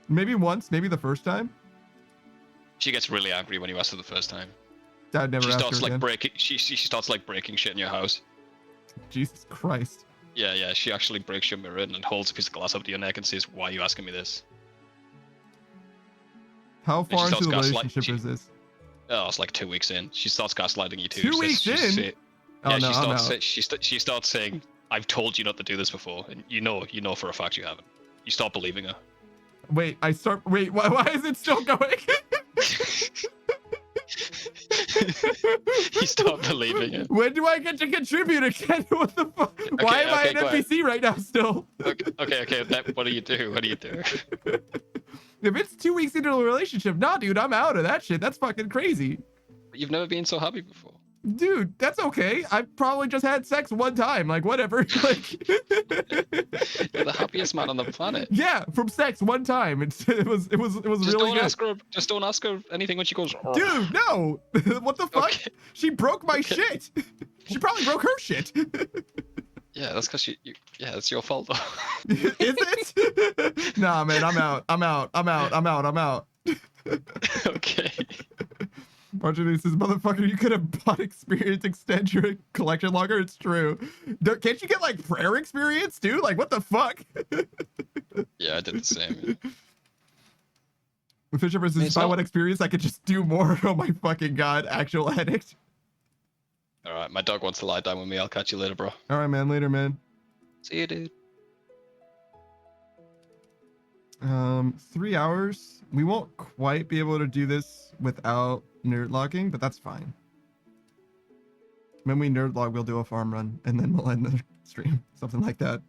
Maybe once, maybe the first time. She gets really angry when you ask her the first time. I'd never. She ask starts her like again. breaking. She starts like breaking shit in your house. Jesus Christ. Yeah. She actually breaks your mirror and holds a piece of glass up to your neck and says, "Why are you asking me this?" How far into the relationship is this? Oh, it's like 2 weeks in. She starts gaslighting you too. 2 weeks in? Yeah, she starts saying, "I've told you not to do this before," and you know for a fact you haven't. You start believing her. Wait, why is it still going? You start believing it. When do I get to contribute again? What the fuck? Okay, why am I an NPC right now still? Okay. What do you do? If it's 2 weeks into a relationship, nah, dude, I'm out of that shit. That's fucking crazy. But you've never been so happy before. Dude, that's okay. I probably just had sex one time. Like, whatever. Like, you're the happiest man on the planet. Yeah, from sex one time. It was just really good. Just don't ask her anything when she goes. Oh. Dude, no. What the fuck? Okay. She broke my shit. She probably broke her shit. Yeah, that's because it's your fault though. Is it? Nah, man, I'm out. Okay. Marjorie says, "Motherfucker, you could have bought experience, extend your collection longer." It's true. Can't you get like prayer experience too? Like, what the fuck? Yeah, I did the same. The Fisher says, "If I want experience, I could just do more." Oh my fucking god, actual addict. All right, my dog wants to lie down with me. I'll catch you later, bro. All right, man. Later, man. See you, dude. 3 hours. We won't quite be able to do this without nerd logging, but that's fine. When we nerd log, we'll do a farm run, and then we'll end the stream. Something like that.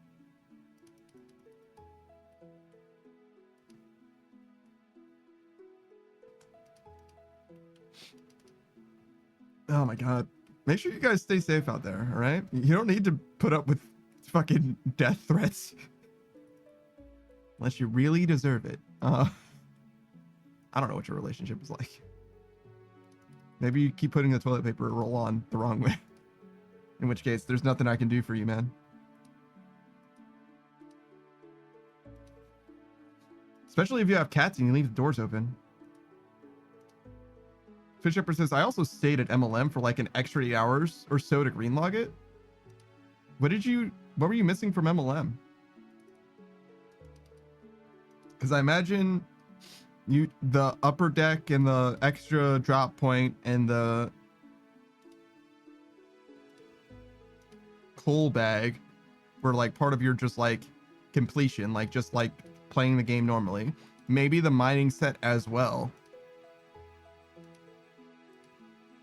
Oh my god. Make sure you guys stay safe out there, all right? You don't need to put up with fucking death threats. Unless you really deserve it. I don't know what your relationship is like. Maybe you keep putting the toilet paper roll on the wrong way. In which case, there's nothing I can do for you, man. Especially if you have cats and you leave the doors open. Fishhopper says, "I also stayed at MLM for like an extra 8 hours or so to greenlog it." What were you missing from MLM? Because I imagine the upper deck and the extra drop point and the coal bag were like part of your just like completion, like just like playing the game normally. maybe the mining set as well.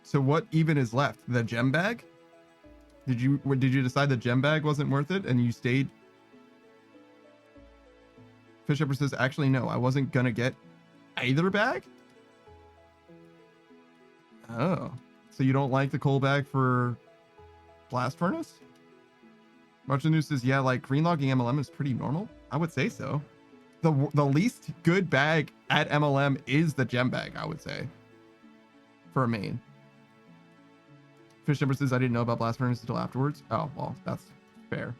So what even is left? The gem bag? Did you decide the gem bag wasn't worth it and you stayed? Fish Shepherd says, actually, no, I wasn't gonna get either bag. Oh, so you don't like the coal bag for blast furnace? Martin News says, yeah, like green logging MLM is pretty normal. I would say so. The least good bag at MLM is the gem bag, I would say, for a main. Fish Number says, I didn't know about blast furnace until afterwards. Oh, well, that's fair,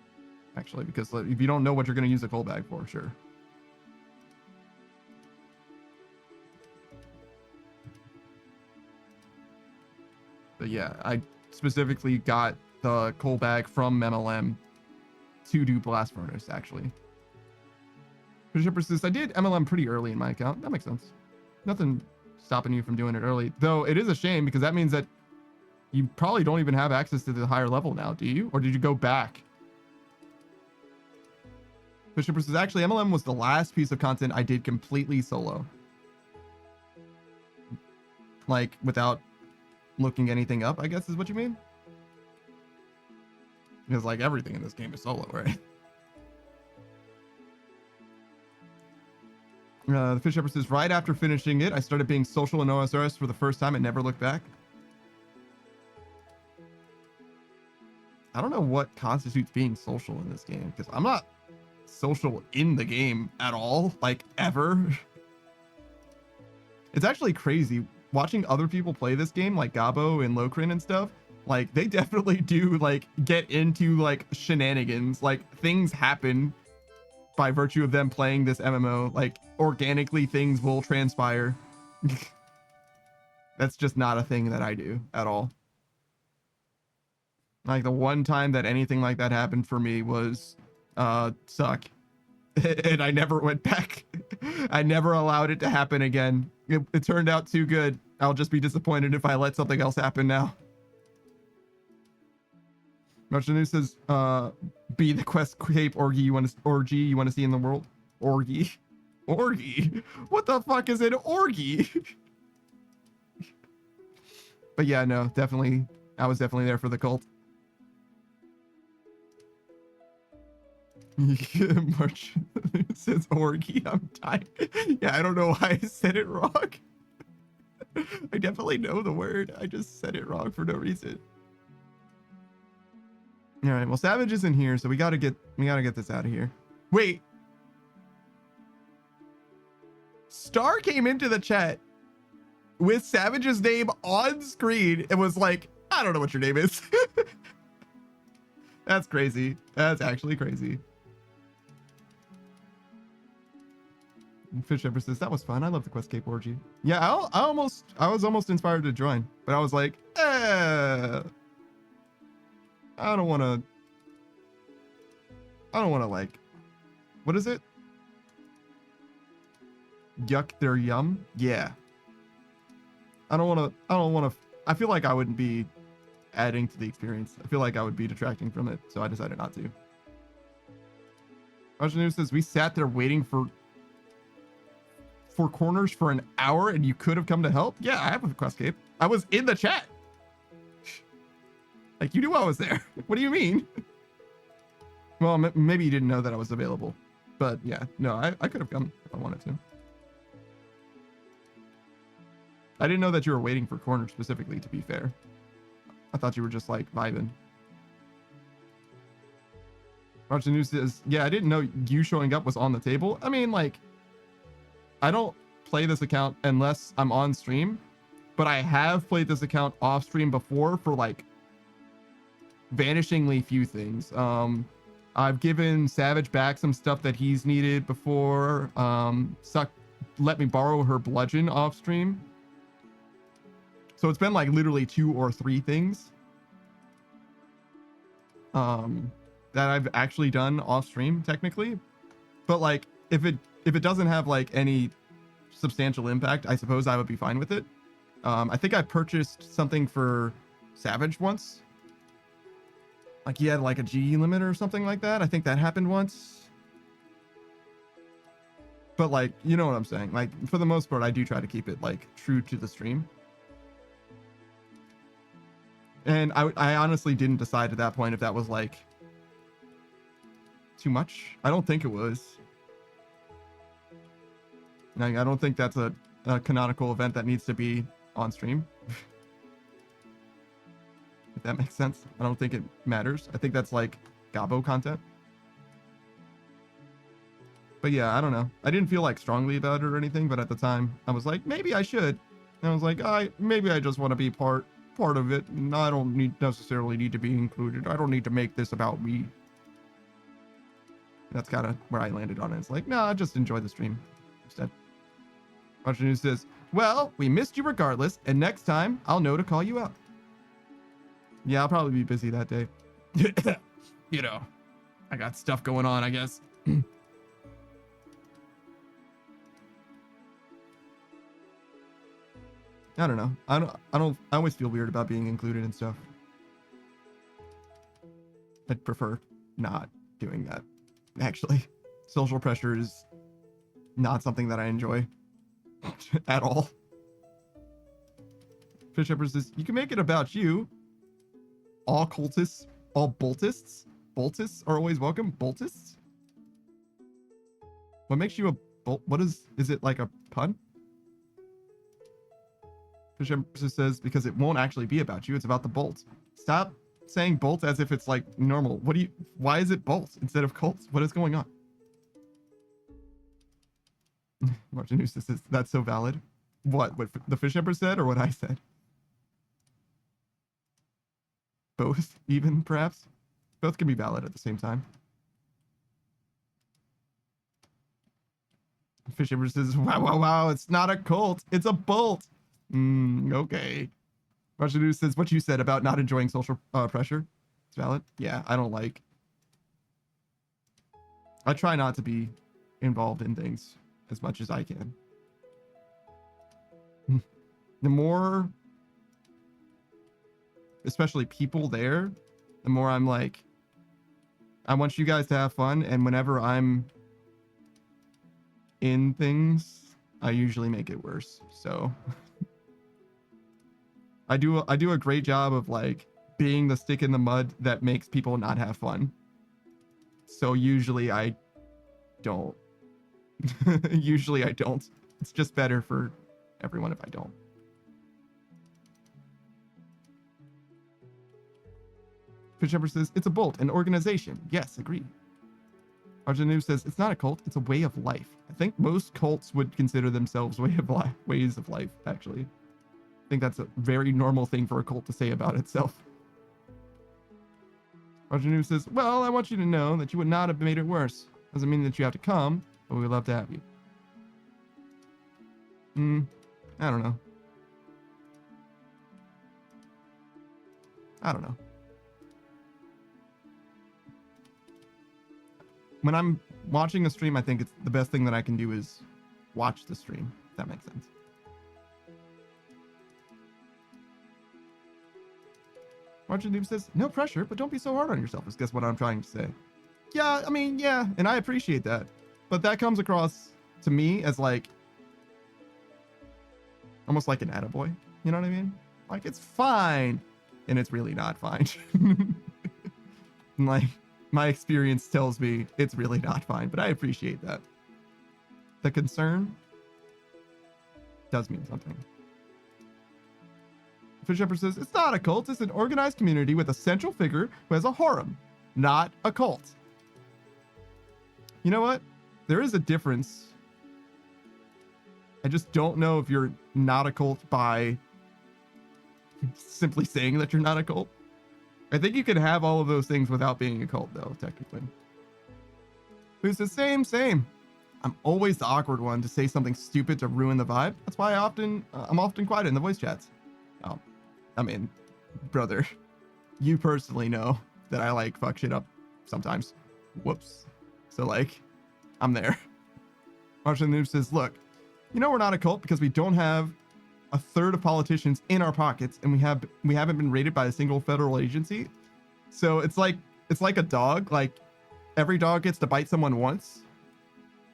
actually, because if you don't know what you're going to use a coal bag for, sure. But yeah, I specifically got the coal bag from MLM to do blast furnace, actually. Bishop says, I did MLM pretty early in my account. That makes sense. Nothing stopping you from doing it early. Though it is a shame because that means that you probably don't even have access to the higher level now, do you? Or did you go back? Bishop says, actually, MLM was the last piece of content I did completely solo. Like, without looking anything up, I guess is what you mean? Because, like, everything in this game is solo, right? The Fish Shepherd says, right after finishing it, I started being social in OSRS for the first time and never looked back. I don't know what constitutes being social in this game, because I'm not social in the game at all, like, ever. It's actually crazy. Watching other people play this game, like Gabo and Lokrin and stuff, like, they definitely do, like, get into, like, shenanigans. Like, things happen by virtue of them playing this MMO. Like, organically, things will transpire. That's just not a thing that I do at all. Like, the one time that anything like that happened for me was suck. And I never went back. I never allowed it to happen again. It turned out too good. I'll just be disappointed if I let something else happen now. Marchanu says, be the quest cape orgy you want to see in the world. Orgy. What the fuck is an orgy? But yeah, no, definitely. I was definitely there for the cult. March says orgy. I'm dying. Yeah, I don't know why I said it wrong. I definitely know the word. I just said it wrong for no reason. All right. Well, Savage is in here, so we gotta get this out of here. Wait. Star came into the chat with Savage's name on screen. It was like, I don't know what your name is. That's crazy. That's actually crazy. Fish Shepherd says, that was fun. I love the Quest Cape orgy. Yeah, I was almost inspired to join, but I was like, I don't want to like, what is it? Yuck their yum? Yeah. I feel like I wouldn't be adding to the experience. I feel like I would be detracting from it, so I decided not to. Rajanu says, we sat there waiting for corners for an hour and you could have come to help. Yeah, I have a quest cape. I was in the chat. Like, you knew I was there. What do you mean? Well, maybe you didn't know that I was available, but yeah, no, I could have come if I wanted to. I didn't know that you were waiting for corners specifically, to be fair. I thought you were just like vibing. Roger News says, yeah, I didn't know you showing up was on the table. I mean, like, I don't play this account unless I'm on stream, but I have played this account off stream before for like vanishingly few things. I've given Savage back some stuff that he's needed before. Suck let me borrow her bludgeon off stream. So it's been like literally 2 or 3 things that I've actually done off stream technically. But like if it doesn't have like any substantial impact, I suppose I would be fine with it. I think I purchased something for Savage once. Like he had like a G limit or something like that. I think that happened once. But like, you know what I'm saying? Like, for the most part, I do try to keep it like true to the stream. And I honestly didn't decide at that point if that was like too much. I don't think it was. Like, I don't think that's a canonical event that needs to be on stream. If that makes sense. I don't think it matters. I think that's like Gabo content. But yeah, I don't know. I didn't feel like strongly about it or anything, but at the time I was like, maybe I should. And I was like, maybe I just want to be part of it. And I don't necessarily need to be included. I don't need to make this about me. That's kind of where I landed on it. It's like, no, I just enjoy the stream instead. Watcher News says, well, we missed you regardless, and next time I'll know to call you up. Yeah, I'll probably be busy that day. You know, I got stuff going on, I guess. I don't know. I always feel weird about being included in stuff. I'd prefer not doing that. Actually, social pressure is not something that I enjoy at all. Fish Shepherd says, you can make it about you. All cultists, all boltists are always welcome. Boltists? What makes you a bolt? What is it like a pun? Fish Shepherd says, because it won't actually be about you. It's about the bolt. Stop saying bolt as if it's like normal. Why is it bolt instead of cults? What is going on? Martinus says, that's so valid. What the Fish Shepherd said or what I said? Both, even perhaps. Both can be valid at the same time. Fish Shepherd says, wow, it's not a cult, it's a bolt. Okay. Martinus says, what you said about not enjoying social pressure, it's valid. Yeah, I try not to be involved in things as much as I can. The more, especially people there, the more I'm like, I want you guys to have fun, and whenever I'm in things, I usually make it worse. So I do a great job of like being the stick in the mud that makes people not have fun. So usually I don't. Usually I don't. It's just better for everyone if I don't. Fish Shepherd says, it's a bolt, an organization. Yes, agree. Arjanu says, it's not a cult, it's a way of life. I think most cults would consider themselves ways of life, actually. I think that's a very normal thing for a cult to say about itself. Arjanu says, well, I want you to know that you would not have made it worse. Doesn't mean that you have to come, but we would love to have you. I don't know. When I'm watching a stream, I think it's the best thing that I can do is watch the stream, if that makes sense. Martin Noob says, no pressure, but don't be so hard on yourself, is guess what I'm trying to say. Yeah, I mean, yeah, and I appreciate that. But that comes across to me as like, almost like an attaboy. You know what I mean? Like, it's fine. And it's really not fine. Like, my experience tells me it's really not fine, but I appreciate that. The concern does mean something. Fish Shepherd says, it's not a cult, it's an organized community with a central figure who has a harem, not a cult. You know what? There is a difference. I just don't know if you're not a cult by simply saying that you're not a cult. I think you can have all of those things without being a cult, though, technically. Who's the same. I'm always the awkward one to say something stupid to ruin the vibe. That's why I'm often quiet in the voice chats. I mean, brother, you personally know that I like fuck shit up sometimes. Whoops. So like, I'm there. Marshall Noob says, look, you know we're not a cult because we don't have a third of politicians in our pockets, and we haven't been rated by a single federal agency. So it's like a dog. Like, every dog gets to bite someone once,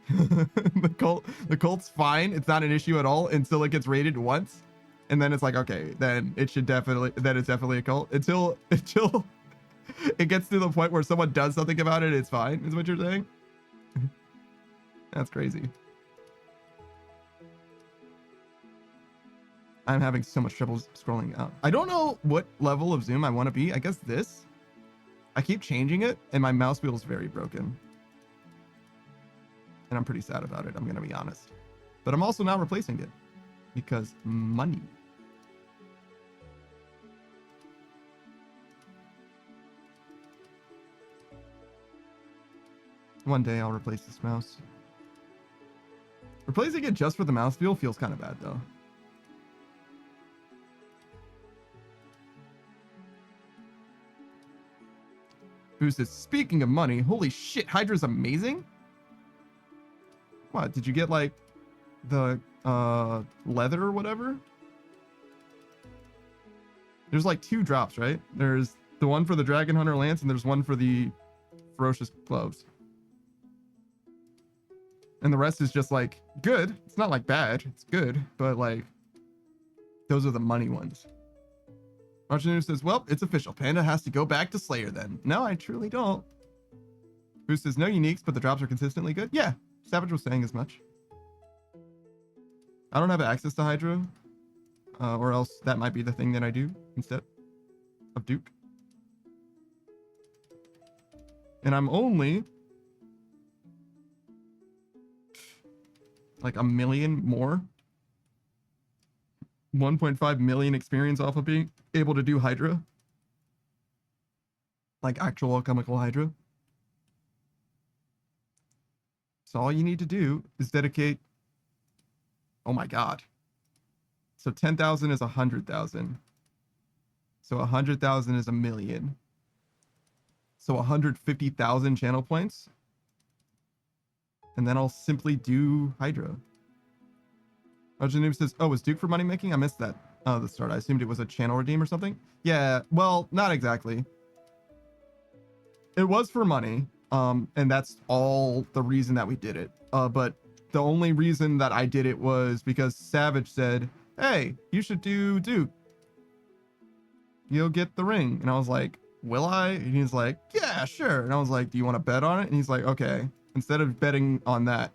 The cult's fine. It's not an issue at all until it gets raided once. And then it's like, okay, then it should definitely, then it's definitely a cult. Until it gets to the point where someone does something about it, it's fine, is what you're saying? That's crazy. I'm having so much trouble scrolling out. I don't know what level of zoom I want to be. I guess this. I keep changing it, and my mouse wheel is very broken. And I'm pretty sad about it, I'm going to be honest. But I'm also not replacing it. Because money. One day I'll replace this mouse. Replacing it just for the mouse wheel feels kind of bad, though. Boosted. Speaking of money, holy shit, Hydra's amazing. What, did you get like the leather or whatever? There's like 2 drops, right? There's the one for the Dragon Hunter Lance and there's one for the Ferocious Gloves. And the rest is just like good. It's not like bad, it's good, but like those are the money ones. Archenu says, well, it's official. Panda has to go back to Slayer then. No, I truly don't. Boost says, no uniques, but the drops are consistently good. Yeah, Savage was saying as much. I don't have access to Hydra, or else that might be the thing that I do instead of Duke. And I'm only like 1 million more. 1.5 million experience off of being able to do Hydra. Like actual alchemical Hydra. So all you need to do is dedicate. Oh my god. So 10,000 is 100,000. So 100,000 is 1 million. So 150,000 channel points. And then I'll simply do Hydra. Arjanoob says, oh, was Duke for money making? I missed that. Oh, the start. I assumed it was a channel redeem or something. Yeah, well, not exactly. It was for money. And that's all the reason that we did it. But the only reason that I did it was because Savage said, hey, you should do Duke. You'll get the ring. And I was like, will I? And he's like, yeah, sure. And I was like, do you want to bet on it? And he's like, okay. Instead of betting on that,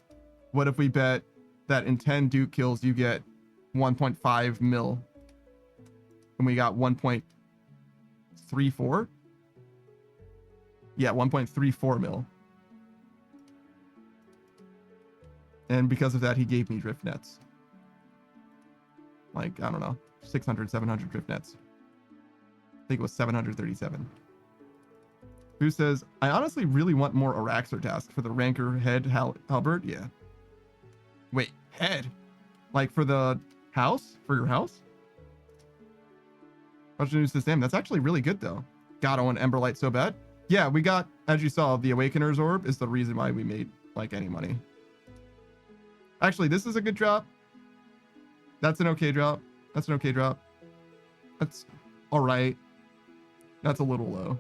what if we bet that in 10 Duke kills, you get 1.5 mil? And we got 1.34? Yeah, 1.34 mil. And because of that, he gave me drift nets. Like, I don't know, 600, 700 drift nets. I think it was 737. Who says, I honestly really want more Araxer tasks for the Ranker head halberd. Yeah. Wait, head? Like for the house? For your house? Archenu says, damn, that's actually really good though. God, I want Emberlight so bad. Yeah, we got, as you saw, the Awakener's Orb is the reason why we made like any money. Actually, this is a good drop. That's an okay drop. That's an okay drop. That's all right. That's a little low.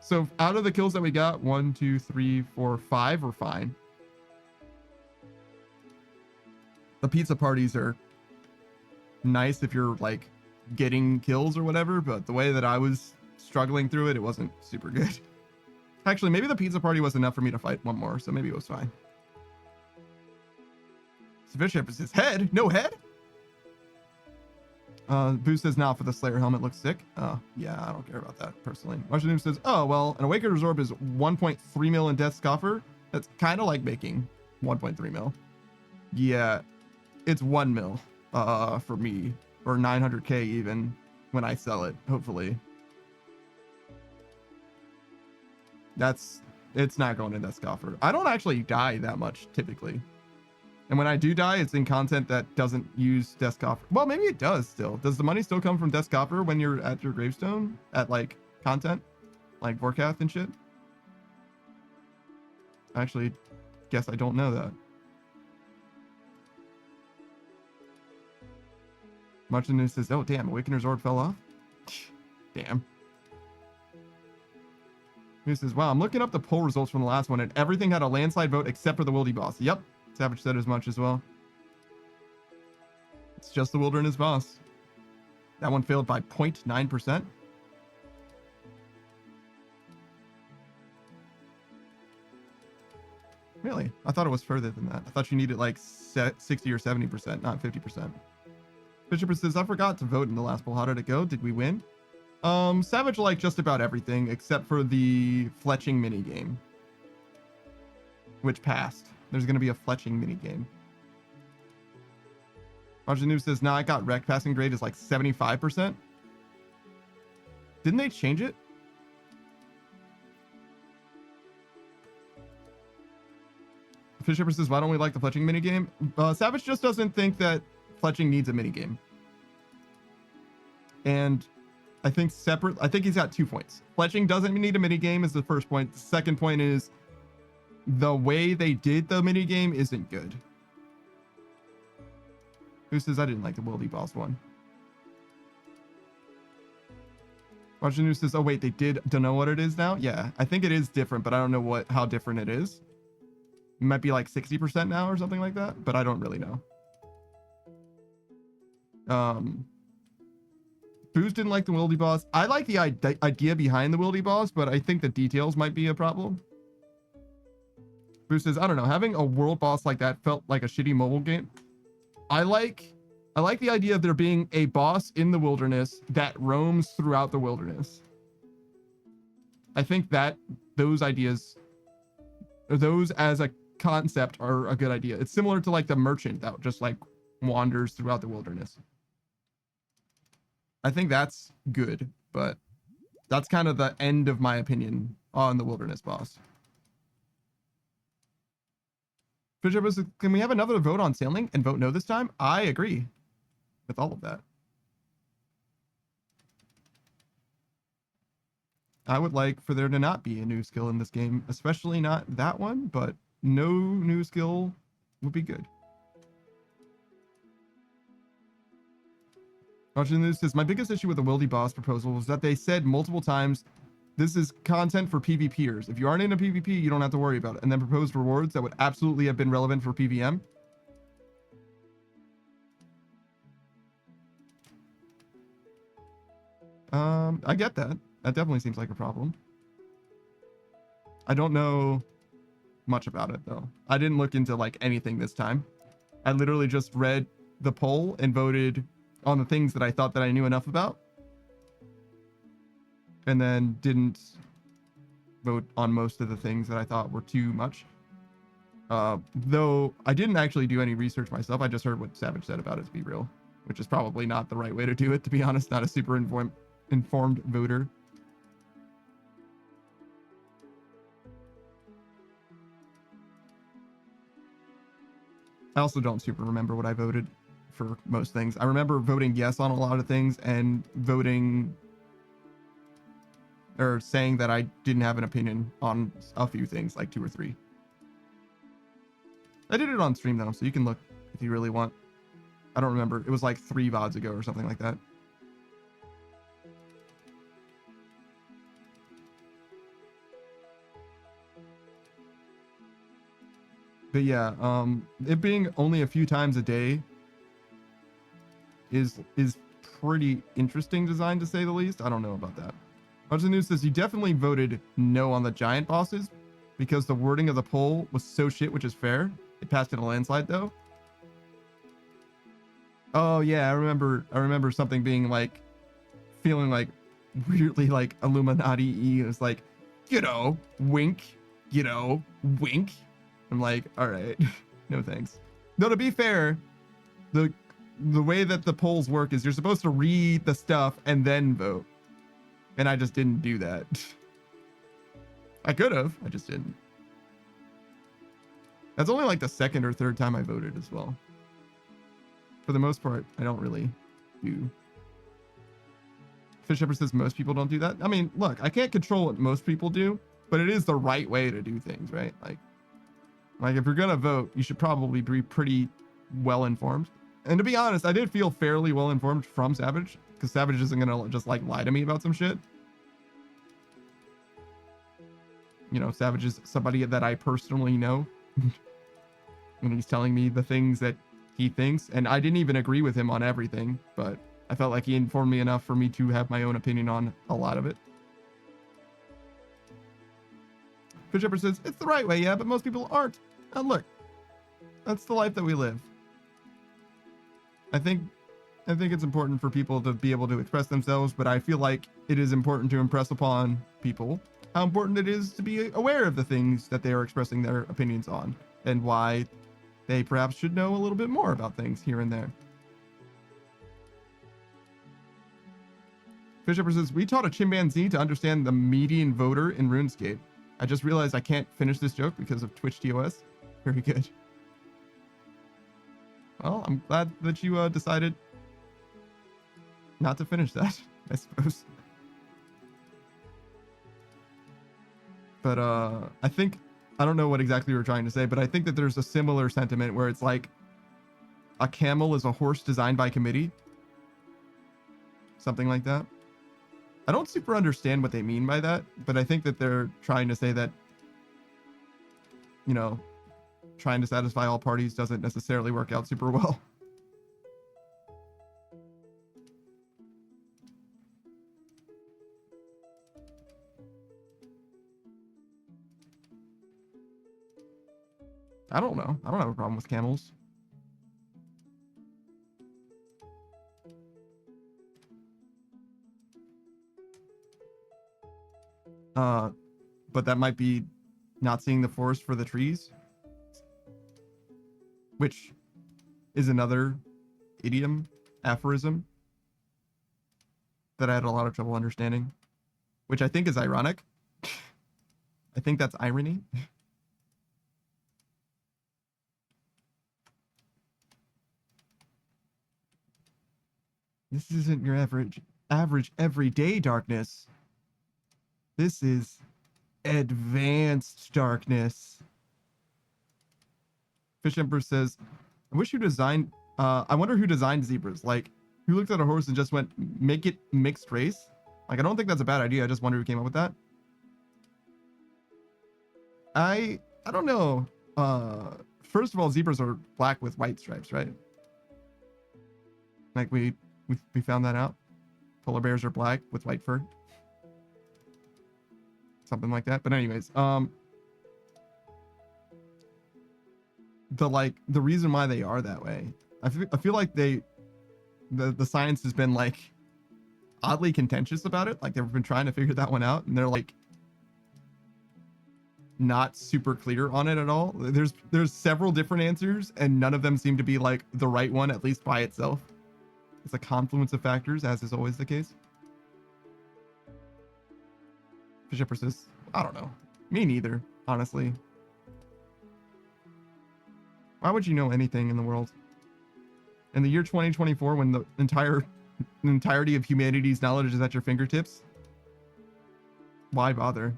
So out of the kills that we got, 1, 2, 3, 4, 5 are fine. The pizza parties are nice if you're like getting kills or whatever, but the way that I was struggling through it, it wasn't super good. Actually, maybe the pizza party was enough for me to fight one more, so maybe it was fine. Bishop is his head. No head? Boo says, now for the Slayer helmet looks sick. Yeah, I don't care about that personally. Marshall says, oh, well, an Awakener's Orb is 1.3 mil in Death Scoffer. That's kind of like making 1.3 mil. Yeah, it's 1 mil for me, or 900k even when I sell it, hopefully. It's not going in Death Scoffer. I don't actually die that much typically. And when I do die, it's in content that doesn't use Death Coffer. Well, maybe it does still. Does the money still come from Death Coffer when you're at your gravestone? At like content? Like Vorkath and shit? I actually guess I don't know that. Martin says, oh damn, Awakener's Orb fell off? Damn. He says, wow, I'm looking up the poll results from the last one, and everything had a landslide vote except for the Wildy boss. Yep. Savage said as much as well. It's just the Wilderness boss. That one failed by 0.9%. Really? I thought it was further than that. I thought you needed like 60 or 70%, not 50%. Bishop says, I forgot to vote in the last poll. How did it go? Did we win? Savage liked just about everything except for the fletching minigame, which passed. There's going to be a fletching minigame. Marjanu says, nah, I got wrecked. Passing grade is like 75%. Didn't they change it? Fisher says, why don't we like the fletching minigame? Savage just doesn't think that fletching needs a minigame. And I think he's got 2 points. Fletching doesn't need a minigame is the first point. The second point is the way they did the minigame isn't good. Who says I didn't like the Wildy boss one? Marjanu says, oh wait, they don't know what it is now? Yeah, I think it is different, but I don't know how different it is. It might be like 60% now or something like that, but I don't really know. Booze didn't like the Wildy boss. I like the idea behind the Wildy boss, but I think the details might be a problem. Booze says, I don't know, having a world boss like that felt like a shitty mobile game. I like the idea of there being a boss in the wilderness that roams throughout the wilderness. I think that those ideas, or those as a concept, are a good idea. It's similar to like the merchant that just like wanders throughout the wilderness. I think that's good, but that's kind of the end of my opinion on the wilderness boss. Fisher was, can we have another vote on sailing and vote no this time? I agree with all of that. I would like for there to not be a new skill in this game, especially not that one, but no new skill would be good. Watching this says, my biggest issue with the Wildy boss proposal was that they said multiple times, this is content for PvPers. If you aren't in a PvP, you don't have to worry about it. And then proposed rewards that would absolutely have been relevant for PvM. I get that. That definitely seems like a problem. I don't know much about it though. I didn't look into like anything this time. I literally just read the poll and voted on the things that I thought that I knew enough about. And then didn't vote on most of the things that I thought were too much. Though I didn't actually do any research myself. I just heard what Savage said about it, to be real, which is probably not the right way to do it, to be honest. Not a super informed voter. I also don't super remember what I voted for most things. I remember voting yes on a lot of things and voting or saying that I didn't have an opinion on a few things, like 2 or 3. I did it on stream though, so you can look if you really want. I don't remember. It was like 3 VODs ago or something like that. But yeah, it being only a few times a day is pretty interesting design, to say the least. I don't know about that. Bunch of News says you definitely voted no on the giant bosses because the wording of the poll was so shit, which is fair. It passed in a landslide though. Oh yeah, I remember something being like, feeling like weirdly like Illuminati-y. It was like, you know, wink, you know, wink. I'm like, all right, no thanks. No, to be fair, the way that the polls work is you're supposed to read the stuff and then vote. And I just didn't do that. I could have, I just didn't. That's only like the 2nd or 3rd time I voted as well. For the most part, I don't really do. Fish Shepherd says most people don't do that. I mean, look, I can't control what most people do, but it is the right way to do things, right? Like if you're gonna vote, you should probably be pretty well informed. And to be honest, I did feel fairly well informed from Savage, because Savage isn't gonna just like lie to me about some shit. You know, Savage is somebody that I personally know. And he's telling me the things that he thinks. And I didn't even agree with him on everything, but I felt like he informed me enough for me to have my own opinion on a lot of it. Fish Shepherd says, it's the right way, yeah, but most people aren't. And look, that's the life that we live. I think it's important for people to be able to express themselves, but I feel like it is important to impress upon people how important it is to be aware of the things that they are expressing their opinions on and why they perhaps should know a little bit more about things here and there. Fish Shepherd says, we taught a chimpanzee to understand the median voter in RuneScape. I just realized I can't finish this joke because of Twitch TOS. Very good. Well, I'm glad that you decided not to finish that, I suppose. But I think, I don't know what exactly you were trying to say, but I think that there's a similar sentiment where it's like a camel is a horse designed by committee. Something like that. I don't super understand what they mean by that, but I think that they're trying to say that, you know, trying to satisfy all parties doesn't necessarily work out super well. I don't know. I don't have a problem with camels. But that might be not seeing the forest for the trees, which is another idiom, aphorism that I had a lot of trouble understanding, which I think is ironic. I think that's irony. This isn't your average everyday darkness. This is advanced darkness. Fish Emperor says, I wish you designed, I wonder who designed zebras. Like, who looked at a horse and just went, make it mixed race? Like, I don't think that's a bad idea. I just wonder who came up with that. I don't know. First of all, zebras are black with white stripes, right? Like, we found that out. Polar bears are black with white fur. Something like that. But anyways, the reason why they are that way, I feel like the science has been like oddly contentious about it. Like they've been trying to figure that one out, and they're like not super clear on it at all. There's several different answers, and none of them seem to be like the right one, at least by itself. It's a confluence of factors, as is always the case. Bishop persists. I don't know. Me neither, honestly. Why would you know anything in the world? In the year 2024, when the entirety of humanity's knowledge is at your fingertips, why bother?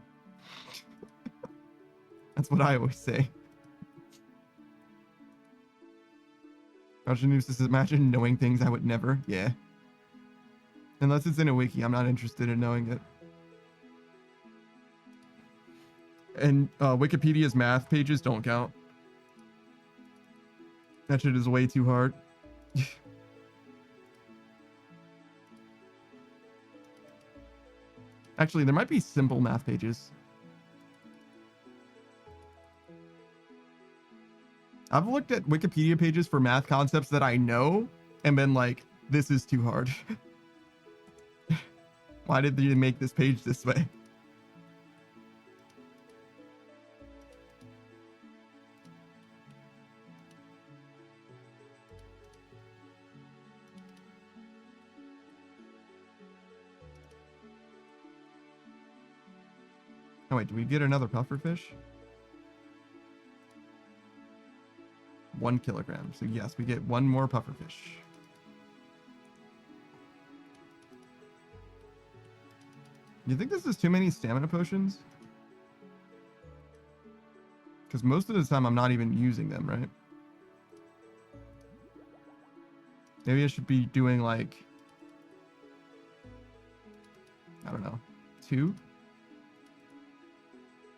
That's what I always say. Just imagine knowing things I would never. Yeah. Unless it's in a wiki, I'm not interested in knowing it. And Wikipedia's math pages don't count. That shit is way too hard. Actually, there might be simple math pages. I've looked at Wikipedia pages for math concepts that I know and been like, this is too hard. Why did they make this page this way? Oh wait, do we get another pufferfish? 1 kilogram. So yes, we get one more pufferfish. You think this is too many stamina potions? Because most of the time I'm not even using them, right? Maybe I should be doing like, I don't know, 2?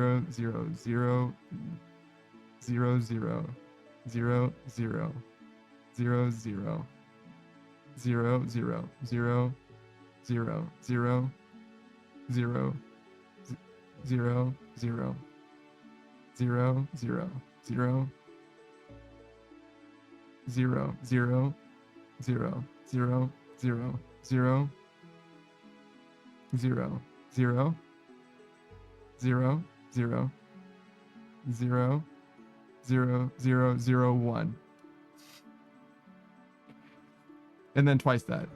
0 0 0 0 0 0 0 0 0 0 0 0 0 0 0 0 0 0 0 0 0 0 0 0 0 0 0 0 0 0 0 0 0 0 1, and then twice that.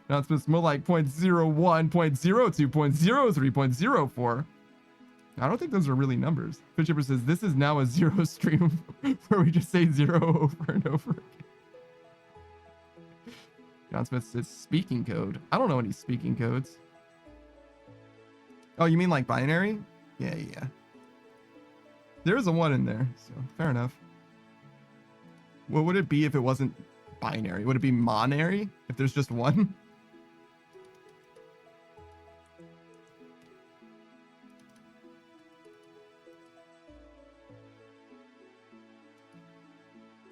Now it's more like 0.01, 0.02, 0.03, 0.04. I don't think those are really numbers. Fishipper says, this is now a zero stream where we just say 0 over and over again. John Smith says speaking code. I don't know any speaking codes. Oh, you mean like binary? Yeah. There is a 1 in there, so fair enough. What would it be if it wasn't binary? Would it be monary if there's just 1?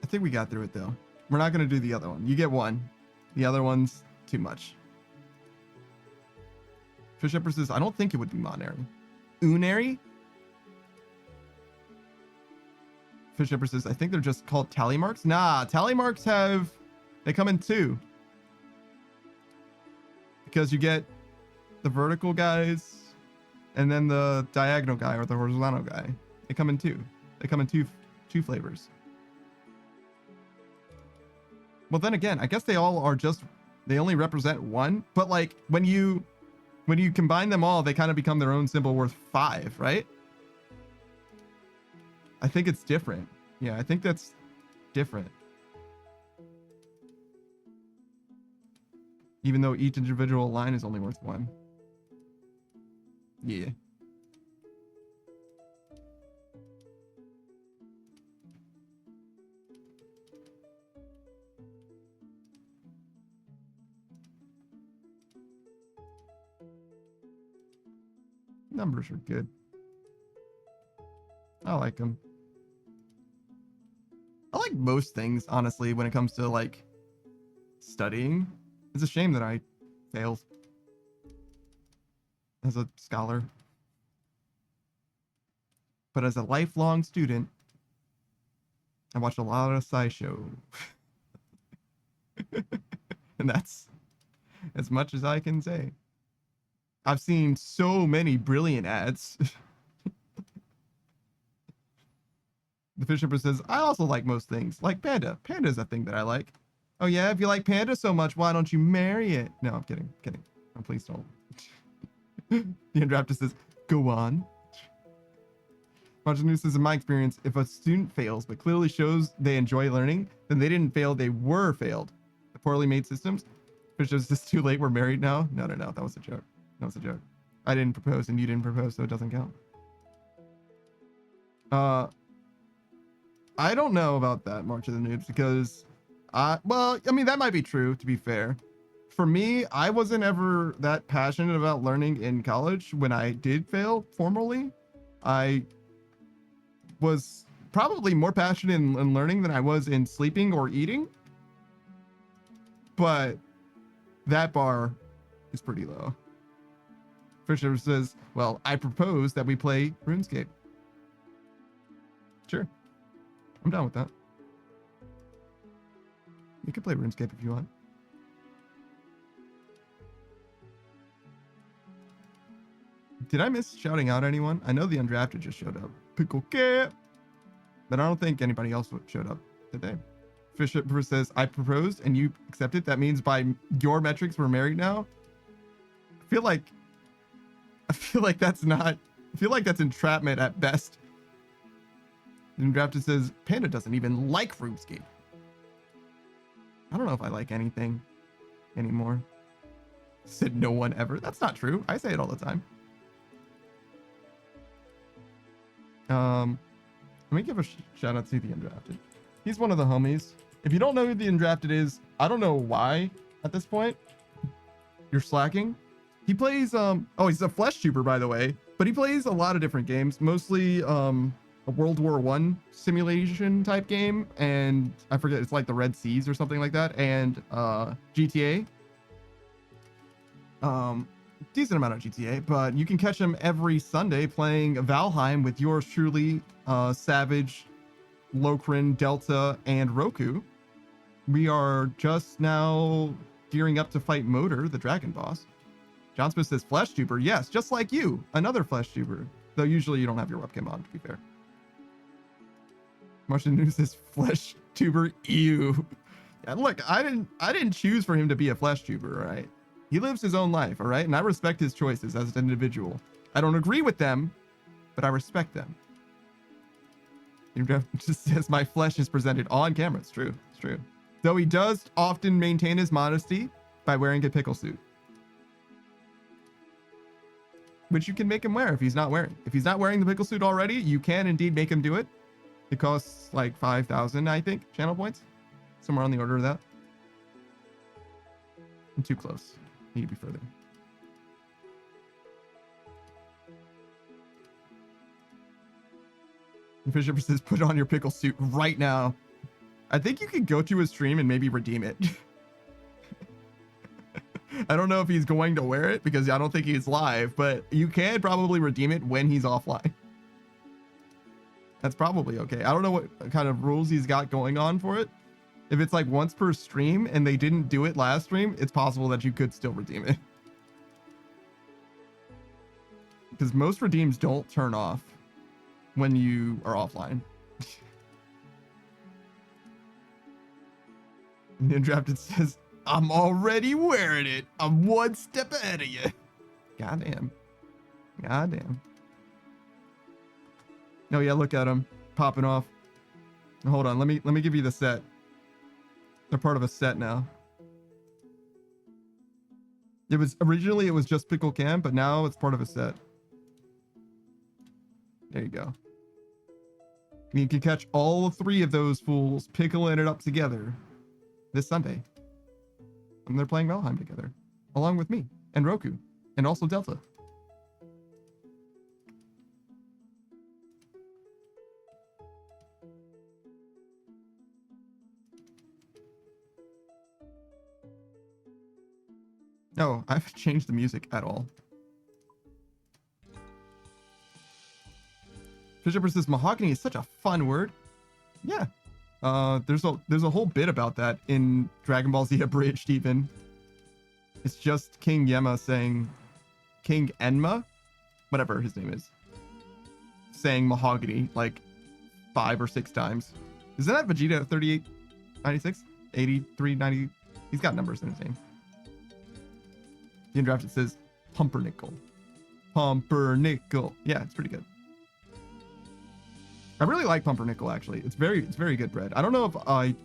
I think we got through it though. We're not going to do the other one. You get 1. The other one's too much. Fishipper says, I don't think it would be monary. Unary? Fishipper says, I think they're just called tally marks. Nah, tally marks they come in 2. Because you get the vertical guys and then the diagonal guy or the horizontal guy. They come in 2. They come in two flavors. Well, then again, I guess they all are they only represent 1. But like when you combine them all, they kind of become their own symbol worth 5, right? I think it's different. Yeah, I think that's different. Even though each individual line is only worth 1. Yeah. Numbers are good. I like them. I like most things, honestly, when it comes to like studying. It's a shame that I failed as a scholar. But as a lifelong student, I watch a lot of SciShow. And that's as much as I can say. I've seen so many brilliant ads. The Fishipper says, I also like most things. Like Panda. Panda's a thing that I like. Oh yeah, if you like Panda so much, why don't you marry it? No, I'm kidding. Oh, please don't. The Undrafted says, go on. Martin says, in my experience, if a student fails but clearly shows they enjoy learning, then they didn't fail, they were failed. The poorly made systems. Fisher says, it's too late, we're married now. No, that was a joke. That was a joke. I didn't propose and you didn't propose, so it doesn't count. I don't know about that, March of the Noobs, because well, I mean, that might be true, to be fair. For me, I wasn't ever that passionate about learning in college. When I did fail formally, I was probably more passionate in learning than I was in sleeping or eating. But that bar is pretty low. Fisher says, well, I propose that we play RuneScape. Sure. I'm down with that. You can play RuneScape if you want. Did I miss shouting out anyone? I know the Undrafted just showed up. Pickle Cat. But I don't think anybody else showed up today. Fisher says, I proposed and you accepted. That means by your metrics, we're married now. I feel like that's entrapment at best. And Drafted says, Panda doesn't even like RuneScape. I don't know if I like anything anymore. Said no one ever. That's not true. I say it all the time. Let me give a shout out to the Undrafted. He's one of the homies. If you don't know who the Undrafted is, I don't know why at this point. You're slacking. He plays, he's a flesh tuber, by the way, but he plays a lot of different games, mostly a World War I simulation type game, and I forget, it's like the Red Seas or something like that, and GTA. Decent amount of GTA, but you can catch him every Sunday playing Valheim with yours truly, Savage, Lokrin, Delta, and Roku. We are just now gearing up to fight Motor, the dragon boss. John Smith says flesh tuber. Yes, just like you, another flesh tuber. Though usually you don't have your webcam on, to be fair. Martian News says flesh tuber. Ew. Yeah, look, I didn't choose for him to be a flesh tuber, all right? He lives his own life, all right? And I respect his choices as an individual. I don't agree with them, but I respect them. It just says my flesh is presented on camera. It's true. It's true. Though he does often maintain his modesty by wearing a pickle suit, which you can make him wear if he's not wearing. If he's not wearing the pickle suit already, you can indeed make him do it. It costs like 5,000, I think, channel points. Somewhere on the order of that. I'm too close. Need to be further. Fisher says, put on your pickle suit right now. I think you could go to his stream and maybe redeem it. I don't know if he's going to wear it because I don't think he's live, but you can probably redeem it when he's offline. That's probably okay. I don't know what kind of rules he's got going on for it. If it's like once per stream and they didn't do it last stream, it's possible that you could still redeem it. Because most redeems don't turn off when you are offline. Nindrafted says, I'm already wearing it. I'm one step ahead of you. Goddamn. Goddamn. Oh yeah, look at him popping off. Hold on, let me give you the set. They're part of a set now. It was originally just Pickle Cam, but now it's part of a set. There you go. You can catch all three of those fools pickling it up together this Sunday. And they're playing Valheim together, along with me and Roku, and also Delta. No, I haven't changed the music at all. Fisher says mahogany is such a fun word. Yeah. There's a whole bit about that in Dragon Ball Z Abridged even. It's just King Yema saying, King Enma, whatever his name is, saying mahogany like 5 or 6 times. Isn't that Vegeta 3896? 8390? He's got numbers in his name. The Undrafted says pumpernickel. Pumpernickel. Yeah, it's pretty good. I really like pumpernickel actually. It's very good bread. I don't know if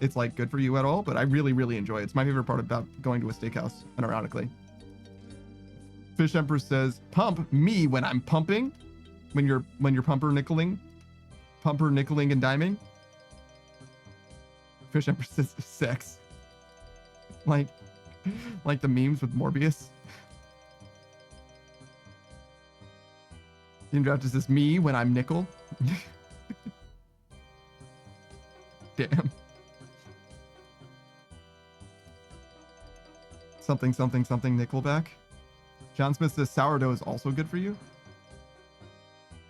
it's like good for you at all, but I really enjoy it. It's my favorite part about going to a steakhouse, unironically. Fish Empress says, pump me when I'm pumping. When you're pumpernickeling and diming. Fish Empress says sex. Like the memes with Morbius. The Undrafted says me when I'm nickel. Damn. Something Nickelback. John Smith says sourdough is also good for you.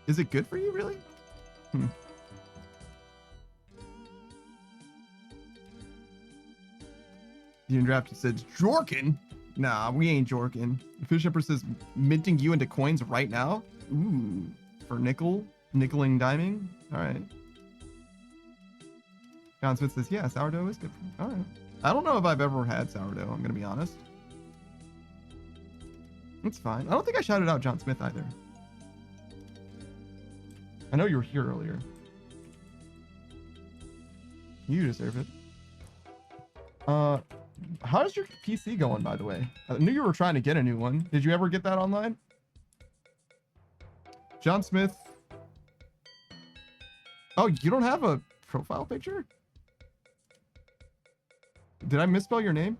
Is it good for you, really? The Undrafted says jorkin. Nah, we ain't jorkin. Fish Emperor says minting you into coins right now. Ooh, for nickeling, diming. All right. John Smith says, yeah, sourdough is good. All right. I don't know if I've ever had sourdough, I'm going to be honest. It's fine. I don't think I shouted out John Smith either. I know you were here earlier. You deserve it. How's your PC going, by the way? I knew you were trying to get a new one. Did you ever get that online? John Smith. Oh, you don't have a profile picture? Did I misspell your name?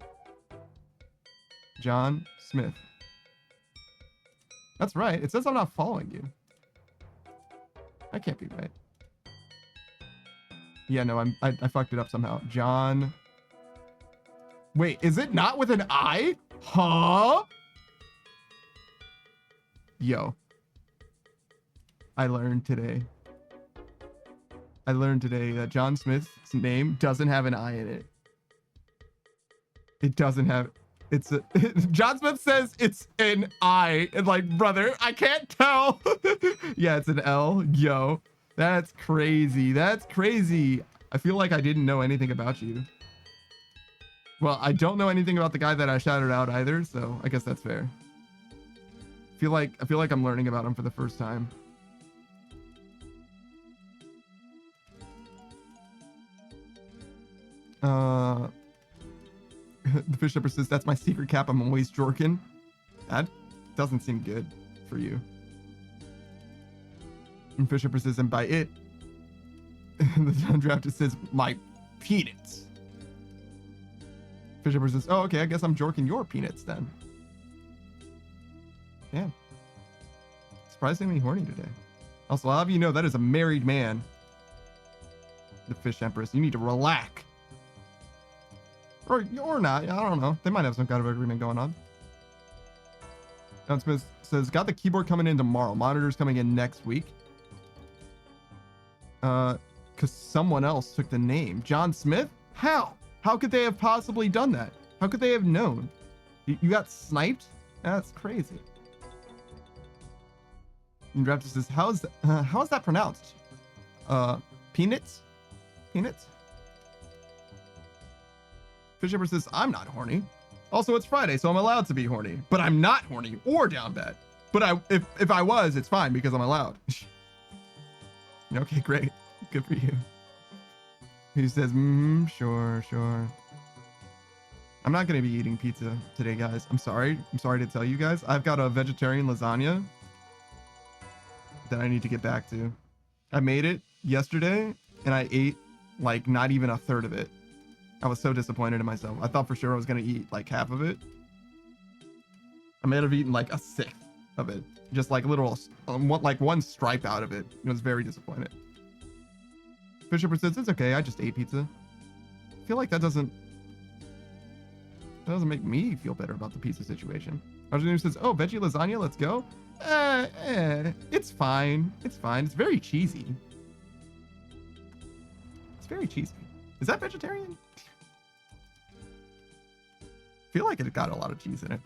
John Smith. That's right. It says I'm not following you. That can't be right. Yeah, no, I fucked it up somehow. John. Wait, is it not with an I? Huh? Yo. I learned today that John Smith's name doesn't have an I in it. It doesn't have, it's a, John Smith says it's an I, and like, brother, I can't tell. Yeah, it's an L. Yo, that's crazy. That's crazy. I feel like I didn't know anything about you. Well, I don't know anything about the guy that I shouted out either, so I guess that's fair. I feel like I'm learning about him for the first time. The fish shipper says, that's my secret cap. I'm always jorking. That doesn't seem good for you. And fish shipper says, and by it, the undrafted says, my peanuts. Fish shipper says, oh, okay, I guess I'm jorking your peanuts then. Damn. Surprisingly horny today. Also, I'll have you know that is a married man. The fish empress. You need to relax. Or not. I don't know. They might have some kind of agreement going on. John Smith says, got the keyboard coming in tomorrow. Monitors coming in next week. Because someone else took the name. John Smith? How? How could they have possibly done that? How could they have known? You got sniped? That's crazy. And Raptor says, how is that pronounced? Peanuts? Peanuts? Fishipper says, I'm not horny. Also, it's Friday, so I'm allowed to be horny. But I'm not horny or down bad. But if I was, it's fine because I'm allowed. Okay, great. Good for you. He says, sure. I'm not going to be eating pizza today, guys. I'm sorry. I'm sorry to tell you guys. I've got a vegetarian lasagna that I need to get back to. I made it yesterday and I ate like not even a third of it. I was so disappointed in myself. I thought for sure I was going to eat like half of it. I may have eaten like a sixth of it. Just like literal, like one stripe out of it. I was very disappointed. Fisher says, it's okay. I just ate pizza. I feel like that doesn't make me feel better about the pizza situation. Arjun says, oh, veggie lasagna, let's go. It's fine. It's fine. It's very cheesy. It's very cheesy. Is that vegetarian? I feel like it got a lot of cheese in it.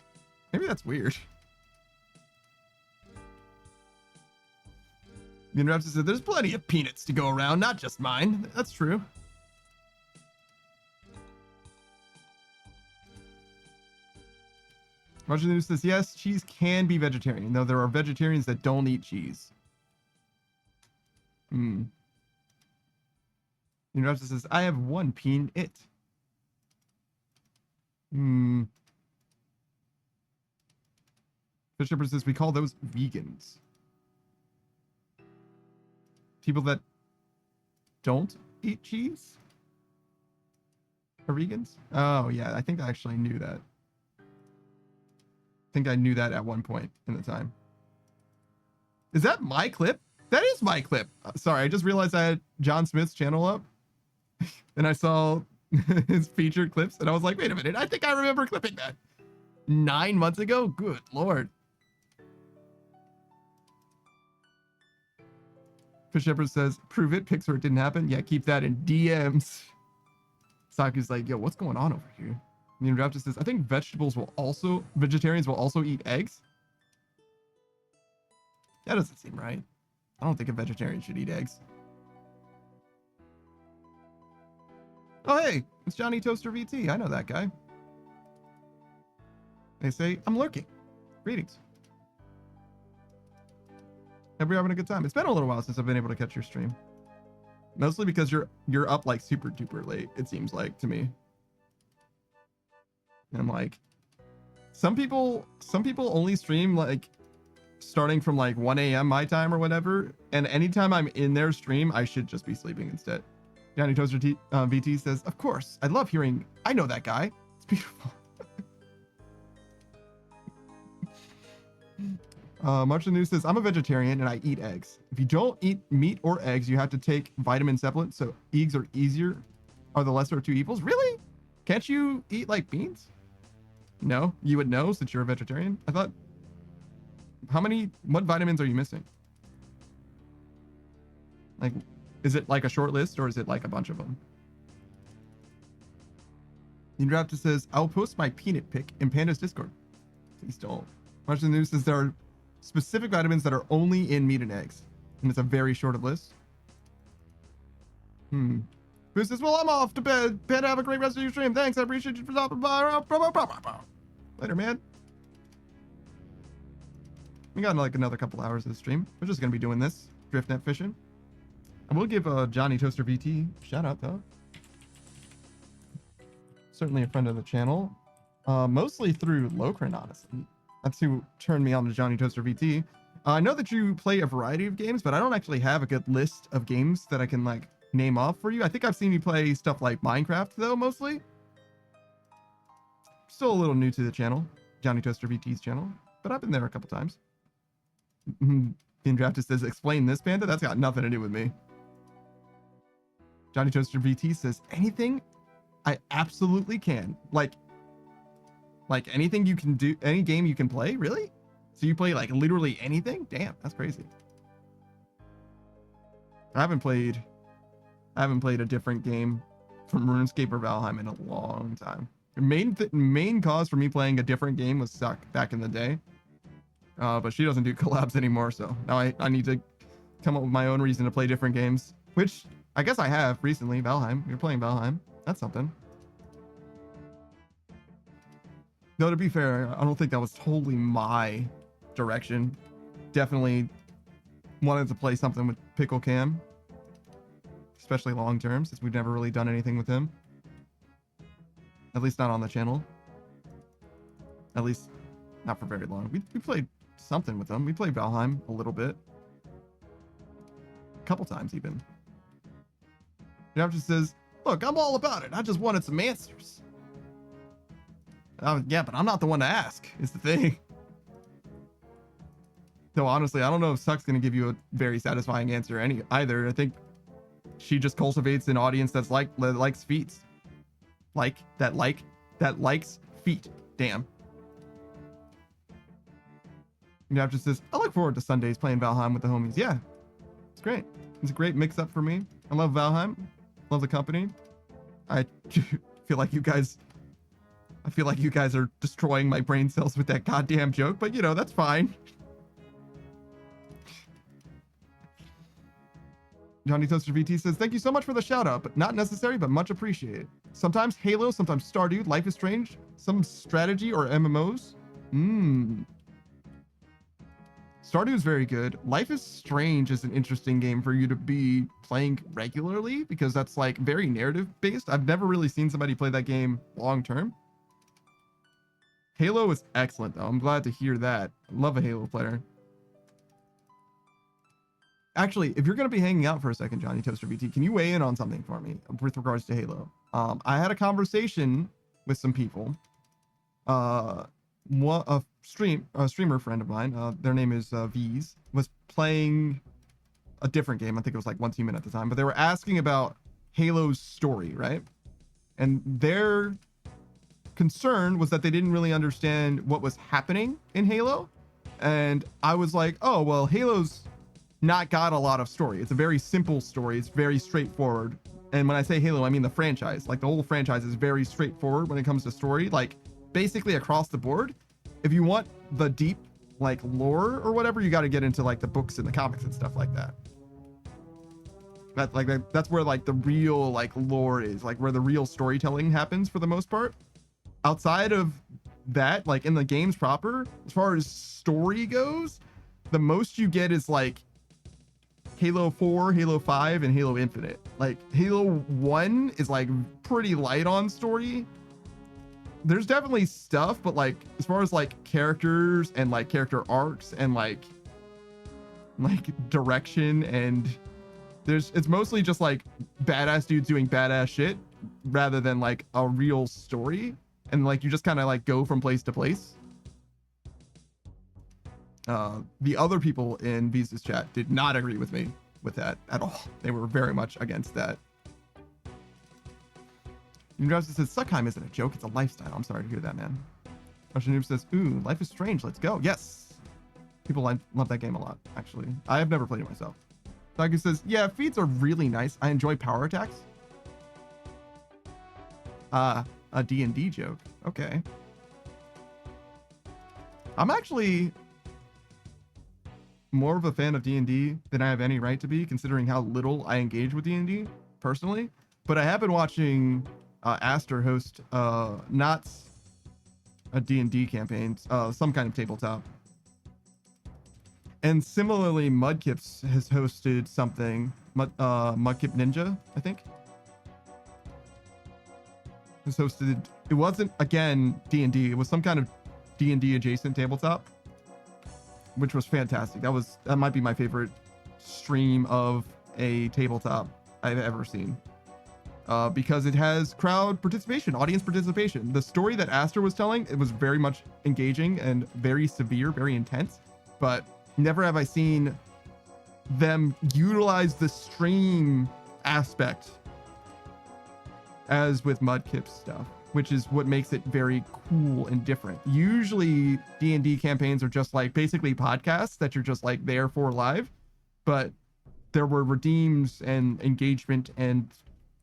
Maybe that's weird. The interrupter said, there's plenty of peanuts to go around, not just mine. That's true. Roger News says, yes, cheese can be vegetarian, though there are vegetarians that don't eat cheese. The interrupter says, I have one peanut. Fisher says, we call those vegans. People that don't eat cheese are vegans? Oh, yeah, I think I actually knew that. I think I knew that at one point in the time. Is that my clip? That is my clip. Sorry, I just realized I had John Smith's channel up. And I saw his featured clips, and I was like, wait a minute, I think I remember clipping that 9 months ago? Good Lord. Fish Shepherd says, prove it, pics where it didn't happen. Yeah, keep that in DMs. Saku's like, yo, what's going on over here? And the Raptor says, I think vegetarians will also eat eggs. That doesn't seem right. I don't think a vegetarian should eat eggs. Oh, hey, it's Johnny Toaster VT. I know that guy. They say, I'm lurking. Greetings. Hope you're having a good time. It's been a little while since I've been able to catch your stream. Mostly because you're up like super duper late, it seems like to me. And like some people only stream like starting from like 1 a.m. my time or whatever. And anytime I'm in their stream, I should just be sleeping instead. Johnny Toaster VT says, of course, I love hearing, I know that guy. It's beautiful. Marshall News says, I'm a vegetarian and I eat eggs. If you don't eat meat or eggs, you have to take vitamin supplements. So eggs are the lesser of two evils. Really? Can't you eat like beans? No, you would know since you're a vegetarian. I thought, what vitamins are you missing? Like, is it like a short list or is it like a bunch of them? Indraptor says, I'll post my peanut pic in Panda's Discord. Please don't. Marshall News says there are specific vitamins that are only in meat and eggs. And it's a very short list. Who says, well, I'm off to bed. Panda, have a great rest of your stream. Thanks. I appreciate you for stopping by. Later, man. We got like another couple hours of the stream. We're just going to be doing this. Driftnet fishing. I will give Johnny Toaster VT a shout out, though. certainly a friend of the channel, mostly through Locrin, honestly. That's who turned me on to Johnny Toaster VT. I know that you play a variety of games, but I don't actually have a good list of games that I can like name off for you. I think I've seen you play stuff like Minecraft though, mostly. Still a little new to the channel, Johnny Toaster VT's channel, but I've been there a couple times. Being Drafted says, explain this, Panda? That's got nothing to do with me. Johnny Toaster VT says, anything I absolutely can. Like anything you can do, any game you can play, really? So you play like literally anything? Damn, that's crazy. I haven't played a different game from RuneScape or Valheim in a long time. The main cause for me playing a different game was Suck back in the day. But she doesn't do collabs anymore, so now I need to come up with my own reason to play different games, which I guess I have recently. Valheim, you're playing Valheim. That's something. Though to be fair, I don't think that was totally my direction. Definitely wanted to play something with Pickle Cam, especially long term, since we've never really done anything with him. At least not on the channel. At least not for very long. We played something with him. We played Valheim a little bit. A couple times even. Jeff just says, look, I'm all about it. I just wanted some answers. Yeah, but I'm not the one to ask, is the thing. Though honestly, I don't know if Suck's going to give you a very satisfying answer either. I think she just cultivates an audience that likes feet. That likes feet. Damn. Jeff just says, I look forward to Sundays playing Valheim with the homies. Yeah, it's great. It's a great mix-up for me. I love Valheim. Love the company. I feel like you guys are destroying my brain cells with that goddamn joke, but you know, that's fine. Johnny Toaster VT says, thank you so much for the shout out, but not necessary, but much appreciated. Sometimes Halo, sometimes Stardew, Life is Strange, some strategy or MMOs. Stardew is very good. Life is Strange is an interesting game for you to be playing regularly because that's like very narrative based. I've never really seen somebody play that game long term. Halo is excellent though. I'm glad to hear that. I love a Halo player. Actually, if you're going to be hanging out for a second, Johnny Toaster VT, can you weigh in on something for me with regards to Halo? I had a conversation with some people. A streamer friend of mine, their name is V's, was playing a different game. I think it was like one team in at the time, but they were asking about Halo's story, right? And their concern was that they didn't really understand what was happening in Halo. And I was like, oh, well, Halo's not got a lot of story. It's a very simple story. It's very straightforward. And when I say Halo, I mean the franchise. Like the whole franchise is very straightforward when it comes to story. Like basically across the board. If you want the deep like lore or whatever, you got to get into like the books and the comics and stuff like that. That's where like the real like lore is, like where the real storytelling happens for the most part. Outside of that, like in the games proper, as far as story goes, the most you get is like Halo 4, Halo 5, and Halo Infinite. Like Halo 1 is like pretty light on story. There's definitely stuff, but like as far as like characters and like character arcs and like direction, and it's mostly just like badass dudes doing badass shit rather than like a real story. And like you just kind of like go from place to place. The other people in Visa's chat did not agree with me with that at all. They were very much against that. Noob says Suckheim isn't a joke, it's a lifestyle. I'm sorry to hear that, man. Russian Noob says, ooh, Life is Strange, let's go. Yes. People love that game a lot, actually. I have never played it myself. Doggy says, yeah, feeds are really nice. I enjoy power attacks. A D&D joke. Okay. I'm actually more of a fan of D&D than I have any right to be, considering how little I engage with D&D personally. But I have been watching Aster host not a D&D campaign, some kind of tabletop. And similarly, Mudkips has hosted something, Mudkip Ninja, I think. was hosted. It wasn't, again, D&D. It was some kind of D&D adjacent tabletop, which was fantastic. That might be my favorite stream of a tabletop I've ever seen. Because it has crowd participation, audience participation. The story that Aster was telling, it was very much engaging and very severe, very intense. But never have I seen them utilize the stream aspect as with Mudkip's stuff, which is what makes it very cool and different. Usually D&D campaigns are just like basically podcasts that you're just like there for live, but there were redeems and engagement, and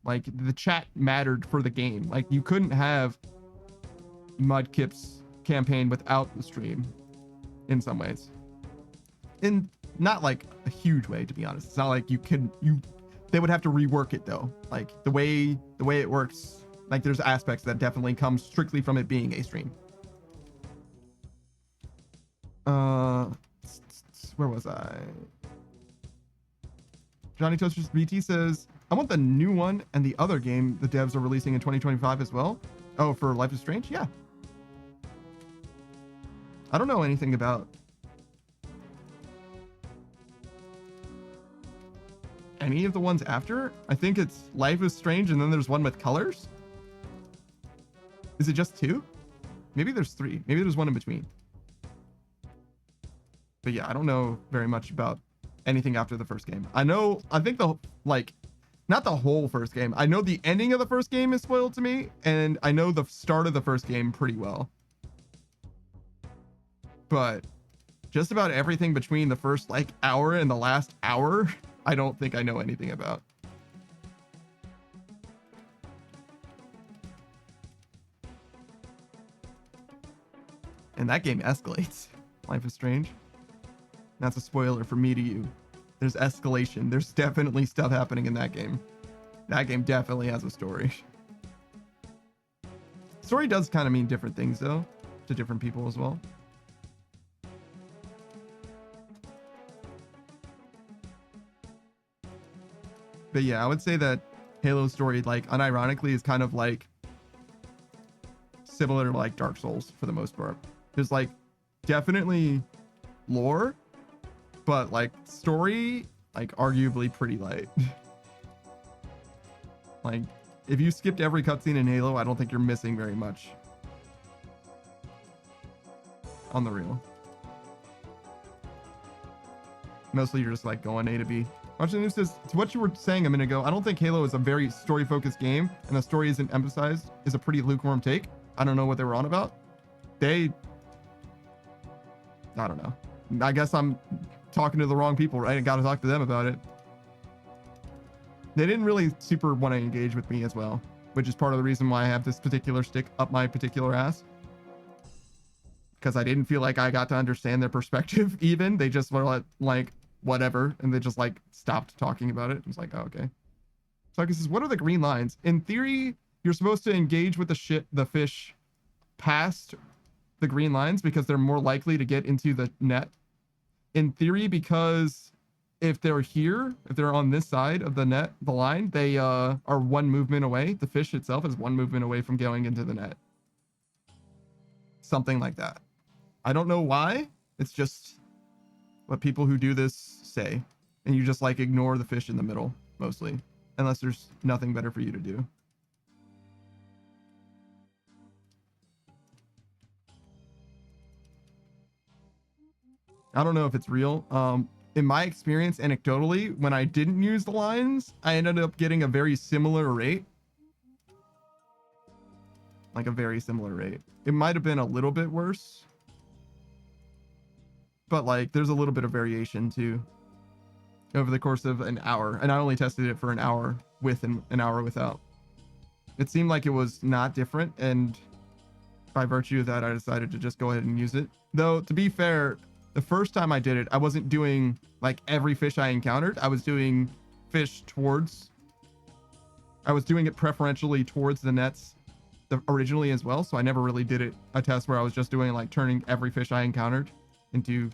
like the chat mattered for the game. Like you couldn't have Mudkip's campaign without the stream in some ways. In not like a huge way, to be honest. It's not like they would have to rework it though. Like the way it works, like there's aspects that definitely come strictly from it being a stream. Where was I? Johnny Toasters BT says, I want the new one and the other game the devs are releasing in 2025 as well. Oh, for Life is Strange? Yeah. I don't know anything about any of the ones after. I think it's Life is Strange and then there's one with colors. Is it just 2? Maybe there's 3. Maybe there's one in between. But yeah, I don't know very much about anything after the first game. I think not the whole first game. I know the ending of the first game is spoiled to me, and I know the start of the first game pretty well. But just about everything between the first like hour and the last hour, I don't think I know anything about. And that game escalates. Life is Strange. That's a spoiler from me to you. There's escalation. There's definitely stuff happening in that game. That game definitely has a story. Story does kind of mean different things though, to different people as well. But yeah, I would say that Halo's story, like unironically, is kind of like similar to like Dark Souls for the most part. There's like definitely lore, but like story, like arguably pretty light. Like if you skipped every cutscene in Halo, I don't think you're missing very much. On the real. Mostly you're just like going A to B. Watching News says, to what you were saying a minute ago, I don't think Halo is a very story-focused game, and the story isn't emphasized, is a pretty lukewarm take. I don't know what they were on about. I don't know. I guess I'm talking to the wrong people, right? I gotta talk to them about it. They didn't really super want to engage with me as well, which is part of the reason why I have this particular stick up my particular ass. Because I didn't feel like I got to understand their perspective even. They just were like, whatever, and they just like stopped talking about it. It's like, oh, okay. So like, says, what are the green lines? In theory, you're supposed to engage with the fish past the green lines because they're more likely to get into the net. In theory, because if they're here, if they're on this side of the net, the line, they are one movement away. The fish itself is one movement away from going into the net. Something like that. I don't know why. It's just what people who do this say, and you just like ignore the fish in the middle mostly, unless there's nothing better for you to do. I don't know if it's real. In my experience, anecdotally, when I didn't use the lines, I ended up getting a very similar rate. Like a very similar rate. It might have been a little bit worse, but like there's a little bit of variation too over the course of an hour, and I only tested it for an hour with and an hour without. It seemed like it was not different, and by virtue of that, I decided to just go ahead and use it. Though, to be fair, the first time I did it, I wasn't doing like every fish I encountered. I was doing fish towards, I was doing it preferentially towards the nets originally as well. So I never really did a test where I was just doing like turning every fish I encountered into,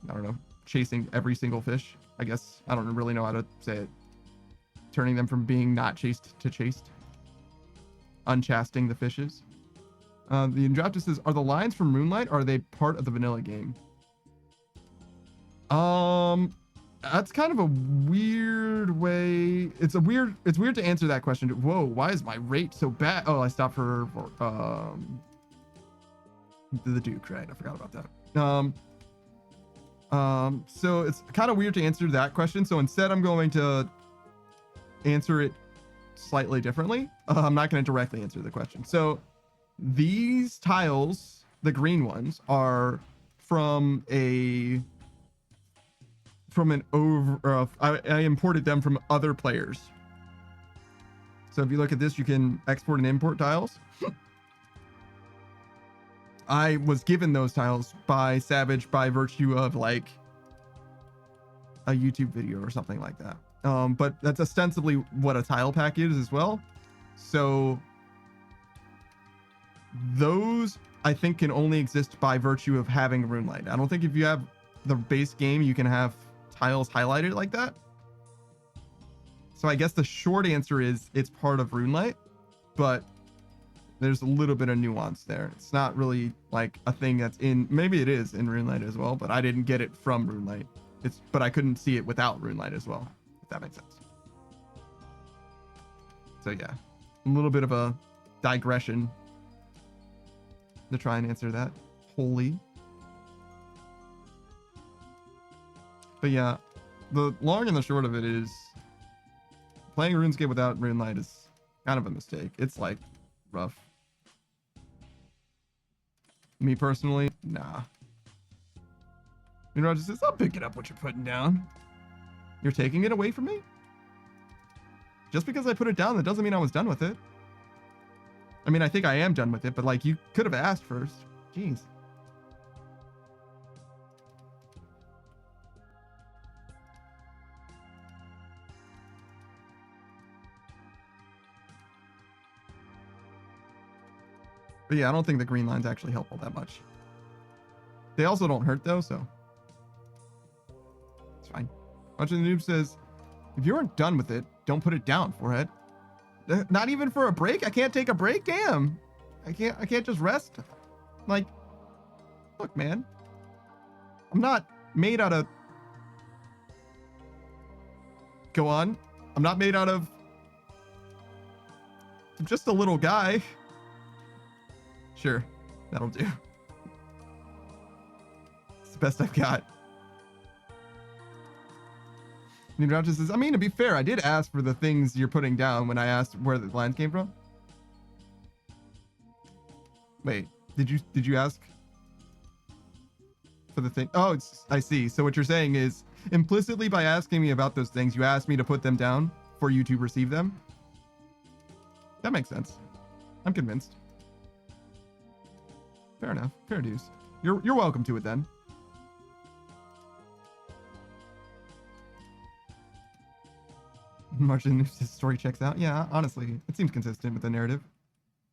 I don't know, chasing every single fish. I guess I don't really know how to say it. Turning them from being not chased to chased. unchasting the fishes. The Indraptor says, are the lines from Moonlight, or are they part of the vanilla game? That's kind of a weird way. It's weird to answer that question. Whoa, why is my rate so bad? Oh, I stopped for the Duke, right? I forgot about that. So it's kind of weird to answer that question. So instead, I'm going to answer it slightly differently. I'm not going to directly answer the question. So these tiles, the green ones, are from an over. I imported them from other players. So if you look at this, you can export and import tiles. I was given those tiles by Savage by virtue of like a YouTube video or something like that. But that's ostensibly what a tile pack is as well. So those I think can only exist by virtue of having Runelight. I don't think if you have the base game, you can have tiles highlighted like that. So I guess the short answer is it's part of Runelight, but there's a little bit of nuance there. It's not really like a thing that's in, maybe it is in Runelight as well, but I didn't get it from Runelight. But I couldn't see it without Runelight as well, if that makes sense. So yeah, a little bit of a digression to try and answer that wholly. But yeah, the long and the short of it is playing RuneScape without Runelight is kind of a mistake. It's like rough. Me personally, nah. Roger says, I'll pick it up what you're putting down. You're taking it away from me? Just because I put it down, that doesn't mean I was done with it. I mean, I think I am done with it, but like you could have asked first. Jeez. But yeah, I don't think the green lines actually help all that much. They also don't hurt though, so it's fine. Bunch of the noob says, if you aren't done with it, don't put it down, forehead. Not even for a break? I can't take a break? Damn. I can't just rest. Like, look, man. I'm not made out of... Go on. I'm not made out of... I'm just a little guy. Sure, that'll do. It's the best I've got. Noob says, I mean, to be fair, I did ask for the things you're putting down when I asked where the lines came from. Wait, did you ask for the thing? Oh, I see. So what you're saying is implicitly by asking me about those things, you asked me to put them down for you to receive them. That makes sense. I'm convinced. Fair enough. Fair dues. You're welcome to it then. Martian story checks out. Yeah, honestly, it seems consistent with the narrative,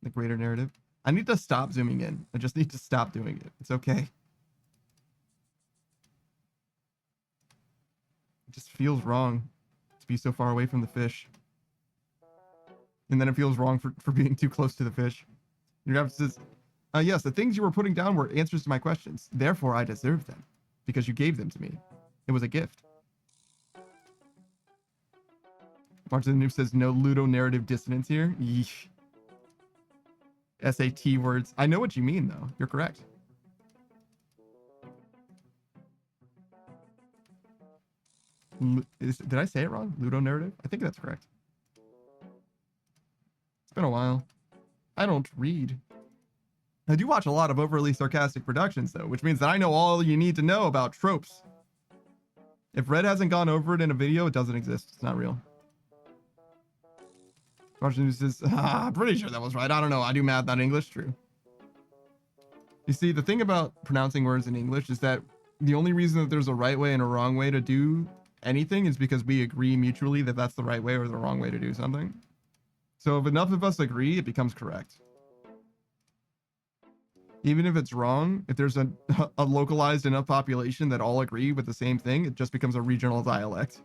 the greater narrative. I need to stop zooming in. I just need to stop doing it. It's okay. It just feels wrong to be so far away from the fish. And then it feels wrong for being too close to the fish. Your guy says, yes, the things you were putting down were answers to my questions. Therefore, I deserve them because you gave them to me. It was a gift. Martin the Noob says, no ludonarrative dissonance here. Yeesh. SAT words. I know what you mean, though. You're correct. Did I say it wrong? Ludonarrative? I think that's correct. It's been a while. I don't read. I do watch a lot of overly sarcastic productions, though, which means that I know all you need to know about tropes. If Red hasn't gone over it in a video, it doesn't exist. It's not real. Martin says, I'm pretty sure that was right. I don't know. I do math, not English. True. You see, the thing about pronouncing words in English is that the only reason that there's a right way and a wrong way to do anything is because we agree mutually that that's the right way or the wrong way to do something. So if enough of us agree, it becomes correct. Even if it's wrong, if there's a localized enough population that all agree with the same thing, it just becomes a regional dialect.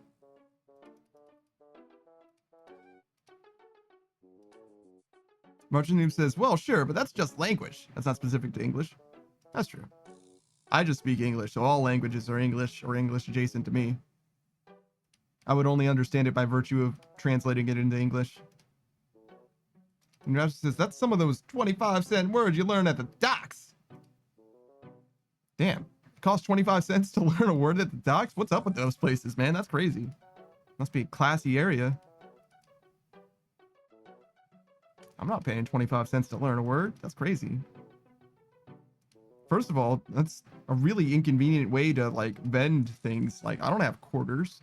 Martin Noob says, well, sure, but that's just language. That's not specific to English. That's true. I just speak English, so all languages are English or English adjacent to me. I would only understand it by virtue of translating it into English. And Raptor says, that's some of those 25-cent words you learn at the docks. Damn. It costs 25 cents to learn a word at the docks? What's up with those places, man? That's crazy. Must be a classy area. I'm not paying 25 cents to learn a word. That's crazy. First of all, that's a really inconvenient way to like vend things. Like, I don't have quarters.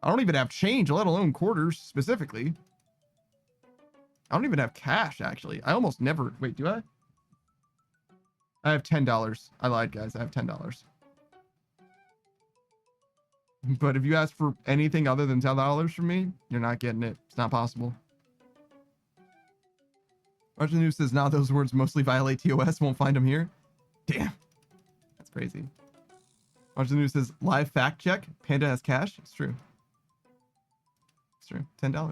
I don't even have change, let alone quarters specifically. I don't even have cash, actually. I almost never... Wait, do I? I have $10. I lied, guys. I have $10. But if you ask for anything other than $10 from me, you're not getting it. It's not possible. Martin News says, nah, those words mostly violate TOS. Won't find them here. Damn. That's crazy. Martin News says, live fact check. Panda has cash. It's true. It's true. $10.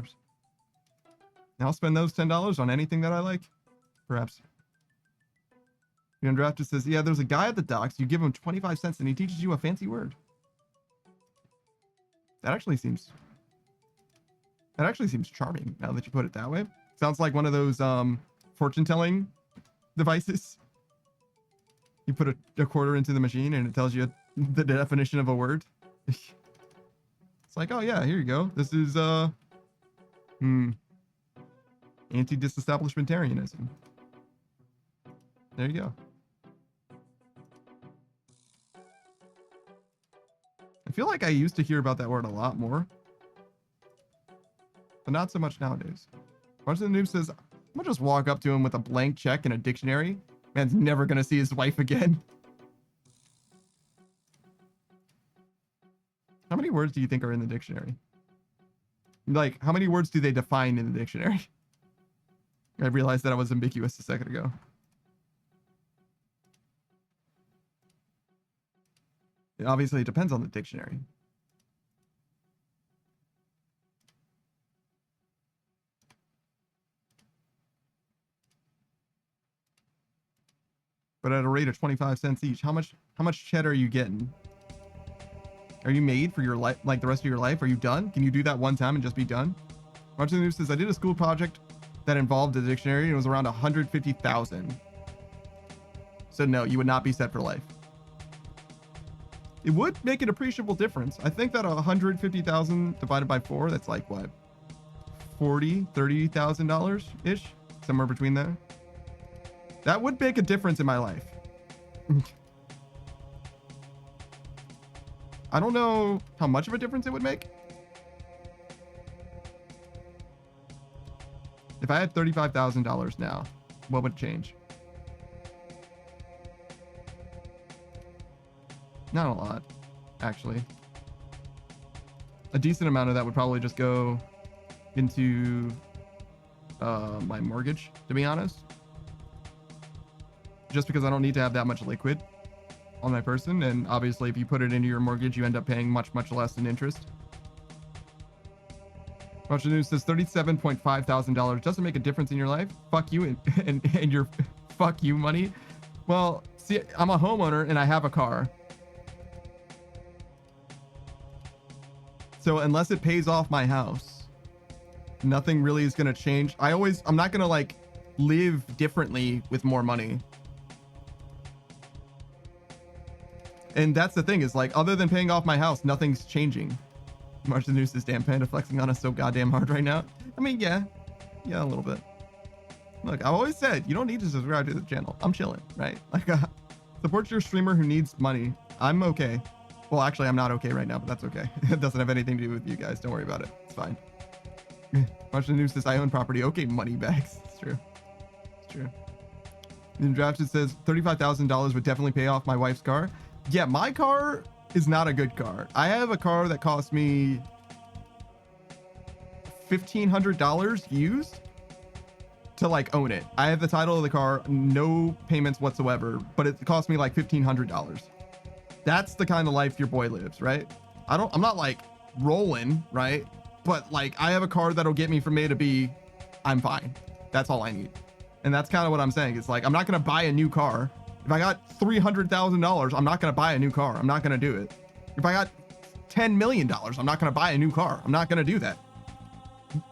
And I'll spend those $10 on anything that I like. Perhaps. The Undrafted says, yeah, there's a guy at the docks. You give him 25 cents and he teaches you a fancy word. That actually seems charming now that you put it that way. Sounds like one of those fortune telling devices. You put a quarter into the machine and it tells you the definition of a word. It's like, oh yeah, here you go. This is anti-disestablishmentarianism. There you go. I feel like I used to hear about that word a lot more, but not so much nowadays. Bunch of the noob says, I'm gonna just walk up to him with a blank check and a dictionary. Man's never gonna see his wife again. How many words do you think are in the dictionary? Like, how many words do they define in the dictionary? I realized that I was ambiguous a second ago. Obviously, it depends on the dictionary. But at a rate of 25 cents each, how much cheddar are you getting? Are you made for your life, like the rest of your life? Are you done? Can you do that one time and just be done? Martin News says, I did a school project that involved a dictionary and it was around 150,000. So no, you would not be set for life. It would make an appreciable difference. I think that 150,000 divided by 4, that's like what? $30,000 ish, somewhere between there. That would make a difference in my life. I don't know how much of a difference it would make. If I had $35,000 now, what would change? Not a lot, actually. A decent amount of that would probably just go into my mortgage, to be honest. Just because I don't need to have that much liquid on my person. And obviously, if you put it into your mortgage, you end up paying much, much less in interest. Bunch of News says $37.5 thousand doesn't make a difference in your life. Fuck you and your fuck you money. Well, see, I'm a homeowner and I have a car. So unless it pays off my house, nothing really is going to change. I'm not going to like live differently with more money. And that's the thing is like, other than paying off my house, nothing's changing. March the News is damn Panda flexing on us so goddamn hard right now. I mean, yeah, a little bit. Look, I've always said, you don't need to subscribe to the channel. I'm chilling, right? Like, support your streamer who needs money. I'm okay. Well, actually, I'm not okay right now, but that's okay. It doesn't have anything to do with you guys. Don't worry about it. It's fine. March the News says, I own property. Okay, money bags. It's true. It's true. In draft, it says $35,000 would definitely pay off my wife's car. Yeah, my car is not a good car. I have a car that cost me $1,500 used to like own it. I have the title of the car, no payments whatsoever, but it cost me like $1,500. That's the kind of life your boy lives, right? I'm not like rolling, right? But like I have a car that'll get me from A to B. I'm fine. That's all I need. And that's kind of what I'm saying. It's like, I'm not going to buy a new car. If I got $300,000, I'm not going to buy a new car. I'm not going to do it. If I got $10 million, I'm not going to buy a new car. I'm not going to do that.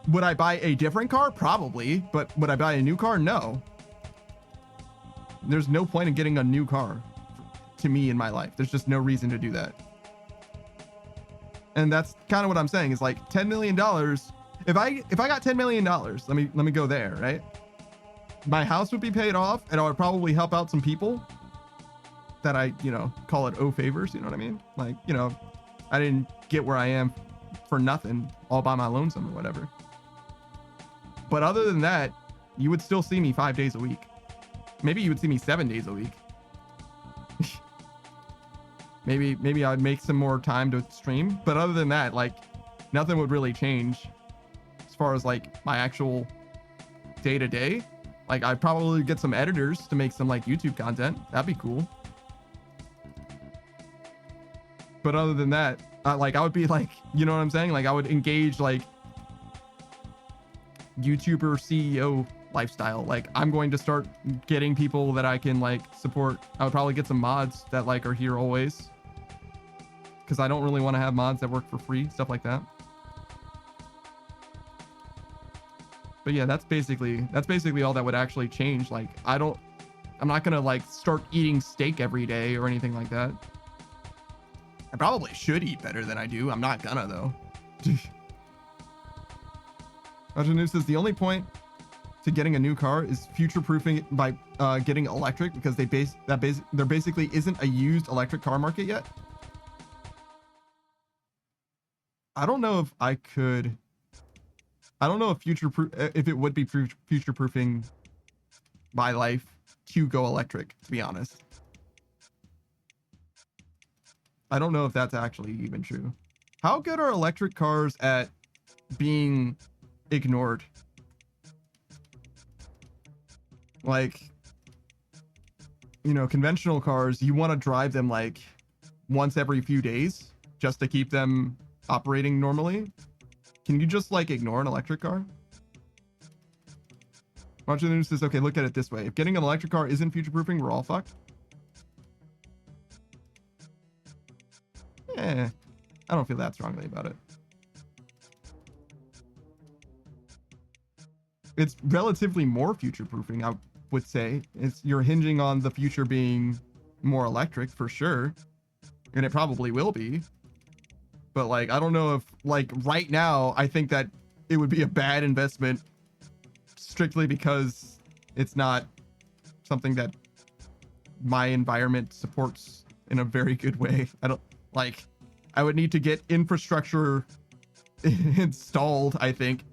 Would I buy a different car? Probably. But would I buy a new car? No. There's no point in getting a new car to me in my life. There's just no reason to do that. And that's kind of what I'm saying is like $10 million. If I got $10 million, let me go there, right? My house would be paid off and I would probably help out some people that I, call it owe favors. You know what I mean? Like, I didn't get where I am for nothing all by my lonesome or whatever. But other than that, you would still see me 5 days a week. Maybe you would see me 7 days a week. maybe I'd make some more time to stream. But other than that, like nothing would really change as far as like my actual day to day. Like I'd probably get some editors to make some like YouTube content. That'd be cool. But other than that, like I would be like, you know what I'm saying? Like I would engage like YouTuber CEO lifestyle. Like I'm going to start getting people that I can like support. I would probably get some mods that like are here always, because I don't really want to have mods that work for free, stuff like that. But yeah, that's basically all that would actually change. Like I'm not gonna like start eating steak every day or anything like that. I probably should eat better than I do. I'm not gonna though. Ajanu says the only point to getting a new car is future-proofing it by getting electric, because there basically isn't a used electric car market yet. I don't know if I could. I don't know if it would be future-proofing my life to go electric, to be honest. I don't know if that's actually even true. How good are electric cars at being ignored? Like, conventional cars, you want to drive them like once every few days just to keep them operating normally. Can you just like ignore an electric car? Martin says, okay, look at it this way. If getting an electric car isn't future-proofing, we're all fucked. I don't feel that strongly about it. It's relatively more future-proofing, I would say. You're hinging on the future being more electric for sure, and it probably will be. But like, I don't know if like right now, I think that it would be a bad investment strictly because it's not something that my environment supports in a very good way. I would need to get infrastructure installed, I think,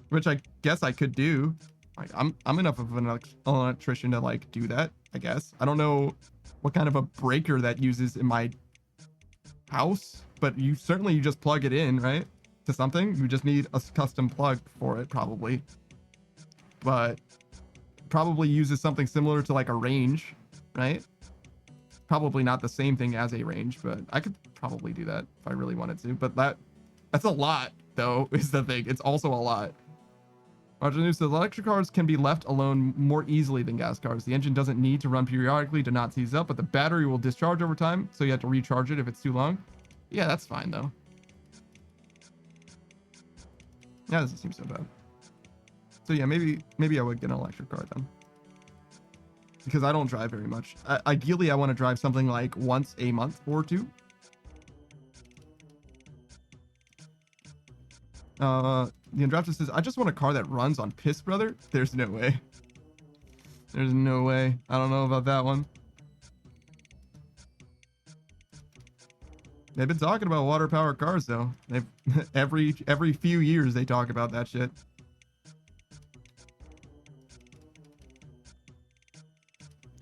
which I guess I could do. Like I'm enough of an electrician to like do that, I guess. I don't know what kind of a breaker that uses in my house, but you just plug it in, right, to something. You just need a custom plug for it, probably, but probably uses something similar to like a range, right? Probably not the same thing as a range, but I could probably do that if I really wanted to. But that's a lot, though, is the thing. It's also a lot. Roger News says electric cars can be left alone more easily than gas cars. The engine doesn't need to run periodically to not seize up, but the battery will discharge over time, so you have to recharge it if it's too long. Yeah, that's fine, though. Yeah, doesn't seem so bad. So yeah, maybe I would get an electric car then, because I don't drive very much. Ideally, I want to drive something like once a month or two. The Undrafted says, I just want a car that runs on piss, brother. There's no way. There's no way. I don't know about that one. They've been talking about water powered cars though. They've every few years they talk about that shit.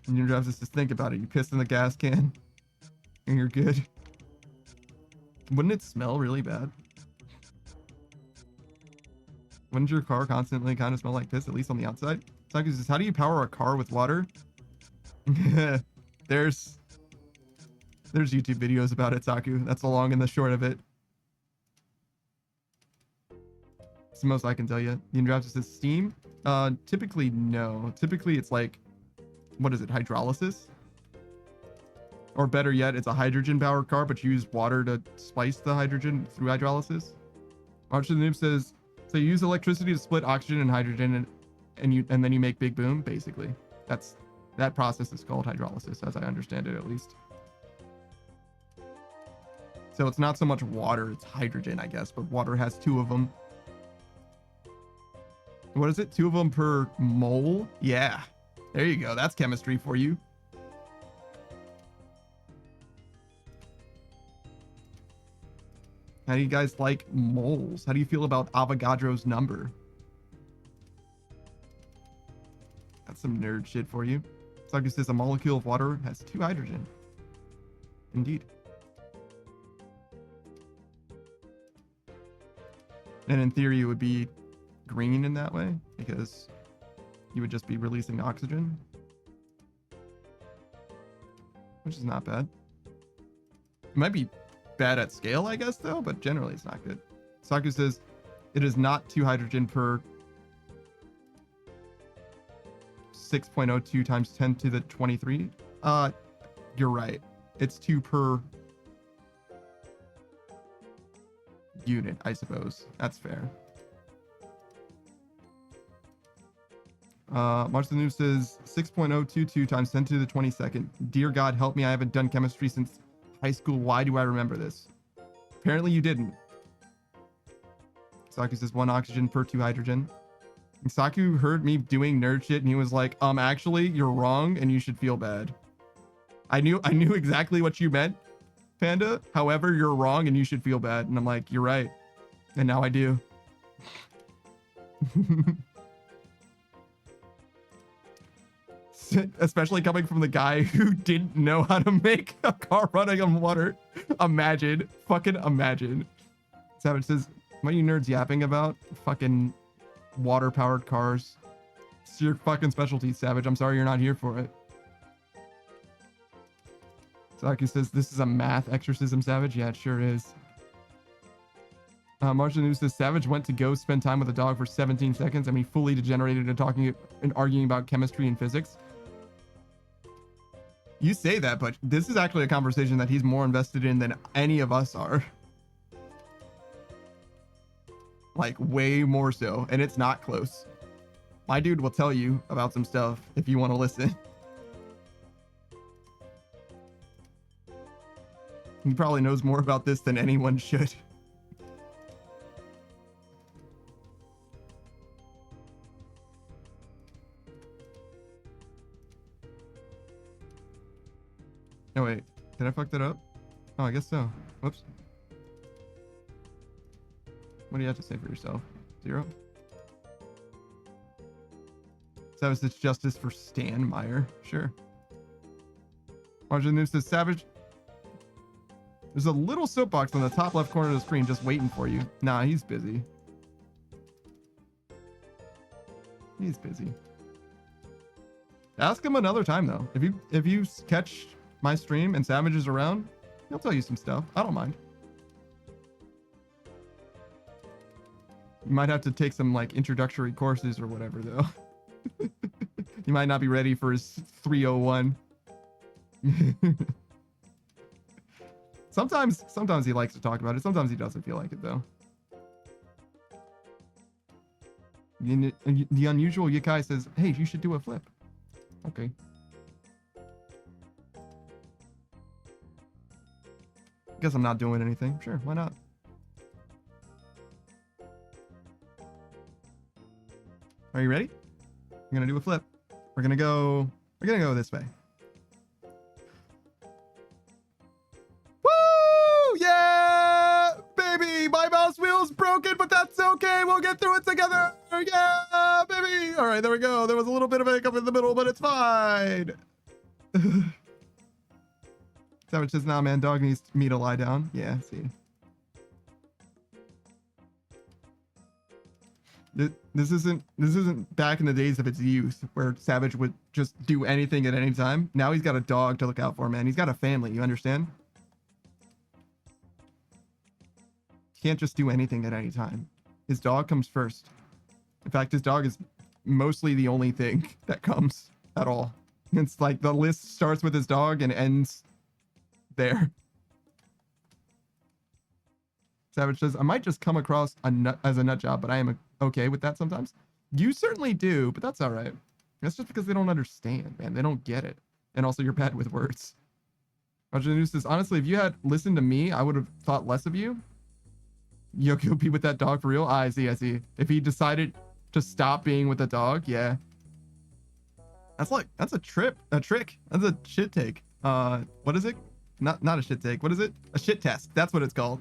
And your drive says, think about it. You piss in the gas can and you're good. Wouldn't it smell really bad? Wouldn't your car constantly kind of smell like piss, at least on the outside? Saku says, how do you power a car with water? There's YouTube videos about it, Saku. That's the long and the short of it. It's the most I can tell you. The Indrafter says steam. Typically no. Typically it's like, what is it? Hydrolysis? Or better yet, it's a hydrogen powered car, but you use water to spice the hydrogen through hydrolysis. March of the Noob says, so you use electricity to split oxygen and hydrogen and then you make big boom, basically. That process is called hydrolysis, as I understand it at least. So it's not so much water, it's hydrogen, I guess, but water has 2 of them. What is it? 2 of them per mole? Yeah. There you go. That's chemistry for you. How do you guys like moles? How do you feel about Avogadro's number? That's some nerd shit for you. Saku says a molecule of water has 2 hydrogen. Indeed. And in theory, it would be green in that way because you would just be releasing oxygen, which is not bad. It might be bad at scale, I guess, though, but generally it's not good. Saku says it is not 2 hydrogen per 6.02 times 10 to the 23. You're right. It's 2 per unit, I suppose. That's fair. March the Noob says 6.022 times 10 to the 22nd. Dear God, help me. I haven't done chemistry since high school. Why do I remember this? Apparently you didn't. Saku says 1 oxygen per 2 hydrogen. And Saku heard me doing nerd shit and he was like, actually, you're wrong and you should feel bad. I knew exactly what you meant, Panda. However, you're wrong and you should feel bad. And I'm like, you're right. And now I do. Especially coming from the guy who didn't know how to make a car running on water. Imagine. Fucking imagine. Savage says, what are you nerds yapping about? Fucking water-powered cars. It's your fucking specialty, Savage. I'm sorry you're not here for it. Saki says, this is a math exorcism, Savage. Yeah, it sure is. Marshall News says, Savage went to go spend time with a dog for 17 seconds. I mean, fully degenerated into talking and arguing about chemistry and physics. You say that, but this is actually a conversation that he's more invested in than any of us are. Like, way more so. And it's not close. My dude will tell you about some stuff if you want to listen. He probably knows more about this than anyone should. No, wait. Did I fuck that up? Oh, I guess so. Whoops. What do you have to say for yourself? 0? Savage says justice for Stan Meyer. Sure. Margin News says, Savage, there's a little soapbox on the top left corner of the screen just waiting for you. Nah, he's busy. He's busy. Ask him another time, though. If you catch my stream and Savage is around, he'll tell you some stuff. I don't mind. You might have to take some like introductory courses or whatever, though. You might not be ready for his 301. Sometimes he likes to talk about it. Sometimes he doesn't feel like it, though. The unusual Yakai says, hey, you should do a flip. Okay. Guess I'm not doing anything. Sure, why not? Are you ready? I'm gonna do a flip. We're gonna go this way. Woo! Yeah! Baby! My mouse wheel's broken, but that's okay. We'll get through it together. Yeah, baby! Alright, there we go. There was a little bit of a hiccup in the middle, but it's fine. Savage says, nah, man, dog needs me to lie down. Yeah, see. This isn't back in the days of its youth where Savage would just do anything at any time. Now he's got a dog to look out for, man. He's got a family, you understand? He can't just do anything at any time. His dog comes first. In fact, his dog is mostly the only thing that comes at all. It's like the list starts with his dog and ends there. Savage says, I might just come across as a nut job, but I am okay with that sometimes. You certainly do, but that's all right. That's just because they don't understand, man. They don't get it. And also, you're bad with words. Roger says, honestly, if you had listened to me, I would have thought less of you. Yoki will be with that dog for real? I see, I see. If he decided to stop being with the dog, yeah. That's a trick. That's a shit take. What is it? Not a shit take. What is it? A shit test. That's what it's called.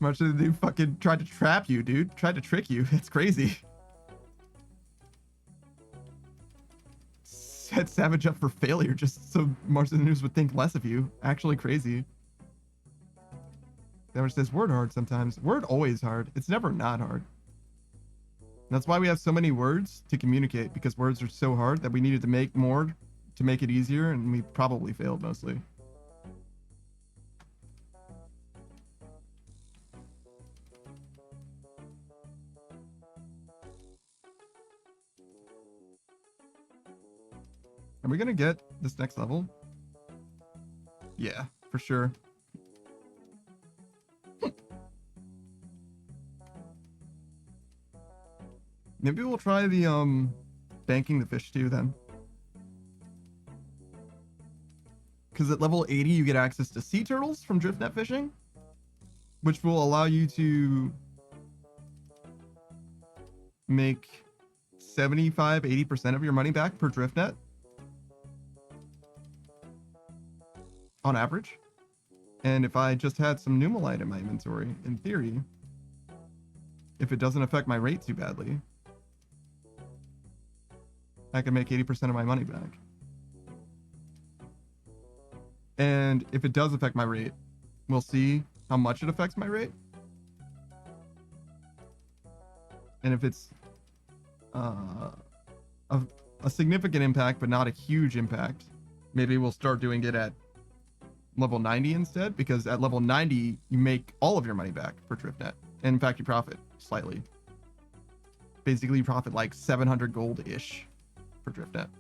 Much of the dude fucking tried to trap you, dude. Tried to trick you. It's crazy. Set Savage up for failure just so Martian News would think less of you. Actually crazy. Savage says, word hard sometimes. Word always hard. It's never not hard. That's why we have so many words to communicate, because words are so hard that we needed to make more to make it easier, and we probably failed mostly. Are we gonna get this next level? Yeah, for sure. Maybe we'll try the banking the fish too then. Because at level 80 you get access to sea turtles from drift net fishing, which will allow you to make 75-80% of your money back per drift net on average. And if I just had some Numalite in my inventory, in theory, if it doesn't affect my rate too badly, I can make 80% of my money back. And if it does affect my rate, we'll see how much it affects my rate. And if it's a significant impact, but not a huge impact, maybe we'll start doing it at level 90 instead, because at level 90, you make all of your money back per drift net. And in fact, you profit slightly. Basically, you profit like 700 gold-ish per drift net.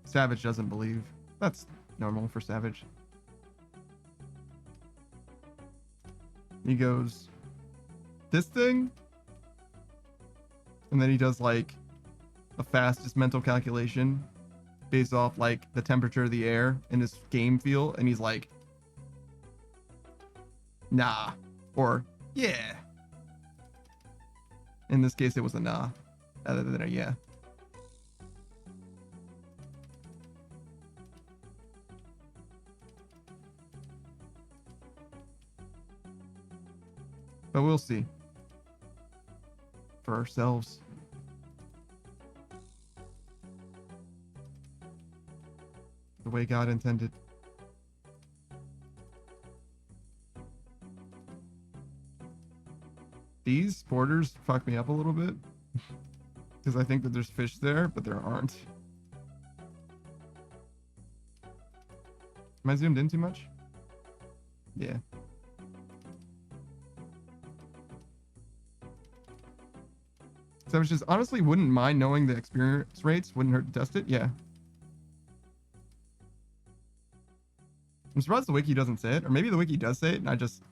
Savage doesn't believe. That's normal for Savage. He goes, this thing? And then he does like a fastest mental calculation based off like the temperature of the air in his game feel. And he's like, nah, or yeah. In this case, it was a nah rather than a yeah. But we'll see for ourselves. The way God intended. These borders fuck me up a little bit because I think that there's fish there, but there aren't. Am I zoomed in too much? Yeah. So I was just honestly wouldn't mind knowing the experience rates. Wouldn't hurt to test it. Yeah. I'm surprised the wiki doesn't say it, or maybe the wiki does say it and I just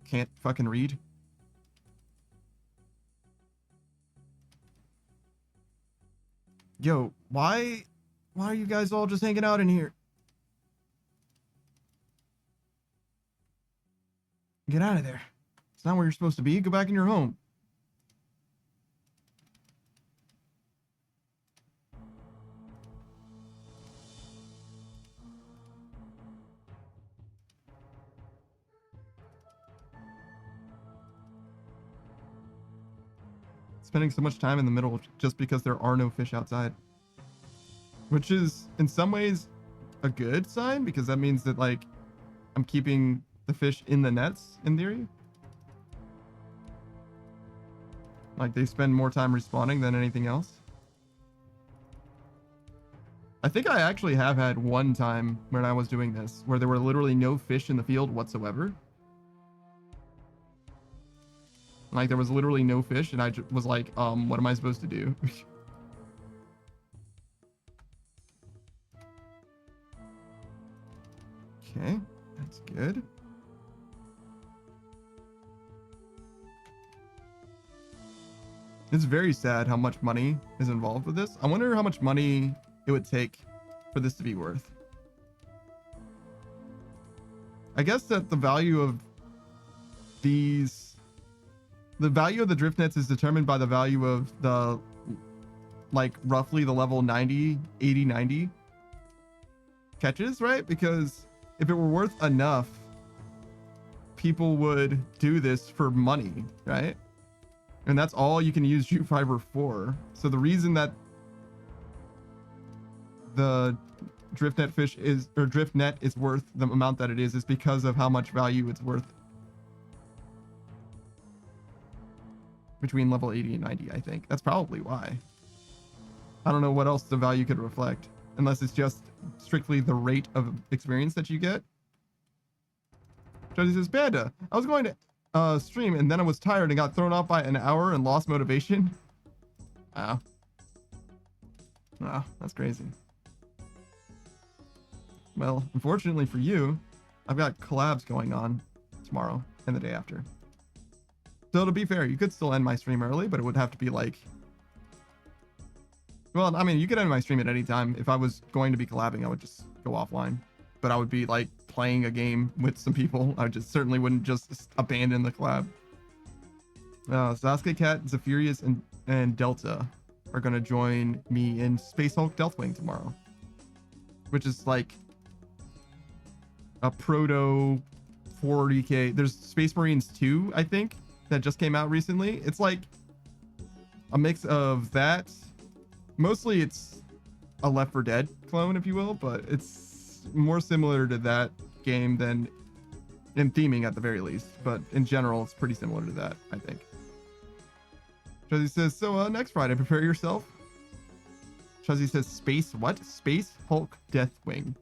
can't fucking read. Yo, why are you guys all just hanging out in here? Get out of there. It's not where you're supposed to be. Go back in your home. Spending so much time in the middle just because there are no fish outside. Which is, in some ways, a good sign, because that means that, like, I'm keeping the fish in the nets, in theory. Like, they spend more time respawning than anything else. I think I actually have had one time when I was doing this where there were literally no fish in the field whatsoever. Like there was literally no fish, and I was like, what am I supposed to do? Okay, that's good. It's very sad how much money is involved with this. I wonder how much money it would take for this to be worth. I guess that the value of the drift nets is determined by the value of the, like, roughly the level 90, 80, 90 catches, right? Because if it were worth enough, people would do this for money, right? And that's all you can use jute fiber for. So the reason that the drift net fish is, or drift net is worth the amount that it is because of how much value it's worth between level 80 and 90, I think. That's probably why. I don't know what else the value could reflect, unless it's just strictly the rate of experience that you get. Josie says, Panda, I was going to stream and then I was tired and got thrown off by an hour and lost motivation. Wow. Wow, that's crazy. Well, unfortunately for you, I've got collabs going on tomorrow and the day after. So to be fair, you could still end my stream early, but it would have to be like... Well, I mean, you could end my stream at any time. If I was going to be collabing, I would just go offline. But I would be like playing a game with some people. I just certainly wouldn't just abandon the collab. Sasuke Cat, Zephyrius, and Delta are going to join me in Space Hulk Deathwing tomorrow. Which is like a proto 40k. There's Space Marines 2, I think, that just came out recently. It's like a mix of that. Mostly it's a Left 4 Dead clone, if you will, but it's more similar to that game than in theming at the very least. But in general, it's pretty similar to that, I think. Chuzzy says, so next Friday, prepare yourself. Chuzzy says, Space what? Space Hulk Deathwing.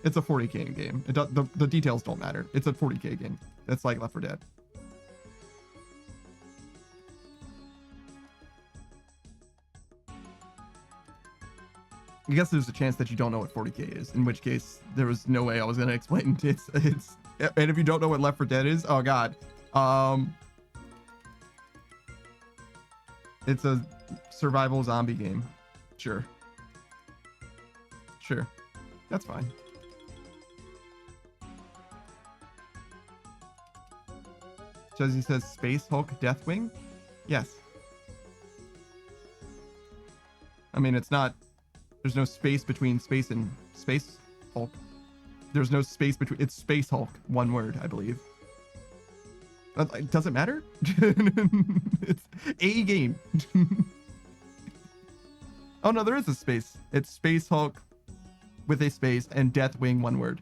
It's a 40k game. The details don't matter. It's a 40k game. It's like Left 4 Dead. I guess there's a chance that you don't know what 40k is, in which case there was no way I was going to explain it. And if you don't know what Left 4 Dead is, oh god. It's a survival zombie game. Sure. Sure. That's fine. Jesse says Space Hulk Deathwing? Yes. I mean, it's not... There's no space between space and Space Hulk. There's no space between... It's Space Hulk. One word, I believe. Does it matter? It's a game. Oh, no, there is a space. It's Space Hulk with a space and Deathwing, one word.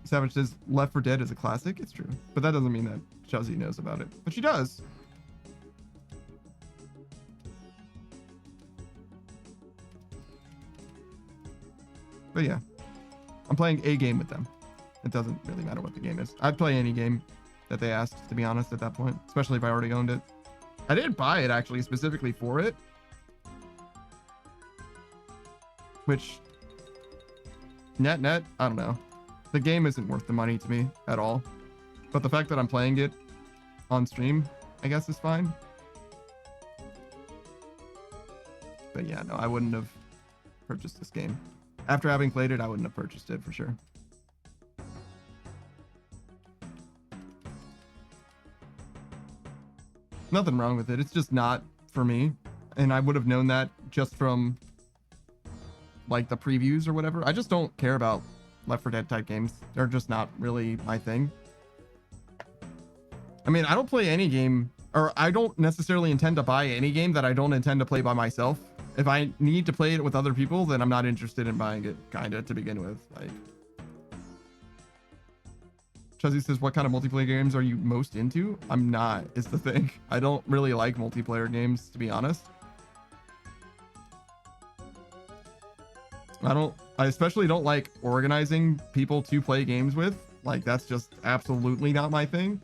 Savage says Left 4 Dead is a classic. It's true. But that doesn't mean that Chuzzy knows about it. But she does. But yeah, I'm playing a game with them. It doesn't really matter what the game is. I'd play any game that they asked, to be honest, at that point, especially if I already owned it. I didn't buy it actually specifically for it, which net, I don't know. The game isn't worth the money to me at all, but the fact that I'm playing it on stream, I guess, is fine. But yeah, no, I wouldn't have purchased this game. After having played it, I wouldn't have purchased it for sure. Nothing wrong with it. It's just not for me. And I would have known that just from like the previews or whatever. I just don't care about Left 4 Dead type games. They're just not really my thing. I mean, I don't play any game, or I don't necessarily intend to buy any game that I don't intend to play by myself. If I need to play it with other people, then I'm not interested in buying it, kinda, to begin with. Like, Chuzzy says, what kind of multiplayer games are you most into? I'm not, is the thing. I don't really like multiplayer games, to be honest. I especially don't like organizing people to play games with. Like, that's just absolutely not my thing.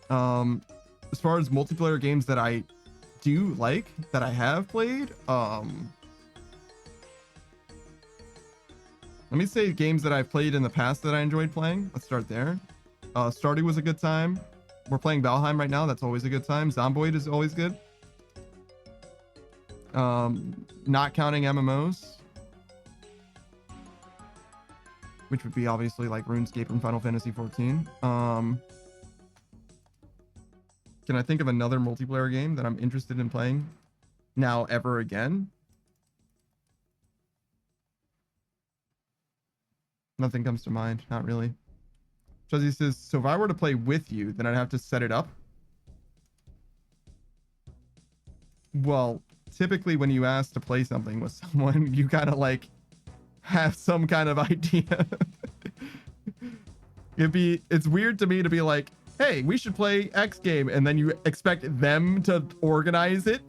As far as multiplayer games that I do like, that I have played, let me say games that I've played in the past that I enjoyed playing. Let's start there. Stardew was a good time. We're playing Valheim right now. That's always a good time. Zomboid is always good. Not counting MMOs, which would be obviously like RuneScape and Final Fantasy 14. Can I think of another multiplayer game that I'm interested in playing now ever again? Nothing comes to mind. Not really. Chuzzy says, so if I were to play with you, then I'd have to set it up. Well, typically when you ask to play something with someone, you gotta like have some kind of idea. It's weird to me to be like, hey, we should play X game, and then you expect them to organize it.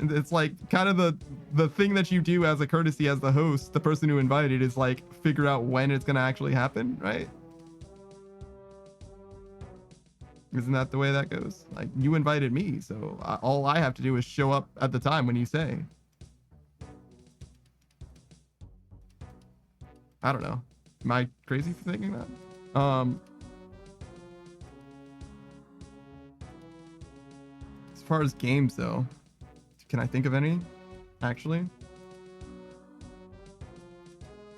It's like kind of the thing that you do as a courtesy as the host, the person who invited, is like figure out when it's gonna actually happen, right? Isn't that the way that goes? Like, you invited me, so all I have to do is show up at the time when you say. I don't know. Am I crazy for thinking that? As far as games though, can I think of any? Actually,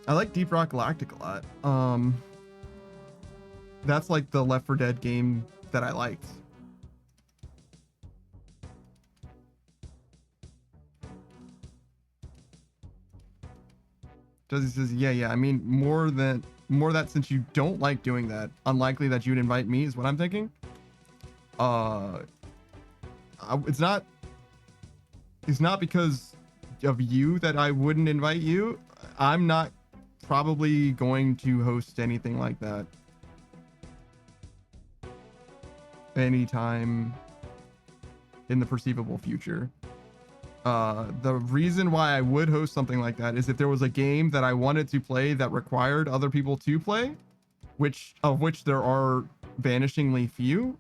I like Deep Rock Galactic a lot. That's like the Left 4 Dead game that I liked. Jesse says, yeah. I mean, more that since you don't like doing that, unlikely that you'd invite me is what I'm thinking. It's not because of you that I wouldn't invite you. I'm not probably going to host anything like that anytime in the perceivable future. The reason why I would host something like that is if there was a game that I wanted to play that required other people to play, which there are vanishingly few.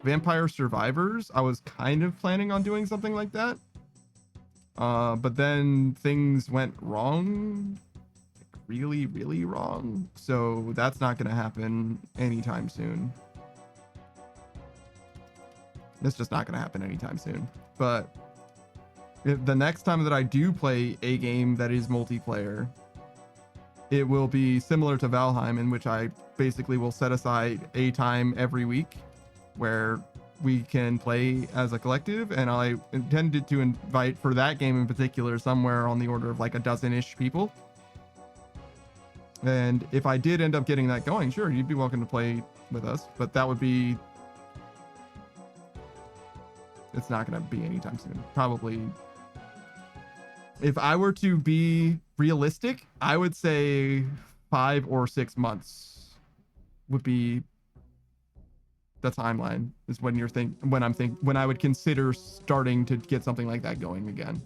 Vampire Survivors, I was kind of planning on doing something like that. But then things went wrong. Like really, really wrong. So that's not going to happen anytime soon. It's just not going to happen anytime soon. But the next time that I do play a game that is multiplayer, it will be similar to Valheim, in which I basically will set aside a time every week where we can play as a collective, and I intended to invite, for that game in particular, somewhere on the order of like a dozen-ish people. And if I did end up getting that going, sure, you'd be welcome to play with us, but that would be, it's not going to be anytime soon. Probably, if I were to be realistic, I would say 5 or 6 months would be the timeline, is when when I would consider starting to get something like that going again.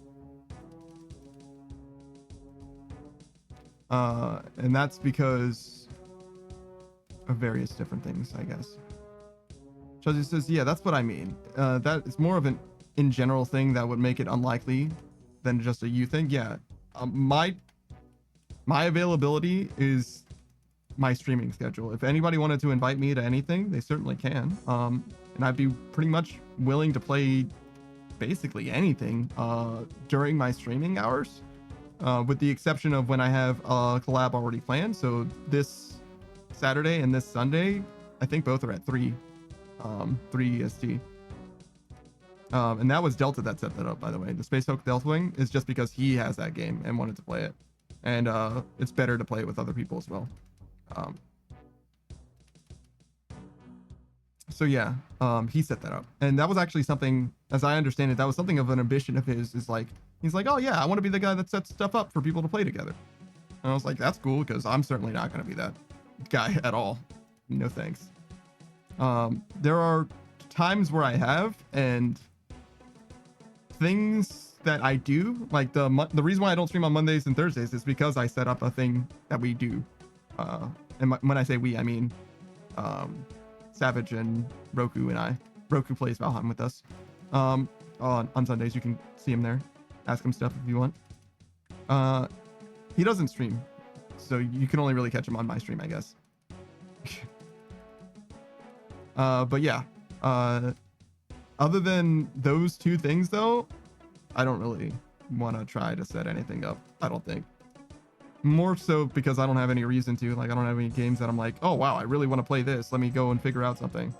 And that's because of various different things, I guess. Chuzzy says, yeah, that's what I mean. That is more of an in general thing that would make it unlikely than just a you thing. Yeah. My availability is my streaming schedule. If anybody wanted to invite me to anything, they certainly can. And I'd be pretty much willing to play basically anything during my streaming hours, with the exception of when I have a collab already planned. So this Saturday and this Sunday, I think both are at 3 EST. And that was Delta that set that up, by the way. The Space Hulk Delta Wing is just because he has that game and wanted to play it. And it's better to play it with other people as well. So yeah, he set that up. And that was actually something, as I understand it, that was something of an ambition of his, is like, He's like, oh yeah, I want to be the guy that sets stuff up for people to play together. And I was like, that's cool, because I'm certainly not going to be that guy at all. No thanks. There are times where I have, and things that I do, like the reason why I don't stream on Mondays and Thursdays is because I set up a thing that we do. And when I say we, I mean Savage and Roku and I. Roku plays Valheim with us. On Sundays, you can see him there. Ask him stuff if you want. He doesn't stream, so you can only really catch him on my stream, I guess. But yeah, other than those two things, though, I don't really want to try to set anything up. I don't think. More so because I don't have any reason to. Like, I don't have any games that I'm like, oh wow, I really want to play this. Let me go and figure out something.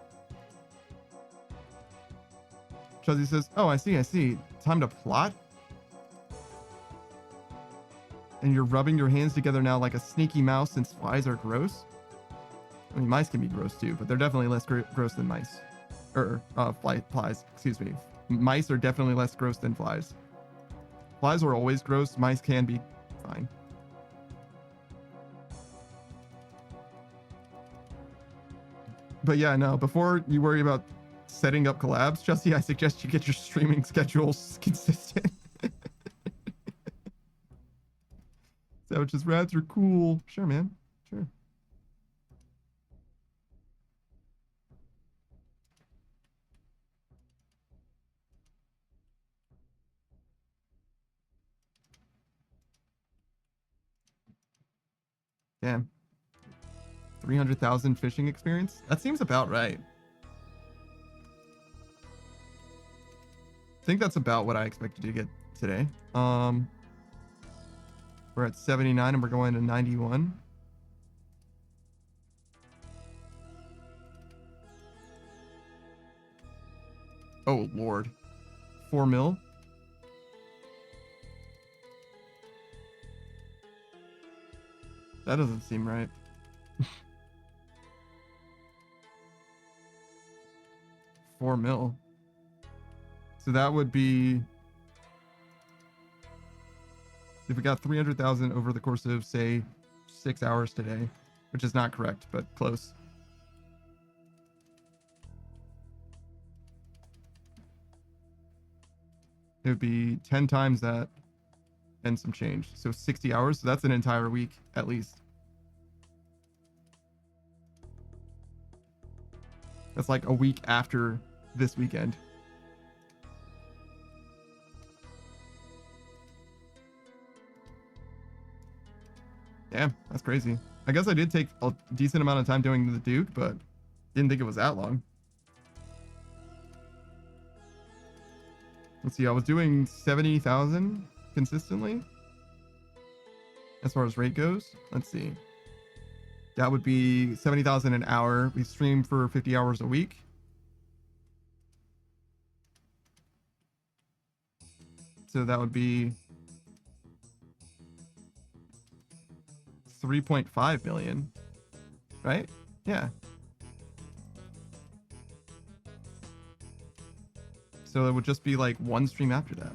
Chuzzy says, oh, I see. Time to plot? And you're rubbing your hands together now like a sneaky mouse since flies are gross? I mean, mice can be gross too, but they're definitely less gross than mice. Flies, excuse me. Mice are definitely less gross than flies. Flies are always gross. Mice can be fine. But yeah, no, before you worry about setting up collabs, Chelsea, I suggest you get your streaming schedules consistent. Savage's rats are cool. Sure, man. Sure. Damn. 300,000 fishing experience? That seems about right. I think that's about what I expected to get today. We're at 79 and we're going to 91. Oh, Lord. 4 mil? That doesn't seem right. 4 mil. So that would be, if we got 300,000 over the course of, say, 6 hours today, which is not correct, but close. It would be 10 times that and some change. So 60 hours. So that's an entire week at least. That's like a week after this weekend. Damn, that's crazy. I guess I did take a decent amount of time doing the Duke, but didn't think it was that long. Let's see, I was doing 70,000 consistently as far as rate goes. Let's see. That would be 70,000 an hour. We stream for 50 hours a week. So that would be 3.5 million, right? Yeah. So it would just be like one stream after that.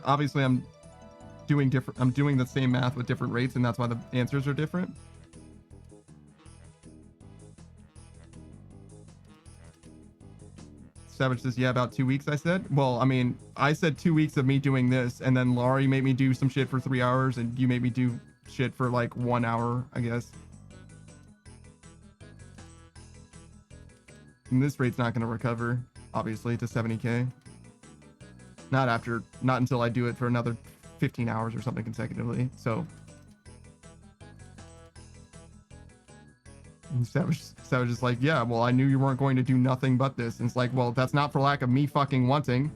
Obviously, I'm doing the same math with different rates, and that's why the answers are different. Savage says, yeah, about 2 weeks, I said. Well, I mean, I said 2 weeks of me doing this, and then Laurie made me do some shit for 3 hours, and you made me do shit for like 1 hour, I guess. And this rate's not going to recover, obviously, to 70K. Not until I do it for another 15 hours or something consecutively. So Savage is like, yeah, well, I knew you weren't going to do nothing but this. And it's like, well, that's not for lack of me fucking wanting.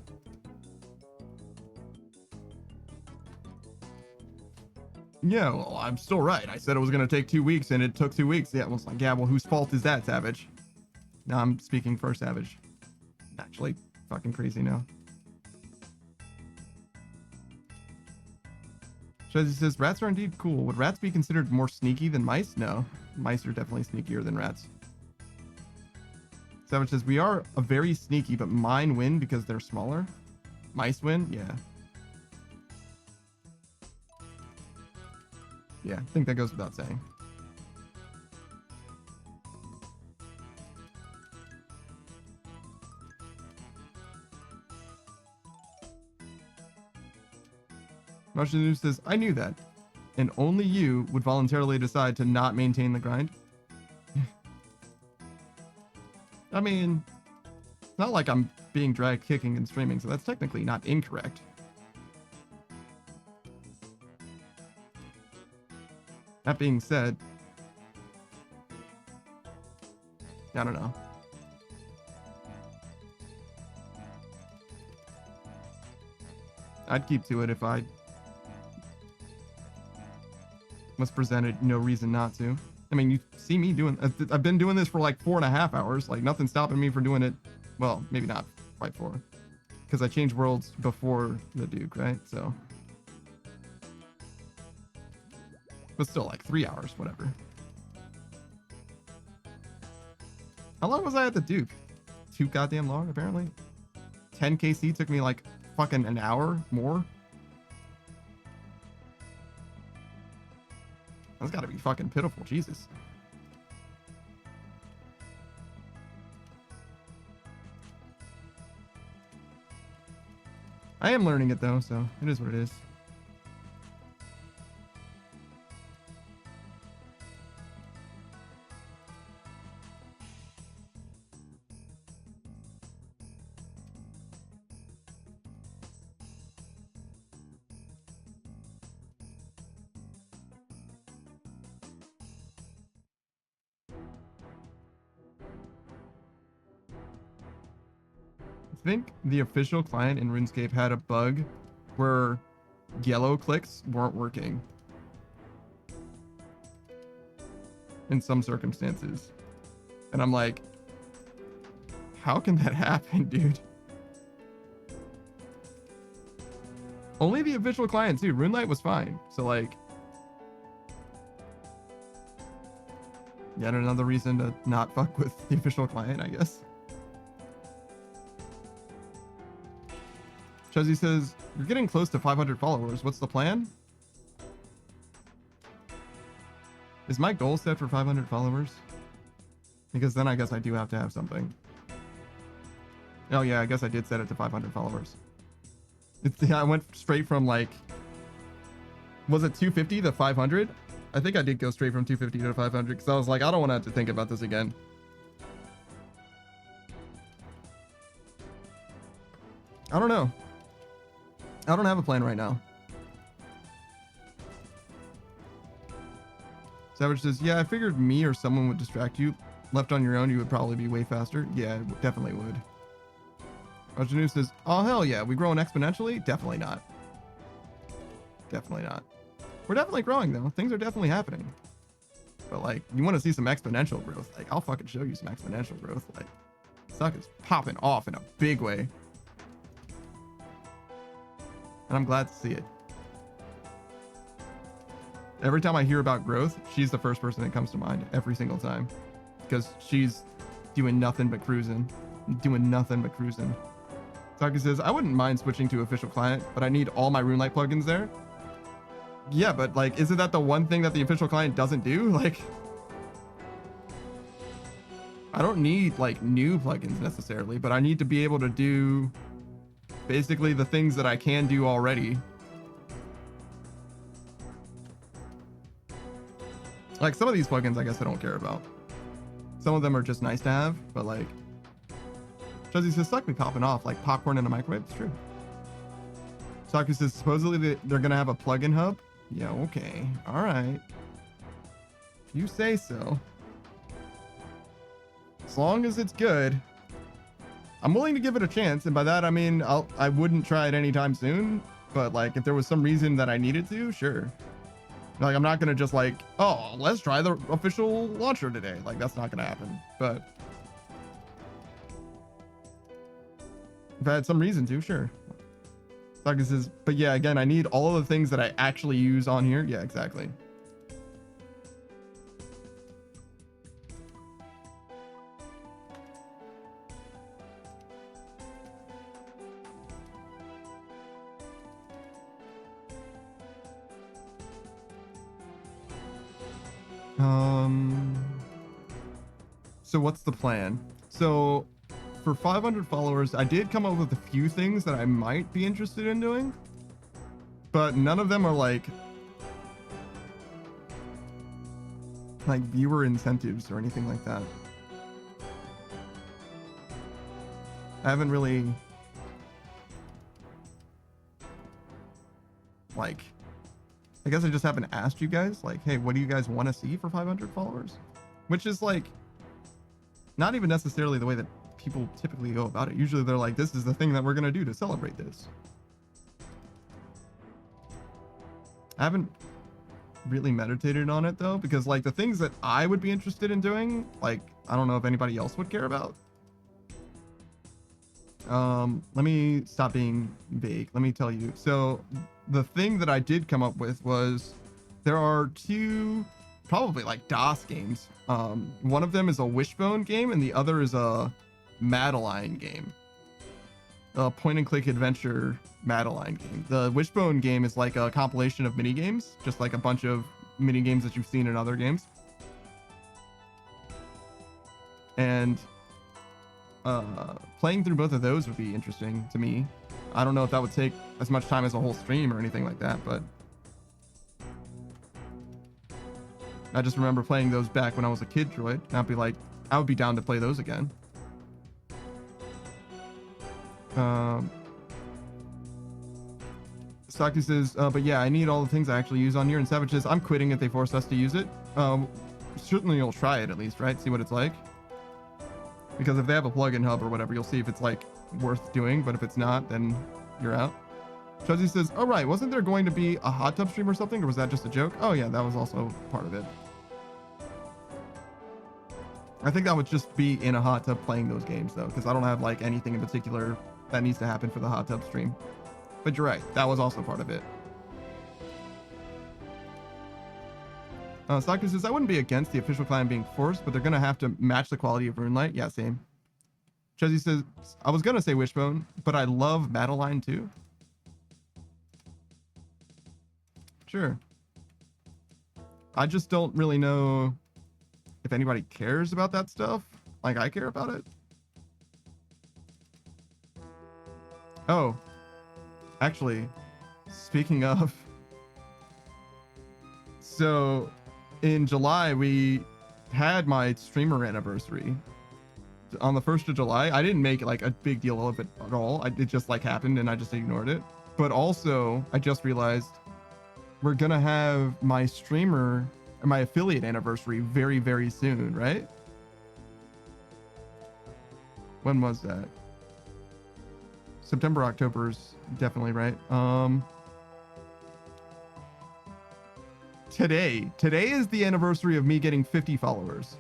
Yeah, well, I'm still right. I said it was going to take 2 weeks and it took 2 weeks. Yeah, well, it's like, yeah, well, whose fault is that, Savage? No, I'm speaking for Savage. Actually, fucking crazy now. Shazzy says, rats are indeed cool. Would rats be considered more sneaky than mice? No. Mice are definitely sneakier than rats. Savage says, we are a very sneaky, but mine win because they're smaller. Mice win? Yeah. Yeah, I think that goes without saying. Martian News says, I knew that. And only you would voluntarily decide to not maintain the grind. I mean, it's not like I'm being dragged kicking and streaming, so that's technically not incorrect. That being said, I don't know. I'd keep to it if I was presented no reason not to. I mean, you see me doing, I've been doing this for like 4.5 hours. Like nothing's stopping me from doing it. Well, maybe not quite 4, because I changed worlds before the Duke, right? So, but still like 3 hours, whatever. How long was I at the Duke? Too goddamn long, apparently. 10 KC took me like fucking an hour more. That's gotta be fucking pitiful, Jesus. I am learning it though, so it is what it is. I think the official client in RuneScape had a bug where yellow clicks weren't working in some circumstances. And I'm like, how can that happen, dude? Only the official client too. RuneLite was fine. So like, yet another reason to not fuck with the official client, I guess. Chuzzy says, you're getting close to 500 followers. What's the plan? Is my goal set for 500 followers? Because then I guess I do have to have something. Oh yeah, I guess I did set it to 500 followers. Yeah, I went straight from like, was it 250 to 500? I think I did go straight from 250 to 500 because I was like, I don't want to have to think about this again. I don't know. I don't have a plan right now. Savage says, yeah, I figured me or someone would distract you. Left on your own, you would probably be way faster. Yeah, it definitely would. Rajanu says, oh, hell yeah. We growing exponentially? Definitely not. Definitely not. We're definitely growing, though. Things are definitely happening. But, like, you want to see some exponential growth. Like, I'll fucking show you some exponential growth. Like, stuff is popping off in a big way. And I'm glad to see it. Every time I hear about growth, she's the first person that comes to mind every single time. Because she's doing nothing but cruising. Doing nothing but cruising. Taki says, I wouldn't mind switching to official client, but I need all my RuneLite plugins there. Yeah, but like, isn't that the one thing that the official client doesn't do? Like, I don't need like new plugins necessarily, but I need to be able to do basically the things that I can do already. Like some of these plugins, I guess I don't care about. Some of them are just nice to have, but like, Chuzzy says, suck me popping off like popcorn in a microwave. It's true. Saku says, supposedly they're going to have a plugin hub. Yeah, okay. All right. If you say so. As long as it's good, I'm willing to give it a chance. And by that, I mean, I wouldn't try it anytime soon. But like, if there was some reason that I needed to, sure. Like, I'm not going to just like, oh, let's try the official launcher today. Like, that's not going to happen. But if I had some reason to, sure. Saga says, but yeah, again, I need all of the things that I actually use on here. Yeah, exactly. So what's the plan? So for 500 followers, I did come up with a few things that I might be interested in doing, but none of them are like viewer incentives or anything like that. I haven't really I guess I just haven't asked you guys like, hey, what do you guys want to see for 500 followers? Which is like not even necessarily the way that people typically go about it. Usually they're like, this is the thing that we're gonna do to celebrate this. I haven't really meditated on it though, because like the things that I would be interested in doing, like I don't know if anybody else would care about. Let me stop being vague. Let me tell you. So the thing that I did come up with was there are two probably like DOS games. One of them is a Wishbone game and the other is a Madeline game. A point and click adventure Madeline game. The Wishbone game is like a compilation of mini games, just like a bunch of mini games that you've seen in other games. And playing through both of those would be interesting to me. I don't know if that would take as much time as a whole stream or anything like that, but I just remember playing those back when I was a kid droid, and I'd be like, I would be down to play those again. Saki says, but yeah, I need all the things I actually use on here, and Savage says, I'm quitting if they force us to use it. Certainly you'll try it at least, right? See what it's like. Because if they have a plugin hub or whatever, you'll see if it's like worth doing, but if it's not, then you're out. Chuzzy says, oh right, wasn't there going to be a hot tub stream or something, or was that just a joke? Oh yeah, that was also part of it. I think that would just be in a hot tub playing those games though, because I don't have like anything in particular that needs to happen for the hot tub stream. But you're right, that was also part of it. Saki says, I wouldn't be against the official clan being forced, but they're going to have to match the quality of Runelight. Yeah, same. Chezzy says, I was going to say Wishbone, but I love Madeline too. Sure. I just don't really know if anybody cares about that stuff. Like I care about it. Oh, actually, speaking of, so in July, we had my streamer anniversary on the 1st of July. I didn't make like a big deal of it at all. It just like happened and I just ignored it. But also I just realized we're going to have my streamer, my affiliate anniversary very, very soon, right? When was that? September, October's definitely right. Today is the anniversary of me getting 50 followers.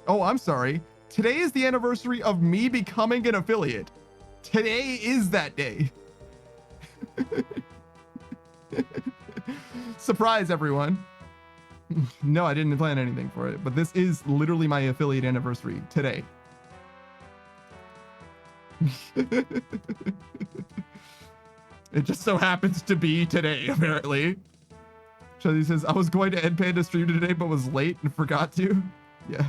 Oh, I'm sorry. Today is the anniversary of me becoming an affiliate. Today is that day. Surprise, everyone. No, I didn't plan anything for it, but this is literally my affiliate anniversary today. It just so happens to be today, apparently. He says, I was going to end Panda stream today, but was late and forgot to. Yeah.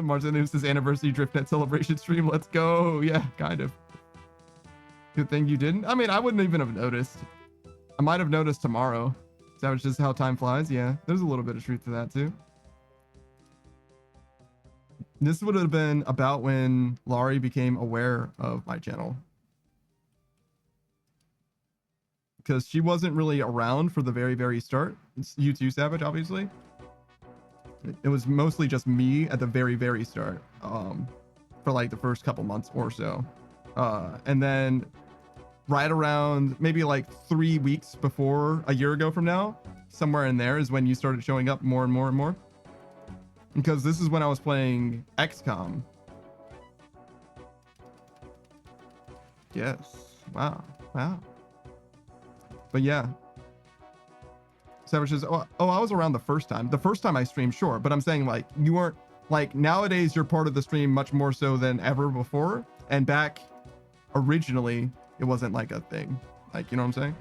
Martin says, anniversary DriftNet celebration stream. Let's go. Yeah, kind of. Good thing you didn't. I mean, I wouldn't even have noticed. I might have noticed tomorrow. That was just how time flies. Yeah, there's a little bit of truth to that too. This would have been about when Laurie became aware of my channel. Because she wasn't really around for the very, very start. It's you too, Savage, obviously. It was mostly just me at the very, very start, for like the first couple months or so. And then right around maybe like 3 weeks before, a year ago from now, somewhere in there is when you started showing up more and more and more. Because this is when I was playing XCOM. Yes. Wow. Wow. But yeah. Savage says, oh, I was around the first time. The first time I streamed, sure. But I'm saying like, you weren't, like nowadays you're part of the stream much more so than ever before. And back originally, it wasn't like a thing. Like, you know what I'm saying?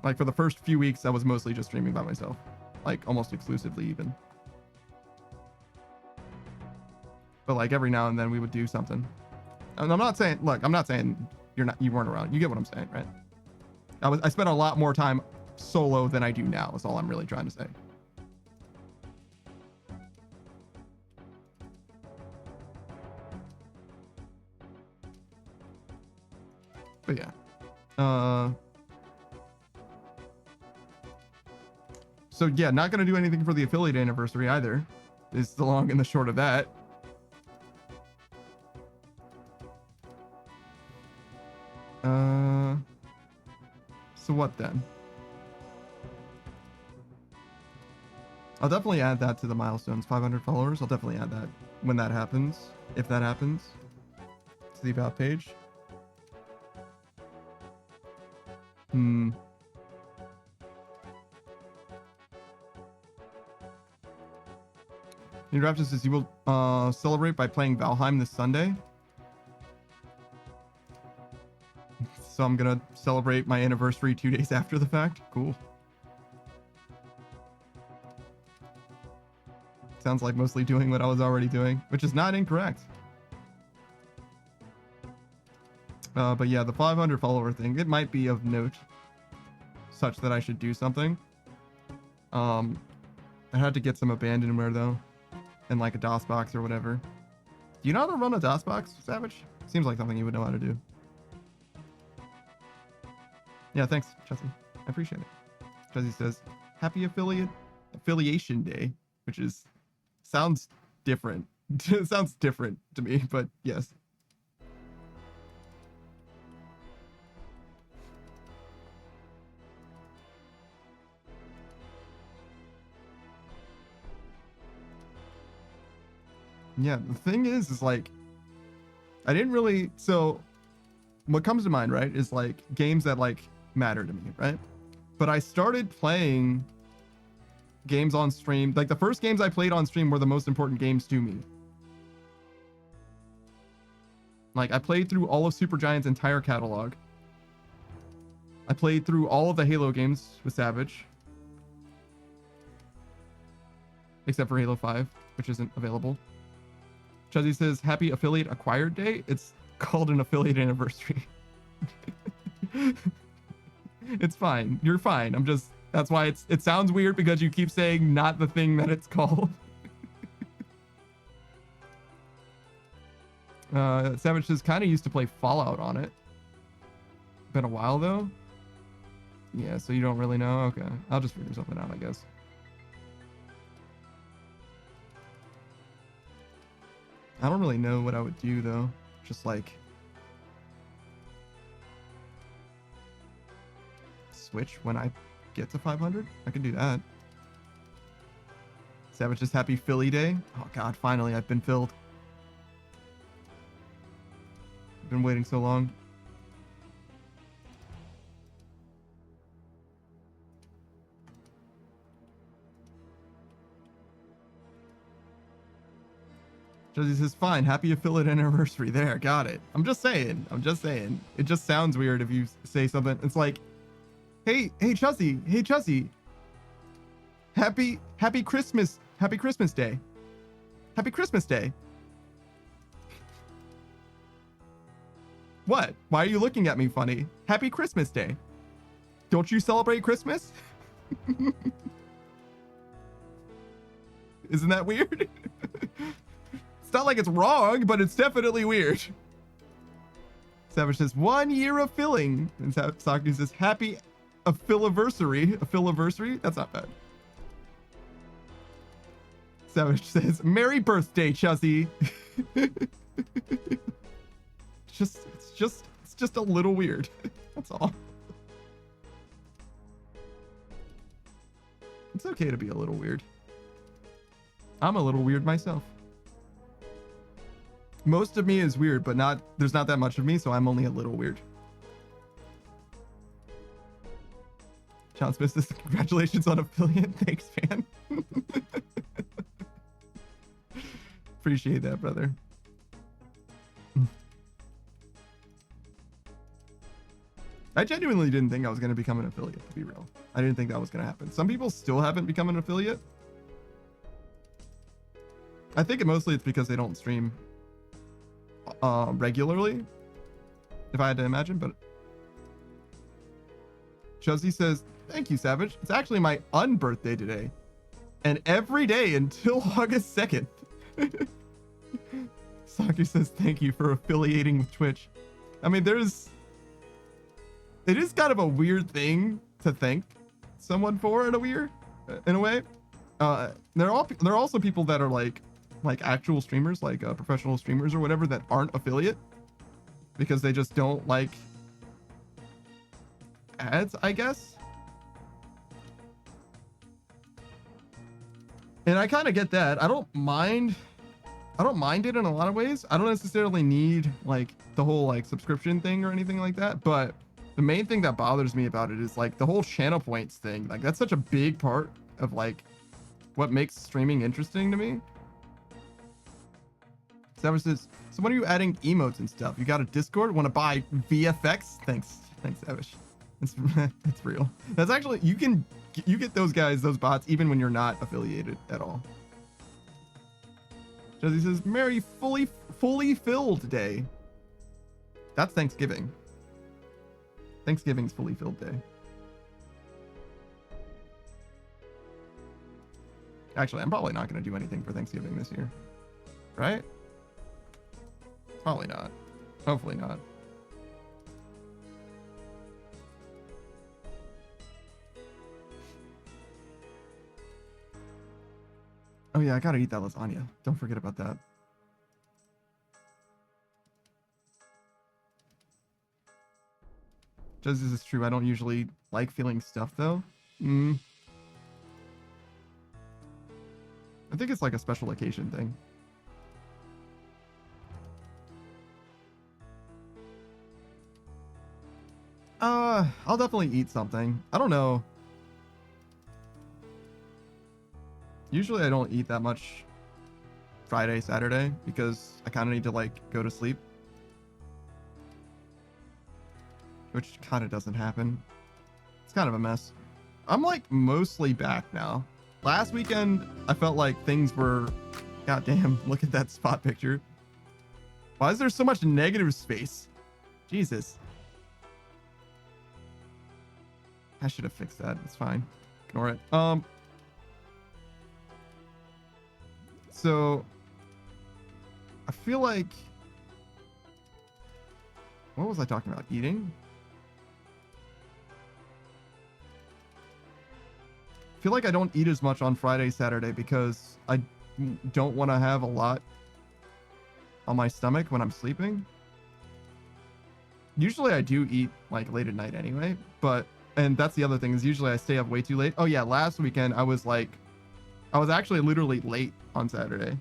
Like for the first few weeks, I was mostly just streaming by myself. like almost exclusively even. But like every now and then we would do something. And I'm not saying, look, I'm not saying you weren't around. You get what I'm saying, right? I spent a lot more time solo than I do now, is all I'm really trying to say. But yeah. So yeah, not gonna do anything for the affiliate anniversary either, is the long and the short of that. So what then? I'll definitely add that to the milestones. 500 followers. I'll definitely add that when that happens, if that happens, to the about page. New Raptor says you will celebrate by playing Valheim this Sunday. So I'm gonna celebrate my anniversary 2 days after the fact. Cool. Sounds like mostly doing what I was already doing, which is not incorrect. But yeah, the 500 follower thing, it might be of note such that I should do something. I had to get some abandonware though, and like a DOS box or whatever. Do you know how to run a DOS box, Savage? Seems like something you would know how to do. Yeah, thanks, Chelsea. I appreciate it. Chelsea says, happy affiliation day, which is, sounds different. It sounds different to me, but yes. Yeah, the thing is like, I didn't really, so what comes to mind, right, is like games that like matter to me, right? But I started playing games on stream. Like the first games I played on stream were the most important games to me. Like I played through all of Supergiant's entire catalog. I played through all of the Halo games with Savage. Except for Halo 5, which isn't available. Chuzzy says, happy affiliate acquired day. It's called an affiliate anniversary. It's fine. You're fine. I'm just, that's why it sounds weird because you keep saying not the thing that it's called. Savage says, kind of used to play Fallout on it. Been a while though. Yeah, so you don't really know? Okay. I'll just figure something out, I guess. I don't really know what I would do though. Just like switch when I get to 500. I can do that. Savage says happy Philly day. Oh god, finally I've been filled. I've been waiting so long. Josie says, fine, happy affiliate anniversary. There, got it. I'm just saying. It just sounds weird if you say something. It's like, hey, Chuzzy. Happy Christmas. Happy Christmas Day. Happy Christmas Day. What? Why are you looking at me funny? Happy Christmas Day. Don't you celebrate Christmas? Isn't that weird? It's not like it's wrong, but it's definitely weird. Savage says, 1 year of filling. And Saku says, happy affiliversary. Affiliversary? That's not bad. Savage says, merry birthday, Chuzzy. It's just a little weird. That's all. It's okay to be a little weird. I'm a little weird myself. Most of me is weird, but there's not that much of me, so I'm only a little weird. John Smith says, congratulations on affiliate. Thanks, man. Appreciate that, brother. I genuinely didn't think I was going to become an affiliate, to be real. I didn't think that was going to happen. Some people still haven't become an affiliate. I think mostly it's because they don't stream regularly, if I had to imagine. But Chuzzy says, thank you, Savage. It's actually my unbirthday today. And every day until August 2nd. Saki says, thank you for affiliating with Twitch. I mean, it is kind of a weird thing to thank someone for in a way. There are also people that are like actual streamers, like professional streamers or whatever, that aren't affiliate because they just don't like ads, I guess. And I kind of get that. I don't mind it in a lot of ways. I don't necessarily need like the whole like subscription thing or anything like that, but the main thing that bothers me about it is like the whole channel points thing. Like that's such a big part of like what makes streaming interesting to me. Savage says, so when are you adding emotes and stuff? You got a Discord? Want to buy VFX? Thanks, Savage. It's real. That's actually, you get those bots even when you're not affiliated at all. Jesse says, Merry fully filled day. That's Thanksgiving. Thanksgiving's fully filled day. Actually, I'm probably not going to do anything for Thanksgiving this year. Right? Probably not. Hopefully not. Oh yeah, I gotta eat that lasagna. Don't forget about that. Just this is true. I don't usually like feeling stuffed though. I think it's like a special occasion thing. I'll definitely eat something. I don't know. Usually I don't eat that much Friday, Saturday because I kind of need to like go to sleep. Which kind of doesn't happen. It's kind of a mess. I'm like mostly back now. Last weekend, I felt like things were, goddamn, look at that spot picture. Why is there so much negative space? Jesus. I should have fixed that. It's fine. Ignore it. So I feel like, what was I talking about? Eating? I feel like I don't eat as much on Friday, Saturday because I don't want to have a lot on my stomach when I'm sleeping. Usually I do eat like late at night anyway, and that's the other thing is usually I stay up way too late. Oh yeah, last weekend I was actually literally late on Saturday,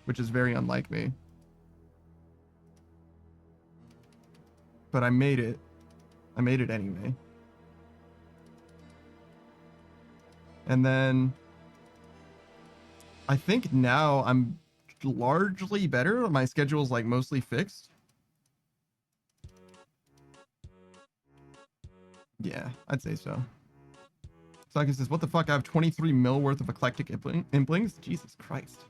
which is very unlike me. But I made it. I made it anyway. And then I think now I'm largely better. My schedule's like mostly fixed. Yeah, I'd say so. Saki says, what the fuck? I have 23 mil worth of eclectic implings? Jesus Christ.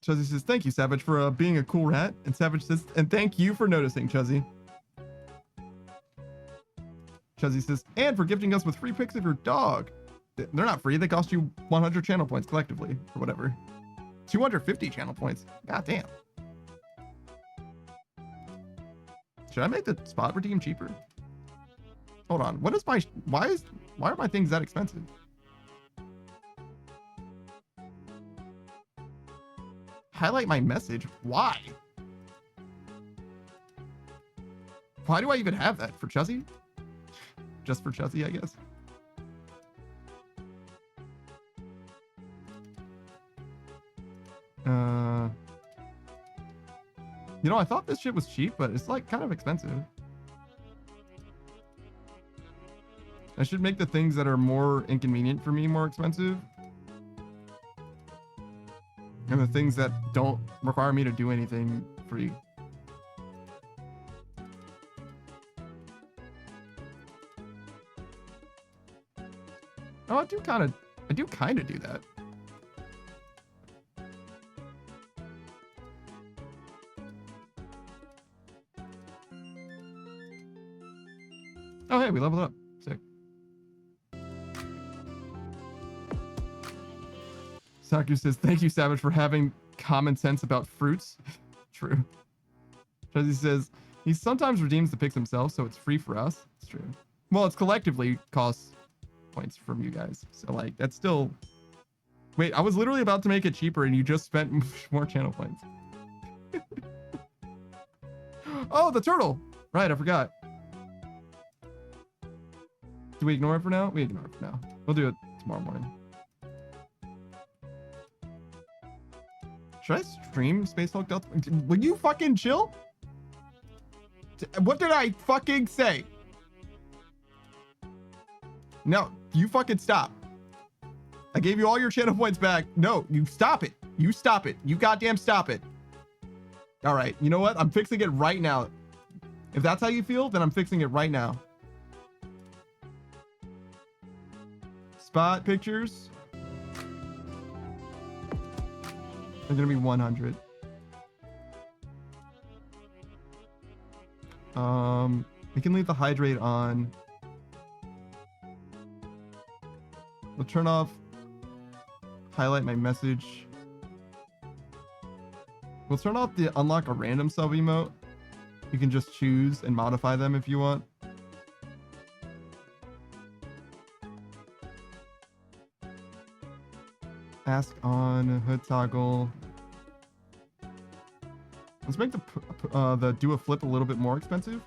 Chuzzy says, thank you, Savage, for being a cool rat. And Savage says, and thank you for noticing, Chuzzy. Chuzzy says, and for gifting us with free pics of your dog. They're not free. They cost you 100 channel points collectively, or whatever. 250 channel points. God damn. Should I make the spot redeem cheaper? Hold on. What is my... Why are my things that expensive? Highlight my message? Why? Why do I even have that? For Chuzzy? Just for Chuzzy, I guess. You know, I thought this shit was cheap, but it's like kind of expensive. I should make the things that are more inconvenient for me more expensive. And the things that don't require me to do anything free. Oh, I do kind of do that. Oh, hey, we leveled up. Sick. Saku says, thank you, Savage, for having common sense about fruits. True. Trezzy says, he sometimes redeems the picks himself, so it's free for us. It's true. Well, it's collectively costs points from you guys. So, like, that's still... Wait, I was literally about to make it cheaper, and you just spent more channel points. Oh, the turtle! Right, I forgot. Do we ignore it for now? We ignore it for now. We'll do it tomorrow morning. Should I stream Space Hulk Delta? Will you fucking chill? What did I fucking say? No, you fucking stop. I gave you all your channel points back. No, you stop it. You stop it. You goddamn stop it. All right, you know what? I'm fixing it right now. If that's how you feel, then I'm fixing it right now. Spot pictures. They're gonna be 100. We can leave the hydrate on. We'll turn off highlight my message. We'll turn off the unlock a random sub emote. You can just choose and modify them if you want. Ask on hood toggle. Let's make the do a flip a little bit more expensive.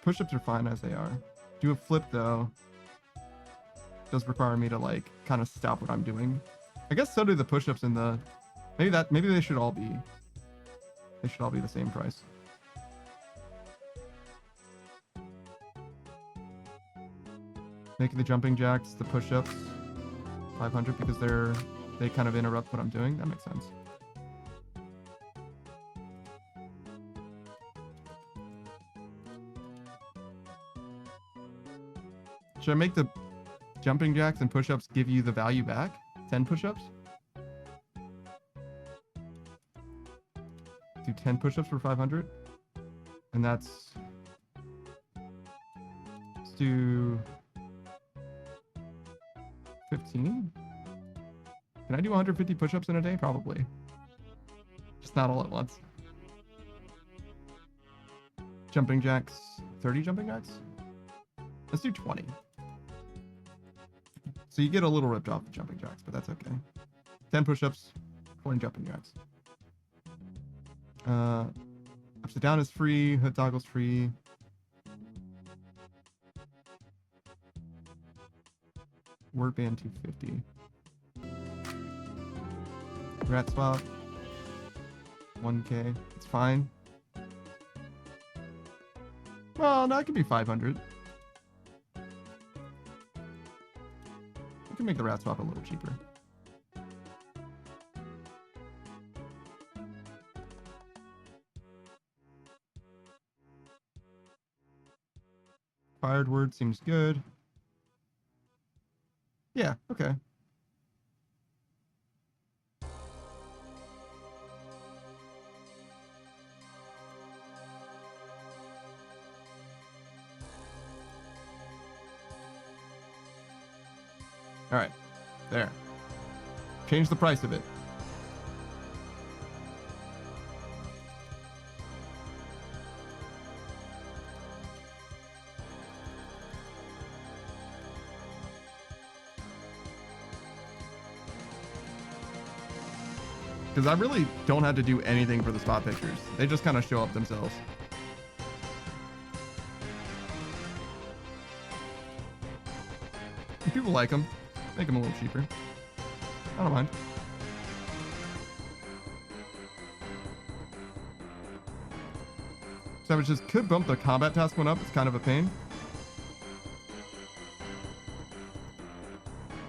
Push-ups are fine as they are. Do a flip though does require me to like kind of stop what I'm doing. I guess so do the push-ups in the maybe they should all be the same price. Making the jumping jacks, the push-ups 500 because they kind of interrupt what I'm doing. That makes sense. Should I make the jumping jacks and push-ups give you the value back? 10 push-ups? Do 10 push-ups for 500? And that's... Let's do... 15? Can I do 150 push-ups in a day? Probably. Just not all at once. Jumping jacks. 30 jumping jacks? Let's do 20. So you get a little ripped off the jumping jacks, but that's okay. 10 push-ups, 20 jumping jacks. Upside down is free. Hood toggle's free. Word band 250. Rat swap. 1K. It's fine. Well, no, it could be 500. We can make the rat swap a little cheaper. Fired word seems good. Yeah, okay. All right, there. Change the price of it. Because I really don't have to do anything for the spot pictures. They just kind of show up themselves. If people like them, make them a little cheaper. I don't mind. Savage just could bump the combat task one up. It's kind of a pain.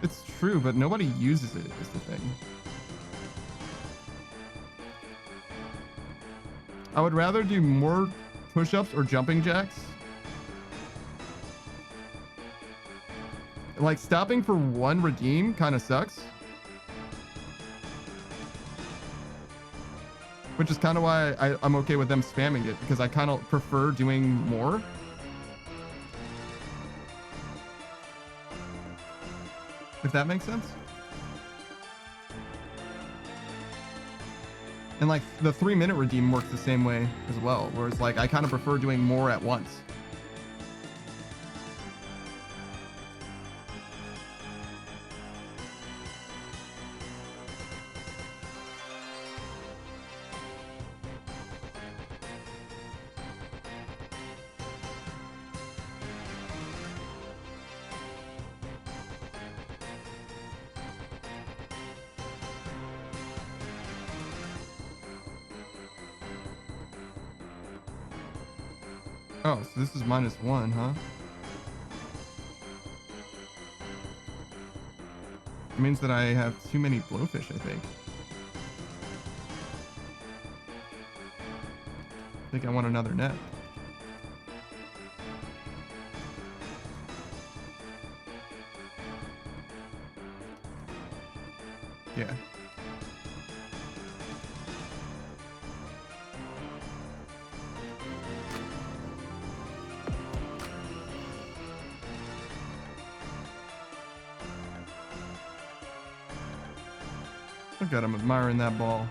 It's true, but nobody uses it, is the thing. I would rather do more push-ups or jumping jacks. Like, stopping for one redeem kind of sucks. Which is kind of why I'm okay with them spamming it, because I kind of prefer doing more. If that makes sense. And like the 3-minute redeem works the same way as well, whereas like I kind of prefer doing more at once. Oh, so this is -1, huh? It means that I have too many blowfish, I think. I think I want another net. Yeah. Look at him admiring that ball.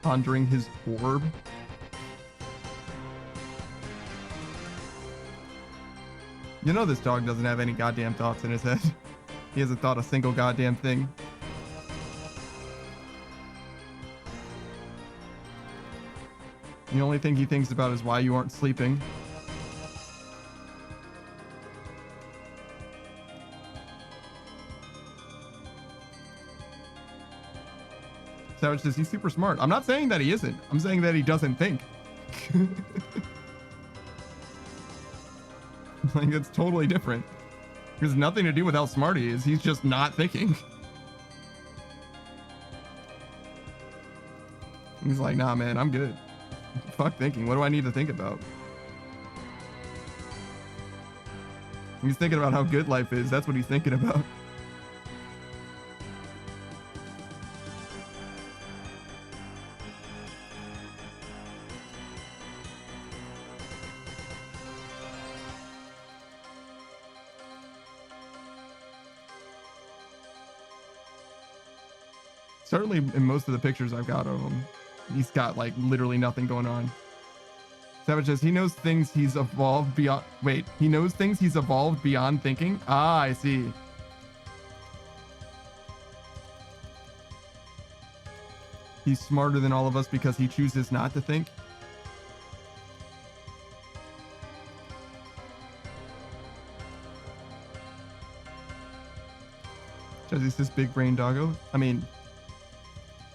Pondering his orb. You know this dog doesn't have any goddamn thoughts in his head. He hasn't thought a single goddamn thing. The only thing he thinks about is why you aren't sleeping. Savage says he's super smart. I'm not saying that he isn't. I'm saying that he doesn't think. Like, it's totally different. It has nothing to do with how smart he is. He's just not thinking. He's like, nah, man, I'm good. Fuck thinking. What do I need to think about? He's thinking about how good life is. That's what he's thinking about. Certainly in most of the pictures I've got of him, he's got like literally nothing going on. Savage says he knows things he's evolved beyond. Wait, he knows things he's evolved beyond thinking. Ah, I see. He's smarter than all of us because he chooses not to think. Says he's this big brain doggo. I mean,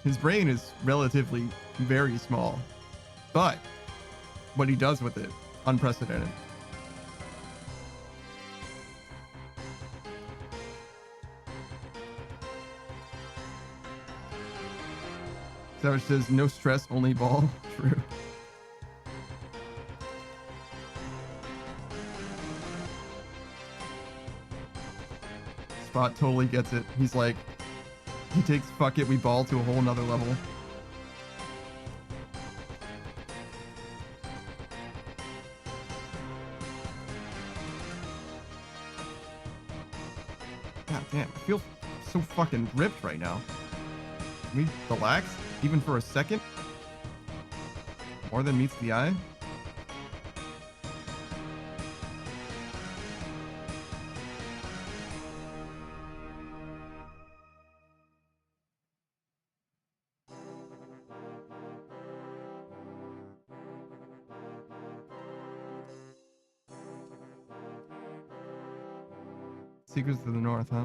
his brain is relatively very small, but what he does with it, unprecedented. Savage says, no stress, only ball. True. Spot totally gets it. He's like, he takes fuck it, we ball to a whole nother level. God damn, I feel so fucking ripped right now. Can we relax, even for a second? More than meets the eye? Secrets to the North, huh?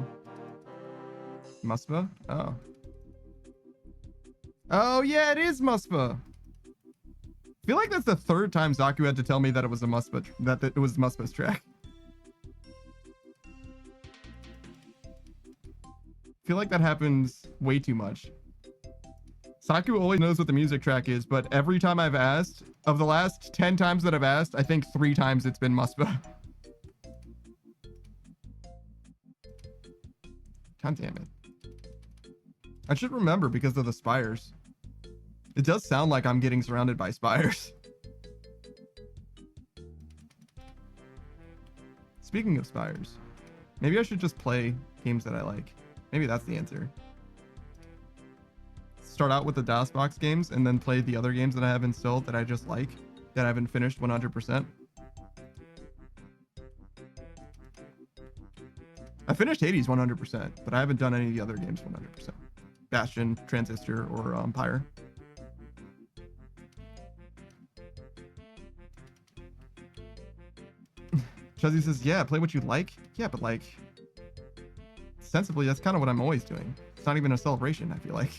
Muspa? Oh. Oh, yeah, it is Muspa. I feel like that's the third time Zaku had to tell me that it was a Muspa, that it was Muspa's track. I feel like that happens way too much. Saku always knows what the music track is, but every time I've asked, of the last 10 times that I've asked, I think 3 times it's been Muspa. God damn it. I should remember because of the spires. It does sound like I'm getting surrounded by spires. Speaking of spires, maybe I should just play games that I like. Maybe that's the answer. Start out with the DOSBox games and then play the other games that I have installed that I just like, that I haven't finished 100%. I finished Hades 100%, but I haven't done any of the other games 100%. Bastion, Transistor, or Pyre. Chuzzy says, yeah, play what you like. Yeah, but like, sensibly, that's kind of what I'm always doing. It's not even a celebration, I feel like.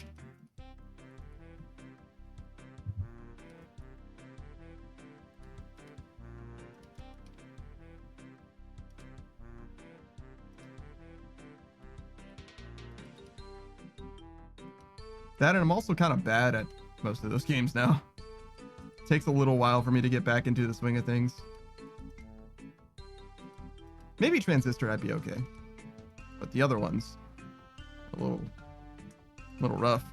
That, and I'm also kind of bad at most of those games now. It takes a little while for me to get back into the swing of things. Maybe Transistor I'd be okay. But the other ones, a little rough.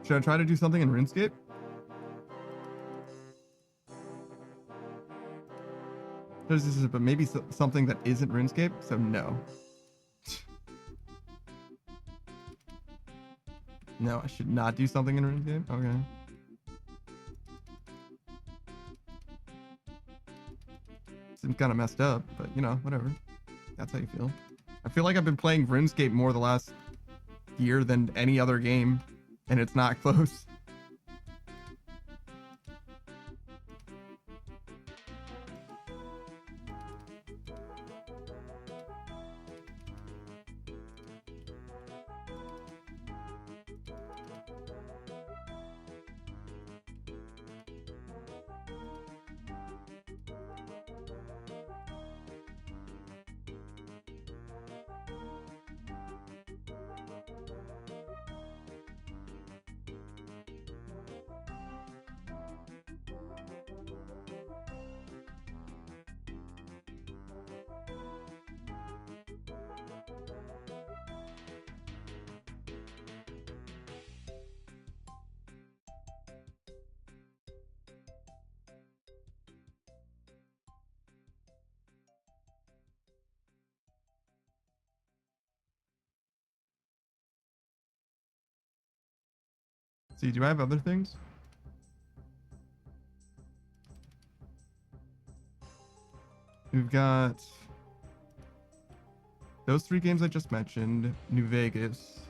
Should I try to do something in RuneScape? But maybe something that isn't RuneScape, so no. No, I should not do something in RuneScape? Okay. Seems kind of messed up, but you know, whatever. That's how you feel. I feel like I've been playing RuneScape more the last year than any other game, and it's not close. See, do I have other things? We've got those 3 games I just mentioned, New Vegas.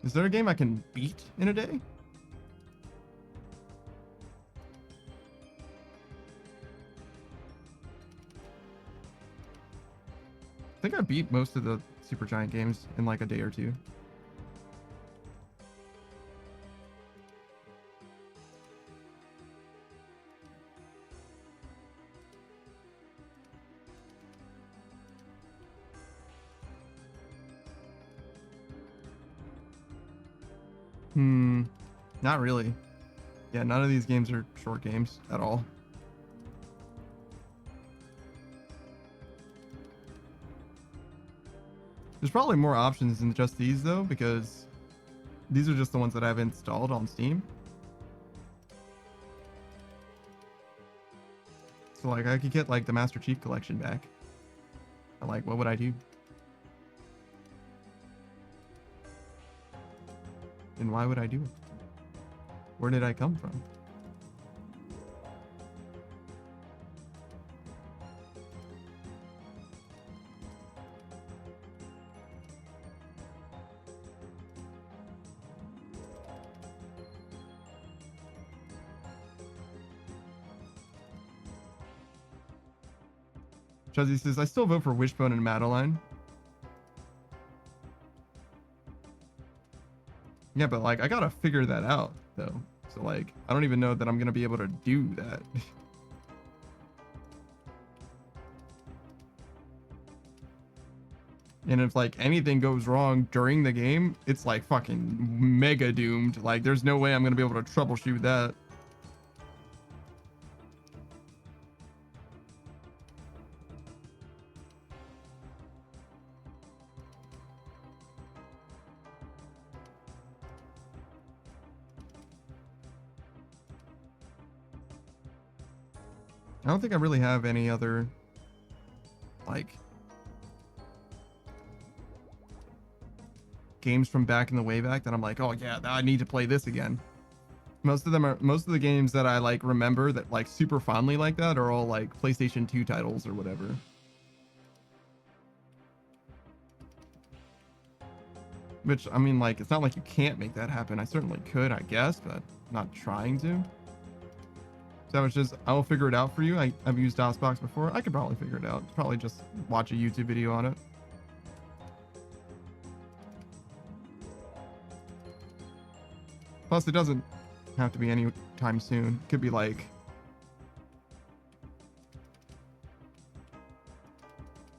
Is there a game I can beat in a day? I think I beat most of the Supergiant games in like a day or 2. Not really. Yeah, none of these games are short games at all. There's probably more options than just these though, because these are just the ones that I've installed on Steam. So like I could get like the Master Chief Collection back. But like, what would I do? And why would I do it? Where did I come from? Chuzzy says, I still vote for Wishbone and Madeline. Yeah, but like, I gotta figure that out, though. So like, I don't even know that I'm gonna be able to do that. And if like anything goes wrong during the game, it's like fucking mega doomed. Like, there's no way I'm gonna be able to troubleshoot that. I don't think I really have any other, like, games from back in the way back that I'm like, oh yeah, I need to play this again. Most of the games that I like remember that like super fondly like that are all like PlayStation 2 titles or whatever. Which, I mean, like, it's not like you can't make that happen. I certainly could, I guess, but I'm not trying to. So it's just, I will figure it out for you. I've used DOSBox before. I could probably figure it out. Probably just watch a YouTube video on it. Plus, it doesn't have to be any time soon. It could be like,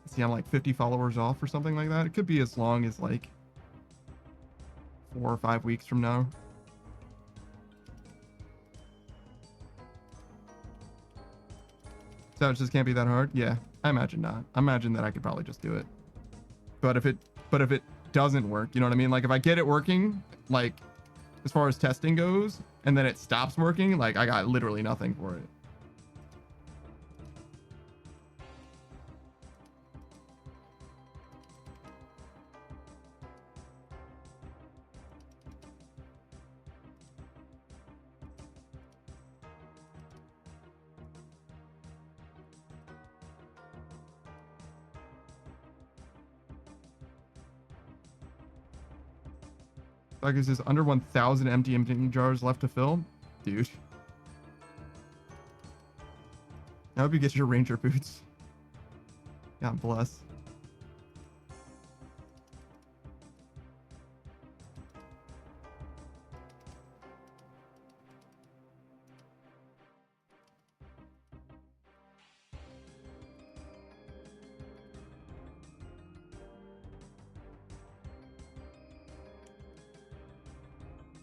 see, I'm like 50 followers off or something like that. It could be as long as like 4 or 5 weeks from now. So it just can't be that hard. Yeah, I imagine not. I imagine that I could probably just do it. But if it doesn't work, you know what I mean? Like if I get it working, like as far as testing goes, and then it stops working, like I got literally nothing for it. Like it says under 1,000 empty jars left to fill. Dude. I hope you get your ranger boots. God bless.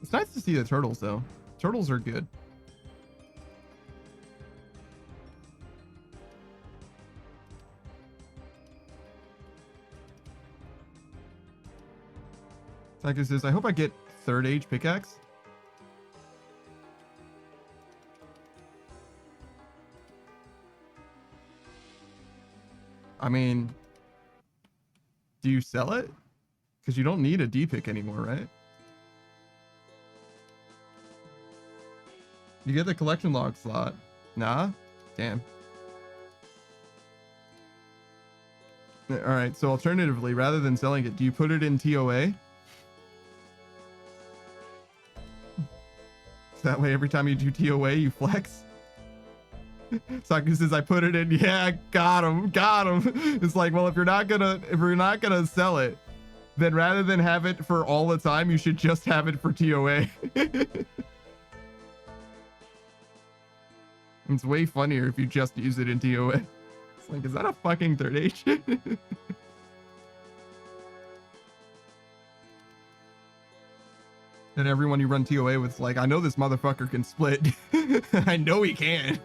It's nice to see the turtles, though. Turtles are good. Psycho says, I hope I get 3rd age pickaxe. I mean, do you sell it? Because you don't need a D pick anymore, right? You get the collection log slot. Nah? Damn. Alright, so alternatively, rather than selling it, do you put it in TOA? So that way every time you do TOA, you flex? Saku says, I put it in. Yeah, got him. It's like, well, if you're not gonna sell it, then rather than have it for all the time, you should just have it for TOA. It's way funnier if you just use it in TOA. It's like, is that a fucking 3rd age? And everyone you run TOA with is like, I know this motherfucker can split. I know he can.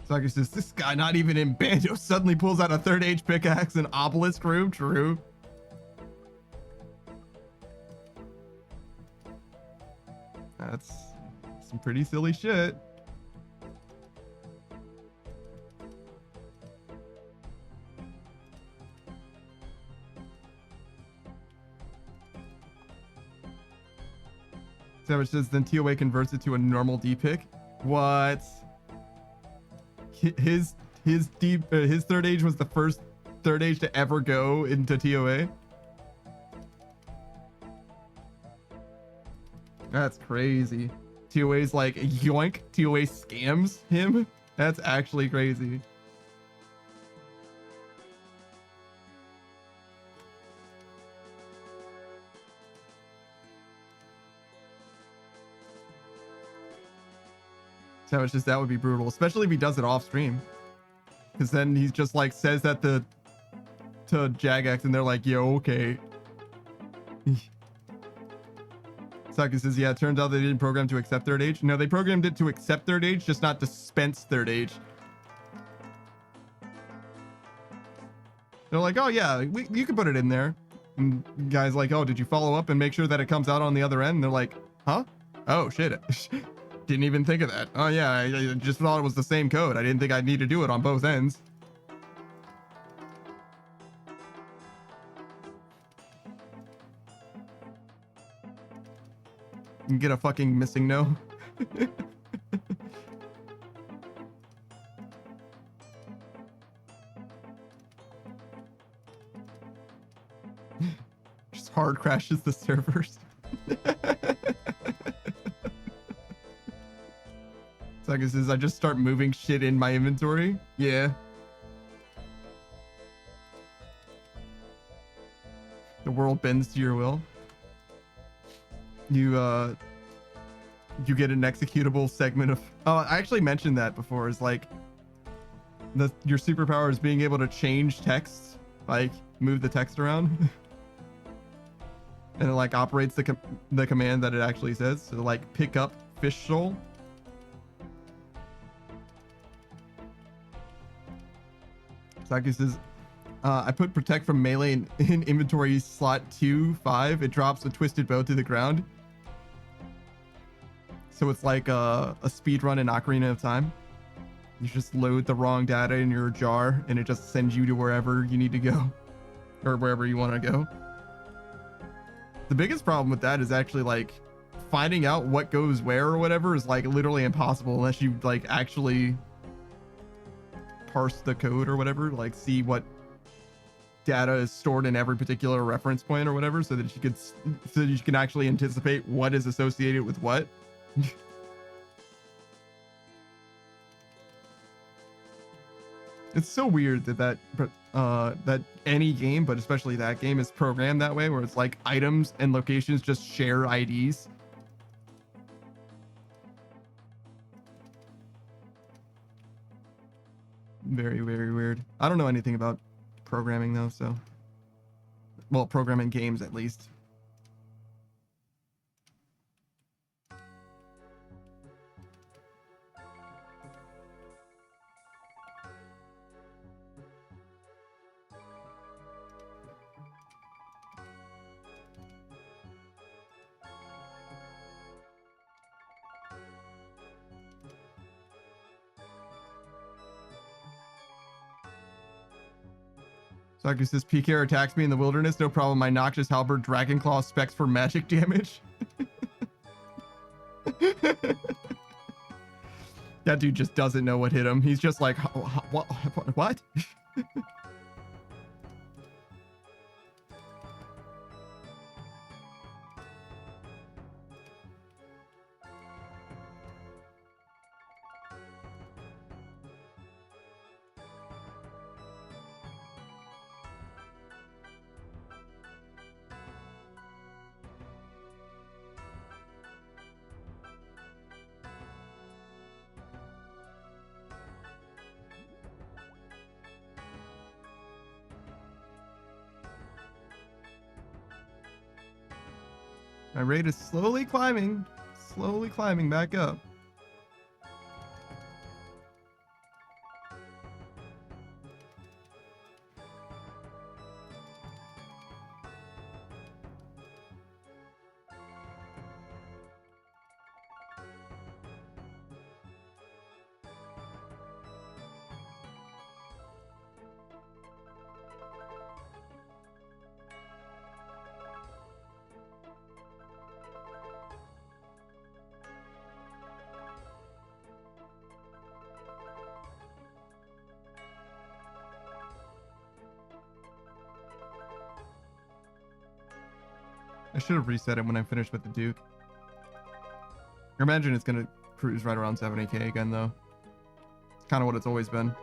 Sucker says, this guy not even in Banjo suddenly pulls out a 3rd age pickaxe and obelisk room. True. That's some pretty silly shit. Savage says, then TOA converts it to a normal D pick. What? His third age was the first third age to ever go into TOA. That's crazy. TOA's like, yoink, TOA scams him. That's actually crazy. So it's just, that would be brutal, especially if he does it off stream. Because then he's just like says that to Jagex and they're like, yo, okay. Saki says, yeah, it turns out they didn't program to accept third age. No, they programmed it to accept third age, just not dispense third age. They're like, oh yeah, you can put it in there. And guys like, oh, did you follow up and make sure that it comes out on the other end? And they're like, huh? Oh shit. Didn't even think of that. Oh yeah, I just thought it was the same code. I didn't think I'd need to do it on both ends. You get a fucking missing no. Just hard crashes the servers. Saga says, I just start moving shit in my inventory. Yeah. The world bends to your will. You get an executable segment of... Oh, I actually mentioned that before. Is like your superpower is being able to change text, like move the text around. And it like operates the command that it actually says. So like pick up fish shoal. Saki says, I put protect from melee in inventory slot 2-5. It drops a twisted bow to the ground. So it's like a speed run in Ocarina of Time. You just load the wrong data in your jar and it just sends you to wherever you need to go. Or wherever you want to go. The biggest problem with that is actually like finding out what goes where or whatever is like literally impossible unless you like actually parse the code or whatever, like see what data is stored in every particular reference point or whatever, so that you can actually anticipate what is associated with what. It's so weird that any game, but especially that game, is programmed that way, where it's like items and locations just share IDs. Very, very weird. I don't know anything about programming though, so... Well, programming games at least. Doctor says, PKR attacks me in the wilderness. No problem. My noxious halberd dragon claw specs for magic damage. That dude just doesn't know what hit him. He's just like, what? My rate is slowly climbing back up. I should have reset it when I finished with the Duke. I imagine it's going to cruise right around 70k again, though. It's kind of what it's always been.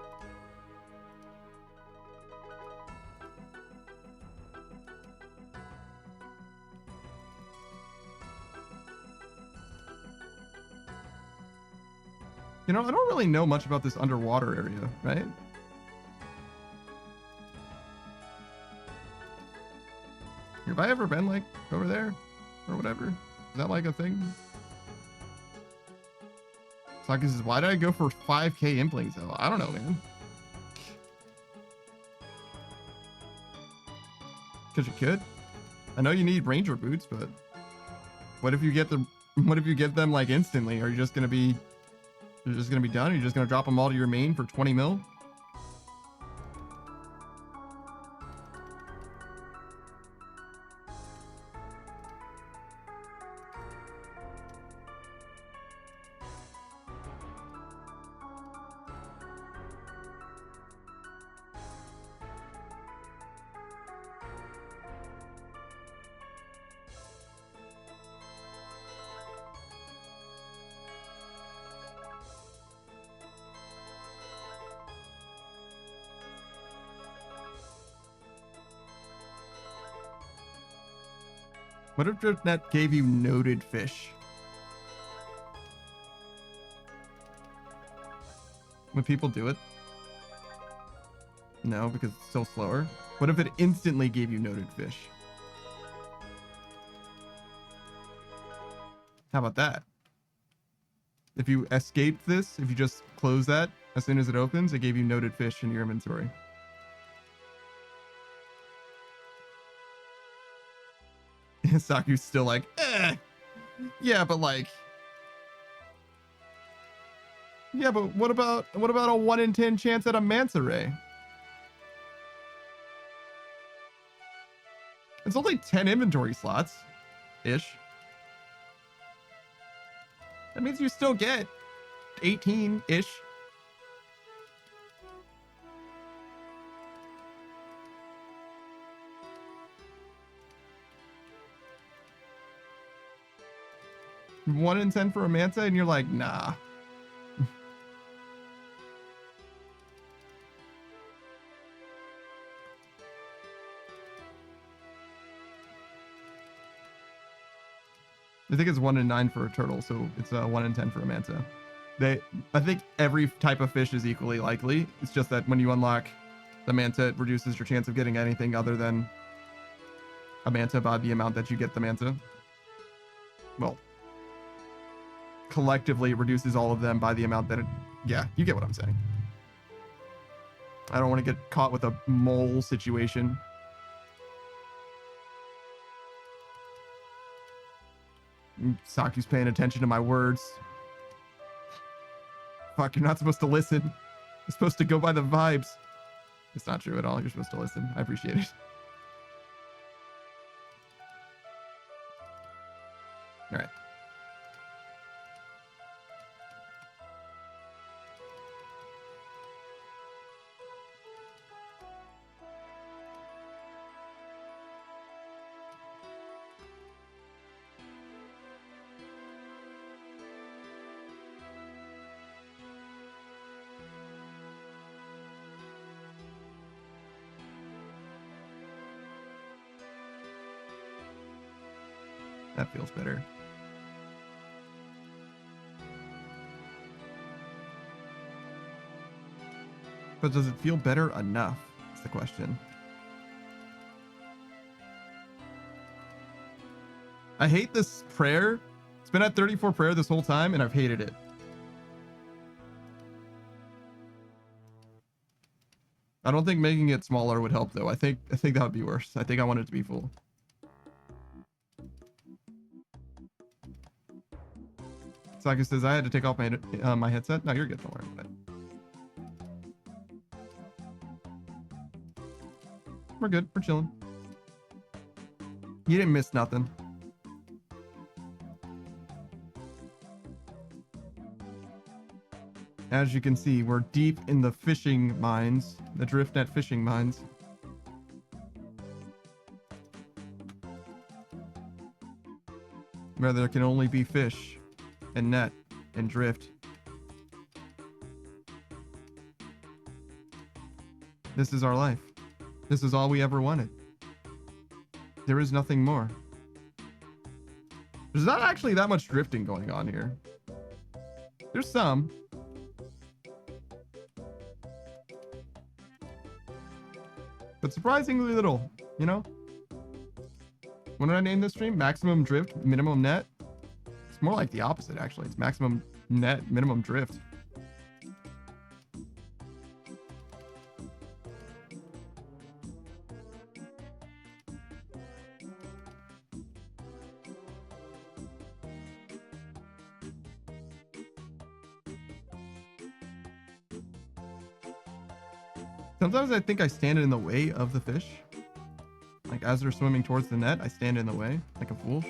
You know, I don't really know much about this underwater area, right? Have I ever been, like, over there? Or whatever? Is that, like, a thing? Saki says, why did I go for 5k implings, though? I don't know, man. Because you could. I know you need ranger boots, but... What if you get them... What if you get them, like, instantly? Are you just gonna be... You're just gonna be done? Are you just gonna drop them all to your main for 20 mil? What if that gave you noted fish? Would people do it? No, because it's still slower. What if it instantly gave you noted fish? How about that? If you escaped this, if you just close that as soon as it opens, it gave you noted fish in your inventory. Saku's still like, yeah, but like, yeah, but what about a 1 in 10 chance at a manta ray? It's only 10 inventory slots ish. That means you still get 18 ish. One in 10 for a manta, and you're like, nah. I think it's 1 in 9 for a turtle, so it's 1 in 10 for a manta. I think every type of fish is equally likely. It's just that when you unlock the manta, it reduces your chance of getting anything other than a manta by the amount that you get the manta. Well, collectively it reduces all of them by the amount that it... Yeah, you get what I'm saying. I don't want to get caught with a mole situation. Saku's paying attention to my words. Fuck, you're not supposed to listen. You're supposed to go by the vibes. It's not true at all. You're supposed to listen. I appreciate it. All right. That feels better. But does it feel better enough? That's the question. I hate this prayer. It's been at 34 prayer this whole time, and I've hated it. I don't think making it smaller would help, though. I think that would be worse. I think I want it to be full. Saka says I had to take off my my headset. No, you're good. Don't worry about it. We're good. We're chilling. You didn't miss nothing. As you can see, we're deep in the fishing mines, the drift net fishing mines. where there can only be fish and net and drift. This is our life. This is all we ever wanted. There is nothing more. There's not actually that much drifting going on here. There's some. But surprisingly little, you know? What did I name this stream? Maximum drift, minimum net? It's more like the opposite, actually. It's maximum net, minimum drift. Sometimes I think I stand in the way of the fish. Like as they're swimming towards the net, I stand in the way like a fool.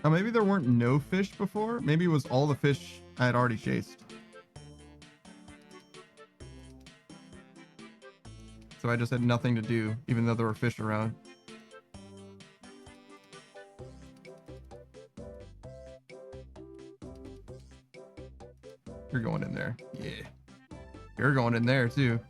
Oh, maybe there weren't no fish before. Maybe it was all the fish I had already chased. So I just had nothing to do, even though there were fish around. You're going in there. Yeah. You're going in there too.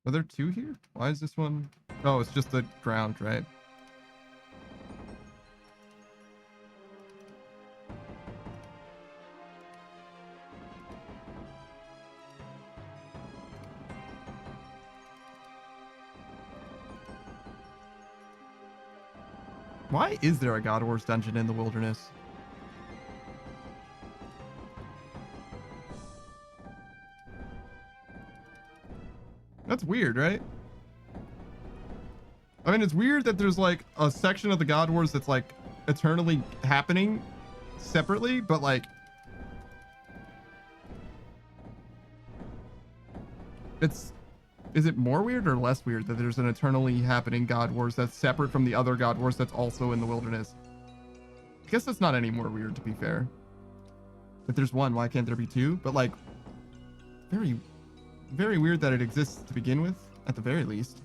Are there two here? Why is this one? Oh, it's just the ground, right? Why is there a God Wars dungeon in the wilderness? That's weird, right? I mean, it's weird that there's like a section of the God Wars that's like eternally happening separately, but like is it more weird or less weird that there's an eternally happening God Wars that's separate from the other God Wars that's also in the wilderness? I guess that's not any more weird, to be fair. If there's one, why can't there be two? But like very weird that it exists to begin with, at the very least.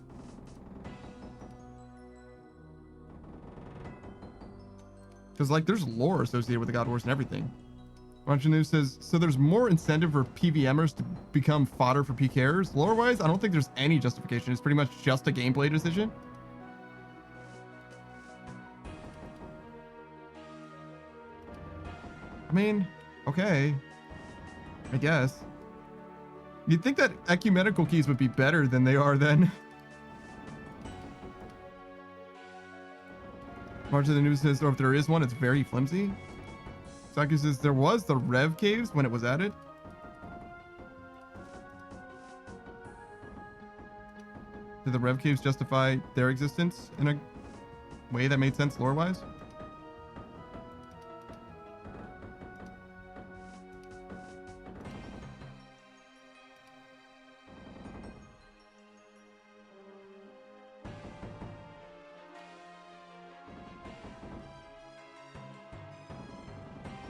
Because like there's lore associated with the God Wars and everything. News says, so there's more incentive for PVMers to become fodder for PKers. Lore-wise, I don't think there's any justification. It's pretty much just a gameplay decision. I mean, okay. I guess. You'd think that ecumenical keys would be better than they are then. March of the News says, or if there is one, it's very flimsy. Saki says there was the Rev Caves when it was added. Did the Rev Caves justify their existence in a way that made sense lore-wise?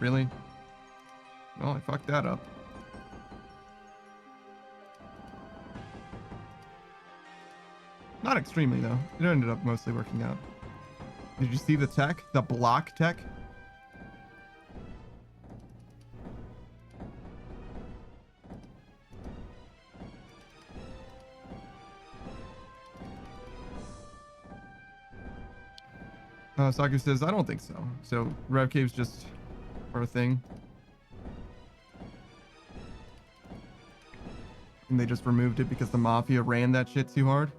Really? Well, I fucked that up. Not extremely, though. It ended up mostly working out. Did you see the tech? The block tech? Saku says, I don't think so. So, Rev Cave's just for a thing. And they just removed it because the Mafia ran that shit too hard.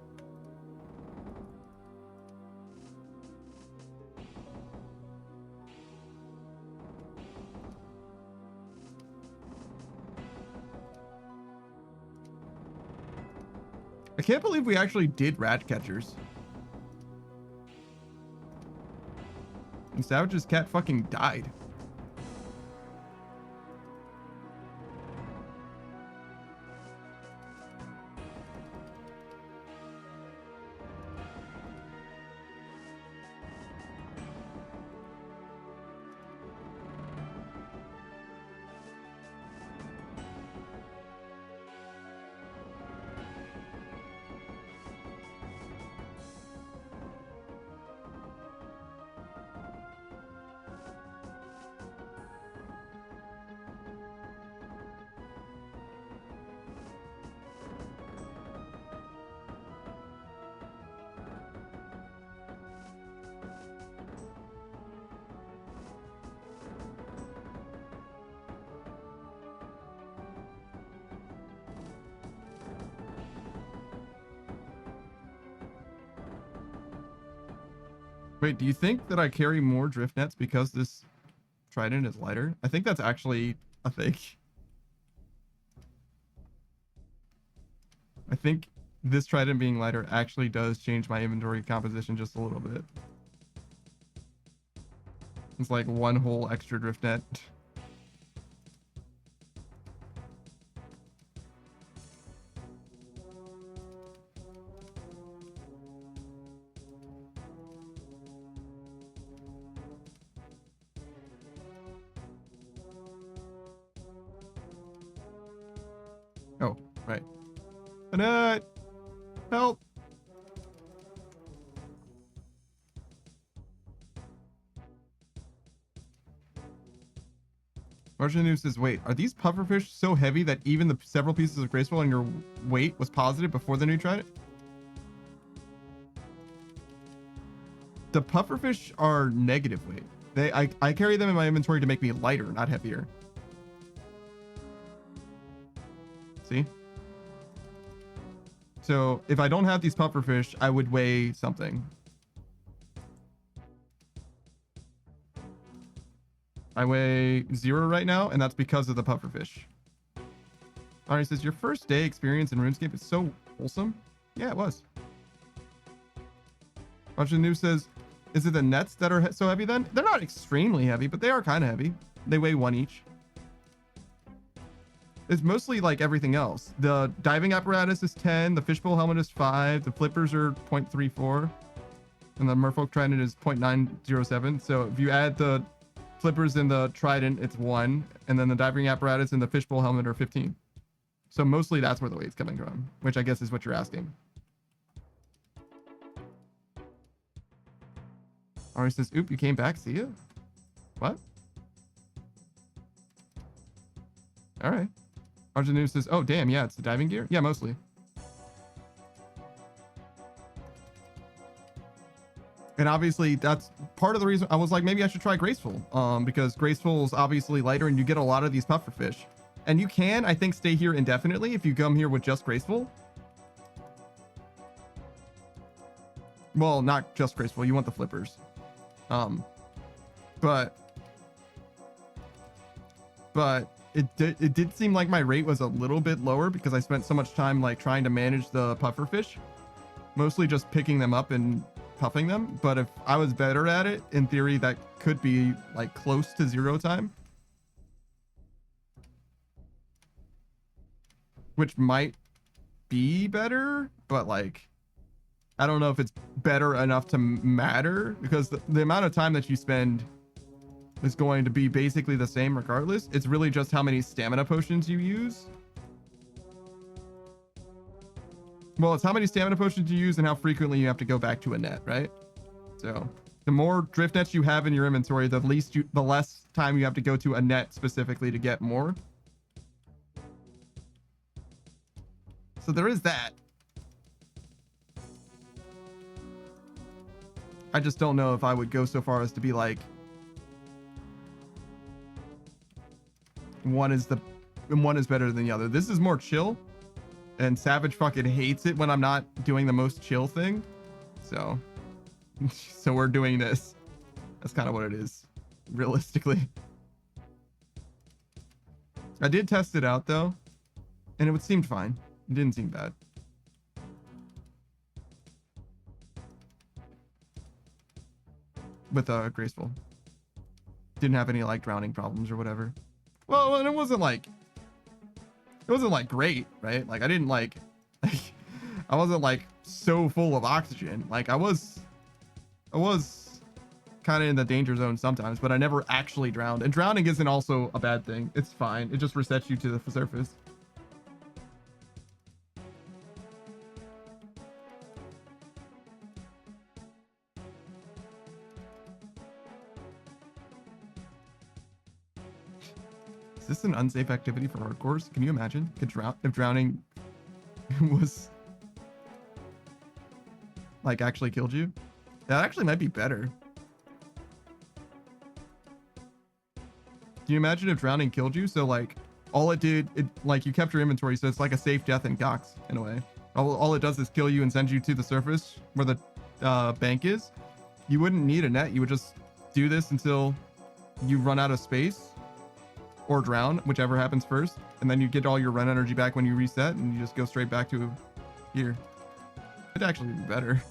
I can't believe we actually did rat catchers. And Savage's cat fucking died. Wait, do you think that I carry more drift nets because this trident is lighter? I think that's actually a thing. I think this trident being lighter actually does change my inventory composition just a little bit. It's like one whole extra drift net. Oh, right. Annette! Help! Martian News says, wait, are these pufferfish so heavy that even the several pieces of graceful on your weight was positive before the new trident? The pufferfish are negative weight. I carry them in my inventory to make me lighter, not heavier. See? So if I don't have these pufferfish, I would weigh something. I weigh 0 right now, and that's because of the pufferfish. Ari says, your first day experience in RuneScape is so wholesome. Yeah, it was. Martian News says, is it the nets that are so heavy then? They're not extremely heavy, but they are kind of heavy. They weigh 1 each. It's mostly like everything else. The diving apparatus is 10, the fishbowl helmet is 5, the flippers are 0.34, and the merfolk trident is 0.907. So if you add the flippers and the trident, it's 1, and then the diving apparatus and the fishbowl helmet are 15. So mostly that's where the weight's coming from, which I guess is what you're asking. Ari says, oop, you came back, see you? What? All right. Arjanu says, oh, damn, yeah, it's the diving gear? Yeah, mostly. And obviously, that's part of the reason I was like, maybe I should try Graceful, because Graceful is obviously lighter and you get a lot of these pufferfish. And you can, I think, stay here indefinitely if you come here with just Graceful. Well, not just Graceful, you want the flippers. But it did seem like my rate was a little bit lower because I spent so much time like trying to manage the puffer fish, mostly just picking them up and puffing them. But if I was better at it, in theory, that could be like close to 0 time, which might be better, but like, I don't know if it's better enough to matter, because the amount of time that you spend is going to be basically the same regardless. It's really just how many stamina potions you use. Well, it's how many stamina potions you use and how frequently you have to go back to a net, right? So the more drift nets you have in your inventory, the less time you have to go to a net specifically to get more. So there is that. I just don't know if I would go so far as to be like, one is better than the other. This is more chill, and Savage fucking hates it when I'm not doing the most chill thing. So we're doing this. That's kind of what it is, realistically. I did test it out though, and it seemed fine. It didn't seem bad. With Graceful. Didn't have any like drowning problems or whatever. Well, and it wasn't like great, right? Like I didn't like I wasn't like so full of oxygen. Like I was kind of in the danger zone sometimes, but I never actually drowned. And drowning isn't also a bad thing. It's fine. It just resets you to the surface. Is this an unsafe activity for hardcores? Can you imagine? If drowning was like actually killed you? That actually might be better. Can you imagine if drowning killed you? So like all it did, like you kept your inventory, so it's like a safe death in Gox in a way. All it does is kill you and send you to the surface where the bank is. You wouldn't need a net. You would just do this until you run out of space or drown, whichever happens first, and then you get all your run energy back when you reset, and you just go straight back to here. It'd actually be better.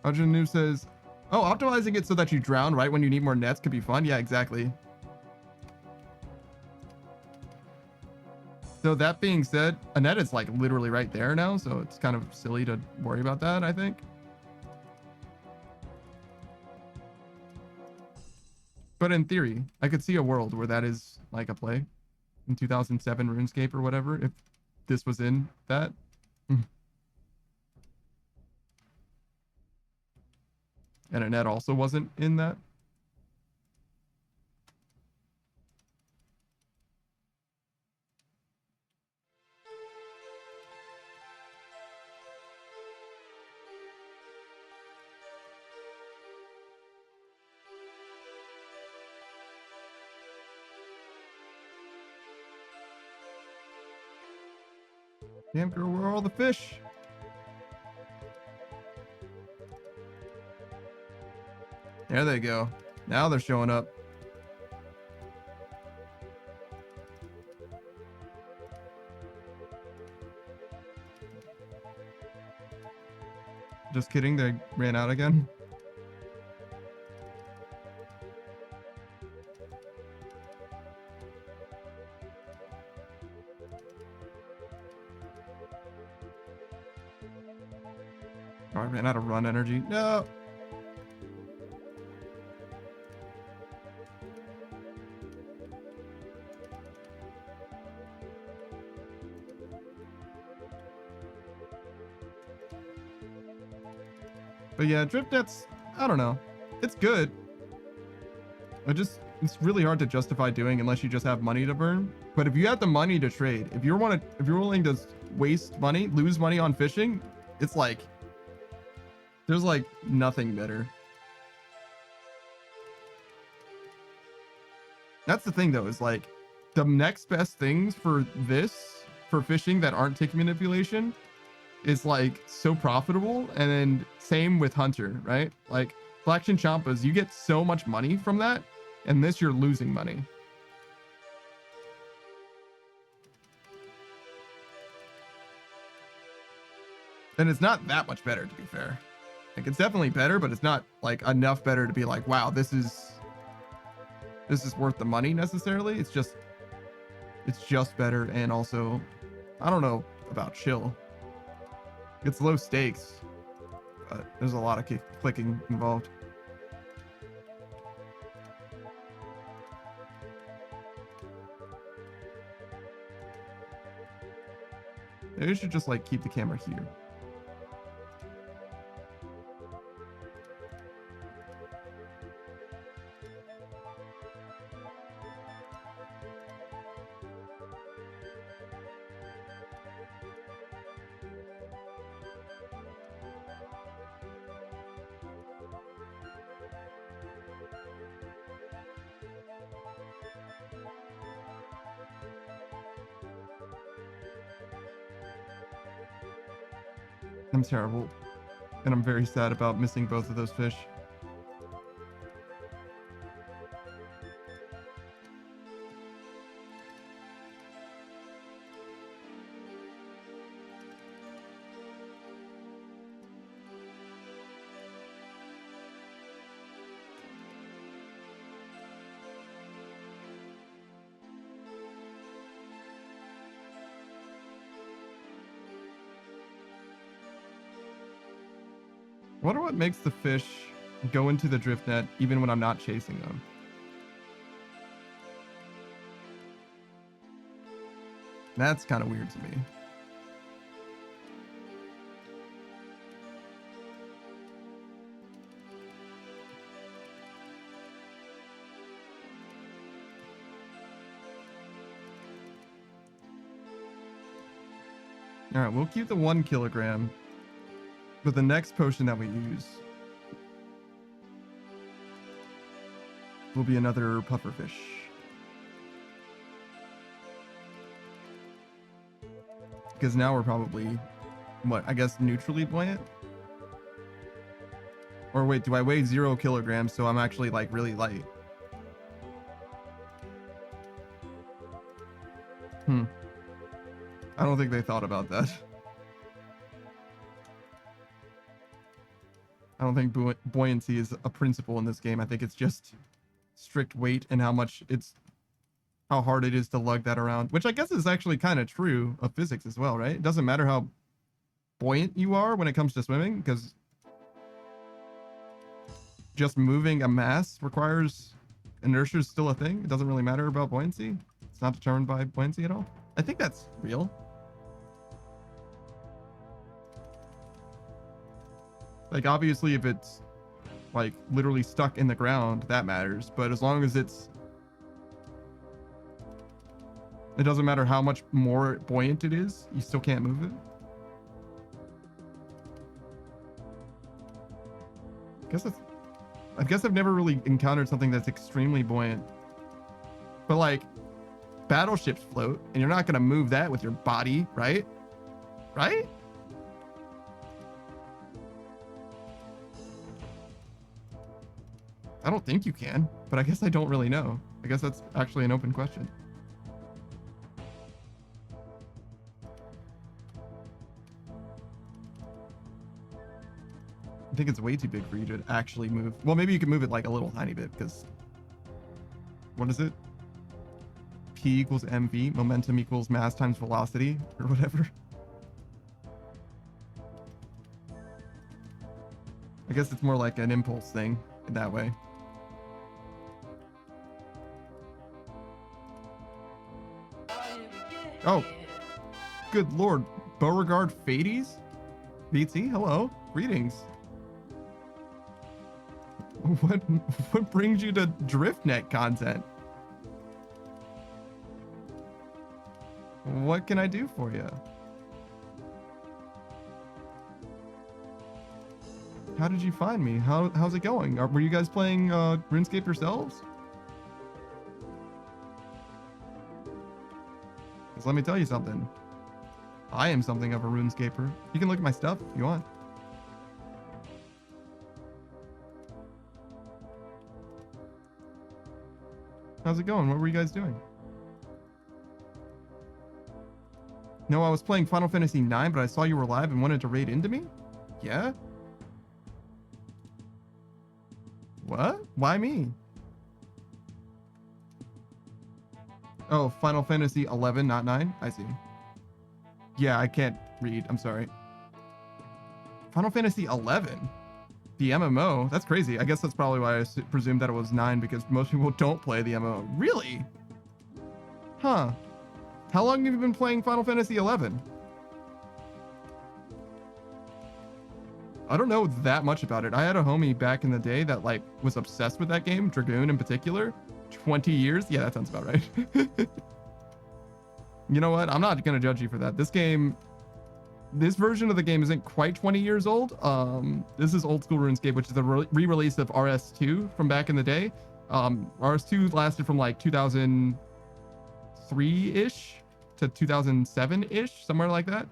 Arjun New says, oh, optimizing it so that you drown right when you need more nets could be fun. Yeah, exactly. So that being said, a net is like literally right there now, so it's kind of silly to worry about that, I think. But in theory, I could see a world where that is like a play in 2007 RuneScape or whatever, if this was in that. And a net also wasn't in that. Damn girl, where are all the fish? There they go. Now they're showing up. Just kidding, they ran out again. Oh, I ran out of run energy. No. But yeah, drift nets, I don't know. It's good. It's really hard to justify doing unless you just have money to burn. But if you have the money to trade, if you're willing to waste money, lose money on fishing, it's like there's like nothing better. That's the thing though, is like the next best things for fishing that aren't tick manipulation is like so profitable. And then same with Hunter, right? Like Flaction Champas, you get so much money from that, and this you're losing money. And it's not that much better, to be fair. Like, it's definitely better, but it's not like enough better to be like, wow, this is worth the money necessarily. It's just better. And also, I don't know about chill. It's low stakes, but there's a lot of clicking involved. Maybe we should just like keep the camera here. I'm terrible, and I'm very sad about missing both of those fish. I wonder what makes the fish go into the drift net even when I'm not chasing them. That's kind of weird to me. All right, we'll keep the 1 kilogram. But the next potion that we use will be another pufferfish. Because now we're probably, what, I guess neutrally buoyant? Or wait, do I weigh 0 kilograms so I'm actually like really light? I don't think they thought about that. I don't think buoyancy is a principle in this game. I think it's just strict weight and how hard it is to lug that around, which I guess is actually kind of true of physics as well, right? It doesn't matter how buoyant you are when it comes to swimming, because just moving a mass requires inertia is still a thing. It doesn't really matter about buoyancy. It's not determined by buoyancy at all. I think that's real. Like, obviously, if it's, like, literally stuck in the ground, that matters. But as long as it doesn't matter how much more buoyant it is, you still can't move it. I guess I've never really encountered something that's extremely buoyant. But, like, battleships float, and you're not going to move that with your body, right? Right? I don't think you can, but I guess I don't really know. I guess that's actually an open question. I think it's way too big for you to actually move. Well, maybe you can move it like a little tiny bit, because what is it? P equals mv, momentum equals mass times velocity, or whatever. I guess it's more like an impulse thing in that way. Oh, good lord. Beauregard Fades? BT, hello. Greetings. What brings you to DriftNet content? What can I do for you? How did you find me? How's it going? Were you guys playing RuneScape yourselves? Because let me tell you something. I am something of a RuneScaper. You can look at my stuff if you want. How's it going? What were you guys doing? No, I was playing Final Fantasy IX, but I saw you were live and wanted to raid into me? Yeah? What? Why me? Oh, Final Fantasy 11, not 9? I see. Yeah, I can't read. I'm sorry. Final Fantasy 11? The MMO? That's crazy. I guess that's probably why I presumed that it was 9, because most people don't play the MMO. Really? Huh. How long have you been playing Final Fantasy 11? I don't know that much about it. I had a homie back in the day that like was obsessed with that game, Dragoon in particular. 20 years? Yeah, that sounds about right. You know what? I'm not going to judge you for that. This version of the game isn't quite 20 years old. This is old school RuneScape, which is a re-release of RS2 from back in the day. RS2 lasted from like 2003-ish to 2007-ish, somewhere like that.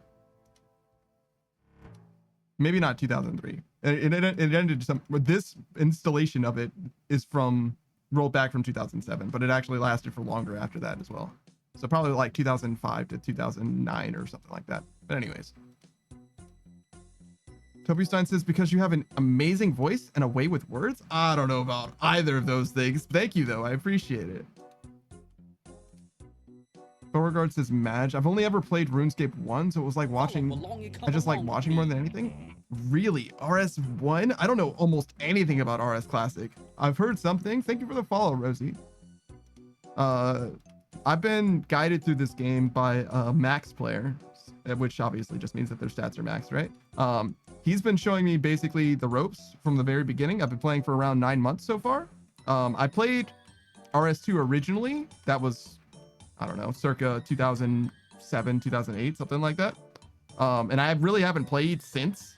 Maybe not 2003. It ended this installation of it is rolled back from 2007, but it actually lasted for longer after that as well. So probably like 2005 to 2009 or something like that. But anyways. Toby Stein says, because you have an amazing voice and a way with words? I don't know about either of those things. Thank you, though. I appreciate it. Beauregard says, Madge. I've only ever played RuneScape 1, so it was like watching... I just like watching more than anything. Really? RS1? I don't know almost anything about RS Classic. I've heard something. Thank you for the follow, Rosie. I've been guided through this game by a max player, which obviously just means that their stats are maxed, right? He's been showing me basically the ropes from the very beginning. I've been playing for around 9 months so far. I played RS2 originally. That was, I don't know, circa 2007, 2008, something like that. And I really haven't played since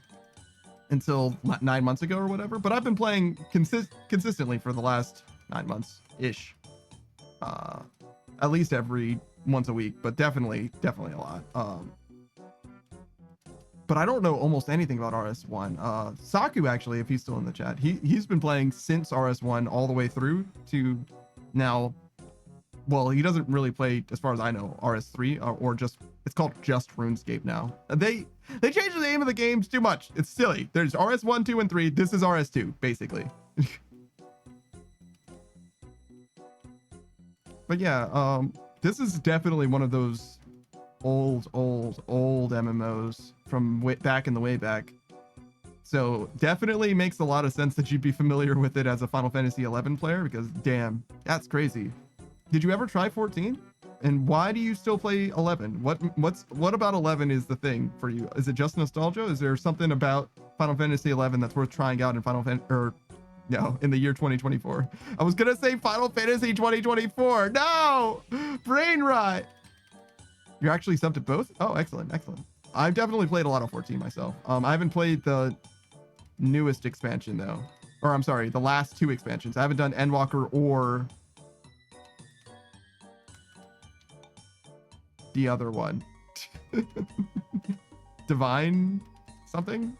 until 9 months ago or whatever. But I've been playing consistently for the last 9 months-ish. At least every once a week, but definitely a lot. But I don't know almost anything about RS1. Saku, actually, if he's still in the chat, he's been playing since RS1 all the way through to now. Well, he doesn't really play, as far as I know, RS3 or just, it's called just RuneScape now. They changed the name of the games too much. It's silly. There's RS1, 2, and 3. This is RS2, basically. But yeah, this is definitely one of those old MMOs from back in the way back. So definitely makes a lot of sense that you'd be familiar with it as a Final Fantasy 11 player, because damn, that's crazy. Did you ever try 14? And why do you still play 11? What about 11 is the thing for you? Is it just nostalgia? Is there something about Final Fantasy 11 that's worth trying out in in the year 2024? I was gonna say Final Fantasy 2024. No, brain rot. You're actually subbed to both? Oh, excellent. I've definitely played a lot of 14 myself. I haven't played the newest expansion though, or I'm sorry, the last 2 expansions. I haven't done Endwalker or the other one. Divine something.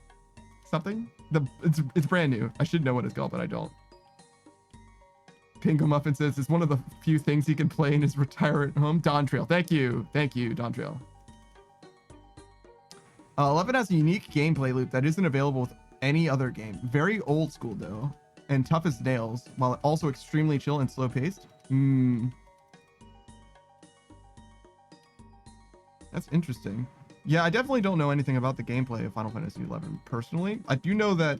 It's brand new. I should know what it's called, but I don't. Pingo Muffin says it's one of the few things he can play in his retirement home. Dawn Trail. Thank you, Dawn Trail. 11 has a unique gameplay loop that isn't available with any other game. Very old school though, and tough as nails, while also extremely chill and slow paced. That's interesting. Yeah, I definitely don't know anything about the gameplay of Final Fantasy XI personally. I do know that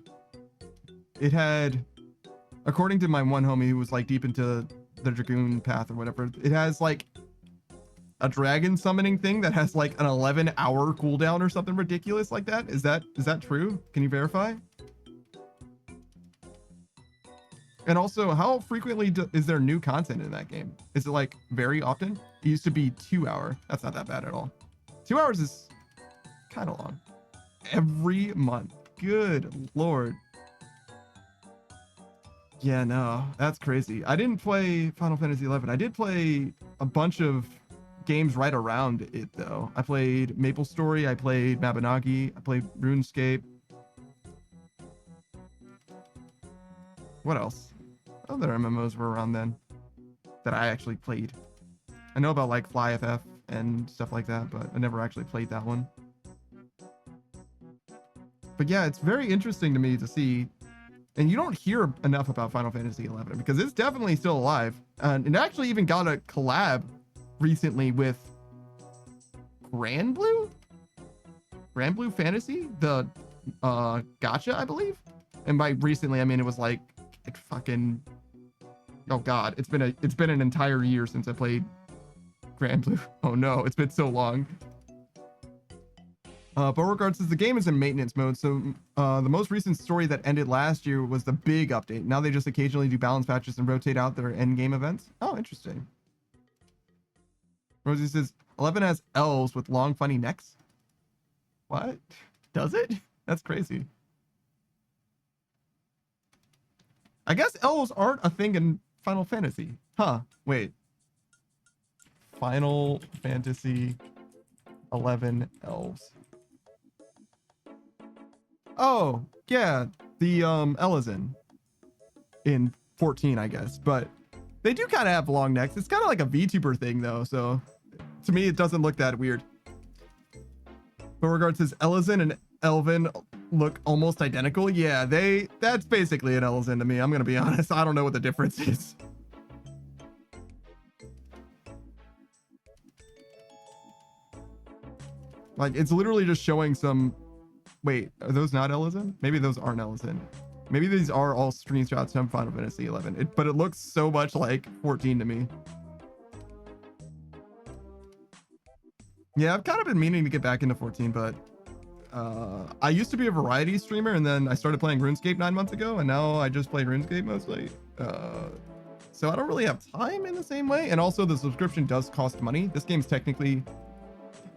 it had, according to my one homie who was like deep into the Dragoon path or whatever, it has like a dragon summoning thing that has like an 11-hour cooldown or something ridiculous like that. Is that true? Can you verify? And also, how frequently is there new content in that game? Is it like very often? It used to be 2 hour. That's not that bad at all. 2 hours is kind of long. Every month. Good Lord. Yeah, no, that's crazy. I didn't play Final Fantasy XI. I did play a bunch of games right around it though. I played MapleStory. I played Mabinagi. I played RuneScape. What else? Other MMOs were around then that I actually played. I know about like Fly FF and stuff like that, but I never actually played that one. But yeah, it's very interesting to me to see, and you don't hear enough about Final Fantasy 11 because it's definitely still alive. And it actually even got a collab recently with Grand Blue Fantasy, the gacha, I believe. And by recently, I mean it was like fucking, oh god, it's been an entire year since I played Grand Blue. Oh no, it's been so long. Beauregard says the game is in maintenance mode, so the most recent story that ended last year was the big update. Now they just occasionally do balance patches and rotate out their end game events. Oh, interesting. Rosie says 11 has elves with long funny necks. What? Does it? That's crazy. I guess elves aren't a thing in Final Fantasy. Huh, wait. Final Fantasy 11 elves. Oh, yeah, the Elizin in 14, I guess, but they do kind of have long necks. It's kind of like a VTuber thing though, so to me it doesn't look that weird. Beauregard says Elizin and Elvin look almost identical. Yeah, that's basically an Elizin to me. I'm gonna be honest. I don't know what the difference is. Like, it's literally just showing some... Wait, are those not Elizin? Maybe those aren't Elizin. Maybe these are all screenshots from Final Fantasy 11. But it looks so much like 14 to me. Yeah, I've kind of been meaning to get back into 14, but I used to be a variety streamer, and then I started playing RuneScape 9 months ago, and now I just play RuneScape mostly. So I don't really have time in the same way. And also the subscription does cost money. This game's technically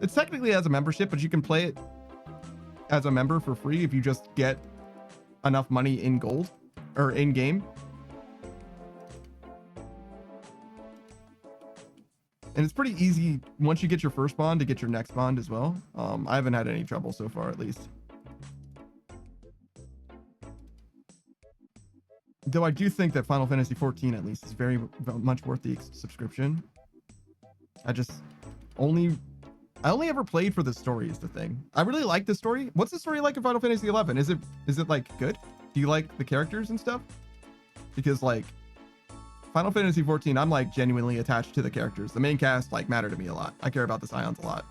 as a membership, but you can play it as a member for free if you just get enough money in gold or in game. And it's pretty easy once you get your first bond to get your next bond as well. I haven't had any trouble so far, at least. Though I do think that Final Fantasy 14 at least is very much worth the subscription. I only ever played for the story is the thing. I really like the story. What's the story like in Final Fantasy 11? Is it like good? Do you like the characters and stuff? Because like Final Fantasy 14, I'm like genuinely attached to the characters. The main cast like matter to me a lot. I care about the Scions a lot.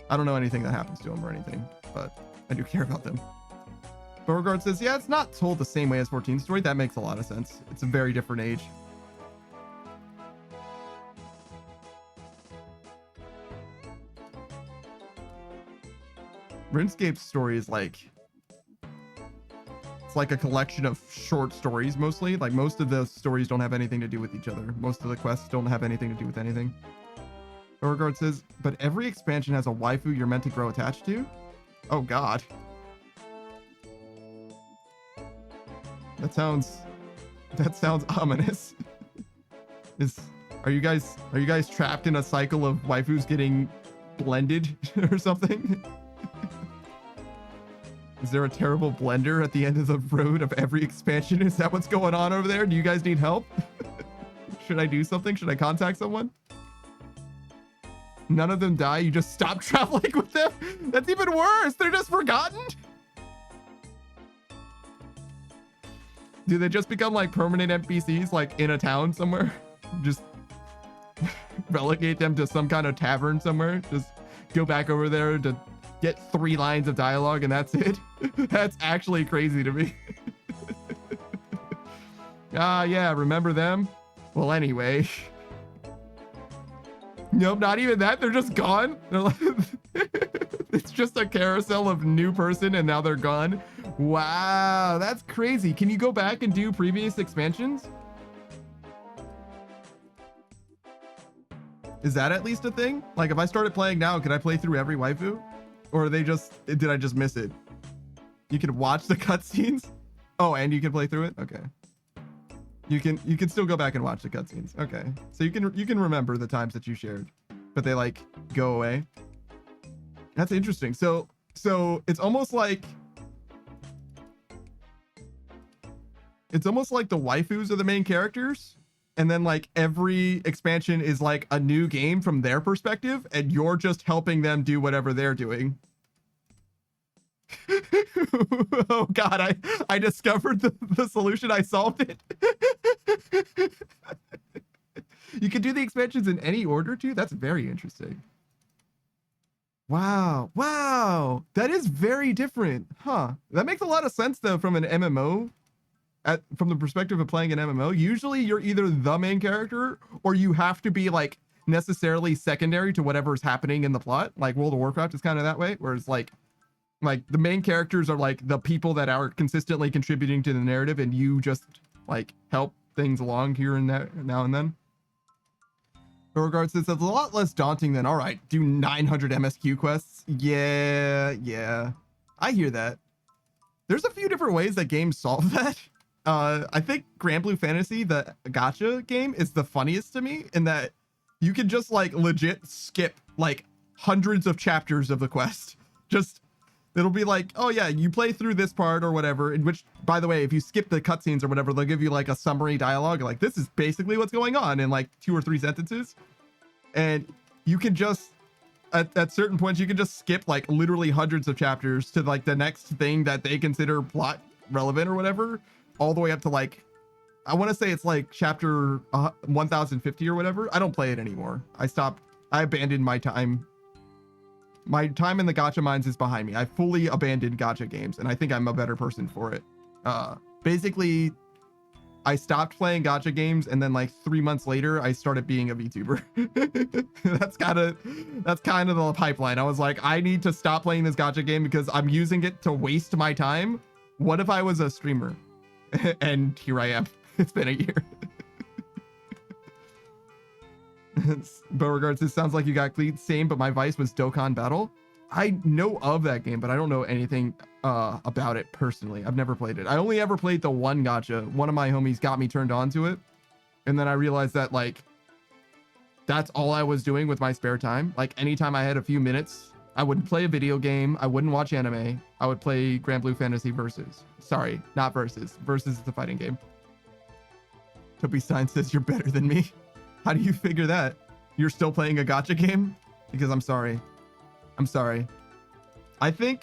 I don't know anything that happens to them or anything, but I do care about them. Beauregard says, yeah, it's not told the same way as 14's story. That makes a lot of sense. It's a very different age. RuneScape's story is like, it's like a collection of short stories mostly. Like most of the stories don't have anything to do with each other. Most of the quests don't have anything to do with anything. Beauregard says, but every expansion has a waifu you're meant to grow attached to? Oh god. That sounds ominous. Are you guys trapped in a cycle of waifus getting blended or something? Is there a terrible blender at the end of the road of every expansion? Is that what's going on over there? Do you guys need help? Should I do something? Should I contact someone? None of them die. You just stop traveling with them? That's even worse. They're just forgotten. Do they just become like permanent NPCs like in a town somewhere? Just relegate them to some kind of tavern somewhere? Just go back over there to get 3 lines of dialogue and that's it? That's actually crazy to me. Ah, yeah, remember them? Well, anyway. Nope, not even that. They're just gone. They're like, it's just a carousel of new person and now they're gone. Wow, that's crazy. Can you go back and do previous expansions? Is that at least a thing? Like if I started playing now, could I play through every waifu? Or are they just, did I just miss it? You can watch the cutscenes? Oh, and you can play through it? Okay. You can still go back and watch the cutscenes. Okay. So you can remember the times that you shared, but they like go away. That's interesting. So it's almost like It's almost like the waifus are the main characters, and then like every expansion is like a new game from their perspective, and you're just helping them do whatever they're doing. Oh god, I discovered the solution. I solved it. You can do the expansions in any order too. That's very interesting. Wow. Wow. That is very different. Huh. That makes a lot of sense though from an MMO. From the perspective of playing an MMO, usually you're either the main character or you have to be like necessarily secondary to whatever's happening in the plot. Like World of Warcraft is kind of that way, whereas like the main characters are like the people that are consistently contributing to the narrative, and you just like help things along here and there now and then. In regards to this, it's a lot less daunting than, all right, do 900 MSQ quests. Yeah, I hear that. There's a few different ways that games solve that. I think Grand Blue Fantasy, the gacha game, is the funniest to me in that you can just like legit skip like hundreds of chapters of the quest. Just, it'll be like, oh yeah, you play through this part or whatever, in which, by the way, if you skip the cutscenes or whatever, they'll give you like a summary dialogue, like this is basically what's going on in like 2 or 3 sentences. And you can just, at certain points, you can just skip like literally hundreds of chapters to like the next thing that they consider plot relevant or whatever, all the way up to like, I want to say it's like chapter 1050 or whatever. I don't play it anymore. I abandoned my time. My time in the gacha mines is behind me. I fully abandoned gacha games, and I think I'm a better person for it. Basically, I stopped playing gacha games, and then like 3 months later, I started being a VTuber. That's kind of the pipeline. I was like, I need to stop playing this gacha game because I'm using it to waste my time. What if I was a streamer? And here I am. It's been a year. Beauregards, this sounds like you got cleat. Same, but my vice was Dokkan Battle. I know of that game, but I don't know anything about it personally. I've never played it. I only ever played the one gacha. One of my homies got me turned on to it, and then I realized that like that's all I was doing with my spare time. Like anytime I had a few minutes, I wouldn't play a video game. I wouldn't watch anime. I would play Grand Blue Fantasy Versus. Sorry, not Versus. Versus is the fighting game. Toby Stein says you're better than me. How do you figure that? You're still playing a gacha game? Because I'm sorry. I think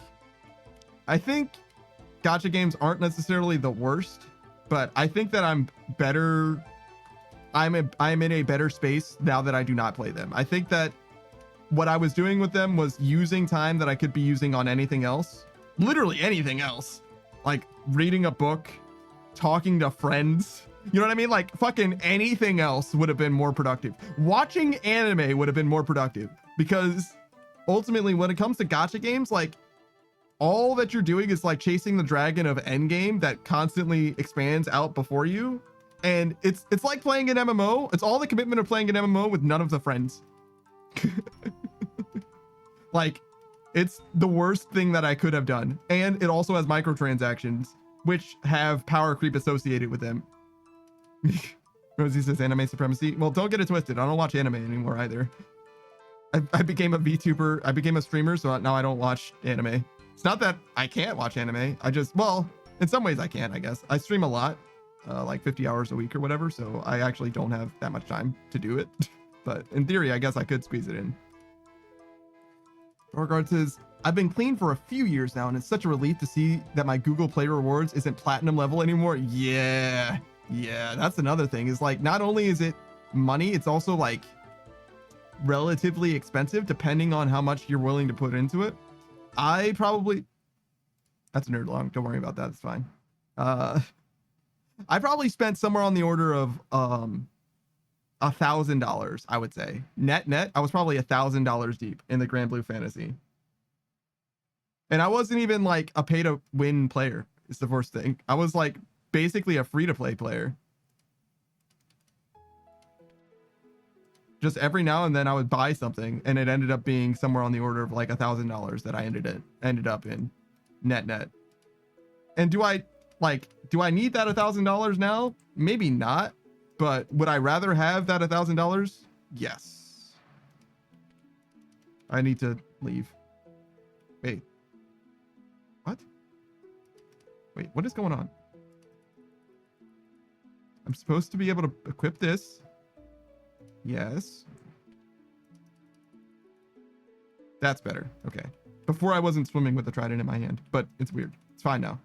gacha games aren't necessarily the worst, but I think that I'm better. I'm in a better space now that I do not play them. I think that what I was doing with them was using time that I could be using on anything else. Literally anything else. Like reading a book, talking to friends. You know what I mean? Like fucking anything else would have been more productive. Watching anime would have been more productive, because ultimately when it comes to gacha games, like all that you're doing is like chasing the dragon of endgame that constantly expands out before you. And it's like playing an MMO. It's all the commitment of playing an MMO with none of the friends. Like it's the worst thing that I could have done. And it also has microtransactions, which have power creep associated with them. Rosie says anime supremacy. Well, don't get it twisted. I don't watch anime anymore either. I became a VTuber. I became a streamer, so now I don't watch anime. It's not that I can't watch anime. Well, in some ways I can, I guess. I stream a lot, like 50 hours a week or whatever, so I actually don't have that much time to do it. But in theory, I guess I could squeeze it in. Beauregard says, I've been clean for a few years now, and it's such a relief to see that my Google Play rewards isn't platinum level anymore. Yeah, that's another thing. Is like, not only is it money, it's also like relatively expensive depending on how much you're willing to put into it. That's a nerd long. Don't worry about that. It's fine. I probably spent somewhere on the order of $1,000, I would say. Net. I was probably $1,000 deep in the Grand Blue Fantasy. And I wasn't even like a pay to win player. It's the first thing. I was like basically a free to play player. Just every now and then I would buy something, and it ended up being somewhere on the order of like $1,000 that I ended up in net. And do I need that $1,000 now? Maybe not, but would I rather have that $1,000? Yes. I need to leave. Wait. What? Wait, what is going on? I'm supposed to be able to equip this. Yes. That's better. Okay. Before I wasn't swimming with the trident in my hand, but it's weird. It's fine now.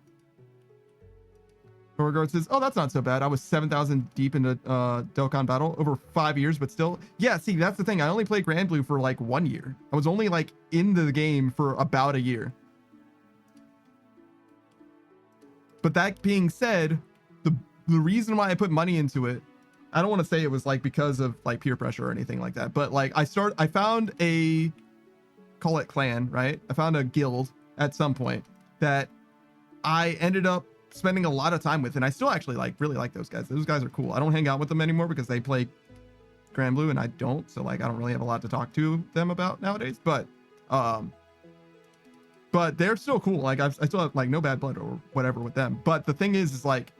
Beauregard says, oh, that's not so bad. I was 7,000 deep into Dokkan Battle over 5 years, but still. Yeah, see, that's the thing. I only played Grand Blue for like 1 year. I was only like in the game for about a year. But that being said, the reason why I put money into it, I don't want to say it was like because of like peer pressure or anything like that, but like I found a, call it clan, right? I found a guild at some point that I ended up spending a lot of time with, and I still actually like really like those guys. Those guys are cool. I don't hang out with them anymore because they play Grand Blue and I don't, so like I don't really have a lot to talk to them about nowadays, but they're still cool. Like I still have like no bad blood or whatever with them. But the thing is like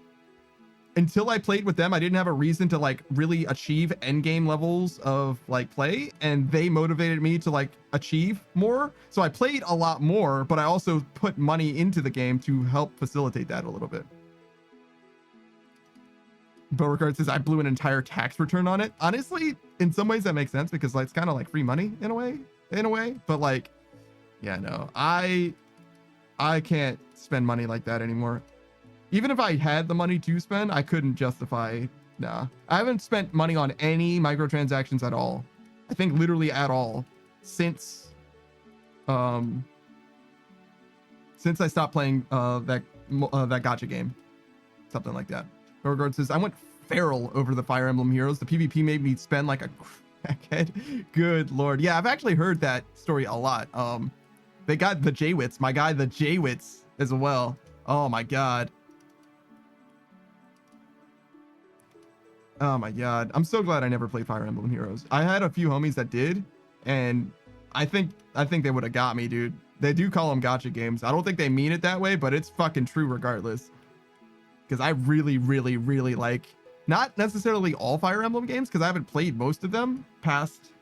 until I played with them, I didn't have a reason to like really achieve end game levels of like play, and they motivated me to like achieve more. So I played a lot more, but I also put money into the game to help facilitate that a little bit. Beauregard says I blew an entire tax return on it. Honestly, in some ways that makes sense because like it's kind of like free money in a way, but like, yeah, no, I can't spend money like that anymore. Even if I had the money to spend, I couldn't justify. Nah, I haven't spent money on any microtransactions at all. I think literally at all since I stopped playing that gacha game, something like that. Beauregard says I went feral over the Fire Emblem Heroes. The PvP made me spend like a crackhead. Good lord, yeah, I've actually heard that story a lot. They got the J-Wits, my guy, the J-Wits as well. Oh my god. Oh my god. I'm so glad I never played Fire Emblem Heroes. I had a few homies that did, and I think they would have got me, dude. They do call them gacha games. I don't think they mean it that way, but it's fucking true regardless. Because I really, really, really like, not necessarily all Fire Emblem games, because I haven't played most of them past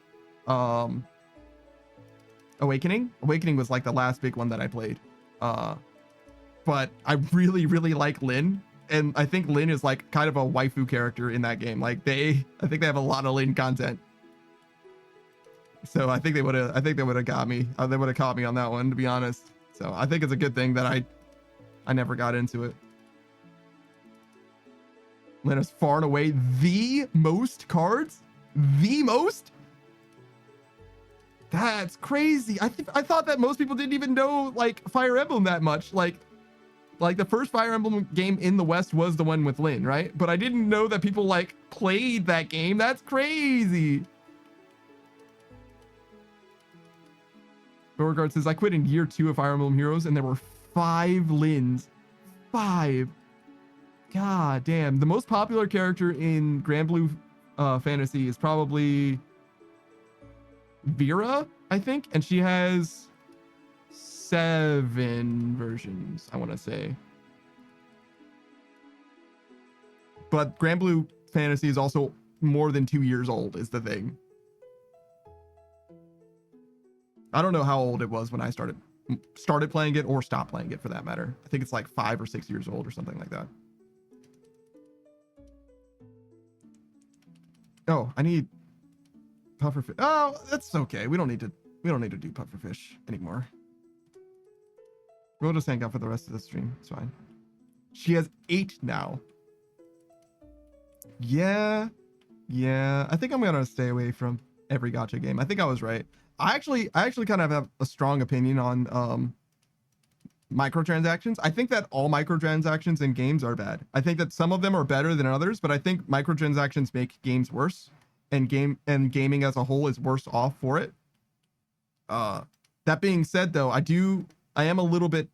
Awakening. Awakening was like the last big one that I played. But I really, really like Lyn. And I think Lyn is like kind of a waifu character in that game. Like I think they have a lot of Lyn content. So I think they would have got me. They would have caught me on that one, to be honest. So I think it's a good thing that I never got into it. Lyn is far and away the most cards. The most? That's crazy. I thought that most people didn't even know like Fire Emblem that much. Like the first Fire Emblem game in the West was the one with Lyn, right? But I didn't know that people like played that game. That's crazy. Beauregard says, I quit in year 2 of Fire Emblem Heroes and there were 5 Lyns. 5. God damn. The most popular character in Grand Blue Fantasy is probably Vera, I think. And she has 7 versions, I want to say. But Grand Blue Fantasy is also more than 2 years old, is the thing. I don't know how old it was when I started playing it or stopped playing it for that matter. I think it's like 5 or 6 years old or something like that. Oh, I need pufferfish. Oh, that's okay. We don't need to do pufferfish anymore. We'll just hang out for the rest of the stream. It's fine. She has 8 now. Yeah. I think I'm gonna stay away from every gacha game. I think I was right. I actually kind of have a strong opinion on microtransactions. I think that all microtransactions in games are bad. I think that some of them are better than others, but I think microtransactions make games worse, and gaming as a whole is worse off for it. That being said, though, I am a little bit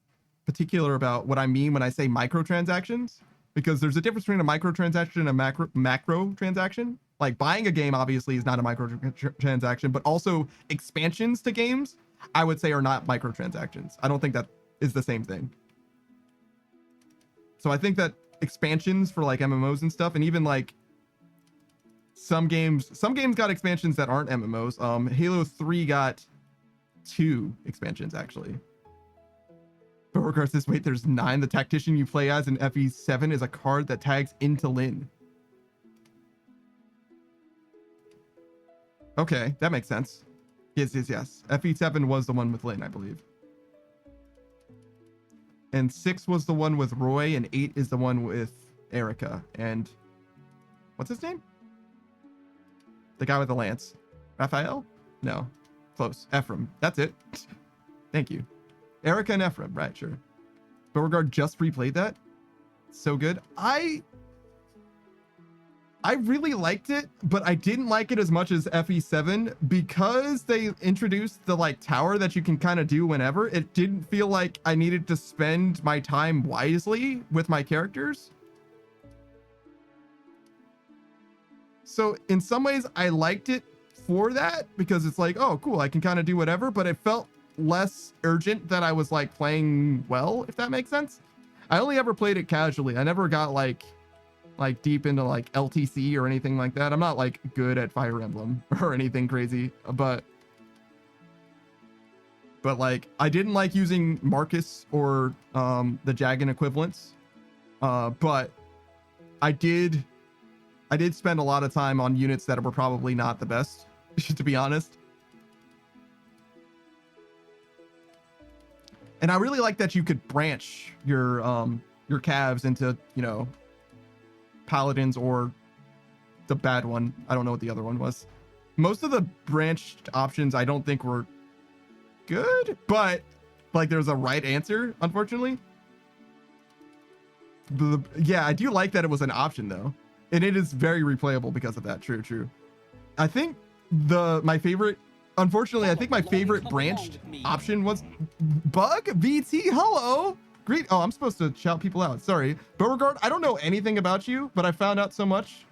particular about what I mean when I say microtransactions, because there's a difference between a microtransaction and a macro transaction. Like buying a game obviously is not a microtransaction, but also expansions to games, I would say, are not microtransactions. I don't think that is the same thing. So I think that expansions for like MMOs and stuff, and even like some games got expansions that aren't MMOs. Halo 3 got 2 expansions actually. Beauregard says, wait, there's 9. The tactician you play as in FE7 is a card that tags into Lyn. Okay, that makes sense. Yes. FE7 was the one with Lynn, I believe. And 6 was the one with Roy, and 8 is the one with Erica. And what's his name? The guy with the lance. Raphael? No. Close. Ephraim. That's it. Thank you. Erica and Ephraim. Right, sure. Beauregard just replayed that. So good. I really liked it, but I didn't like it as much as FE7 because they introduced the like tower that you can kind of do whenever. It didn't feel like I needed to spend my time wisely with my characters. So in some ways I liked it for that because it's like, oh, cool, I can kind of do whatever, but it felt less urgent that I was like playing well, if that makes sense. I only ever played it casually. I never got like deep into like LTC or anything like that. I'm not like good at Fire Emblem or anything crazy, but like I didn't like using Marcus or the Jagan equivalents, but I did spend a lot of time on units that were probably not the best, to be honest. And I really like that you could branch your calves into, you know, paladins or the bad one. I don't know what the other one was. Most of the branched options I don't think were good, but like there's a right answer, unfortunately. But yeah, I do like that it was an option though. And it is very replayable because of that. True. I think my favorite branched option was Bug VT. Hello. Great. Oh, I'm supposed to shout people out. Sorry. Beauregard, I don't know anything about you, but I found out so much.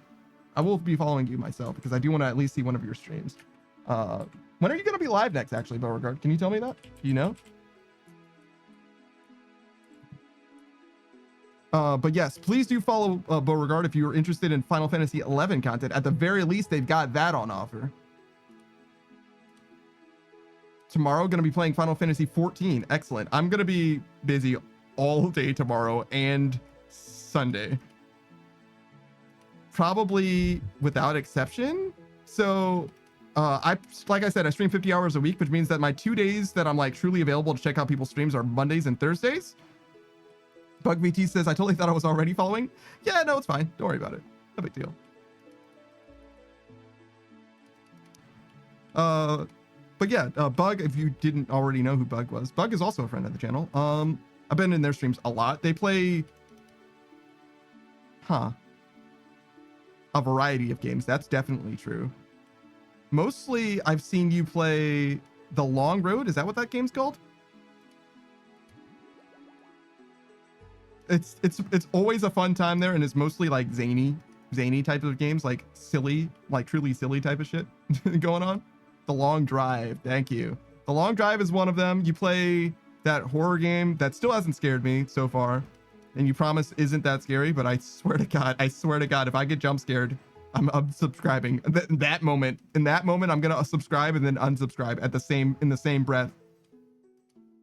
I will be following you myself because I do want to at least see one of your streams. When are you going to be live next, actually, Beauregard? Can you tell me that? Do you know? But yes, please do follow Beauregard if you're interested in Final Fantasy XI content. At the very least, they've got that on offer. Tomorrow, going to be playing Final Fantasy XIV. Excellent. I'm going to be busy all day tomorrow and Sunday. Probably without exception. So like I said, I stream 50 hours a week, which means that my 2 days that I'm like truly available to check out people's streams are Mondays and Thursdays. Bug VT says, I totally thought I was already following. Yeah, no, it's fine. Don't worry about it. No big deal. But yeah, Bug, if you didn't already know who Bug was, Bug is also a friend of the channel. I've been in their streams a lot. They play, a variety of games. That's definitely true. Mostly, I've seen you play The Long Road. Is that what that game's called? It's always a fun time there, and it's mostly like zany type of games, like silly, like truly silly type of shit going on. The Long Drive. Thank you. The Long Drive is one of them. You play that horror game that still hasn't scared me so far, and you promise isn't that scary, but I swear to God, if I get jump scared, I'm unsubscribing. In that moment, I'm gonna subscribe and then unsubscribe in the same breath.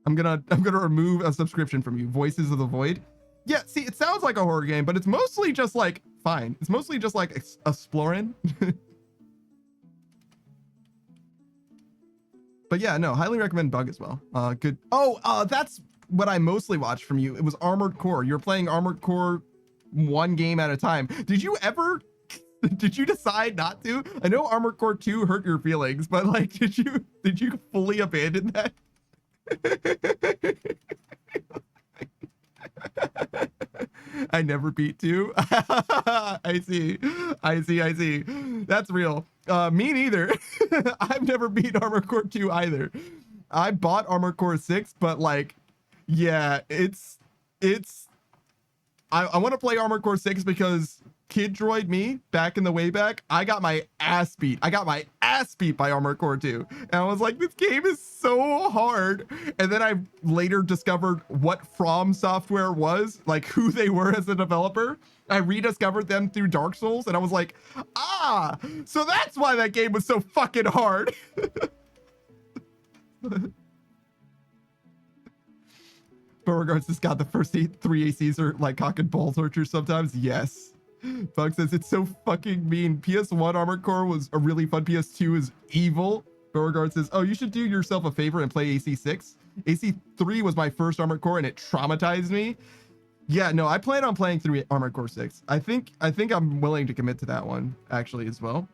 I'm gonna remove a subscription from you. Voices of the Void. Yeah, see, it sounds like a horror game, but it's mostly just like fine. It's mostly just like exploring. But yeah, no, highly recommend Bug as well. Good. Oh, that's what I mostly watched from you. It was Armored Core. You're playing Armored Core one game at a time. Did you decide not to? I know Armored Core 2 hurt your feelings, but like, did you fully abandon that? I never beat 2. I see. That's real. Me neither. I've never beat Armored Core 2 either. I bought Armored Core 6, but like, yeah, I want to play Armored Core 6 because Kid Droid me back in the way back, I got my ass beat by Armored Core 2, and I was like, this game is so hard. And then I later discovered what From Software was, like who they were as a developer. I rediscovered them through Dark Souls, and I was like, so that's why that game was so fucking hard. But regards to Scott, the first 3 ACs are like cock and ball torture sometimes. Yes. Bug says it's so fucking mean. PS1 Armored Core was a really fun. PS2 is evil. Beauregard says, oh, you should do yourself a favor and play AC6. AC3 was my first Armored Core and it traumatized me. Yeah, no, I plan on playing through Armored Core 6. I think I'm willing to commit to that one actually as well.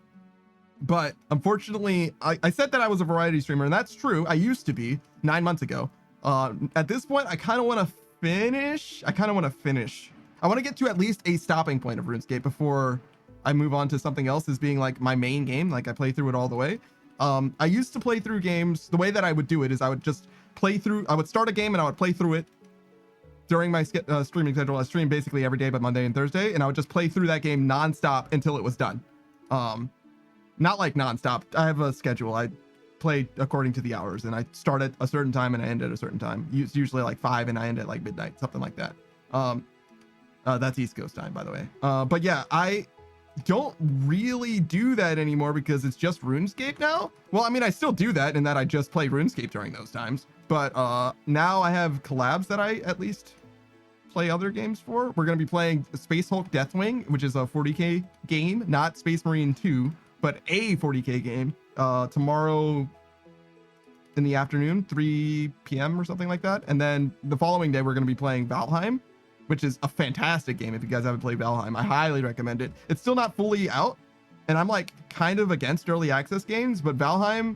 But unfortunately, I said that I was a variety streamer, and that's true. I used to be 9 months ago. At this point, I kind of want to finish. I want to get to at least a stopping point of RuneScape before I move on to something else as being like my main game. Like I play through it all the way. I used to play through games. The way that I would do it is I would just play through. I would start a game and I would play through it during my streaming schedule. I stream basically every day but Monday and Thursday, and I would just play through that game nonstop until it was done. Not like nonstop. I have a schedule. I play according to the hours, and I start at a certain time and I end at a certain time. It's usually like 5 and I end at like midnight, something like that. That's East Coast time, by the way. But yeah, I don't really do that anymore because it's just RuneScape now. Well, I mean, I still do that in that I just play RuneScape during those times. But now I have collabs that I at least play other games for. We're going to be playing Space Hulk Deathwing, which is a 40k game, not Space Marine 2, but a 40k game, tomorrow in the afternoon, 3 p.m. or something like that. And then the following day, we're going to be playing Valheim, which is a fantastic game. If you guys haven't played Valheim, I highly recommend it. It's still not fully out, and I'm like kind of against early access games, but Valheim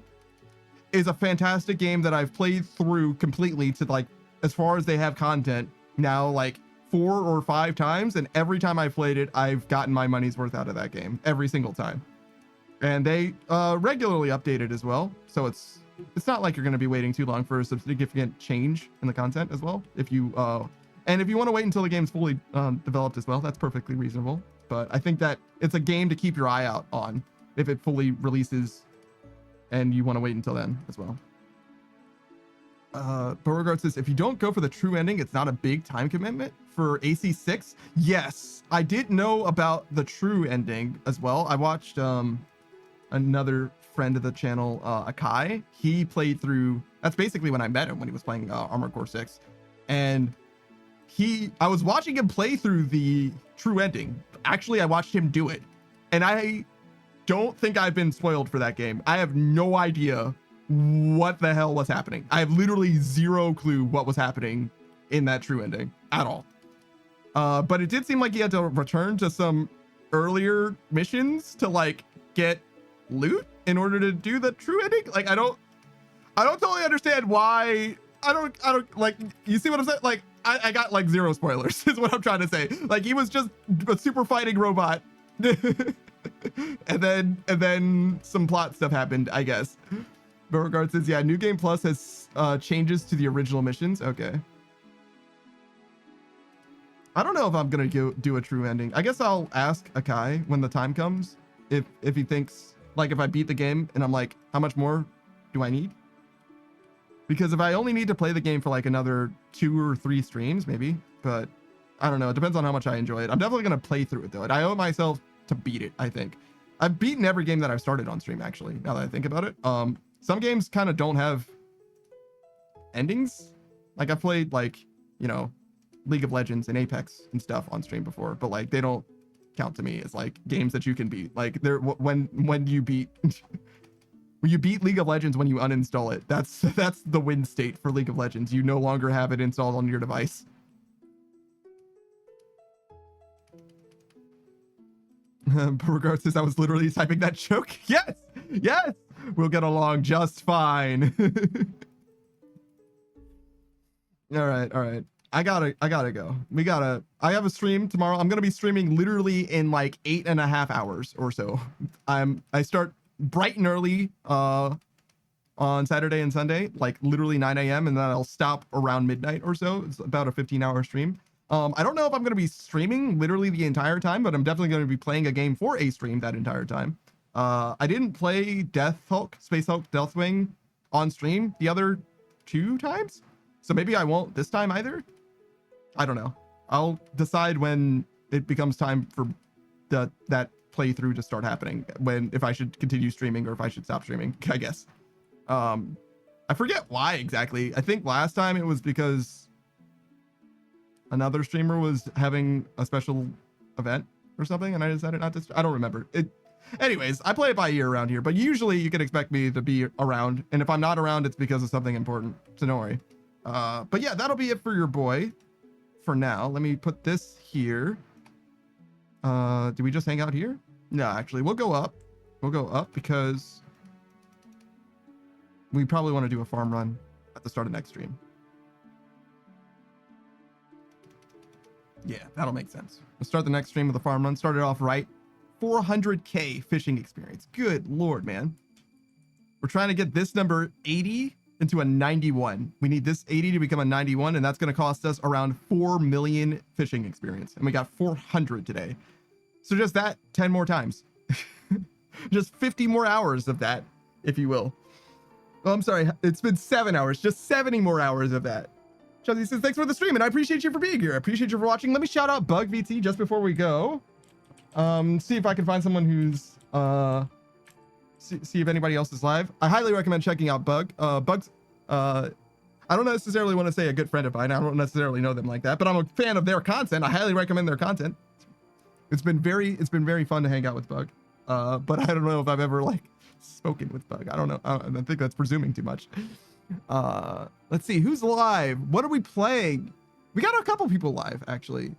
is a fantastic game that I've played through completely to like, as far as they have content now, like 4 or 5 times. And every time I've played it, I've gotten my money's worth out of that game every single time. And they regularly update it as well. So it's not like you're going to be waiting too long for a significant change in the content as well. If you, and if you want to wait until the game's fully developed as well, that's perfectly reasonable. But I think that it's a game to keep your eye out on if it fully releases and you want to wait until then as well. Beauregard says, if you don't go for the true ending, it's not a big time commitment for AC6. Yes, I did know about the true ending as well. I watched another friend of the channel, Akai. He played through, that's basically when I met him, when he was playing Armored Core 6. And I was watching him play through the true ending. Actually, I watched him do it. And I don't think I've been spoiled for that game. I have no idea what the hell was happening. I have literally zero clue what was happening in that true ending at all. But it did seem like he had to return to some earlier missions to like get loot in order to do the true ending. Like I don't totally understand why. I don't like, you see what I'm saying? Like I got like zero spoilers is what I'm trying to say. Like he was just a super fighting robot. and then some plot stuff happened, I guess. Beauregard says, yeah, New Game Plus has changes to the original missions. Okay. I don't know if I'm going to do a true ending. I guess I'll ask Akai when the time comes if he thinks, like, if I beat the game and I'm like, how much more do I need? Because if I only need to play the game for like another 2 or 3 streams, maybe, but I don't know. It depends on how much I enjoy it. I'm definitely going to play through it though. And I owe myself to beat it, I think. I've beaten every game that I've started on stream, actually, now that I think about it. Some games kind of don't have endings. Like I've played like, you know, League of Legends and Apex and stuff on stream before, but like they don't count to me as like games that you can beat. Like they're when you beat when you beat League of Legends, when you uninstall it, that's the win state for League of Legends. You no longer have it installed on your device. Beauregard says, I was literally typing that joke. Yes, yes, we'll get along just fine. all right. I gotta go. I have a stream tomorrow. I'm gonna be streaming literally in like 8.5 hours or so. I start bright and early on Saturday and Sunday, like literally 9 a.m. and then I'll stop around midnight or so. It's about a 15-hour stream. I don't know if I'm going to be streaming literally the entire time, but I'm definitely going to be playing a game for a stream that entire time. I didn't play Space Hulk Deathwing on stream the other 2 times, so maybe I won't this time either. I don't know. I'll decide when it becomes time for that playthrough to start happening, if I should continue streaming or if I should stop streaming, I guess. I forget why exactly. I think last time it was because another streamer was having a special event or something, and I decided not to. I don't remember it. Anyways, I play it by ear around here, but usually you can expect me to be around, and if I'm not around, it's because of something important. So don't worry. But yeah, that'll be it for your boy for now. Let me put this here. Do we just hang out here? No, actually, we'll go up. We'll go up because we probably want to do a farm run at the start of next stream. Yeah, that'll make sense. We'll start the next stream with a farm run. Start it off right. 400k fishing experience. Good Lord, man. We're trying to get this number 80 into a 91. We need this 80 to become a 91, and that's going to cost us around 4 million fishing experience. And we got 400 today. So just that 10 more times. Just 50 more hours of that, if you will. Oh, I'm sorry. It's been 7 hours. Just 70 more hours of that. Chelsea says, thanks for the stream, and I appreciate you for being here. I appreciate you for watching. Let me shout out Bug VT just before we go. See if I can find someone who's see if anybody else is live. I highly recommend checking out Bug. Bug's I don't necessarily want to say a good friend of mine. I don't necessarily know them like that, but I'm a fan of their content. I highly recommend their content. It's been very fun to hang out with Bug. But I don't know if I've ever like spoken with Bug. I don't know. I think that's presuming too much. Let's see who's live. What are we playing? We got a couple people live actually.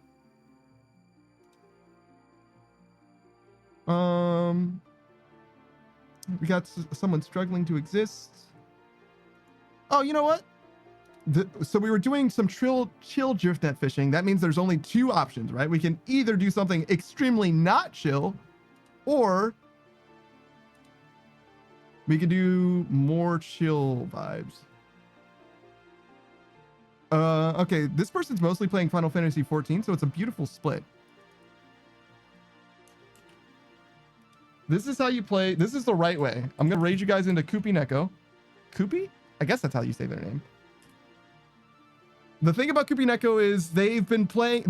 We got someone struggling to exist. Oh, you know what? So we were doing some chill driftnet fishing. That means there's only two options, right? We can either do something extremely not chill, or we could do more chill vibes. Okay, this person's mostly playing Final Fantasy 14, so it's a beautiful split. This is how you play. This is the right way. I'm gonna raid you guys into Koopy Neko. Koopy? I guess that's how you say their name. The thing about Koopy Neko is they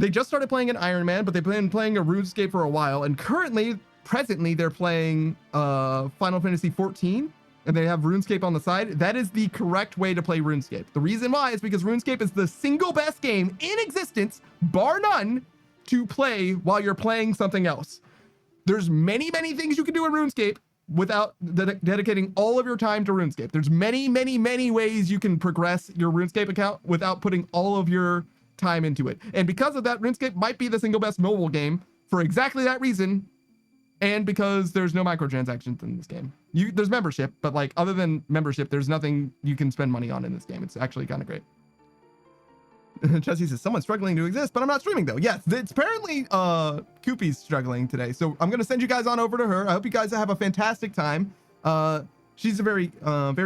just started playing an Iron Man, but they've been playing a RuneScape for a while, and presently they're playing Final Fantasy 14, and they have RuneScape on the side. That is the correct way to play RuneScape. The reason why is because RuneScape is the single best game in existence, bar none, to play while you're playing something else. There's many things you can do in RuneScape without dedicating all of your time to RuneScape. There's many ways you can progress your RuneScape account without putting all of your time into it. And because of that, RuneScape might be the single best mobile game for exactly that reason. And because there's no microtransactions in this game. There's membership, but like other than membership, there's nothing you can spend money on in this game. It's actually kind of great. Chelsea says, someone's struggling to exist, but I'm not streaming though. Yes, it's apparently Koopy's struggling today. So I'm going to send you guys on over to her. I hope you guys have a fantastic time. She's a very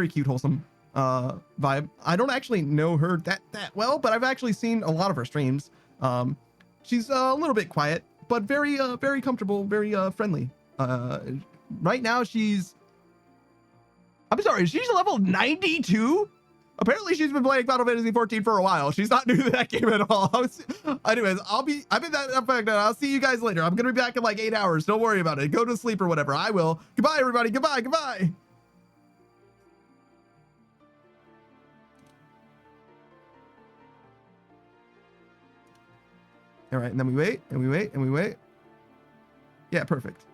cute, wholesome vibe. I don't actually know her that well, but I've actually seen a lot of her streams. She's a little bit quiet, but very comfortable, very friendly. Right now she's level 92? Apparently she's been playing Final Fantasy 14 for a while. She's not new to that game at all. Anyways, I'm in that effect. I'll see you guys later. I'm gonna be back in like 8 hours. Don't worry about it. Go to sleep or whatever. I will. Goodbye, everybody. Goodbye. All right, and then we wait. Yeah, perfect.